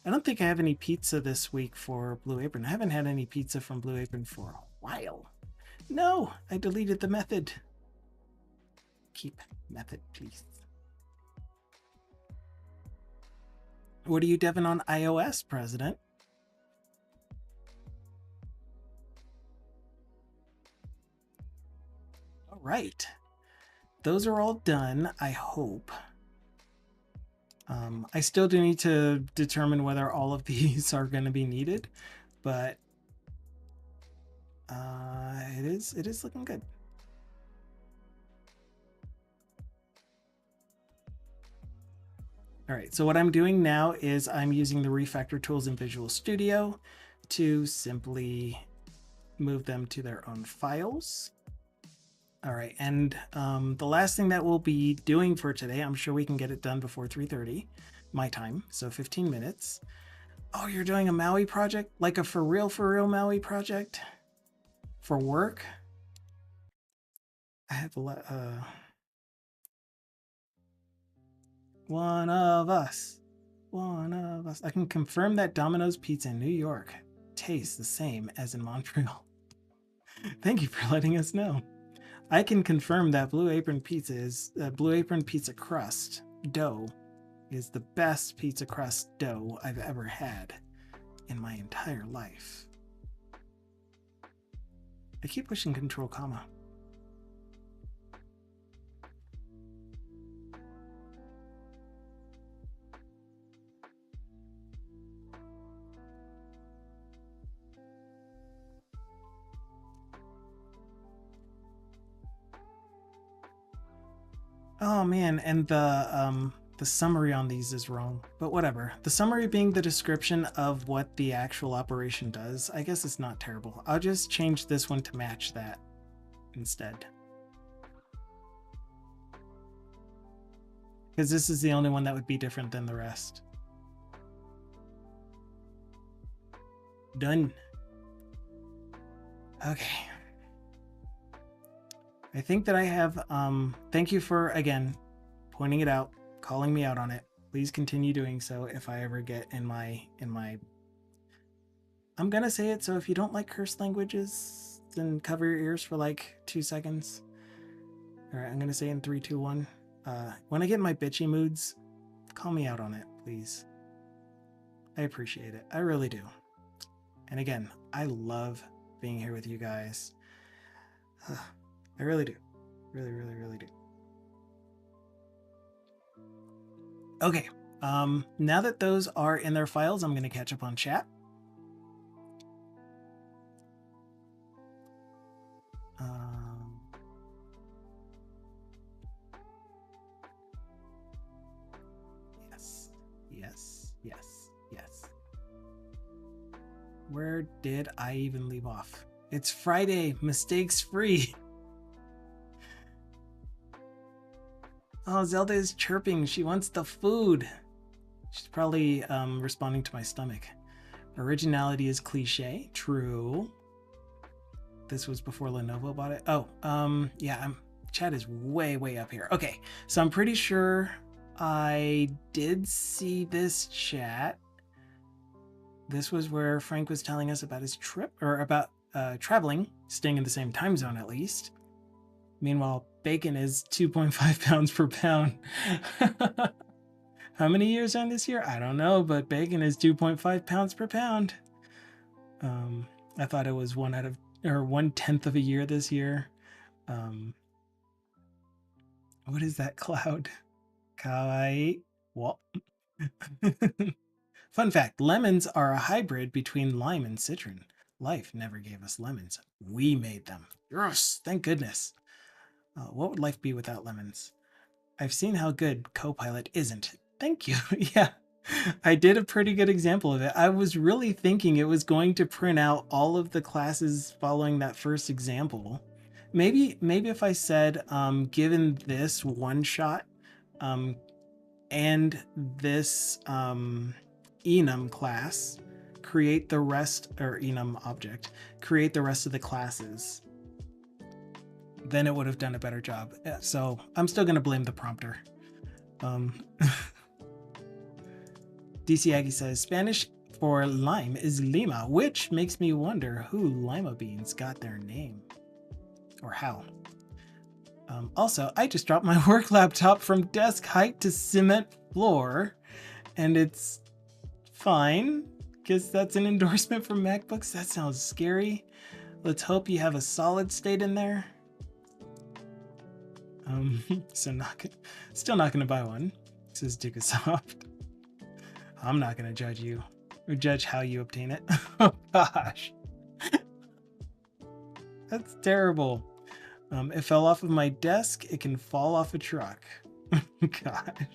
I don't think I have any pizza this week for Blue Apron. I haven't had any pizza from Blue Apron for a while. No, I deleted the method. Keep method, please. What are you deving on iOS, President? All right. Those are all done, I hope. I still do need to determine whether all of these are going to be needed, but it is looking good. All right, so what I'm doing now is I'm using the refactor tools in Visual Studio to simply move them to their own files. All right, and the last thing that we'll be doing for today, I'm sure we can get it done before 3:30 my time, so 15 minutes. Oh, you're doing a Maui project? Like a for real Maui project? For work? I have one of us. One of us. I can confirm that Domino's pizza in New York tastes the same as in Montreal. Thank you for letting us know. I can confirm that Blue Apron pizza crust dough is the best pizza crust dough I've ever had in my entire life. I keep pushing Control comma. Oh man, and the summary on these is wrong, but whatever. The summary being the description of what the actual operation does. I guess it's not terrible. I'll just change this one to match that instead. Because this is the only one that would be different than the rest. Done. Okay. I think that I have, thank you for, again, pointing it out, calling me out on it. Please continue doing so if I ever get in my, I'm gonna say it, so if you don't like cursed languages, then cover your ears for like 2 seconds. All right, I'm gonna say in 3, 2, 1. When I get in my bitchy moods, call me out on it, please. I appreciate it. I really do. And again, I love being here with you guys. I really do. Really, really, really do. Okay. Now that those are in their files, I'm going to catch up on chat. Yes, yes, yes, yes. Where did I even leave off? It's Friday, mistakes free. Oh, Zelda is chirping. She wants the food. She's probably responding to my stomach. Originality is cliche. True. This was before Lenovo bought it. Oh, yeah, chat is way, way up here. Okay, so I'm pretty sure I did see this chat. This was where Frank was telling us about his trip, or about traveling, staying in the same time zone at least. Meanwhile, bacon is 2.5 pounds per pound. How many years on this year? I don't know, but bacon is 2.5 pounds per pound. I thought it was 1/10 of a year this year. What is that cloud? Kawaii. What? Fun fact, lemons are a hybrid between lime and citron. Life never gave us lemons. We made them. Yes, thank goodness. What would life be without lemons? I've seen how good Copilot isn't. Thank you. Yeah, I did a pretty good example of it. I was really thinking it was going to print out all of the classes following that first example. Maybe if I said, given this one shot, and this enum class, create the rest, or enum object, create the rest of the classes, then it would have done a better job. So I'm still going to blame the prompter. DC Aggie says Spanish for lime is lima, which makes me wonder who lima beans got their name, or how. Also, I just dropped my work laptop from desk height to cement floor, and it's fine. Guess that's an endorsement for MacBooks. That sounds scary. Let's hope you have a solid state in there. So still not gonna buy one, says Dickasoft. I'm not gonna judge you or judge how you obtain it. Oh gosh, that's terrible. It fell off of my desk. It can fall off a truck. Gosh.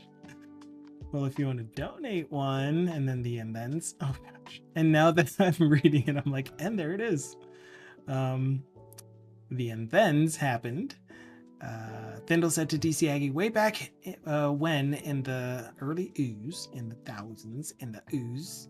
Well, if you want to donate one, and then the and thens. Oh gosh. And now that I'm reading it, I'm like, and there it is. The and thens happened. Thindle said to DC Aggie way back when in the early ooze, in the thousands, in the ooze,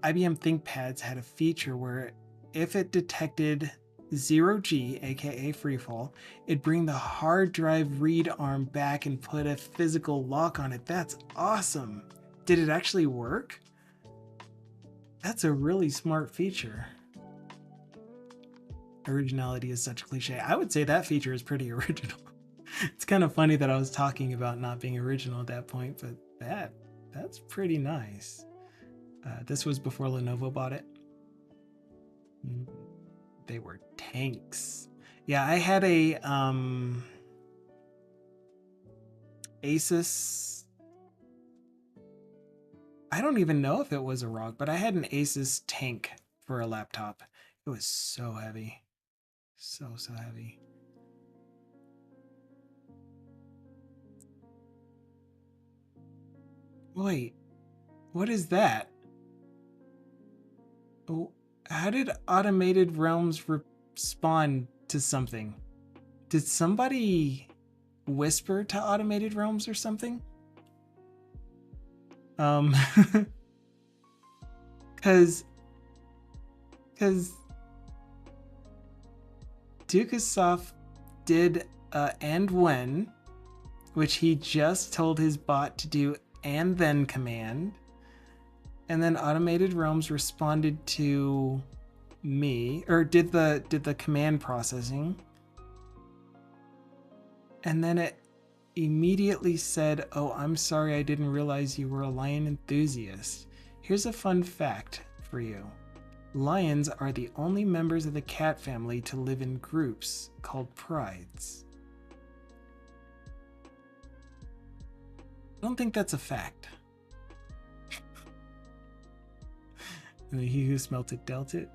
IBM ThinkPads had a feature where if it detected 0G, aka freefall, it'd bring the hard drive read arm back and put a physical lock on it. That's awesome. Did it actually work? That's a really smart feature. Originality is such a cliche. I would say that feature is pretty original. It's kind of funny that I was talking about not being original at that point, but that's pretty nice. This was before Lenovo bought it. They were tanks. Yeah, I had a Asus. I don't even know if it was a ROG, but I had an Asus tank for a laptop. It was so heavy. So heavy. Wait, what is that? Oh, how did Automated Realms respond to something? Did somebody whisper to Automated Realms or something? Cause Dukasoft did and when, which he just told his bot to do and then command, and then Automated Realms responded to me, or did the command processing, and then it immediately said, "Oh, I'm sorry, I didn't realize you were a lion enthusiast. Here's a fun fact for you. Lions are the only members of the cat family to live in groups called prides." I don't think that's a fact. And he who smelt it dealt it.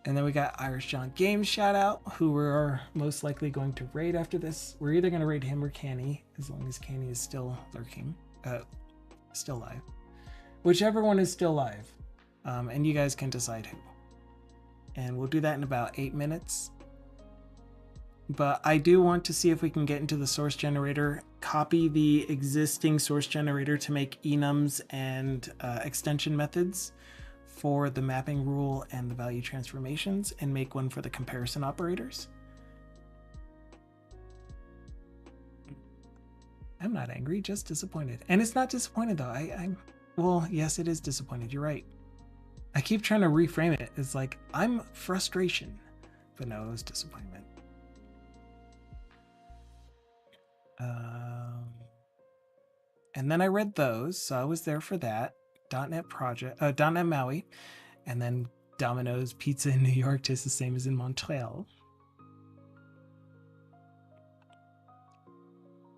And then we got Irish John Games shout out, who we're most likely going to raid after this. We're either going to raid him or Canny, as long as Canny is still lurking, still live. Whichever one is still live. And you guys can decide who. And we'll do that in about 8 minutes. But I do want to see if we can get into the source generator, copy the existing source generator to make enums and extension methods for the mapping rule and the value transformations, and make one for the comparison operators. I'm not angry, just disappointed. And it's not disappointed though. I'm well, yes, it is disappointed. You're right. I keep trying to reframe it. It's like, I'm frustration, but no, it was disappointment. And then I read those, so I was there for that. .NET project, .NET Maui, and then Domino's Pizza in New York tastes the same as in Montreal.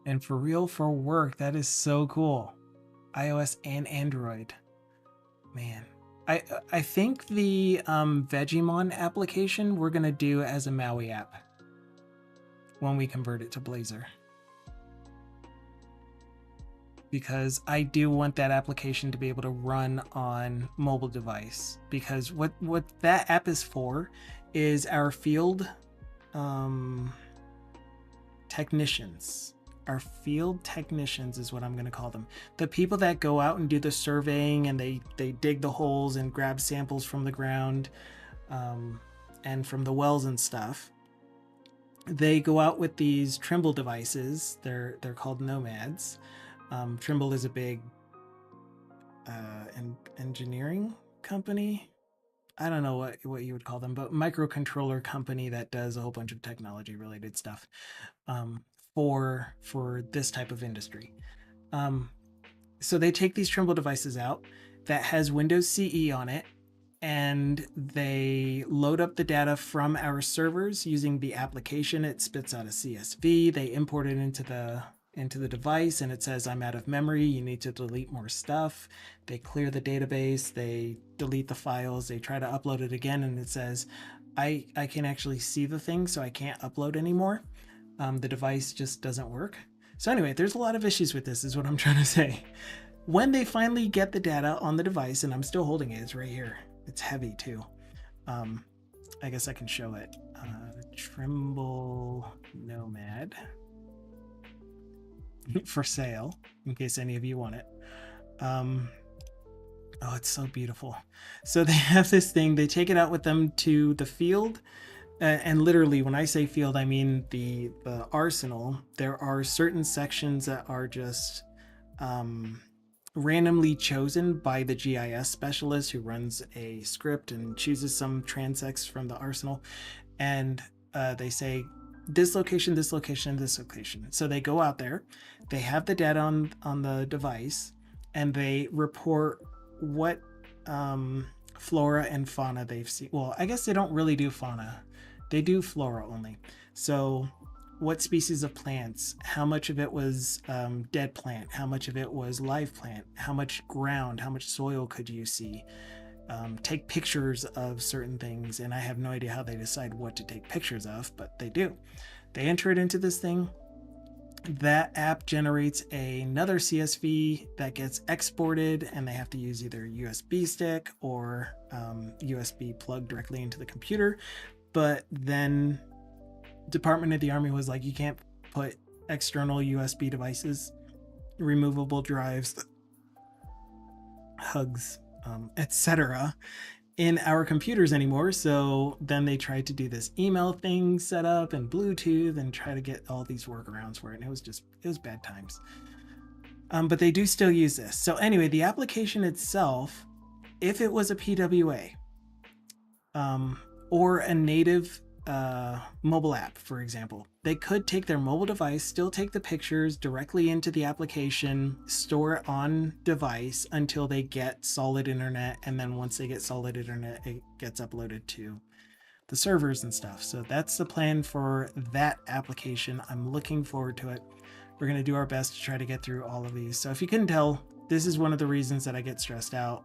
And for real, for work, that is so cool. iOS and Android. Man, I think the Vegemon application we're gonna do as a Maui app when we convert it to Blazor. Because I do want that application to be able to run on mobile device. Because what that app is for is our field technicians. Our field technicians is what I'm going to call them. The people that go out and do the surveying, and they dig the holes and grab samples from the ground and from the wells and stuff. They go out with these Trimble devices. They're called Nomads. Trimble is a big engineering company. I don't know what you would call them, but microcontroller company that does a whole bunch of technology related stuff for this type of industry. So they take these Trimble devices out that has Windows CE on it, and they load up the data from our servers using the application. It spits out a CSV. They import it into the device, and it says, I'm out of memory, you need to delete more stuff. They clear the database, they delete the files, they try to upload it again, and it says, I can actually see the thing, so I can't upload anymore. The device just doesn't work. So anyway, there's a lot of issues with this, is what I'm trying to say. When they finally get the data on the device, and I'm still holding it, it's right here. It's heavy too. I guess I can show it. Trimble Nomad. For sale, in case any of you want it. Oh, it's so beautiful. So they have this thing, they take it out with them to the field, and literally when I say field, I mean the arsenal. There are certain sections that are just randomly chosen by the GIS specialist who runs a script and chooses some transects from the arsenal, and they say this location, this location, this location. So they go out there, they have the data on the device, and they report what flora and fauna they've seen. Well, I guess they don't really do fauna, they do flora only. So what species of plants, how much of it was dead plant, how much of it was live plant, how much ground, how much soil could you see, take pictures of certain things. And I have no idea how they decide what to take pictures of, but they do. They enter it into this thing. That app generates another CSV that gets exported, and they have to use either USB stick or USB plug directly into the computer. But then Department of the Army was like, you can't put external USB devices, removable drives, hugs, etc. in our computers anymore. So then they tried to do this email thing set up and Bluetooth and try to get all these workarounds for it. And it was bad times. But they do still use this. So anyway, the application itself, if it was a PWA or a native mobile app, for example, they could take their mobile device, still take the pictures directly into the application, store it on device until they get solid internet, and then once they get solid internet, it gets uploaded to the servers and stuff. So that's the plan for that application. I'm looking forward to it. We're going to do our best to try to get through all of these. So if you couldn't tell, this is one of the reasons that I get stressed out.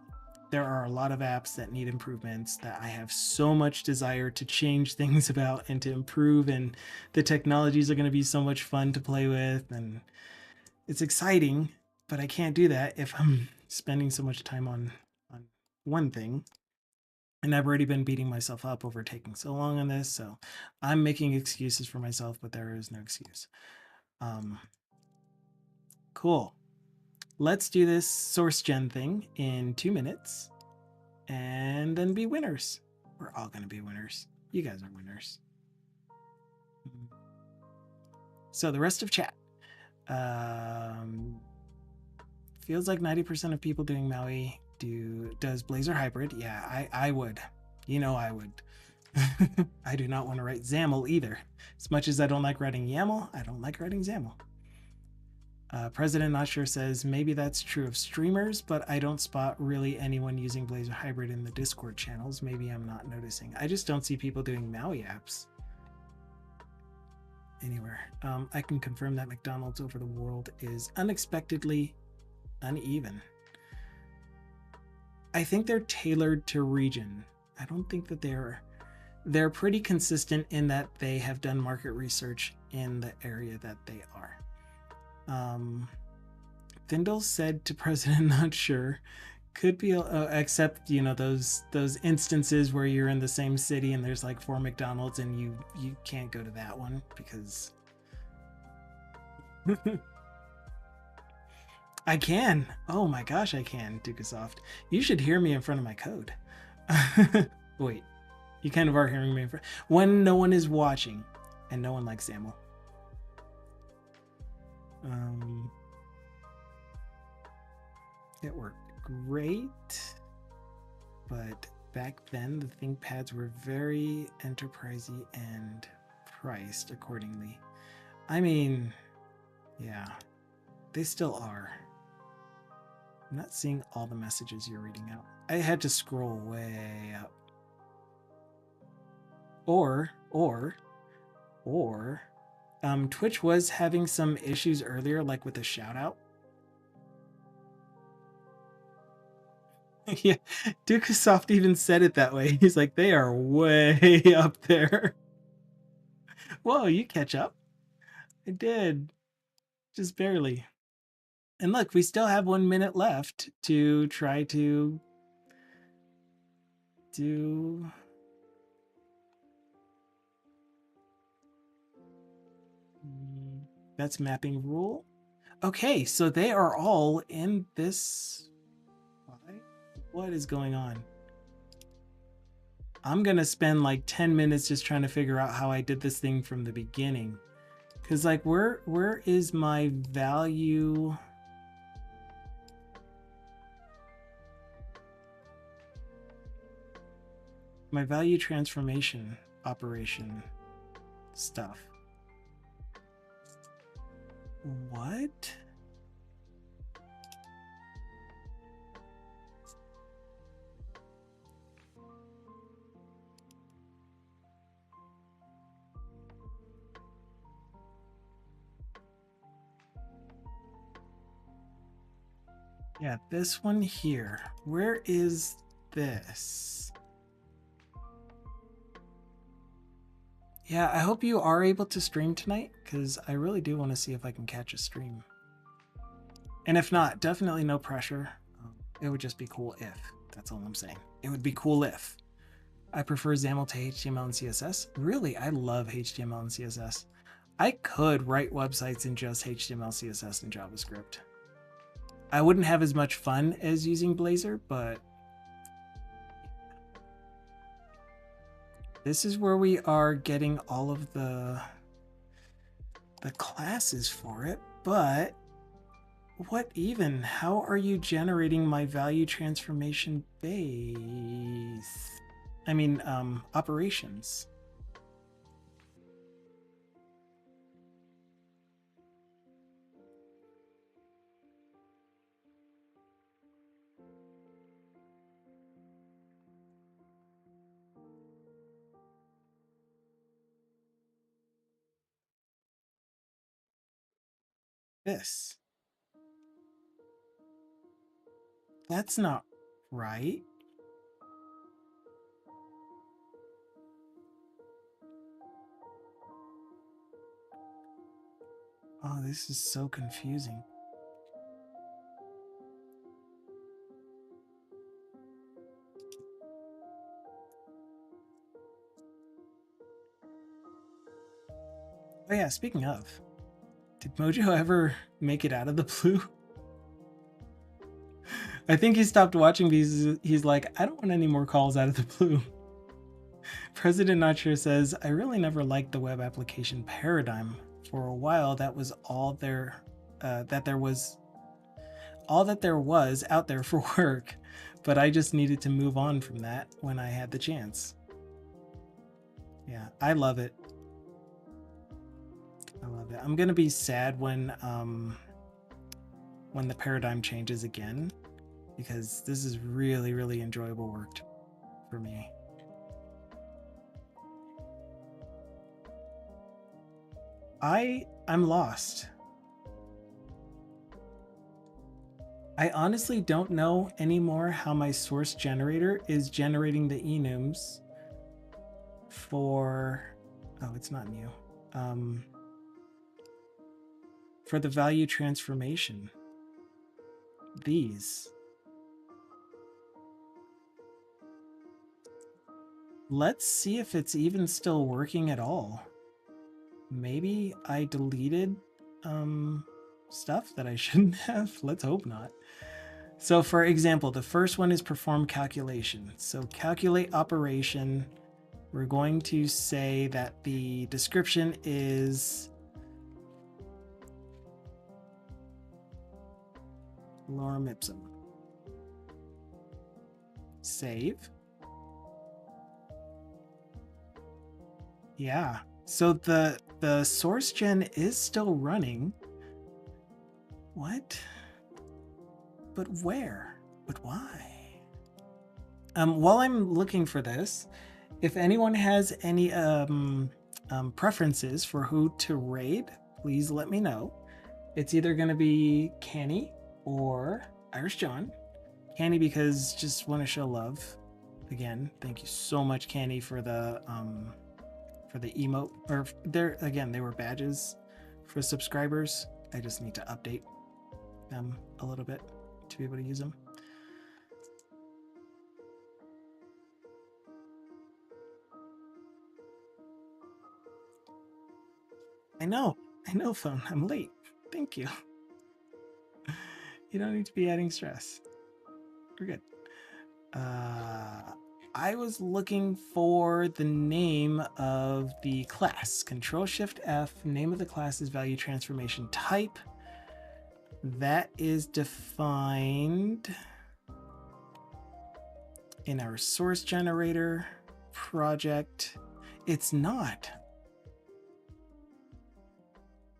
There are a lot of apps that need improvements that I have so much desire to change things about and to improve, and the technologies are going to be so much fun to play with, and it's exciting, but I can't do that if I'm spending so much time on one thing. And I've already been beating myself up over taking so long on this, so I'm making excuses for myself, but there is no excuse. Cool. Let's do this source gen thing in 2 minutes and then be winners. We're all going to be winners. You guys are winners. So the rest of chat. Feels like 90% of people doing Maui does Blazor hybrid. Yeah, I would. You know I would. I do not want to write XAML either. As much as I don't like writing YAML, I don't like writing XAML. President Not Sure says, maybe that's true of streamers, but I don't spot really anyone using Blazor hybrid in the Discord channels. Maybe I'm not noticing. I just don't see people doing Maui apps anywhere. I can confirm that McDonald's over the world is unexpectedly uneven. I think they're tailored to region. I don't think that they're pretty consistent in that they have done market research in the area that they are. Findle said to President Not Sure, could be except those instances where you're in the same city and there's like 4 McDonald's and you can't go to that one because I can. Oh my gosh, I can. Dukasoft, you should hear me in front of my code. Wait, you kind of are hearing me in front when no one is watching, and no one likes XAML. It worked great, but back then the ThinkPads were very enterprisey and priced accordingly. I mean, yeah, they still are. I'm not seeing all the messages you're reading out. I had to scroll way up. Or Twitch was having some issues earlier, like with a shout out. Yeah, Dukasoft even said it that way. He's like, they are way up there. Whoa, you catch up? I did, just barely. And look, we still have 1 minute left to try to do. That's mapping rule. Okay, so they are all in this. What is going on? I'm gonna spend like 10 minutes just trying to figure out how I did this thing from the beginning. Cause like where is my value? My value transformation operation stuff. What? Yeah, this one here. Where is this? Yeah, I hope you are able to stream tonight, because I really do want to see if I can catch a stream. And if not, definitely no pressure. It would just be cool if. That's all I'm saying. It would be cool if. I prefer XAML to HTML and CSS. Really, I love HTML and CSS. I could write websites in just HTML, CSS, and JavaScript. I wouldn't have as much fun as using Blazor, but this is where we are getting all of the classes for it. But what even? How are you generating my value transformation base? I mean, operations. This. That's not right. Oh, this is so confusing. Oh yeah, speaking of, did Mojo ever make it out of the blue? I think he stopped watching because he's like, I don't want any more calls out of the blue. President Not Sure says, I really never liked the web application paradigm. For a while, that was all there was out there for work, but I just needed to move on from that when I had the chance. Yeah, I love it. I love it. I'm gonna be sad when the paradigm changes again, because this is really, really enjoyable work for me. I'm lost. I honestly don't know anymore how my source generator is generating the enums for, oh, it's not new, for the value transformation. These. Let's see if it's even still working at all. Maybe I deleted stuff that I shouldn't have. Let's hope not. So for example, the first one is perform calculation. So calculate operation. We're going to say that the description is lorem ipsum. Save. Yeah. So the source gen is still running. What? But where? But why? While I'm looking for this, if anyone has any preferences for who to raid, please let me know. It's either going to be Canny or Irish John. Canny because just want to show love. Again, thank you so much, Canny, for the emote. Or they were badges for subscribers. I just need to update them a little bit to be able to use them. I know, phone. I'm late. Thank you. You don't need to be adding stress. We're good. I was looking for the name of the class. Control Shift F, name of the class is value transformation type. That is defined in our source generator project. It's not.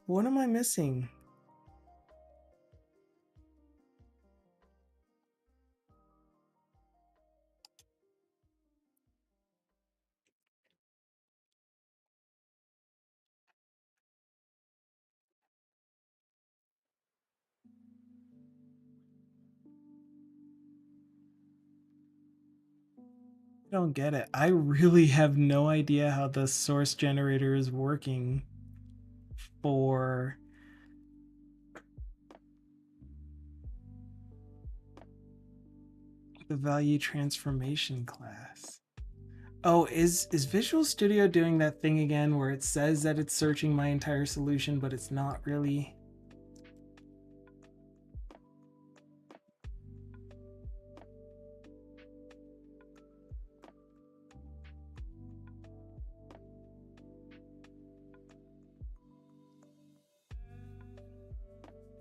What am I missing? I don't get it. I really have no idea how the source generator is working for the value transformation class. Oh, is Visual Studio doing that thing again where it says that it's searching my entire solution, but it's not really?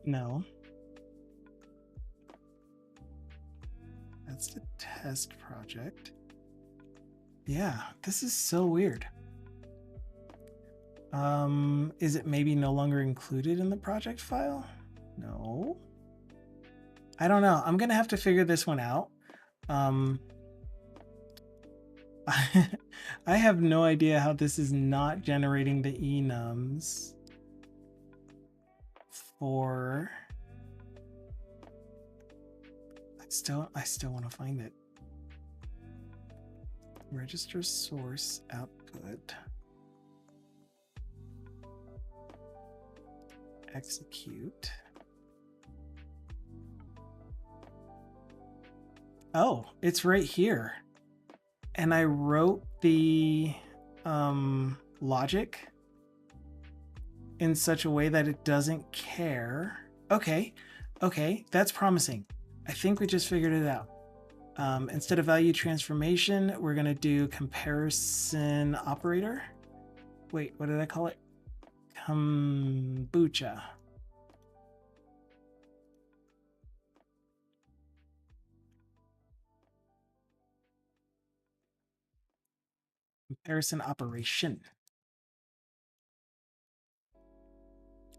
No. That's the test project. Yeah, this is so weird. Is it maybe no longer included in the project file? No. I don't know. I'm gonna have to figure this one out. I have no idea how this is not generating the enums for. I still want to find it. Register source output. Execute. Oh, it's right here. And I wrote the logic in such a way that it doesn't care. Okay, that's promising. I think we just figured it out. Instead of value transformation, we're gonna do comparison operator. Wait, what did I call it? Kombucha. Comparison operation.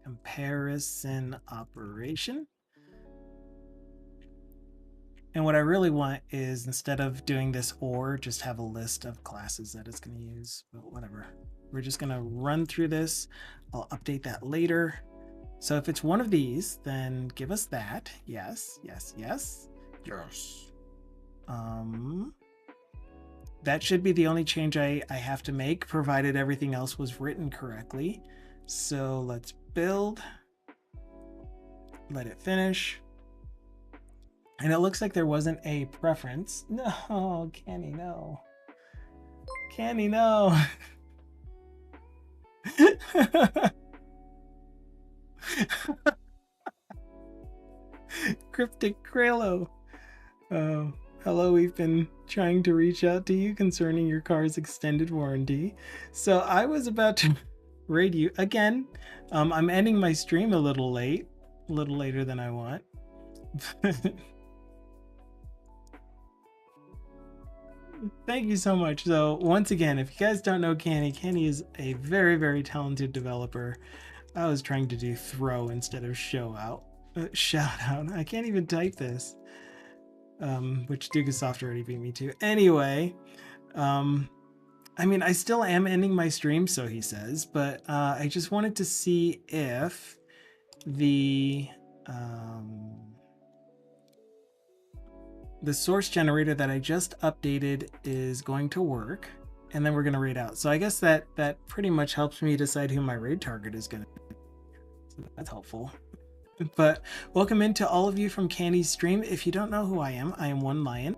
Comparison operation. And what I really want is, instead of doing this or, just have a list of classes that it's going to use. But whatever. We're just going to run through this. I'll update that later. So if it's one of these, then give us that. Yes, yes, yes. Yes. That should be the only change I have to make, provided everything else was written correctly. So let's build. Let it finish. And it looks like there wasn't a preference. No, Kenny, no. Kenny, no. Cryptic Kralo. Oh, hello, we've been trying to reach out to you concerning your car's extended warranty. So I was about to raid you again. I'm ending my stream a little later than I want. Thank you so much. So once again, if you guys don't know Kenny, Kenny is a very, very talented developer. I was trying to do throw instead of shout out. I can't even type this. Which Dugasoft already beat me to. Anyway, I mean, I still am ending my stream, so he says, but I just wanted to see if the source generator that I just updated is going to work, and then we're going to raid out. So I guess that pretty much helps me decide who my raid target is going to be. So that's helpful. But welcome into all of you from Candy's stream. If you don't know who I am One Lion,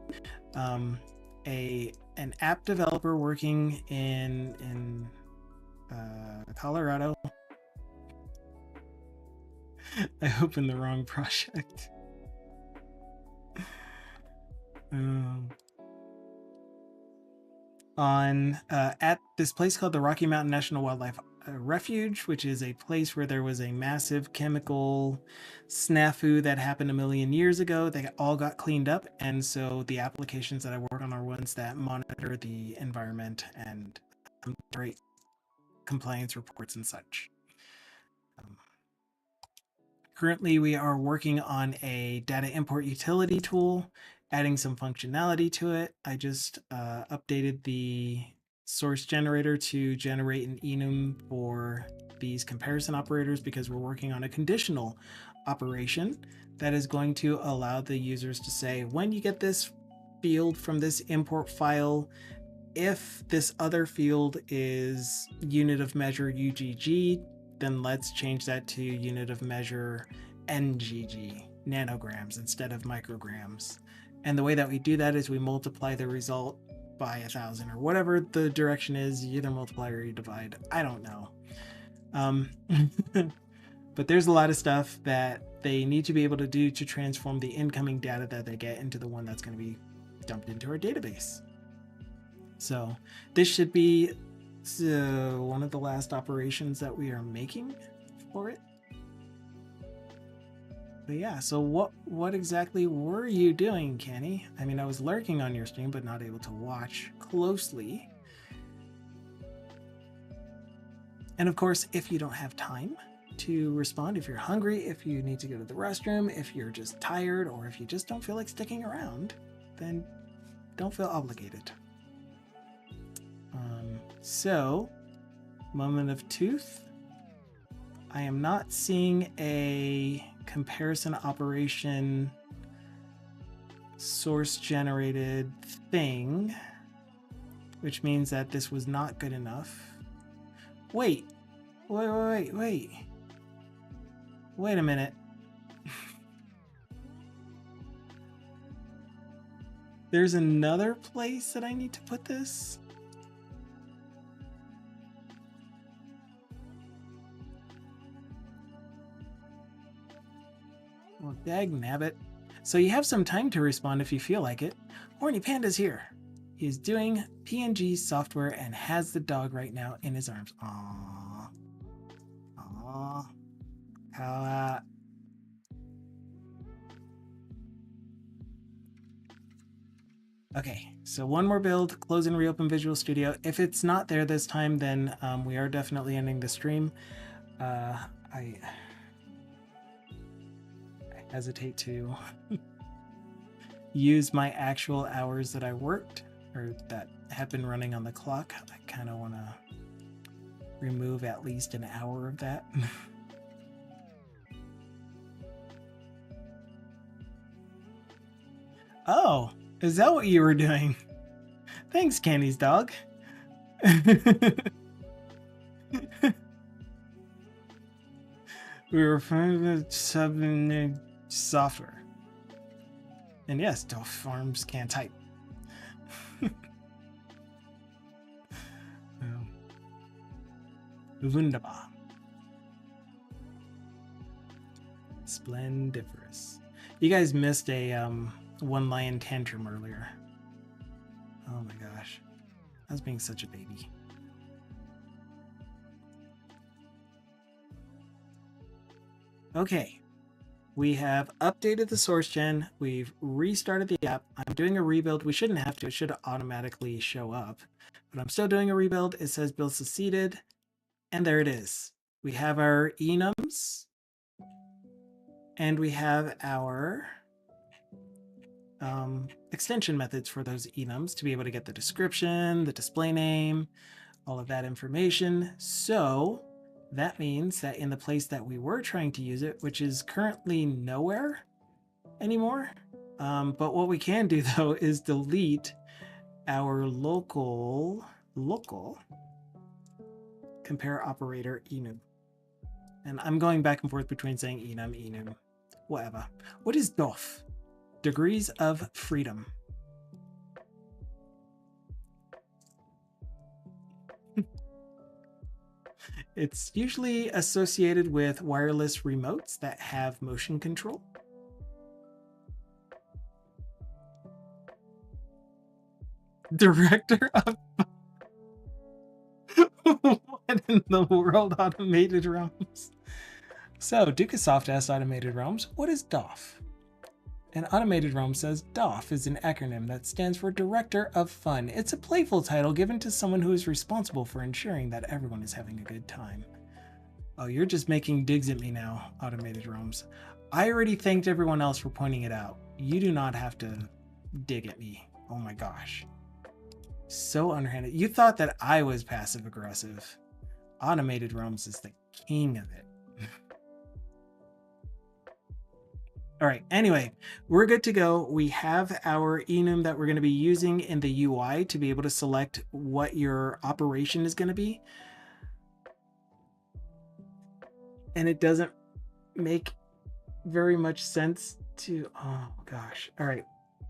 an app developer working in Colorado. I opened the wrong project. on at this place called the Rocky Mountain National Wildlife Refuge, which is a place where there was a massive chemical snafu that happened a million years ago. They all got cleaned up, and so the applications that I work on are ones that monitor the environment and generate compliance reports and such. Currently, we are working on a data import utility tool, adding some functionality to it. I just updated the source generator to generate an enum for these comparison operators because we're working on a conditional operation that is going to allow the users to say, when you get this field from this import file, if this other field is unit of measure UGG, then let's change that to unit of measure NGG, nanograms, instead of micrograms. And the way that we do that is we multiply the result by 1,000 or whatever the direction is. You either multiply or you divide. I don't know. But there's a lot of stuff that they need to be able to do to transform the incoming data that they get into the one that's going to be dumped into our database. So this should be one of the last operations that we are making for it. But yeah, so what exactly were you doing, Kenny? I mean, I was lurking on your stream, but not able to watch closely. And of course, if you don't have time to respond, if you're hungry, if you need to go to the restroom, if you're just tired, or if you just don't feel like sticking around, then don't feel obligated. So, moment of truth. I am not seeing a comparison operation source generated thing, which means that this was not good enough. Wait a minute. There's another place that I need to put this. Well, dag nabbit. So you have some time to respond if you feel like it. Horny Panda's here. He's doing PNG software and has the dog right now in his arms. Aww. Aww. How, Okay, so one more build, close and reopen Visual Studio. If it's not there this time, then we are definitely ending the stream. I hesitate to use my actual hours that I worked or that have been running on the clock. I kind of want to remove at least an hour of that. Oh, is that what you were doing? Thanks, Candy's dog. We were from sub software. And yes, Dolph Farms can type. Wunderbar. Splendiferous. You guys missed a one lion tantrum earlier. Oh my gosh. I was being such a baby. Okay. We have updated the source gen. We've restarted the app. I'm doing a rebuild. We shouldn't have to. It should automatically show up. But I'm still doing a rebuild. It says build succeeded. And there it is. We have our enums. And we have our extension methods for those enums to be able to get the description, the display name, all of that information. So that means that in the place that we were trying to use it, which is currently nowhere anymore, but what we can do though is delete our local compare operator enum. And I'm going back and forth between saying enum, whatever. What is DOF? Degrees of freedom. It's usually associated with wireless remotes that have motion control. Director of what in the world, Automated Realms? So, Dukasoft asks Automated Realms, what is DOF? And Automated Realm says DOF is an acronym that stands for Director of Fun. It's a playful title given to someone who is responsible for ensuring that everyone is having a good time. Oh, you're just making digs at me now, Automated Realms. I already thanked everyone else for pointing it out. You do not have to dig at me. Oh my gosh. So underhanded. You thought that I was passive aggressive. Automated Realms is the king of it. All right, anyway, we're good to go. We have our enum that we're going to be using in the UI to be able to select what your operation is going to be. And it doesn't make very much sense to, oh gosh. All right,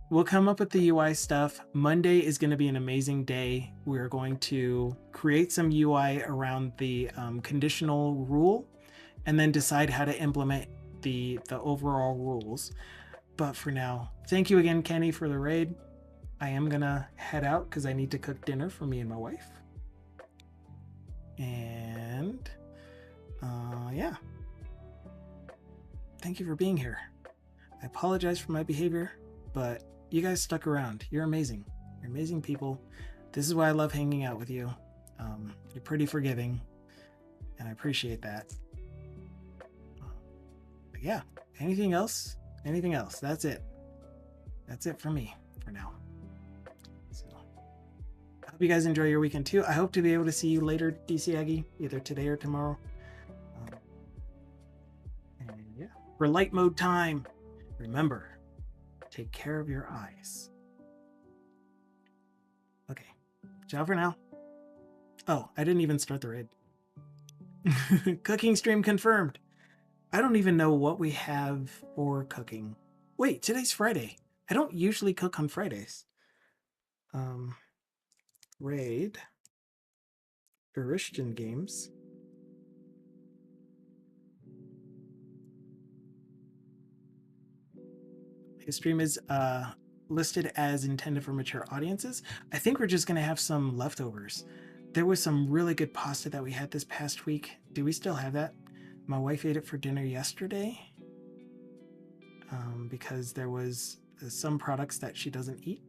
we'll come up with the UI stuff. Monday is going to be an amazing day. We're going to create some UI around the conditional rule and then decide how to implement the overall rules. But for now, thank you again, Kenny, for the raid. I am gonna head out because I need to cook dinner for me and my wife. And yeah, thank you for being here. I apologize for my behavior, but you guys stuck around. You're amazing. You're amazing people. This is why I love hanging out with you. You're pretty forgiving, and I appreciate that. But yeah, anything else? Anything else? That's it. That's it for me for now. So I hope you guys enjoy your weekend too. I hope to be able to see you later, DC Aggie, either today or tomorrow. And yeah, for light mode time, remember, take care of your eyes. Okay, ciao for now. Oh, I didn't even start the raid. Cooking stream confirmed. I don't even know what we have for cooking. Wait, today's Friday. I don't usually cook on Fridays. Raid. Christian games. His stream is listed as intended for mature audiences. I think we're just gonna have some leftovers. There was some really good pasta that we had this past week. Do we still have that? My wife ate it for dinner yesterday because there was some products that she doesn't eat,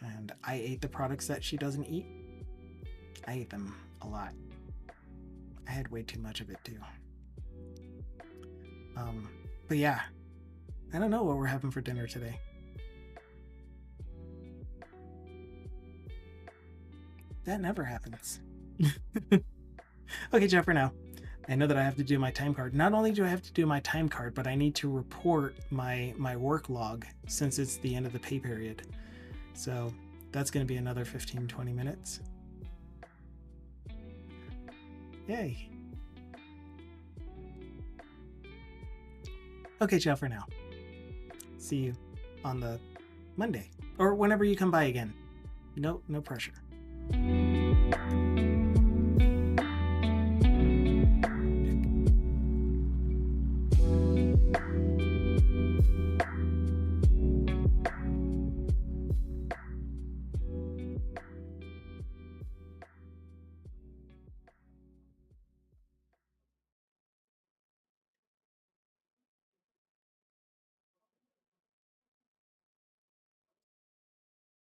and I ate the products that she doesn't eat. I ate them a lot. I had way too much of it too. But yeah, I don't know what we're having for dinner today. That never happens. Okay, Jeff, for now. I know that I have to do my time card. Not only do I have to do my time card, but I need to report my work log since it's the end of the pay period. So that's going to be another 15-20 minutes. Yay. Okay, ciao for now. See you on the Monday or whenever you come by again. No pressure.